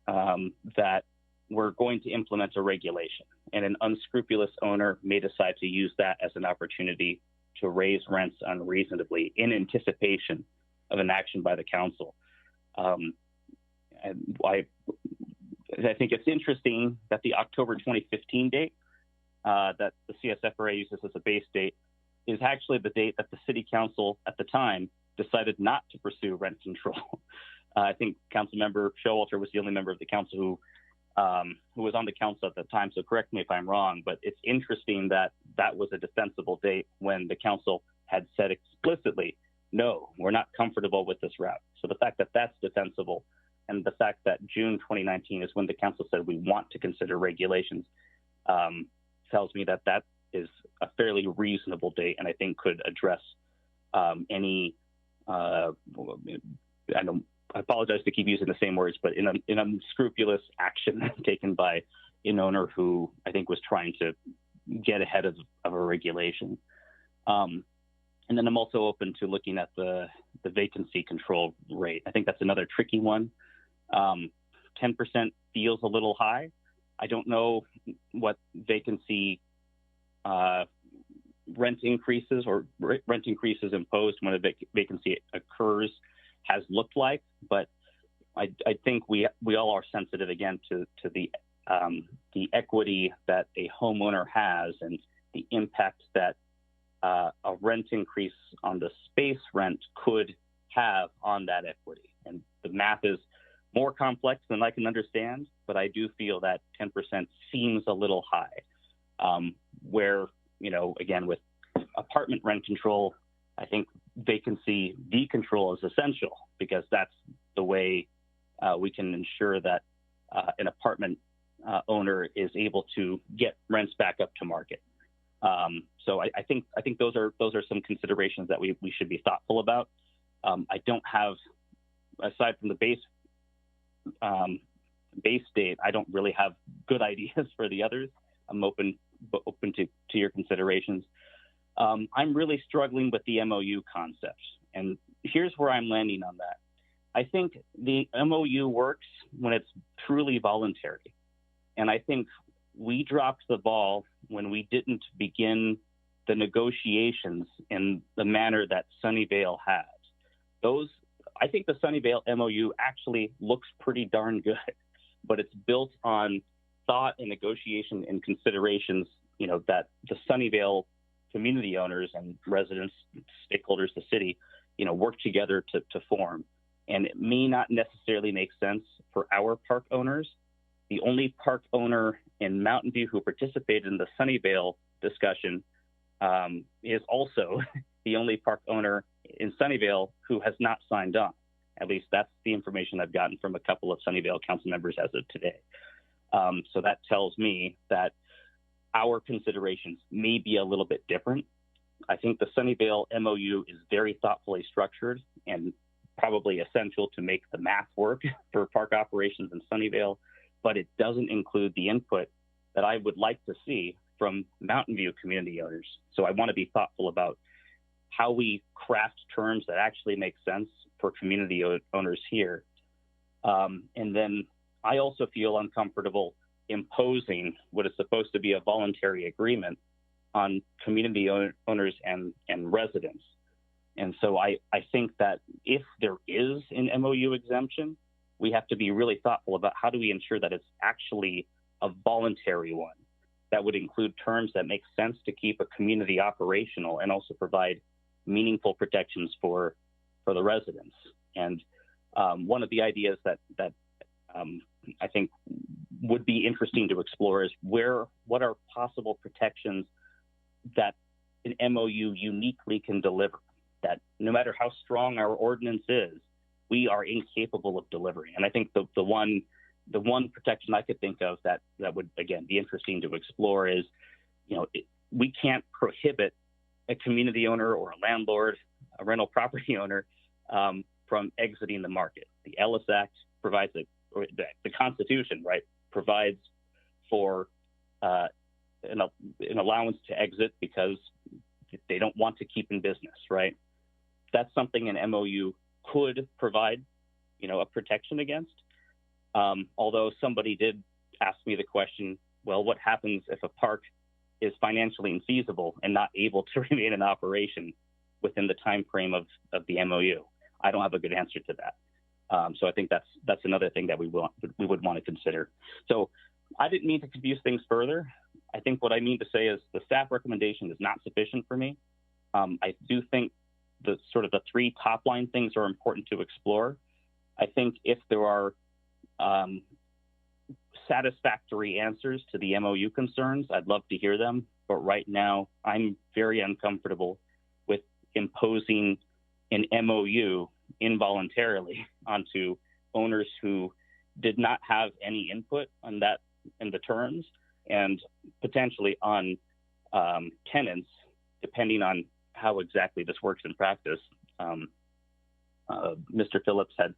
that we're going to implement a regulation, and an unscrupulous owner may decide to use that as an opportunity to raise rents unreasonably in anticipation of an action by the council. And I think it's interesting that the October 2015 date that the CSFRA uses as a base date is actually the date that the city council at the time decided not to pursue rent control. I think Councilmember Showalter was the only member of the council who was on the council at the time, so correct me if I'm wrong, but it's interesting that that was a defensible date when the council had said explicitly, no, we're not comfortable with this route. So the fact that that's defensible, and the fact that June 2019 is when the council said we want to consider regulations, tells me that that is a fairly reasonable date, and I think could address any I apologize to keep using the same words, but in an unscrupulous action taken by an owner who I think was trying to get ahead of a regulation. And then I'm also open to looking at the vacancy control rate. I think that's another tricky one. 10% feels a little high. I don't know what vacancy rent increases or rent increases imposed when a vacancy occurs has looked like, but I think we all are sensitive again to the equity that a homeowner has and the impact that a rent increase on the space rent could have on that equity. And the math is more complex than I can understand, but I do feel that 10% seems a little high. Where, again, with apartment rent control, I think vacancy decontrol is essential because that's the way we can ensure that an apartment owner is able to get rents back up to market. So I think those are some considerations that we should be thoughtful about. I don't have, aside from the base date, I don't really have good ideas for the others. I'm open to your considerations. I'm really struggling with the MOU concept, and here's where I'm landing on that. I think the MOU works when it's truly voluntary, and I think we dropped the ball when we didn't begin the negotiations in the manner that Sunnyvale has. I think the Sunnyvale MOU actually looks pretty darn good, but it's built on thought and negotiation and considerations, that the Sunnyvale community owners and residents, stakeholders, the city, work together to form. And it may not necessarily make sense for our park owners. The only park owner in Mountain View who participated in the Sunnyvale discussion is also the only park owner in Sunnyvale who has not signed on. At least that's the information I've gotten from a couple of Sunnyvale council members as of today. So that tells me that our considerations may be a little bit different. I think the Sunnyvale MOU is very thoughtfully structured and probably essential to make the math work for park operations in Sunnyvale, but it doesn't include the input that I would like to see from Mountain View community owners. So I want to be thoughtful about how we craft terms that actually make sense for community owners here. And then I also feel uncomfortable imposing what is supposed to be a voluntary agreement on community owners and residents. And so I think that if there is an MOU exemption, we have to be really thoughtful about how do we ensure that it's actually a voluntary one that would include terms that make sense to keep a community operational and also provide meaningful protections for the residents. And one of the ideas that I think would be interesting to explore is what are possible protections that an MOU uniquely can deliver, that no matter how strong our ordinance is, we are incapable of delivering. And I think the one protection I could think of that would, again, be interesting to explore is, we can't prohibit a community owner or a landlord, a rental property owner, from exiting the market. The Ellis Act provides the Constitution, right, provides for an allowance to exit because they don't want to keep in business, right? That's something an MOU could provide, a protection against. Although somebody did ask me the question, well, what happens if a park is financially infeasible and not able to remain in operation within the time frame of the MOU? I don't have a good answer to that. So I think that's another thing that we would want to consider. So I didn't mean to confuse things further. I think what I mean to say is the staff recommendation is not sufficient for me. I do think the three top line things are important to explore. I think if there are satisfactory answers to the MOU concerns, I'd love to hear them. But right now, I'm very uncomfortable with imposing an MOU involuntarily onto owners who did not have any input on that in the terms, and potentially on tenants, depending on how exactly this works in practice. Mr. Phillips had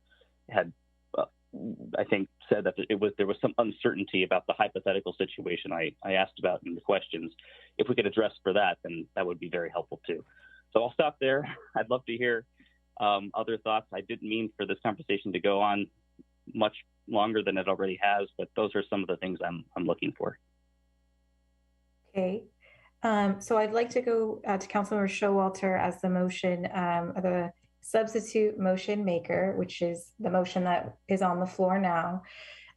had, I think, said that there was some uncertainty about the hypothetical situation I asked about in the questions. If we could address for that, then that would be very helpful too. So I'll stop there. I'd love to hear other thoughts. I didn't mean for this conversation to go on much longer than it already has, but those are some of the things I'm looking for.
Okay. So I'd like to go to Councilmember Showalter as the motion, the substitute motion maker, which is the motion that is on the floor now.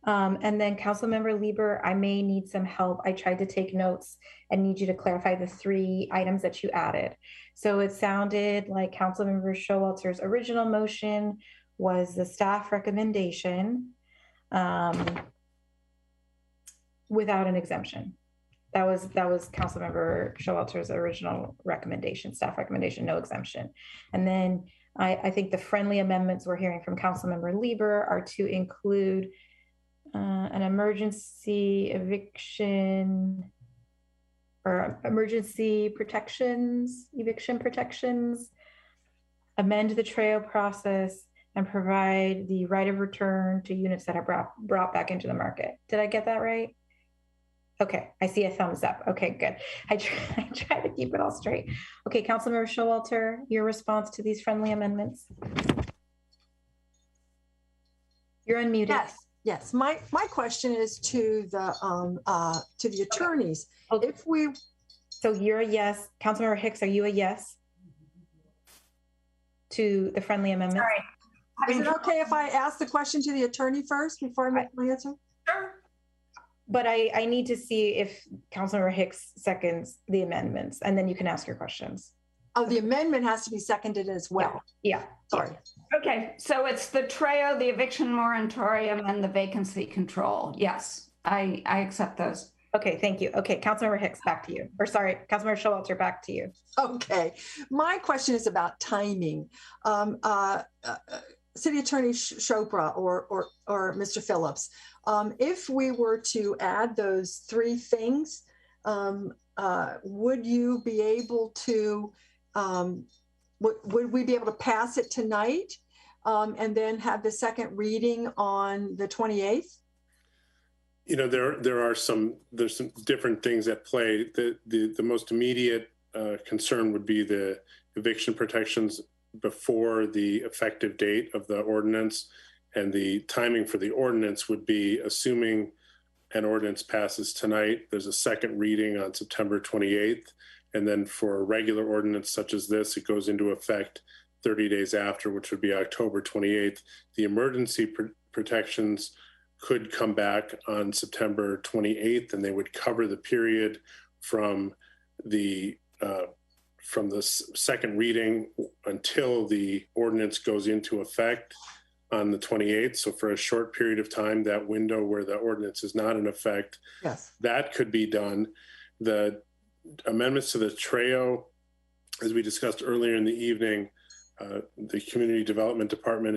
And then Councilmember Lieber, I may need some help. I tried to take notes and need you to clarify the 3 items that you added. So it sounded like Councilmember Showalter's original motion was the staff recommendation without an exemption. That was Councilmember Showalter's original recommendation, staff recommendation, no exemption. And then I think the friendly amendments we're hearing from Councilmember Lieber are to include an emergency eviction or emergency protections, eviction protections, amend the TRAO process, and provide the right of return to units that are brought back into the market. Did I get that right? Okay, I see a thumbs up. Okay, good. I try to keep it all straight. Okay, Councilmember Showalter, your response to these friendly amendments? You're unmuted.
Yes. My question is to the attorneys.
Okay. If we, so you're a yes. Councilmember Hicks, are you a yes to the friendly amendment?
Sorry. Is it okay if I ask the question to the attorney first before I make my answer?
Sure. But I need to see if Councilmember Hicks seconds the amendments, and then you can ask your questions.
Oh, the amendment has to be seconded as well.
Yeah.
Sorry.
Okay, so it's the TRAO, the eviction moratorium, and the vacancy control. Yes, I accept those.
Okay, thank you. Okay, Councilmember Hicks, back to you. Or sorry, Councilmember Showalter, back to you.
Okay, my question is about timing. City Attorney Chopra or Mr. Phillips, if we were to add those 3 things, would you be able to, would we be able to pass it tonight and then have the second reading on the 28th?
You know, there's some different things at play. The most immediate concern would be the eviction protections before the effective date of the ordinance, and the timing for the ordinance would be, assuming an ordinance passes tonight, there's a second reading on September 28th, and then for a regular ordinance such as this, it goes into effect 30 days after, which would be October 28th. The emergency protections could come back on September 28th, and they would cover the period from the second reading until the ordinance goes into effect on the 28th. So for a short period of time, that window where the ordinance is not in effect,
yes,
that could be done. The amendments to the TRAO, as we discussed earlier in the evening, the Community Development Department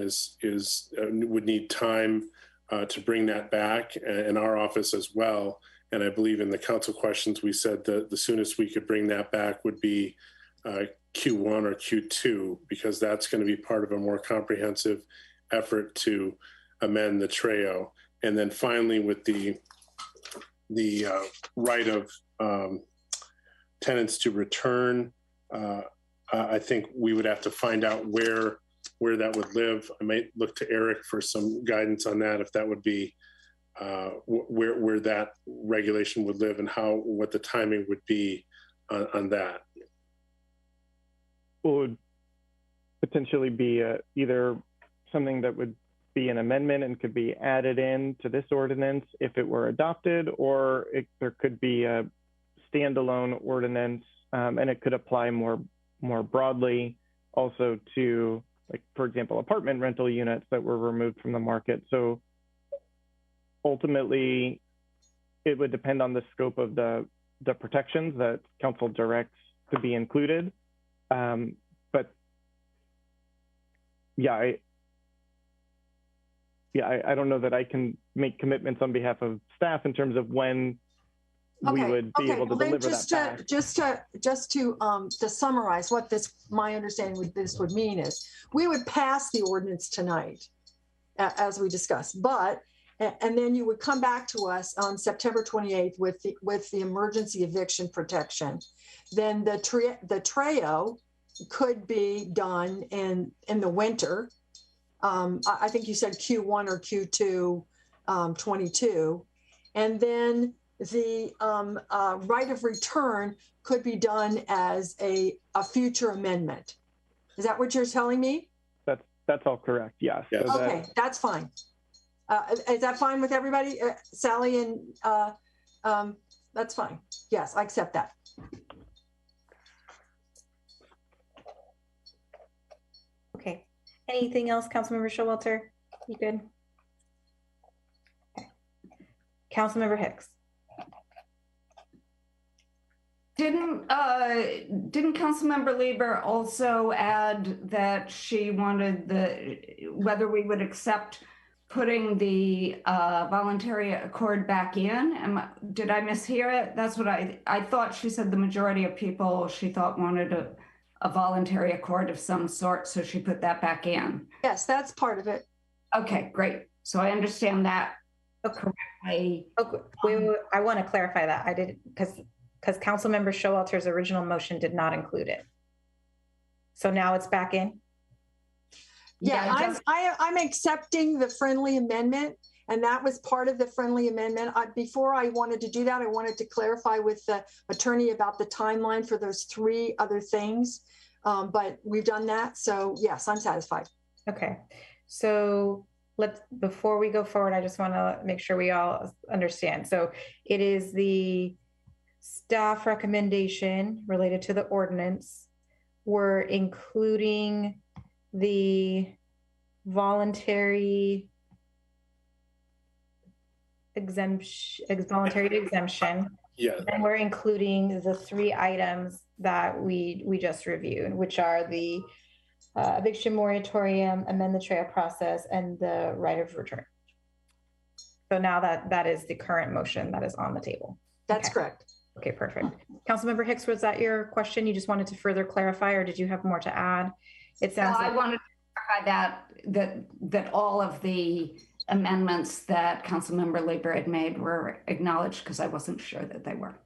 would need time to bring that back, and our office as well. And I believe in the council questions, we said that the soonest we could bring that back would be Q1 or Q2, because that's going to be part of a more comprehensive effort to amend the TRAO. And then finally, with the right of tenants to return, I think we would have to find out where that would live. I might look to Eric for some guidance on that, if that would be where that regulation would live and what the timing would be on that.
Would potentially be either something that would be an amendment and could be added in to this ordinance if it were adopted, or there could be a standalone ordinance, and it could apply more broadly also to, like, for example, apartment rental units that were removed from the market. So ultimately, it would depend on the scope of the protections that council directs to be included. But I don't know that I can make commitments on behalf of staff in terms of when we would be able to deliver that back.
Just to summarize what my understanding this would mean is, we would pass the ordinance tonight. as we discussed. But and then you would come back to us on September 28th with the emergency eviction protection. Then the TRAO could be done in the winter. I think you said Q1 or Q2 22. And then the right of return could be done as a future amendment. Is that what you're telling me?
That's all correct, yes.
Yes.
So
Okay, that's fine. Is that fine with everybody? Sally and that's fine. Yes, I accept that.
Okay. Anything else, Councilmember Showalter? You good? Okay. Councilmember Hicks.
Didn't Councilmember Lieber also add that she wanted whether we would accept putting the voluntary accord back in? Did I mishear it? That's what I thought she said. The majority of people she thought wanted a voluntary accord of some sort, so she put that back in.
Yes, that's part of it.
Okay, great. So I understand that correctly.
Okay, wait, I want to clarify that. I did because Councilmember Showalter's original motion did not include it. So now it's back in?
Yeah, I'm accepting the friendly amendment, and that was part of the friendly amendment. Before I wanted to do that, I wanted to clarify with the attorney about the timeline for those 3 other things, but we've done that. So yes, I'm satisfied.
Okay, so before we go forward, I just want to make sure we all understand. So it is the staff recommendation related to the ordinance. We're including the voluntary exemption.
Yeah.
And we're including the 3 items that we just reviewed, which are the eviction moratorium, amend the TRAO process, and the right of return. So now that is the current motion that is on the table.
That's correct.
Okay, perfect. Councilmember Hicks, was that your question? You just wanted to further clarify, or did you have more to add? It sounds like I
wanted to clarify that all of the amendments that Councilmember Lieber had made were acknowledged, because I wasn't sure that they were.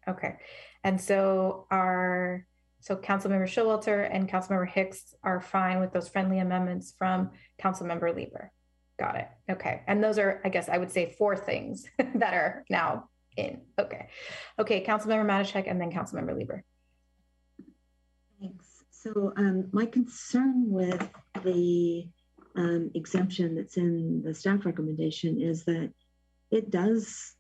Okay. And so Councilmember Showalter and Councilmember Hicks are fine with those friendly amendments from Councilmember Lieber. Got it. Okay. And those are, I guess I would say, 4 things that are now in. Okay. Councilmember Matischek and then Councilmember Lieber.
Thanks. So my concern with the exemption that's in the staff recommendation is that it does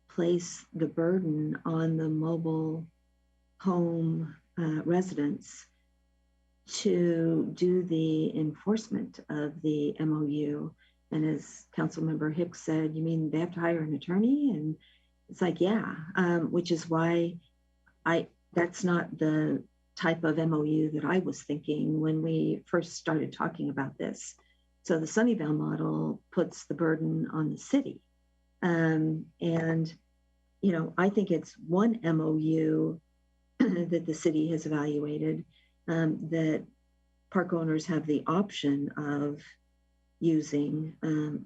place the burden on the mobile home residents to do the enforcement of the MOU. And as Councilmember Hicks said, you mean they have to hire an attorney? And it's like, yeah, which is why that's not the type of MOU that I was thinking when we first started talking about this. So the Sunnyvale model puts the burden on the city. And, you know, I think it's one MOU that the city has evaluated that park owners have the option of using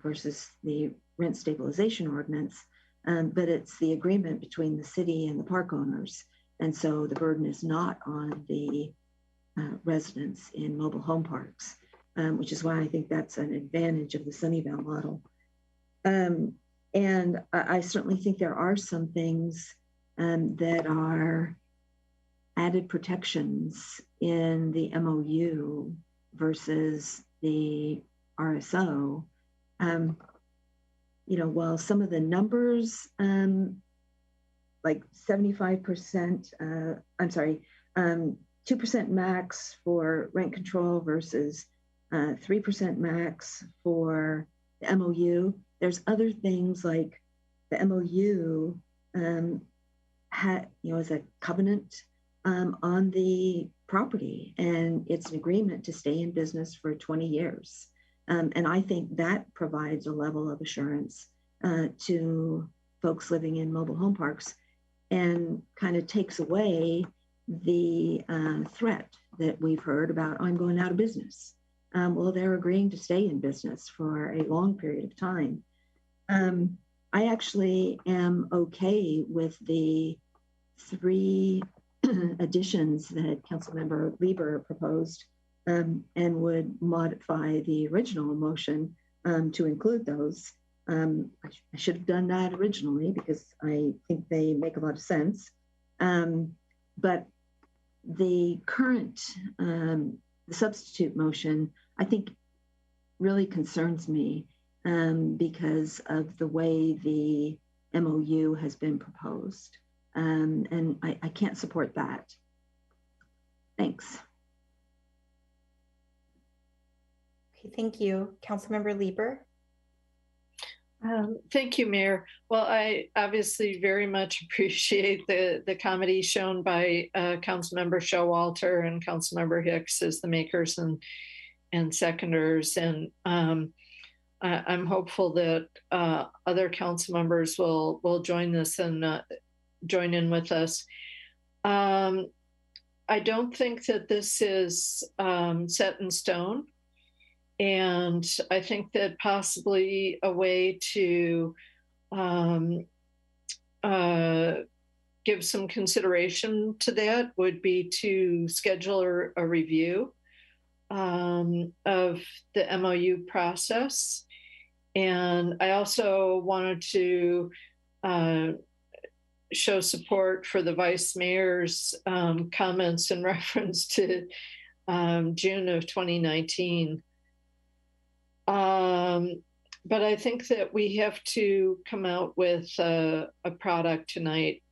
versus the rent stabilization ordinance, but it's the agreement between the city and the park owners. And so the burden is not on the residents in mobile home parks, which is why I think that's an advantage of the Sunnyvale model. And I certainly think there are some things that are added protections in the MOU versus the RSO. You know, while some of the numbers, like 75%, 2% max for rent control versus 3% max for the MOU. There's other things like the MOU is a covenant on the property, and it's an agreement to stay in business for 20 years. And I think that provides a level of assurance to folks living in mobile home parks and kind of takes away the threat that we've heard about, I'm going out of business. well, they're agreeing to stay in business for a long period of time. I actually am okay with the 3 additions that Councilmember Lieber proposed, and would modify the original motion to include those. I should have done that originally because I think they make a lot of sense. But the current, the substitute motion, I think really concerns me because of the way the MOU has been proposed. And I can't support that. Thanks.
Okay, thank you. Councilmember Lieber.
Thank you, Mayor. Well, I obviously very much appreciate the comedy shown by Councilmember Showalter and Councilmember Hicks as the makers and seconders. And I'm hopeful that other council members will join this and join in with us. I don't think that this is set in stone. And I think that possibly a way to give some consideration to that would be to schedule a review of the MOU process. And I also wanted to show support for the Vice Mayor's comments in reference to June of 2019. But I think that we have to come out with a product tonight,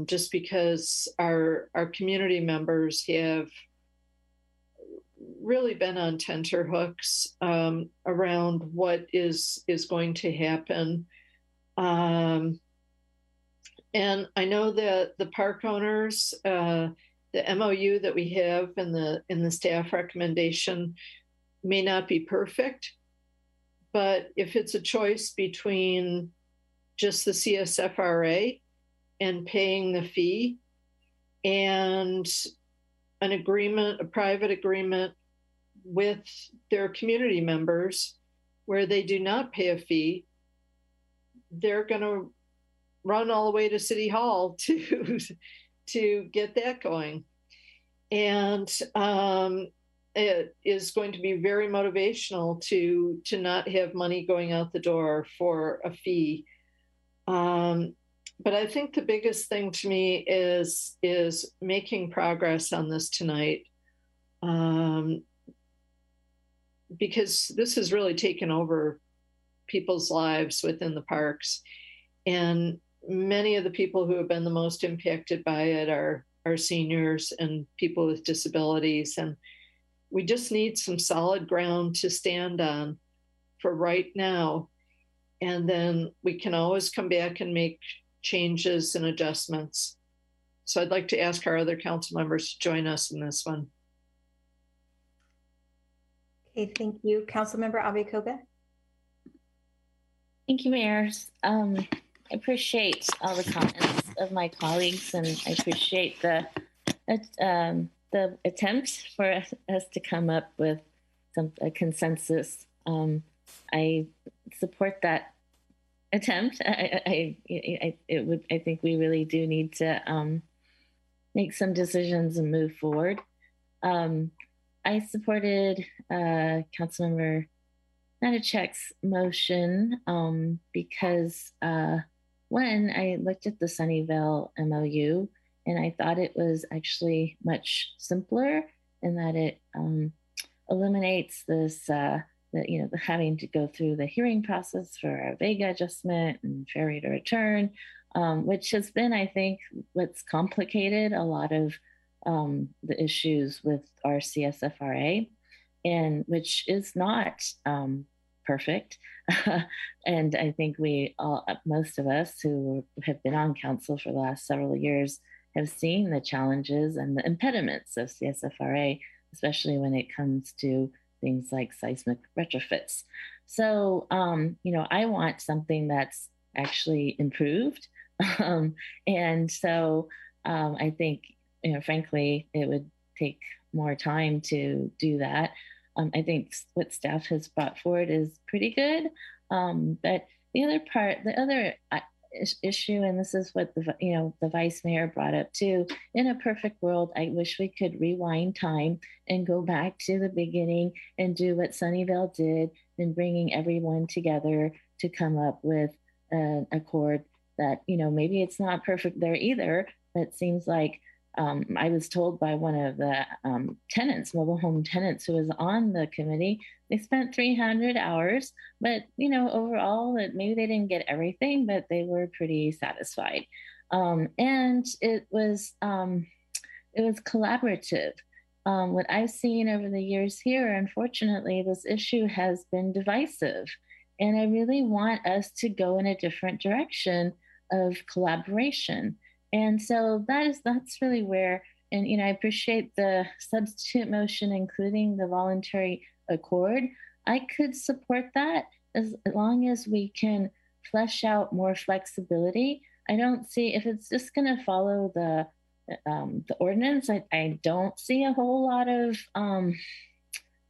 just because our community members have really been on tenterhooks around what is going to happen. And I know that the park owners, the MOU that we have in the staff recommendation may not be perfect, but if it's a choice between just the CSFRA and paying the fee and an agreement, a private agreement with their community members where they do not pay a fee, they're going to run all the way to City Hall to get that going. And it is going to be very motivational to not have money going out the door for a fee. But I think the biggest thing to me is making progress on this tonight, because this has really taken over people's lives within the parks. And many of the people who have been the most impacted by it are seniors and people with disabilities. And we just need some solid ground to stand on for right now. And then we can always come back and make changes and adjustments. So I'd like to ask our other council members to join us in this one.
Okay, thank you. Councilmember Abe-Kobe.
Thank you, Mayor. I appreciate all the comments of my colleagues, and I appreciate the attempt for us to come up with a consensus. I support that attempt. I think we really do need to make some decisions and move forward. I supported Councilmember Natachek's motion because when I looked at the Sunnyvale MOU, and I thought it was actually much simpler in that it eliminates this, having to go through the hearing process for a Vega adjustment and fair rate of return, which has been, I think, what's complicated a lot of the issues with our CSFRA, and which is not perfect. And I think most of us who have been on council for the last several years have seen the challenges and the impediments of CSFRA, especially when it comes to things like seismic retrofits. So, I want something that's actually improved. And so I think, frankly, it would take more time to do that. I think what staff has brought forward is pretty good. But the other issue, and this is what the vice mayor brought up too. In a perfect world, I wish we could rewind time and go back to the beginning and do what Sunnyvale did in bringing everyone together to come up with an accord that, maybe it's not perfect there either, but seems like I was told by one of the tenants, mobile home tenants who was on the committee, they spent 300 hours, but overall, maybe they didn't get everything, but they were pretty satisfied. And it was collaborative. What I've seen over the years here, unfortunately, this issue has been divisive, and I really want us to go in a different direction of collaboration. And so that's really where, and I appreciate the substitute motion, including the voluntary accord. I could support that as long as we can flesh out more flexibility. I don't see, if it's just going to follow the ordinance, I don't see a whole lot of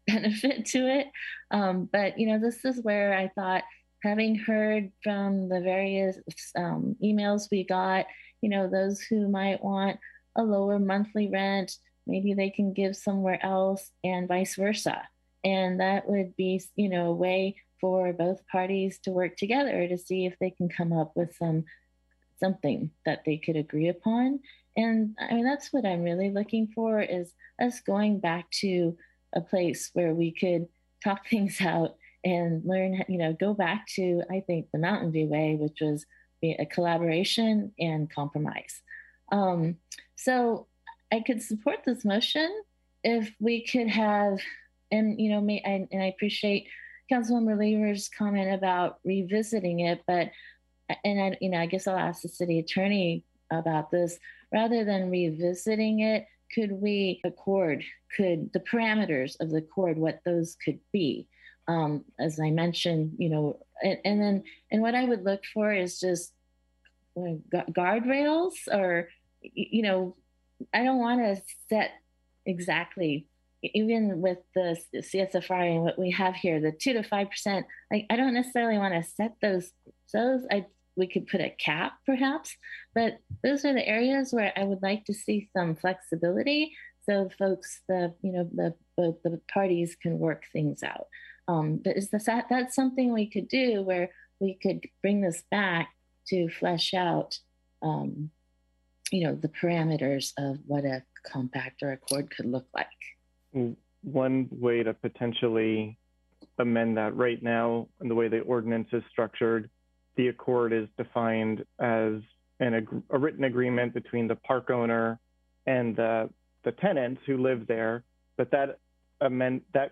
benefit to it. But this is where I thought, having heard from the various emails we got, those who might want a lower monthly rent, maybe they can give somewhere else, and vice versa. And that would be, a way for both parties to work together to see if they can come up with something that they could agree upon. And I mean, that's what I'm really looking for, is us going back to a place where we could talk things out and learn, go back to, I think, the Mountain View way, which was a collaboration and compromise. So I could support this motion if we could have, and I appreciate Councilmember Lever's comment about revisiting it, but I guess I'll ask the city attorney about this. Rather than revisiting it, could we accord, the parameters of the accord, what those could be? As I mentioned, and what I would look for is just guardrails, or, I don't want to set exactly, even with the CSFRA and what we have here, the 2 to 5%, I don't necessarily want to set those. We could put a cap perhaps, but those are the areas where I would like to see some flexibility, so folks, both the parties can work things out. But that's something we could do, where we could bring this back to flesh out, the parameters of what a compact or accord could look like.
One way to potentially amend that right now, and the way the ordinance is structured, the accord is defined as a written agreement between the park owner and the tenants who live there, but that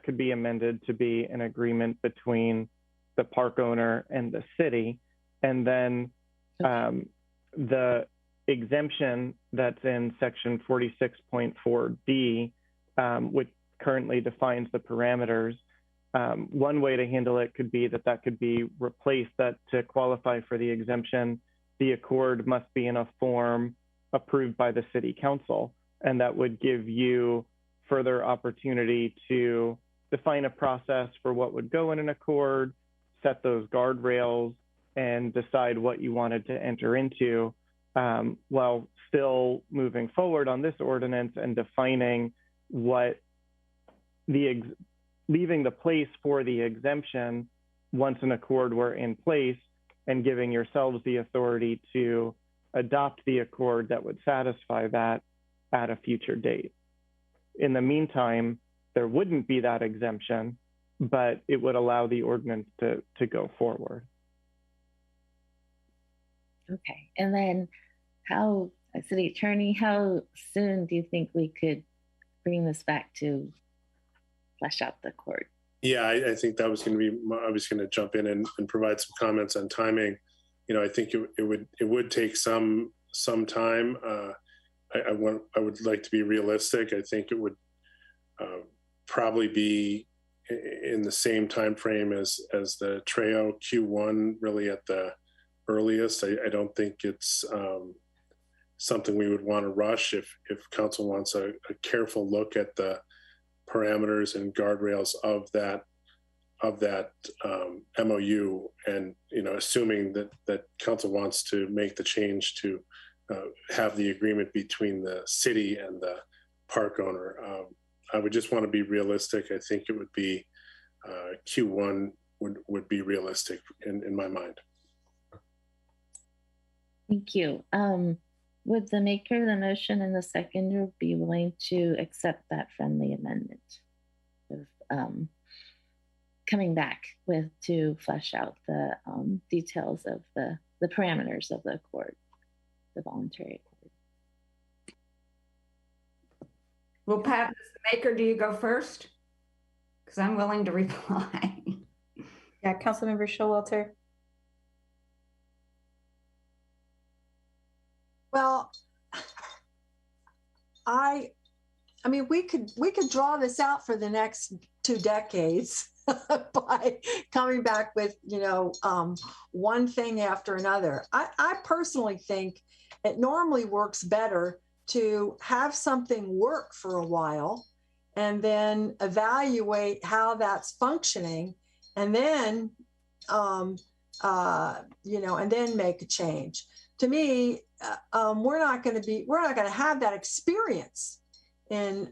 could be amended to be an agreement between the park owner and the city. And then the exemption that's in section 46.4D, which currently defines the parameters, one way to handle it could be that could be replaced, that to qualify for the exemption, the accord must be in a form approved by the city council. And that would give you further opportunity to define a process for what would go in an accord, set those guardrails, and decide what you wanted to enter into, while still moving forward on this ordinance and defining what leaving the place for the exemption once an accord were in place, and giving yourselves the authority to adopt the accord that would satisfy that at a future date. In the meantime, there wouldn't be that exemption, but it would allow the ordinance to go forward.
Okay, and then city attorney, how soon do you think we could bring this back to flesh out the accord?
Yeah, I think that was going to be, I was going to jump in and provide some comments on timing. I think it would take some time. I would like to be realistic. I think it would probably be in the same time frame as the Treo Q1, really at the earliest. I don't think it's something we would want to rush. If council wants a careful look at the parameters and guardrails of that MOU, and assuming that council wants to make the change to have the agreement between the city and the park owner. I would just want to be realistic. I think it would be Q1 would be realistic in my mind.
Thank you. Would the maker of the motion and the seconder be willing to accept that friendly amendment of coming back to flesh out the details of the parameters of the accord, the voluntary accord?
Well, Pat, as the maker, do you go first? Because I'm willing to reply.
Yeah, Councilmember Showalter.
Well, I mean, we could draw this out for the next 2 decades by coming back with, one thing after another. I personally think it normally works better to have something work for a while and then evaluate how that's functioning, and then, and then make a change. To me, we're not going to have that experience in,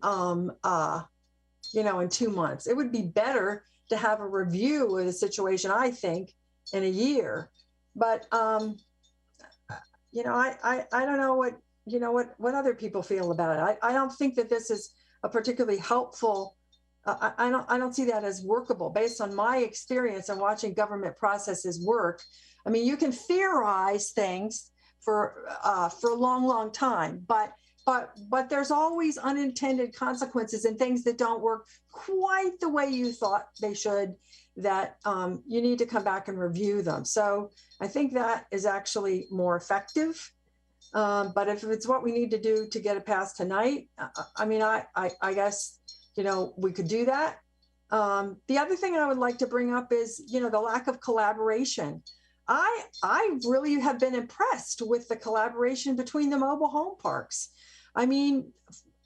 in 2 months. It would be better to have a review of the situation, I think, in a year. But, I don't know what other people feel about it. I don't think that this is a particularly helpful. I don't see that as workable based on my experience and watching government processes work. I mean, you can theorize things for a long time, but there's always unintended consequences and things that don't work quite the way you thought they should, that you need to come back and review them. So I think that is actually more effective. But if it's what we need to do to get it passed tonight, I mean, I guess, we could do that. The other thing I would like to bring up is, the lack of collaboration. I really have been impressed with the collaboration between the mobile home parks. I mean,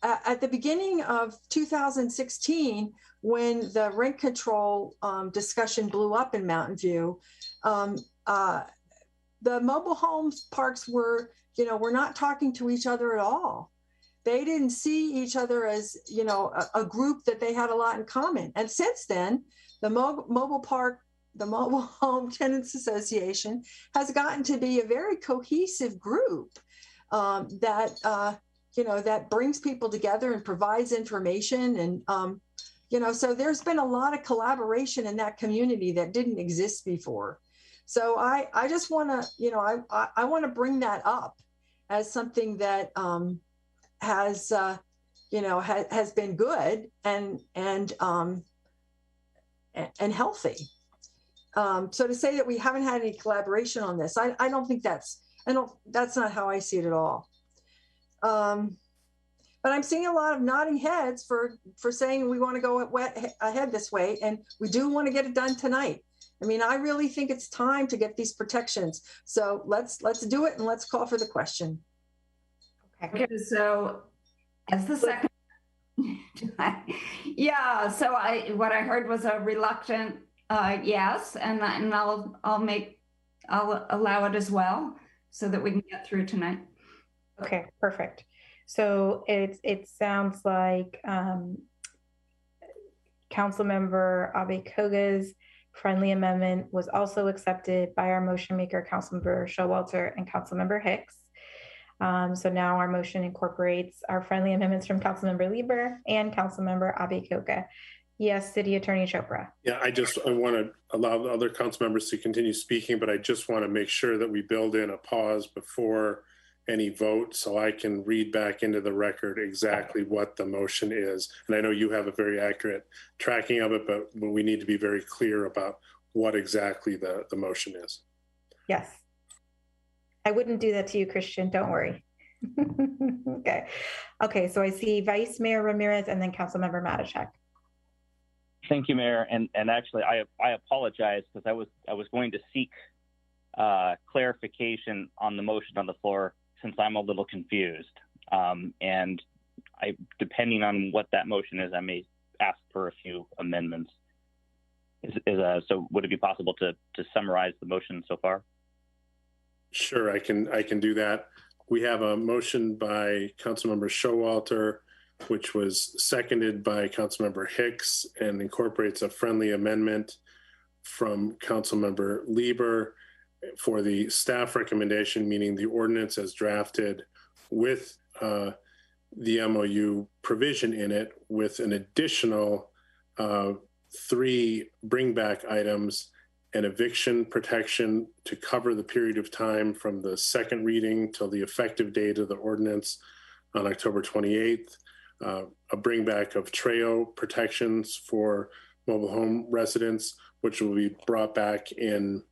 at the beginning of 2016, when the rent control discussion blew up in Mountain View, the mobile home parks were not talking to each other at all. They didn't see each other as, a group that they had a lot in common. And since then, the mobile Home Tenants Association has gotten to be a very cohesive group that brings people together and provides information. And, so there's been a lot of collaboration in that community that didn't exist before. So I just want to, I want to bring that up as something that has been good and healthy. So to say that we haven't had any collaboration on this, I don't think that's not how I see it at all. But I'm seeing a lot of nodding heads for saying we want to go ahead this way, and we do want to get it done tonight. I mean, I really think it's time to get these protections. So let's do it, and let's call for the question.
Okay, so as the second, yeah. So what I heard was a reluctant yes, and I'll allow it as well, so that we can get through tonight.
Okay, perfect. So it sounds like Councilmember Abe-Koga's friendly amendment was also accepted by our motion maker, Councilmember Showalter and Councilmember Hicks. So now our motion incorporates our friendly amendments from Councilmember Lieber and Councilmember Abe-Koga. Yes, City Attorney Chopra.
Yeah, I want to allow the other council members to continue speaking, but I just want to make sure that we build in a pause before any vote so I can read back into the record exactly what the motion is. And I know you have a very accurate tracking of it, but we need to be very clear about what exactly the motion is.
Yes. I wouldn't do that to you, Christian. Don't worry. Okay, so I see Vice Mayor Ramirez and then Councilmember Matichak.
Thank you, Mayor. And actually, I apologize because I was going to seek clarification on the motion on the floor, since I'm a little confused. And depending on what that motion is, I ask for a few amendments. So would it be possible to summarize the motion so far?
Sure, I can do that. We have a motion by Councilmember Showalter, which was seconded by Councilmember Hicks and incorporates a friendly amendment from Councilmember Lieber for the staff recommendation, meaning the ordinance as drafted with the MOU provision in it, with an additional 3 bring back items: an eviction protection to cover the period of time from the second reading till the effective date of the ordinance on October 28th, a bring back of TRAO protections for mobile home residents, which will be brought back in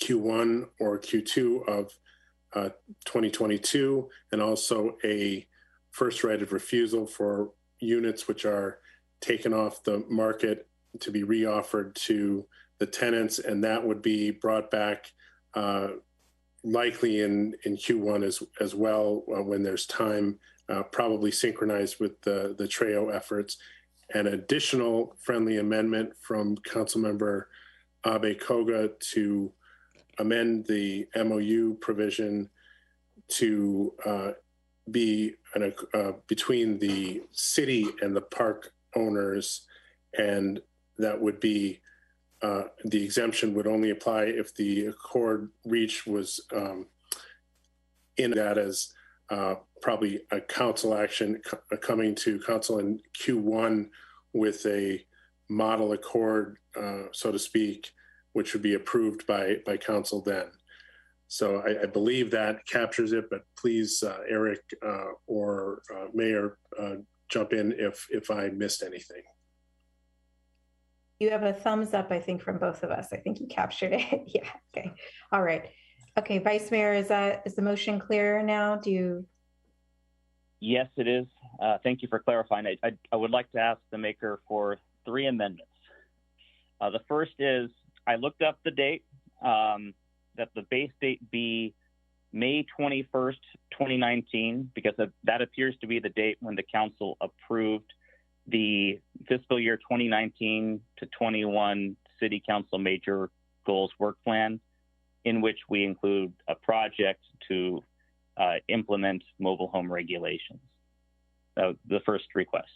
Q1 or Q2 of 2022, and also a first right of refusal for units which are taken off the market to be reoffered to the tenants, and that would be brought back likely in Q1 as well, when there's time, probably synchronized with the TRAO efforts. An additional friendly amendment from Councilmember Abe Koga to amend the MOU provision to be between the city and the park owners, and that would be the exemption would only apply if the accord reached was in that as probably a council action coming to council in Q1 with a model accord, so to speak, which would be approved by council then. So I believe that captures it, but please, Eric or Mayor, jump in if I missed anything.
You have a thumbs up, I think, from both of us. I think you captured it. Yeah, okay. All right. Okay, Vice Mayor, is the motion clear now?
Yes, it is. Thank you for clarifying. I would like to ask the maker for 3 amendments. The first is, I looked up the date, that the base date be May 21st, 2019, because that appears to be the date when the council approved the fiscal year 2019 to 21 City Council Major Goals Work Plan, in which we include a project to implement mobile home regulations. The first request.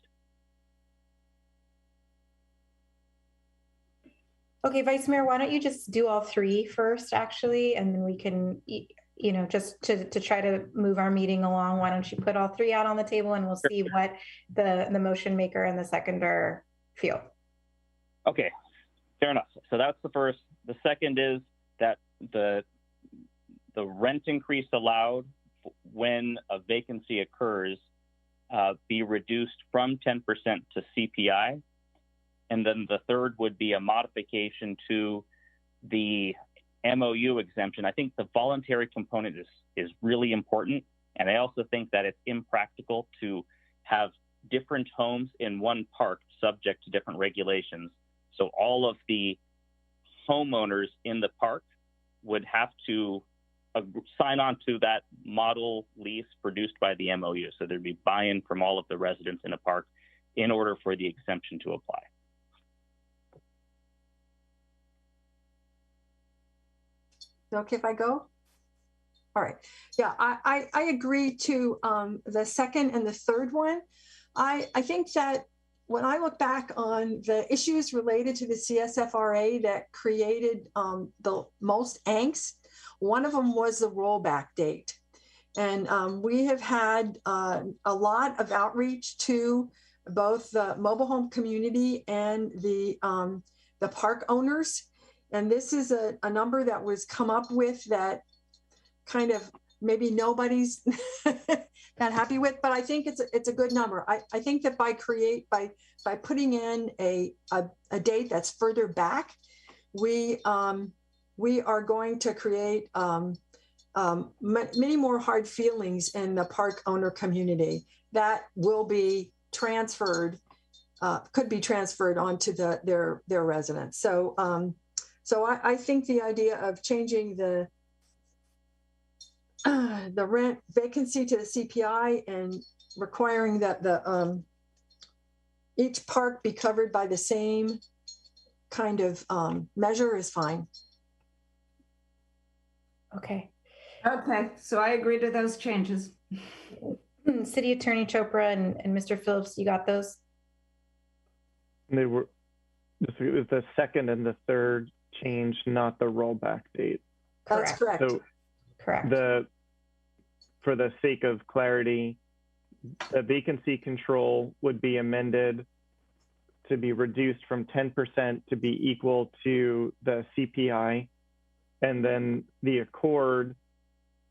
Okay, Vice Mayor, why don't you just do all 3 first, actually, and then we can, just to try to move our meeting along, why don't you put all 3 out on the table, and we'll see what the motion maker and the seconder feel.
Okay, fair enough. So that's the first. The second is that the rent increase allowed when a vacancy occurs be reduced from 10% to CPI. And then the third would be a modification to the MOU exemption. I think the voluntary component is really important. And I also think that it's impractical to have different homes in one park subject to different regulations. So all of the homeowners in the park would have to sign on to that model lease produced by the MOU. So there'd be buy-in from all of the residents in a park in order for the exemption to apply.
Okay if I go? All right. Yeah, I agree to the second and the third one. I think that when I look back on the issues related to the CSFRA that created the most angst, one of them was the rollback date. And we have had a lot of outreach to both the mobile home community and the park owners. And this is a number that was come up with that kind of maybe nobody's not happy with, but I think it's a good number. I think that by putting in a date that's further back, we are going to create many more hard feelings in the park owner community that will be transferred, could be transferred onto their residents. So I think the idea of changing the rent vacancy to the CPI and requiring that each park be covered by the same kind of measure is fine.
Okay.
Okay, so I agree to those changes.
City Attorney Chopra and Mr. Phillips, you got those?
They were, it was the second and the third change, not the rollback date.
That's correct.
So
correct.
For the sake of clarity, the vacancy control would be amended to be reduced from 10% to be equal to the CPI. And then the accord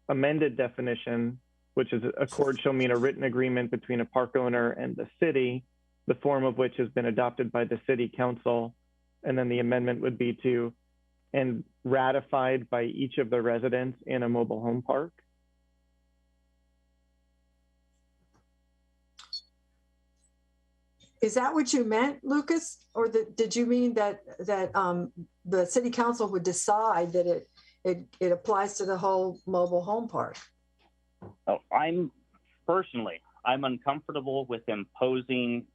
amended definition, which is accord shall mean a written agreement between a park owner and the city, the form of which has been adopted by the city council. And then the amendment would be to, and ratified by each of the residents in a mobile home park.
Is that what you meant, Lucas? Or did you mean that the city council would decide that it applies to the whole mobile home park?
Oh, I'm uncomfortable with imposing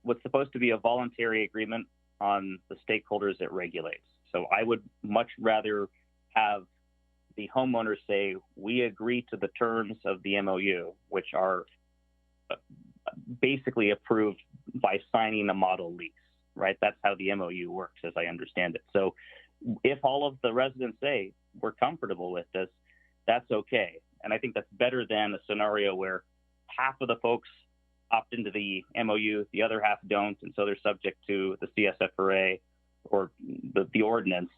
what's supposed to be a voluntary agreement on the stakeholders it regulates. So I would much rather have the homeowners say, we agree to the terms of the MOU, which are basically approved by signing a model lease, right? That's how the MOU works, as I understand it. So if all of the residents say, we're comfortable with this, that's okay. And I think that's better than a scenario where half of the folks opt into the MOU, the other half don't, and so they're subject to the CSFRA or the ordinance,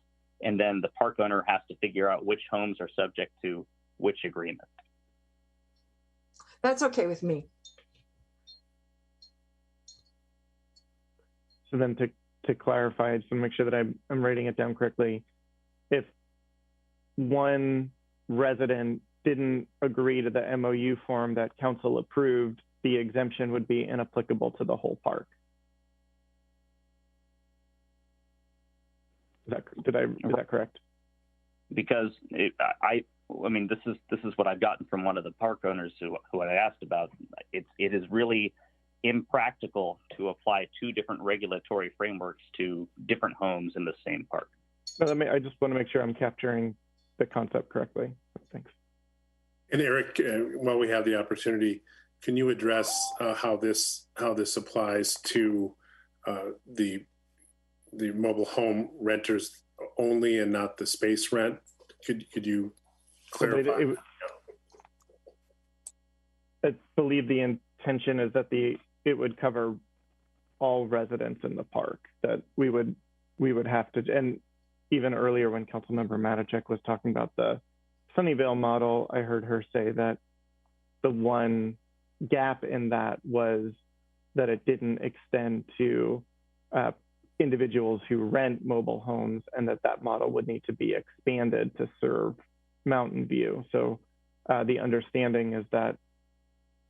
and then the park owner has to figure out which homes are subject to which agreement.
That's okay with me.
So then to clarify, just to make sure that I'm writing it down correctly, if one resident didn't agree to the MOU form that council approved, the exemption would be inapplicable to the whole park. Is that correct?
Because I mean, this is what I've gotten from one of the park owners who I asked about. It is really impractical to apply two different regulatory frameworks to different homes in the same park.
No, I just want to make sure I'm capturing the concept correctly. Thanks.
And Eric, while we have the opportunity, can you address how this applies to the mobile home renters only and not the space rent? Could you clarify?
I believe the intention is that it would cover all residents in the park, that we would have to, and even earlier when Councilmember Matichek was talking about the Sunnyvale model, I heard her say that the one gap in that was that it didn't extend to individuals who rent mobile homes, and that model would need to be expanded to serve Mountain View. So the understanding is that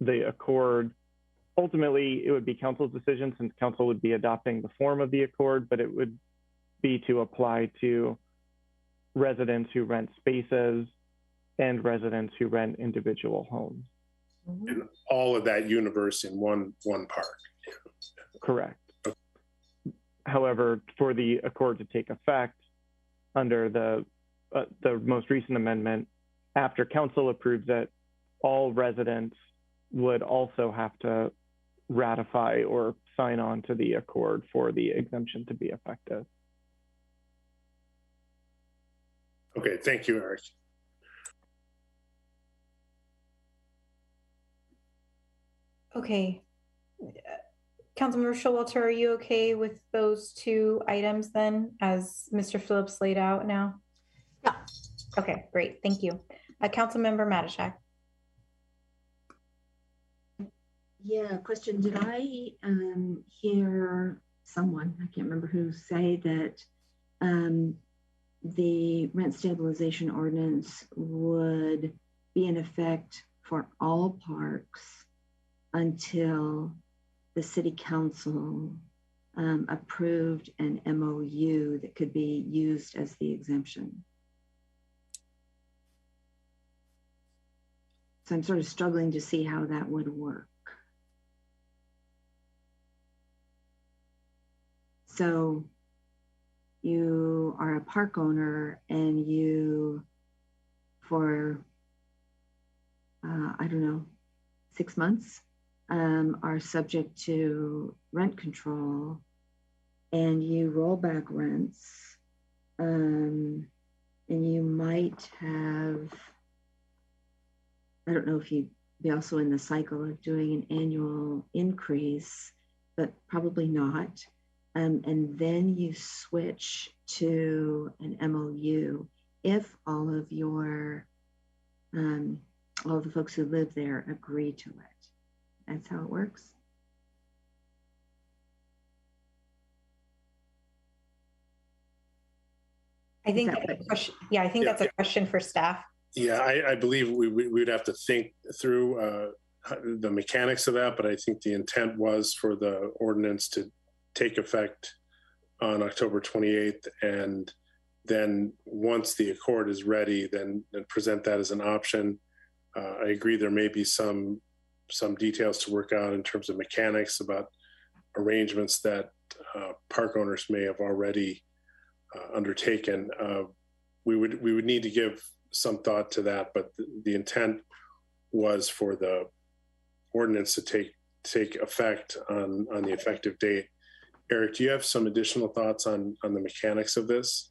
the accord, ultimately it would be council's decision since council would be adopting the form of the accord, but it would be to apply to residents who rent spaces and residents who rent individual homes.
And all of that universe in one park.
Correct. However, for the accord to take effect under the most recent amendment, after council approves it, all residents would also have to ratify or sign on to the accord for the exemption to be effective.
Okay, thank you, Eric.
Okay. Councilmember Showalter, are you okay with those two items then, as Mr. Phillips laid out now?
Yeah.
Okay, great, thank you. Councilmember Matichak.
Yeah, question. Did I hear someone, I can't remember who, say that the rent stabilization ordinance would be in effect for all parks until the city council approved an MOU that could be used as the exemption? So I'm sort of struggling to see how that would work. So you are a park owner and you, for, I don't know, 6 months, are subject to rent control, and you roll back rents, and you might have, I don't know if you'd be also in the cycle of doing an annual increase, but probably not. And then you switch to an MOU if all of your, all the folks who live there agree to it. That's how it works.
I think that's a question. Yeah, I think that's a question for staff.
Yeah, I believe we would have to think through the mechanics of that, but I think the intent was for the ordinance to take effect on October 28th, and then once the accord is ready, then present that as an option. I agree there may be some details to work out in terms of mechanics about arrangements that park owners may have already undertaken. We would need to give some thought to that, but the intent was for the ordinance to take effect on the effective date. Eric, do you have some additional thoughts on the mechanics of this?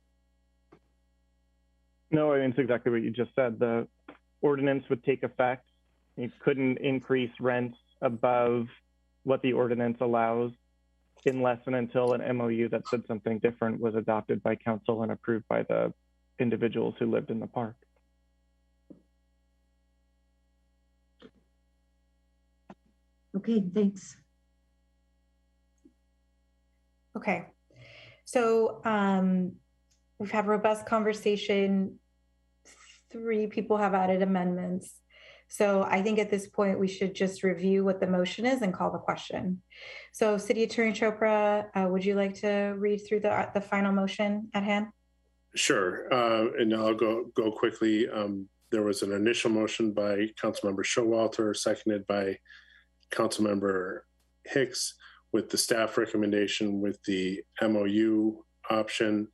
No, I mean, it's exactly what you just said. The ordinance would take effect. You couldn't increase rents above what the ordinance allows unless and until an MOU that said something different was adopted by council and approved by the individuals who lived in the park.
Okay, thanks.
Okay, so we've had robust conversation. 3 people have added amendments. So I think at this point, we should just review what the motion is and call the question. So City Attorney Chopra, would you like to read through the final motion at hand?
Sure, and I'll go quickly. There was an initial motion by Councilmember Showalter, seconded by Councilmember Hicks, with the staff recommendation with the MOU option,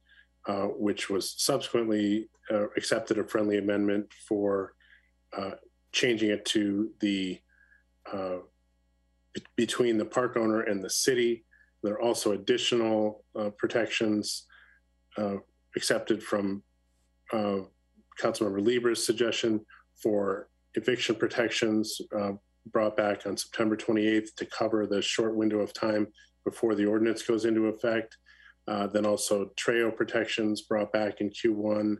which was subsequently accepted, a friendly amendment for changing it to the between the park owner and the city. There are also additional protections accepted from Councilmember Lieber's suggestion for eviction protections brought back on September 28th to cover the short window of time before the ordinance goes into effect. Then also TRAO protections brought back in Q1,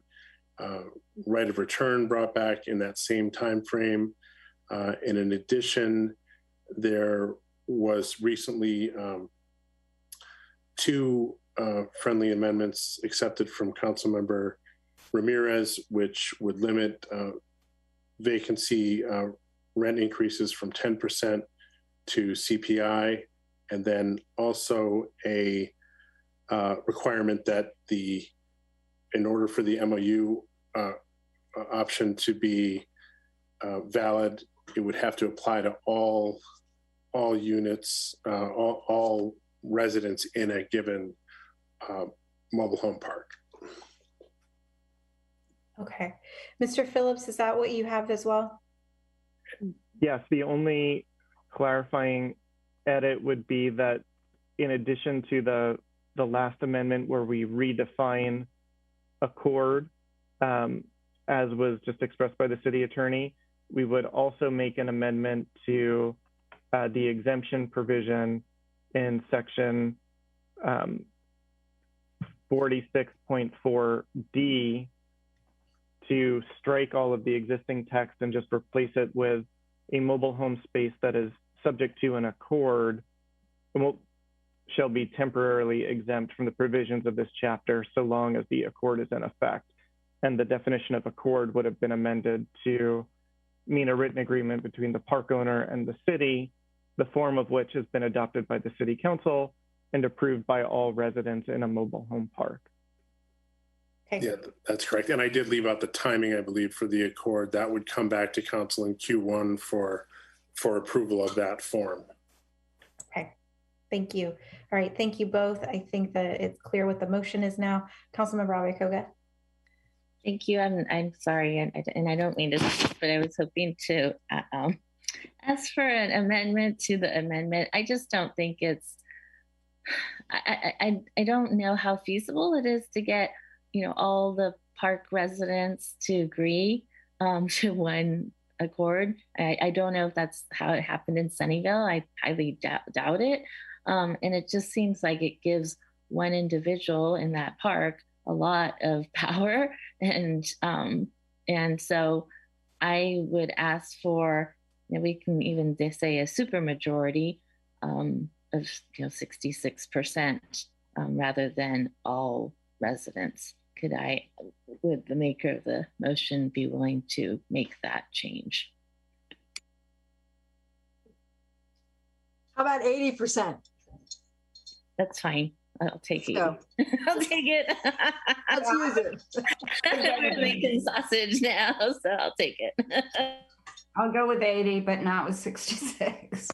right of return brought back in that same time frame. And in addition, there was recently 2 friendly amendments accepted from Councilmember Ramirez, which would limit vacancy rent increases from 10% to CPI, and then also a requirement that in order for the MOU option to be valid, it would have to apply to all units, all residents in a given mobile home park.
Okay, Mr. Phillips, is that what you have as well?
Yes, the only clarifying edit would be that in addition to the last amendment where we redefine accord, as was just expressed by the city attorney, we would also make an amendment to the exemption provision in section 46.4D to strike all of the existing text and just replace it with a mobile home space that is subject to an accord shall be temporarily exempt from the provisions of this chapter so long as the accord is in effect. And the definition of accord would have been amended to mean a written agreement between the park owner and the city, the form of which has been adopted by the city council and approved by all residents in a mobile home park.
Okay.
Yeah, that's correct. And I did leave out the timing, I believe, for the accord. That would come back to council in Q1 for approval of that form.
Okay. Thank you. All right, thank you both. I think that it's clear what the motion is now. Councilmember Abe-Koga.
Thank you. I'm sorry, and I don't mean to, but I was hoping to ask for an amendment to the amendment. I just don't think it's. I don't know how feasible it is to get all the park residents to agree to one accord. I don't know if that's how it happened in Sunnyvale. I highly doubt it. And it just seems like it gives one individual in that park a lot of power. And so I would ask for, we can even say a supermajority of 66% rather than all residents. Would the maker of the motion be willing to make that change?
How about 80%?
That's fine. I'll take it. I'll take it.
Let's use it.
I'm making sausage now, so I'll take it.
I'll go with 80, but not with 66.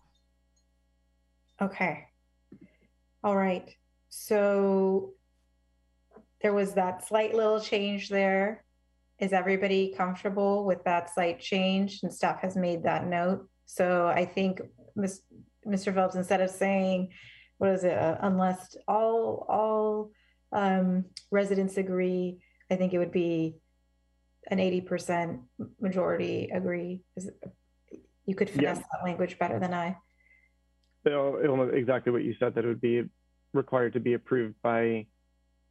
Okay. All right. So there was that slight little change there. Is everybody comfortable with that slight change? And staff has made that note. So I think Mr. Phelps, instead of saying, what is it, unless all residents agree, I think it would be an 80% majority agree. You could finesse that language better than I.
Exactly what you said, that it would be required to be approved by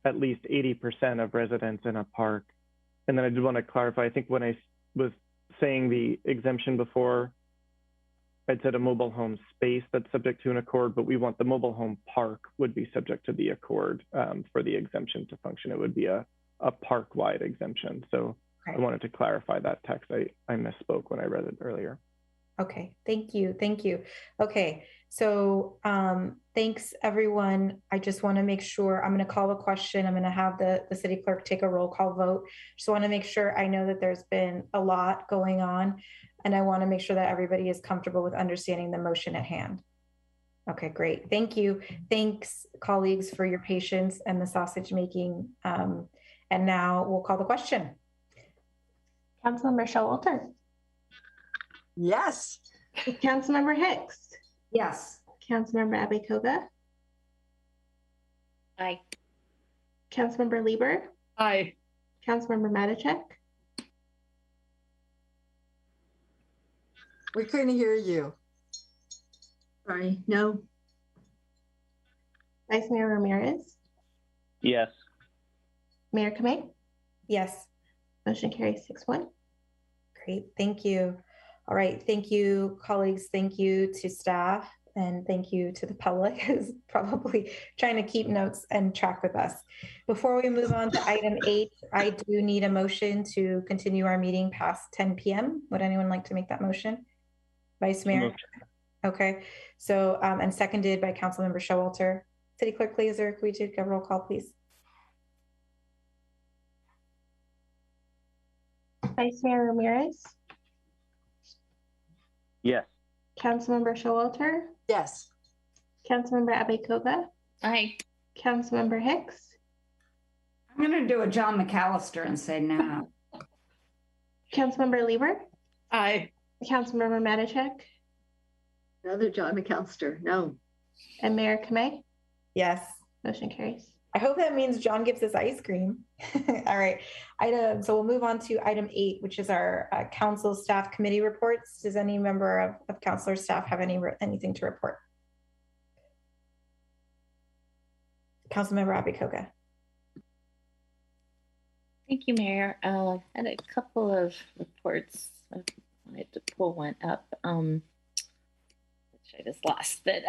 at least 80% of residents in a park. And then I did want to clarify, I think when I was saying the exemption before, I'd said a mobile home space that's subject to an accord, but we want the mobile home park would be subject to the accord for the exemption to function. It would be a park-wide exemption. So I wanted to clarify that text. I misspoke when I read it earlier.
Okay, thank you. Okay, so thanks everyone. I just want to make sure, I'm going to call a question. I'm going to have the city clerk take a roll call vote. Just want to make sure, I know that there's been a lot going on, and I want to make sure that everybody is comfortable with understanding the motion at hand. Okay, great. Thank you. Thanks, colleagues, for your patience and the sausage making. And now we'll call the question.
Councilmember Showalter.
Yes.
Councilmember Hicks.
Yes.
Councilmember Abe-Koga.
Aye.
Councilmember Lieber.
Aye.
Councilmember Matichak.
We couldn't hear you.
Sorry, no.
Vice Mayor Ramirez.
Yes.
Mayor Kamei.
Yes.
Motion carries 6-1.
Great, thank you. All right, thank you, colleagues. Thank you to staff, and thank you to the public who's probably trying to keep notes and track with us. Before we move on to item 8, I do need a motion to continue our meeting past 10 p.m. Would anyone like to make that motion? Vice Mayor? Okay, so, and seconded by Councilmember Showalter. City Clerk Glazer, could we take a roll call, please?
Vice Mayor Ramirez.
Yes.
Councilmember Showalter.
Yes.
Councilmember Abe-Koga.
Aye.
Councilmember Hicks.
I'm going to do a John McAllister and say no.
Councilmember Lieber.
Aye.
Councilmember Matichak.
Another John McAllister, no.
And Mayor Kamei.
Yes.
Motion carries.
I hope that means John gives us ice cream. All right. So we'll move on to item 8, which is our council staff committee reports. Does any member of council or staff have anything to report? Councilmember Abe-Koga.
Thank you, Mayor. I had a couple of reports. I wanted to pull one up, which I just lost. But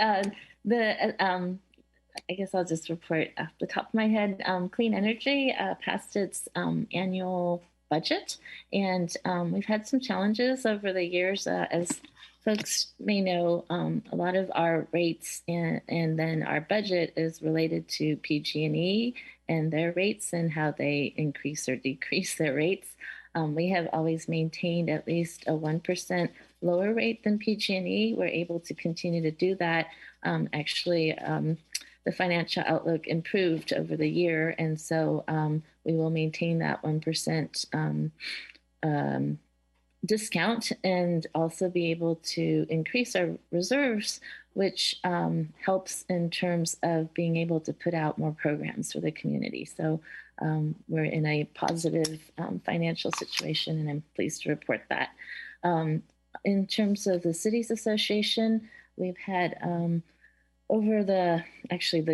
I guess I'll just report off the top of my head. Clean Energy passed its annual budget, and we've had some challenges over the years. As folks may know, a lot of our rates and then our budget is related to PG&E and their rates and how they increase or decrease their rates. We have always maintained at least a 1% lower rate than PG&E. We're able to continue to do that. The financial outlook improved over the year, and so we will maintain that 1% discount and also be able to increase our reserves, which helps in terms of being able to put out more programs for the community. So we're in a positive financial situation, and I'm pleased to report that. In terms of the Cities Association, we've had over the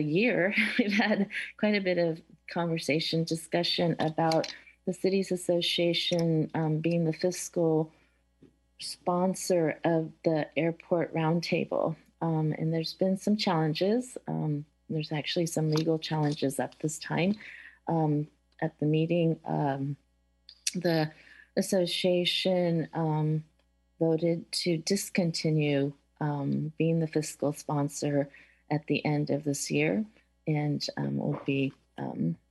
year, we've had quite a bit of conversation, discussion about the Cities Association being the fiscal sponsor of the airport roundtable. And there's been some challenges. There's actually some legal challenges at this time. At the meeting, the association voted to discontinue being the fiscal sponsor at the end of this year, and we'll be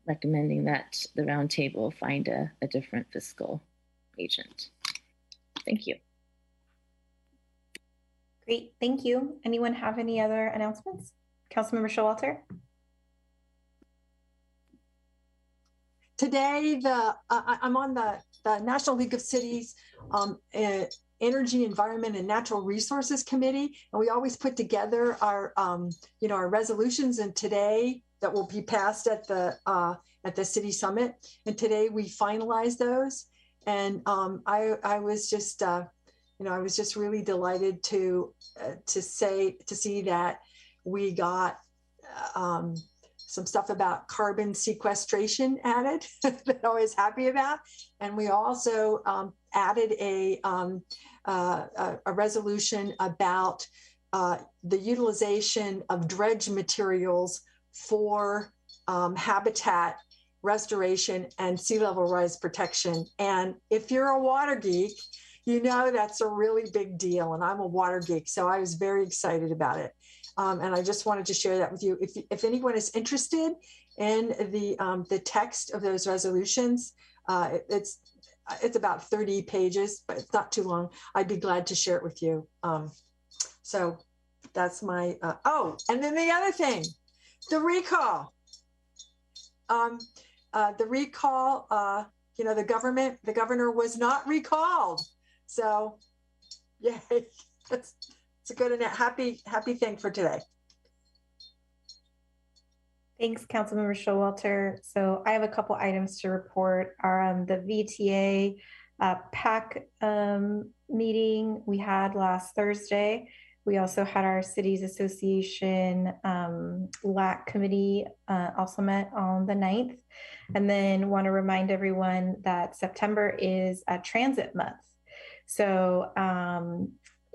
recommending that the roundtable find a different fiscal agent. Thank you.
Great, thank you. Anyone have any other announcements? Councilmember Showalter?
Today, I'm on the National League of Cities Energy, Environment, and Natural Resources Committee, and we always put together our, our resolutions. And today, that will be passed at the City Summit. And today we finalized those, and I was just, I was just really delighted to see that we got some stuff about carbon sequestration added that I was happy about. And we also added a resolution about the utilization of dredge materials for habitat restoration and sea level rise protection. And if you're a water geek, you know that's a really big deal. And I'm a water geek, so I was very excited about it. And I just wanted to share that with you. If anyone is interested in the text of those resolutions, it's about 30 pages, but it's not too long. I'd be glad to share it with you. So that's my, and then the other thing, the recall. The recall, the governor was not recalled. So yay, it's a good and happy thing for today.
Thanks, Councilmember Showalter. So I have a couple items to report. The VTA PAC meeting we had last Thursday. We also had our Cities Association LAC committee also met on the 9th. And then want to remind everyone that September is a transit month. So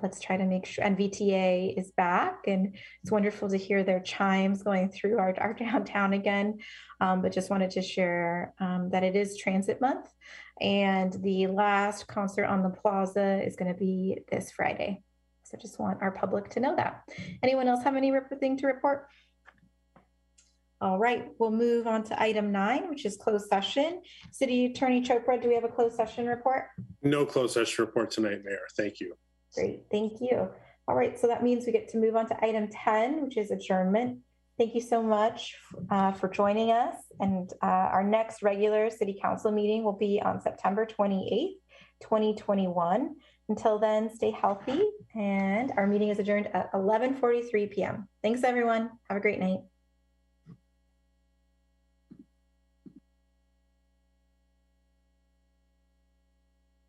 let's try to make sure, and VTA is back, and it's wonderful to hear their chimes going through our downtown again. But just wanted to share that it is transit month, and the last concert on the plaza is going to be this Friday. So just want our public to know that. Anyone else have anything to report? All right, we'll move on to item 9, which is closed session. City Attorney Chopra, do we have a closed session report?
No closed session report tonight, Mayor. Thank you.
Great, thank you. All right, so that means we get to move on to item 10, which is adjournment. Thank you so much for joining us. And our next regular City Council meeting will be on September 28th, 2021. Until then, stay healthy, and our meeting is adjourned at 11:43 p.m. Thanks, everyone. Have a great night.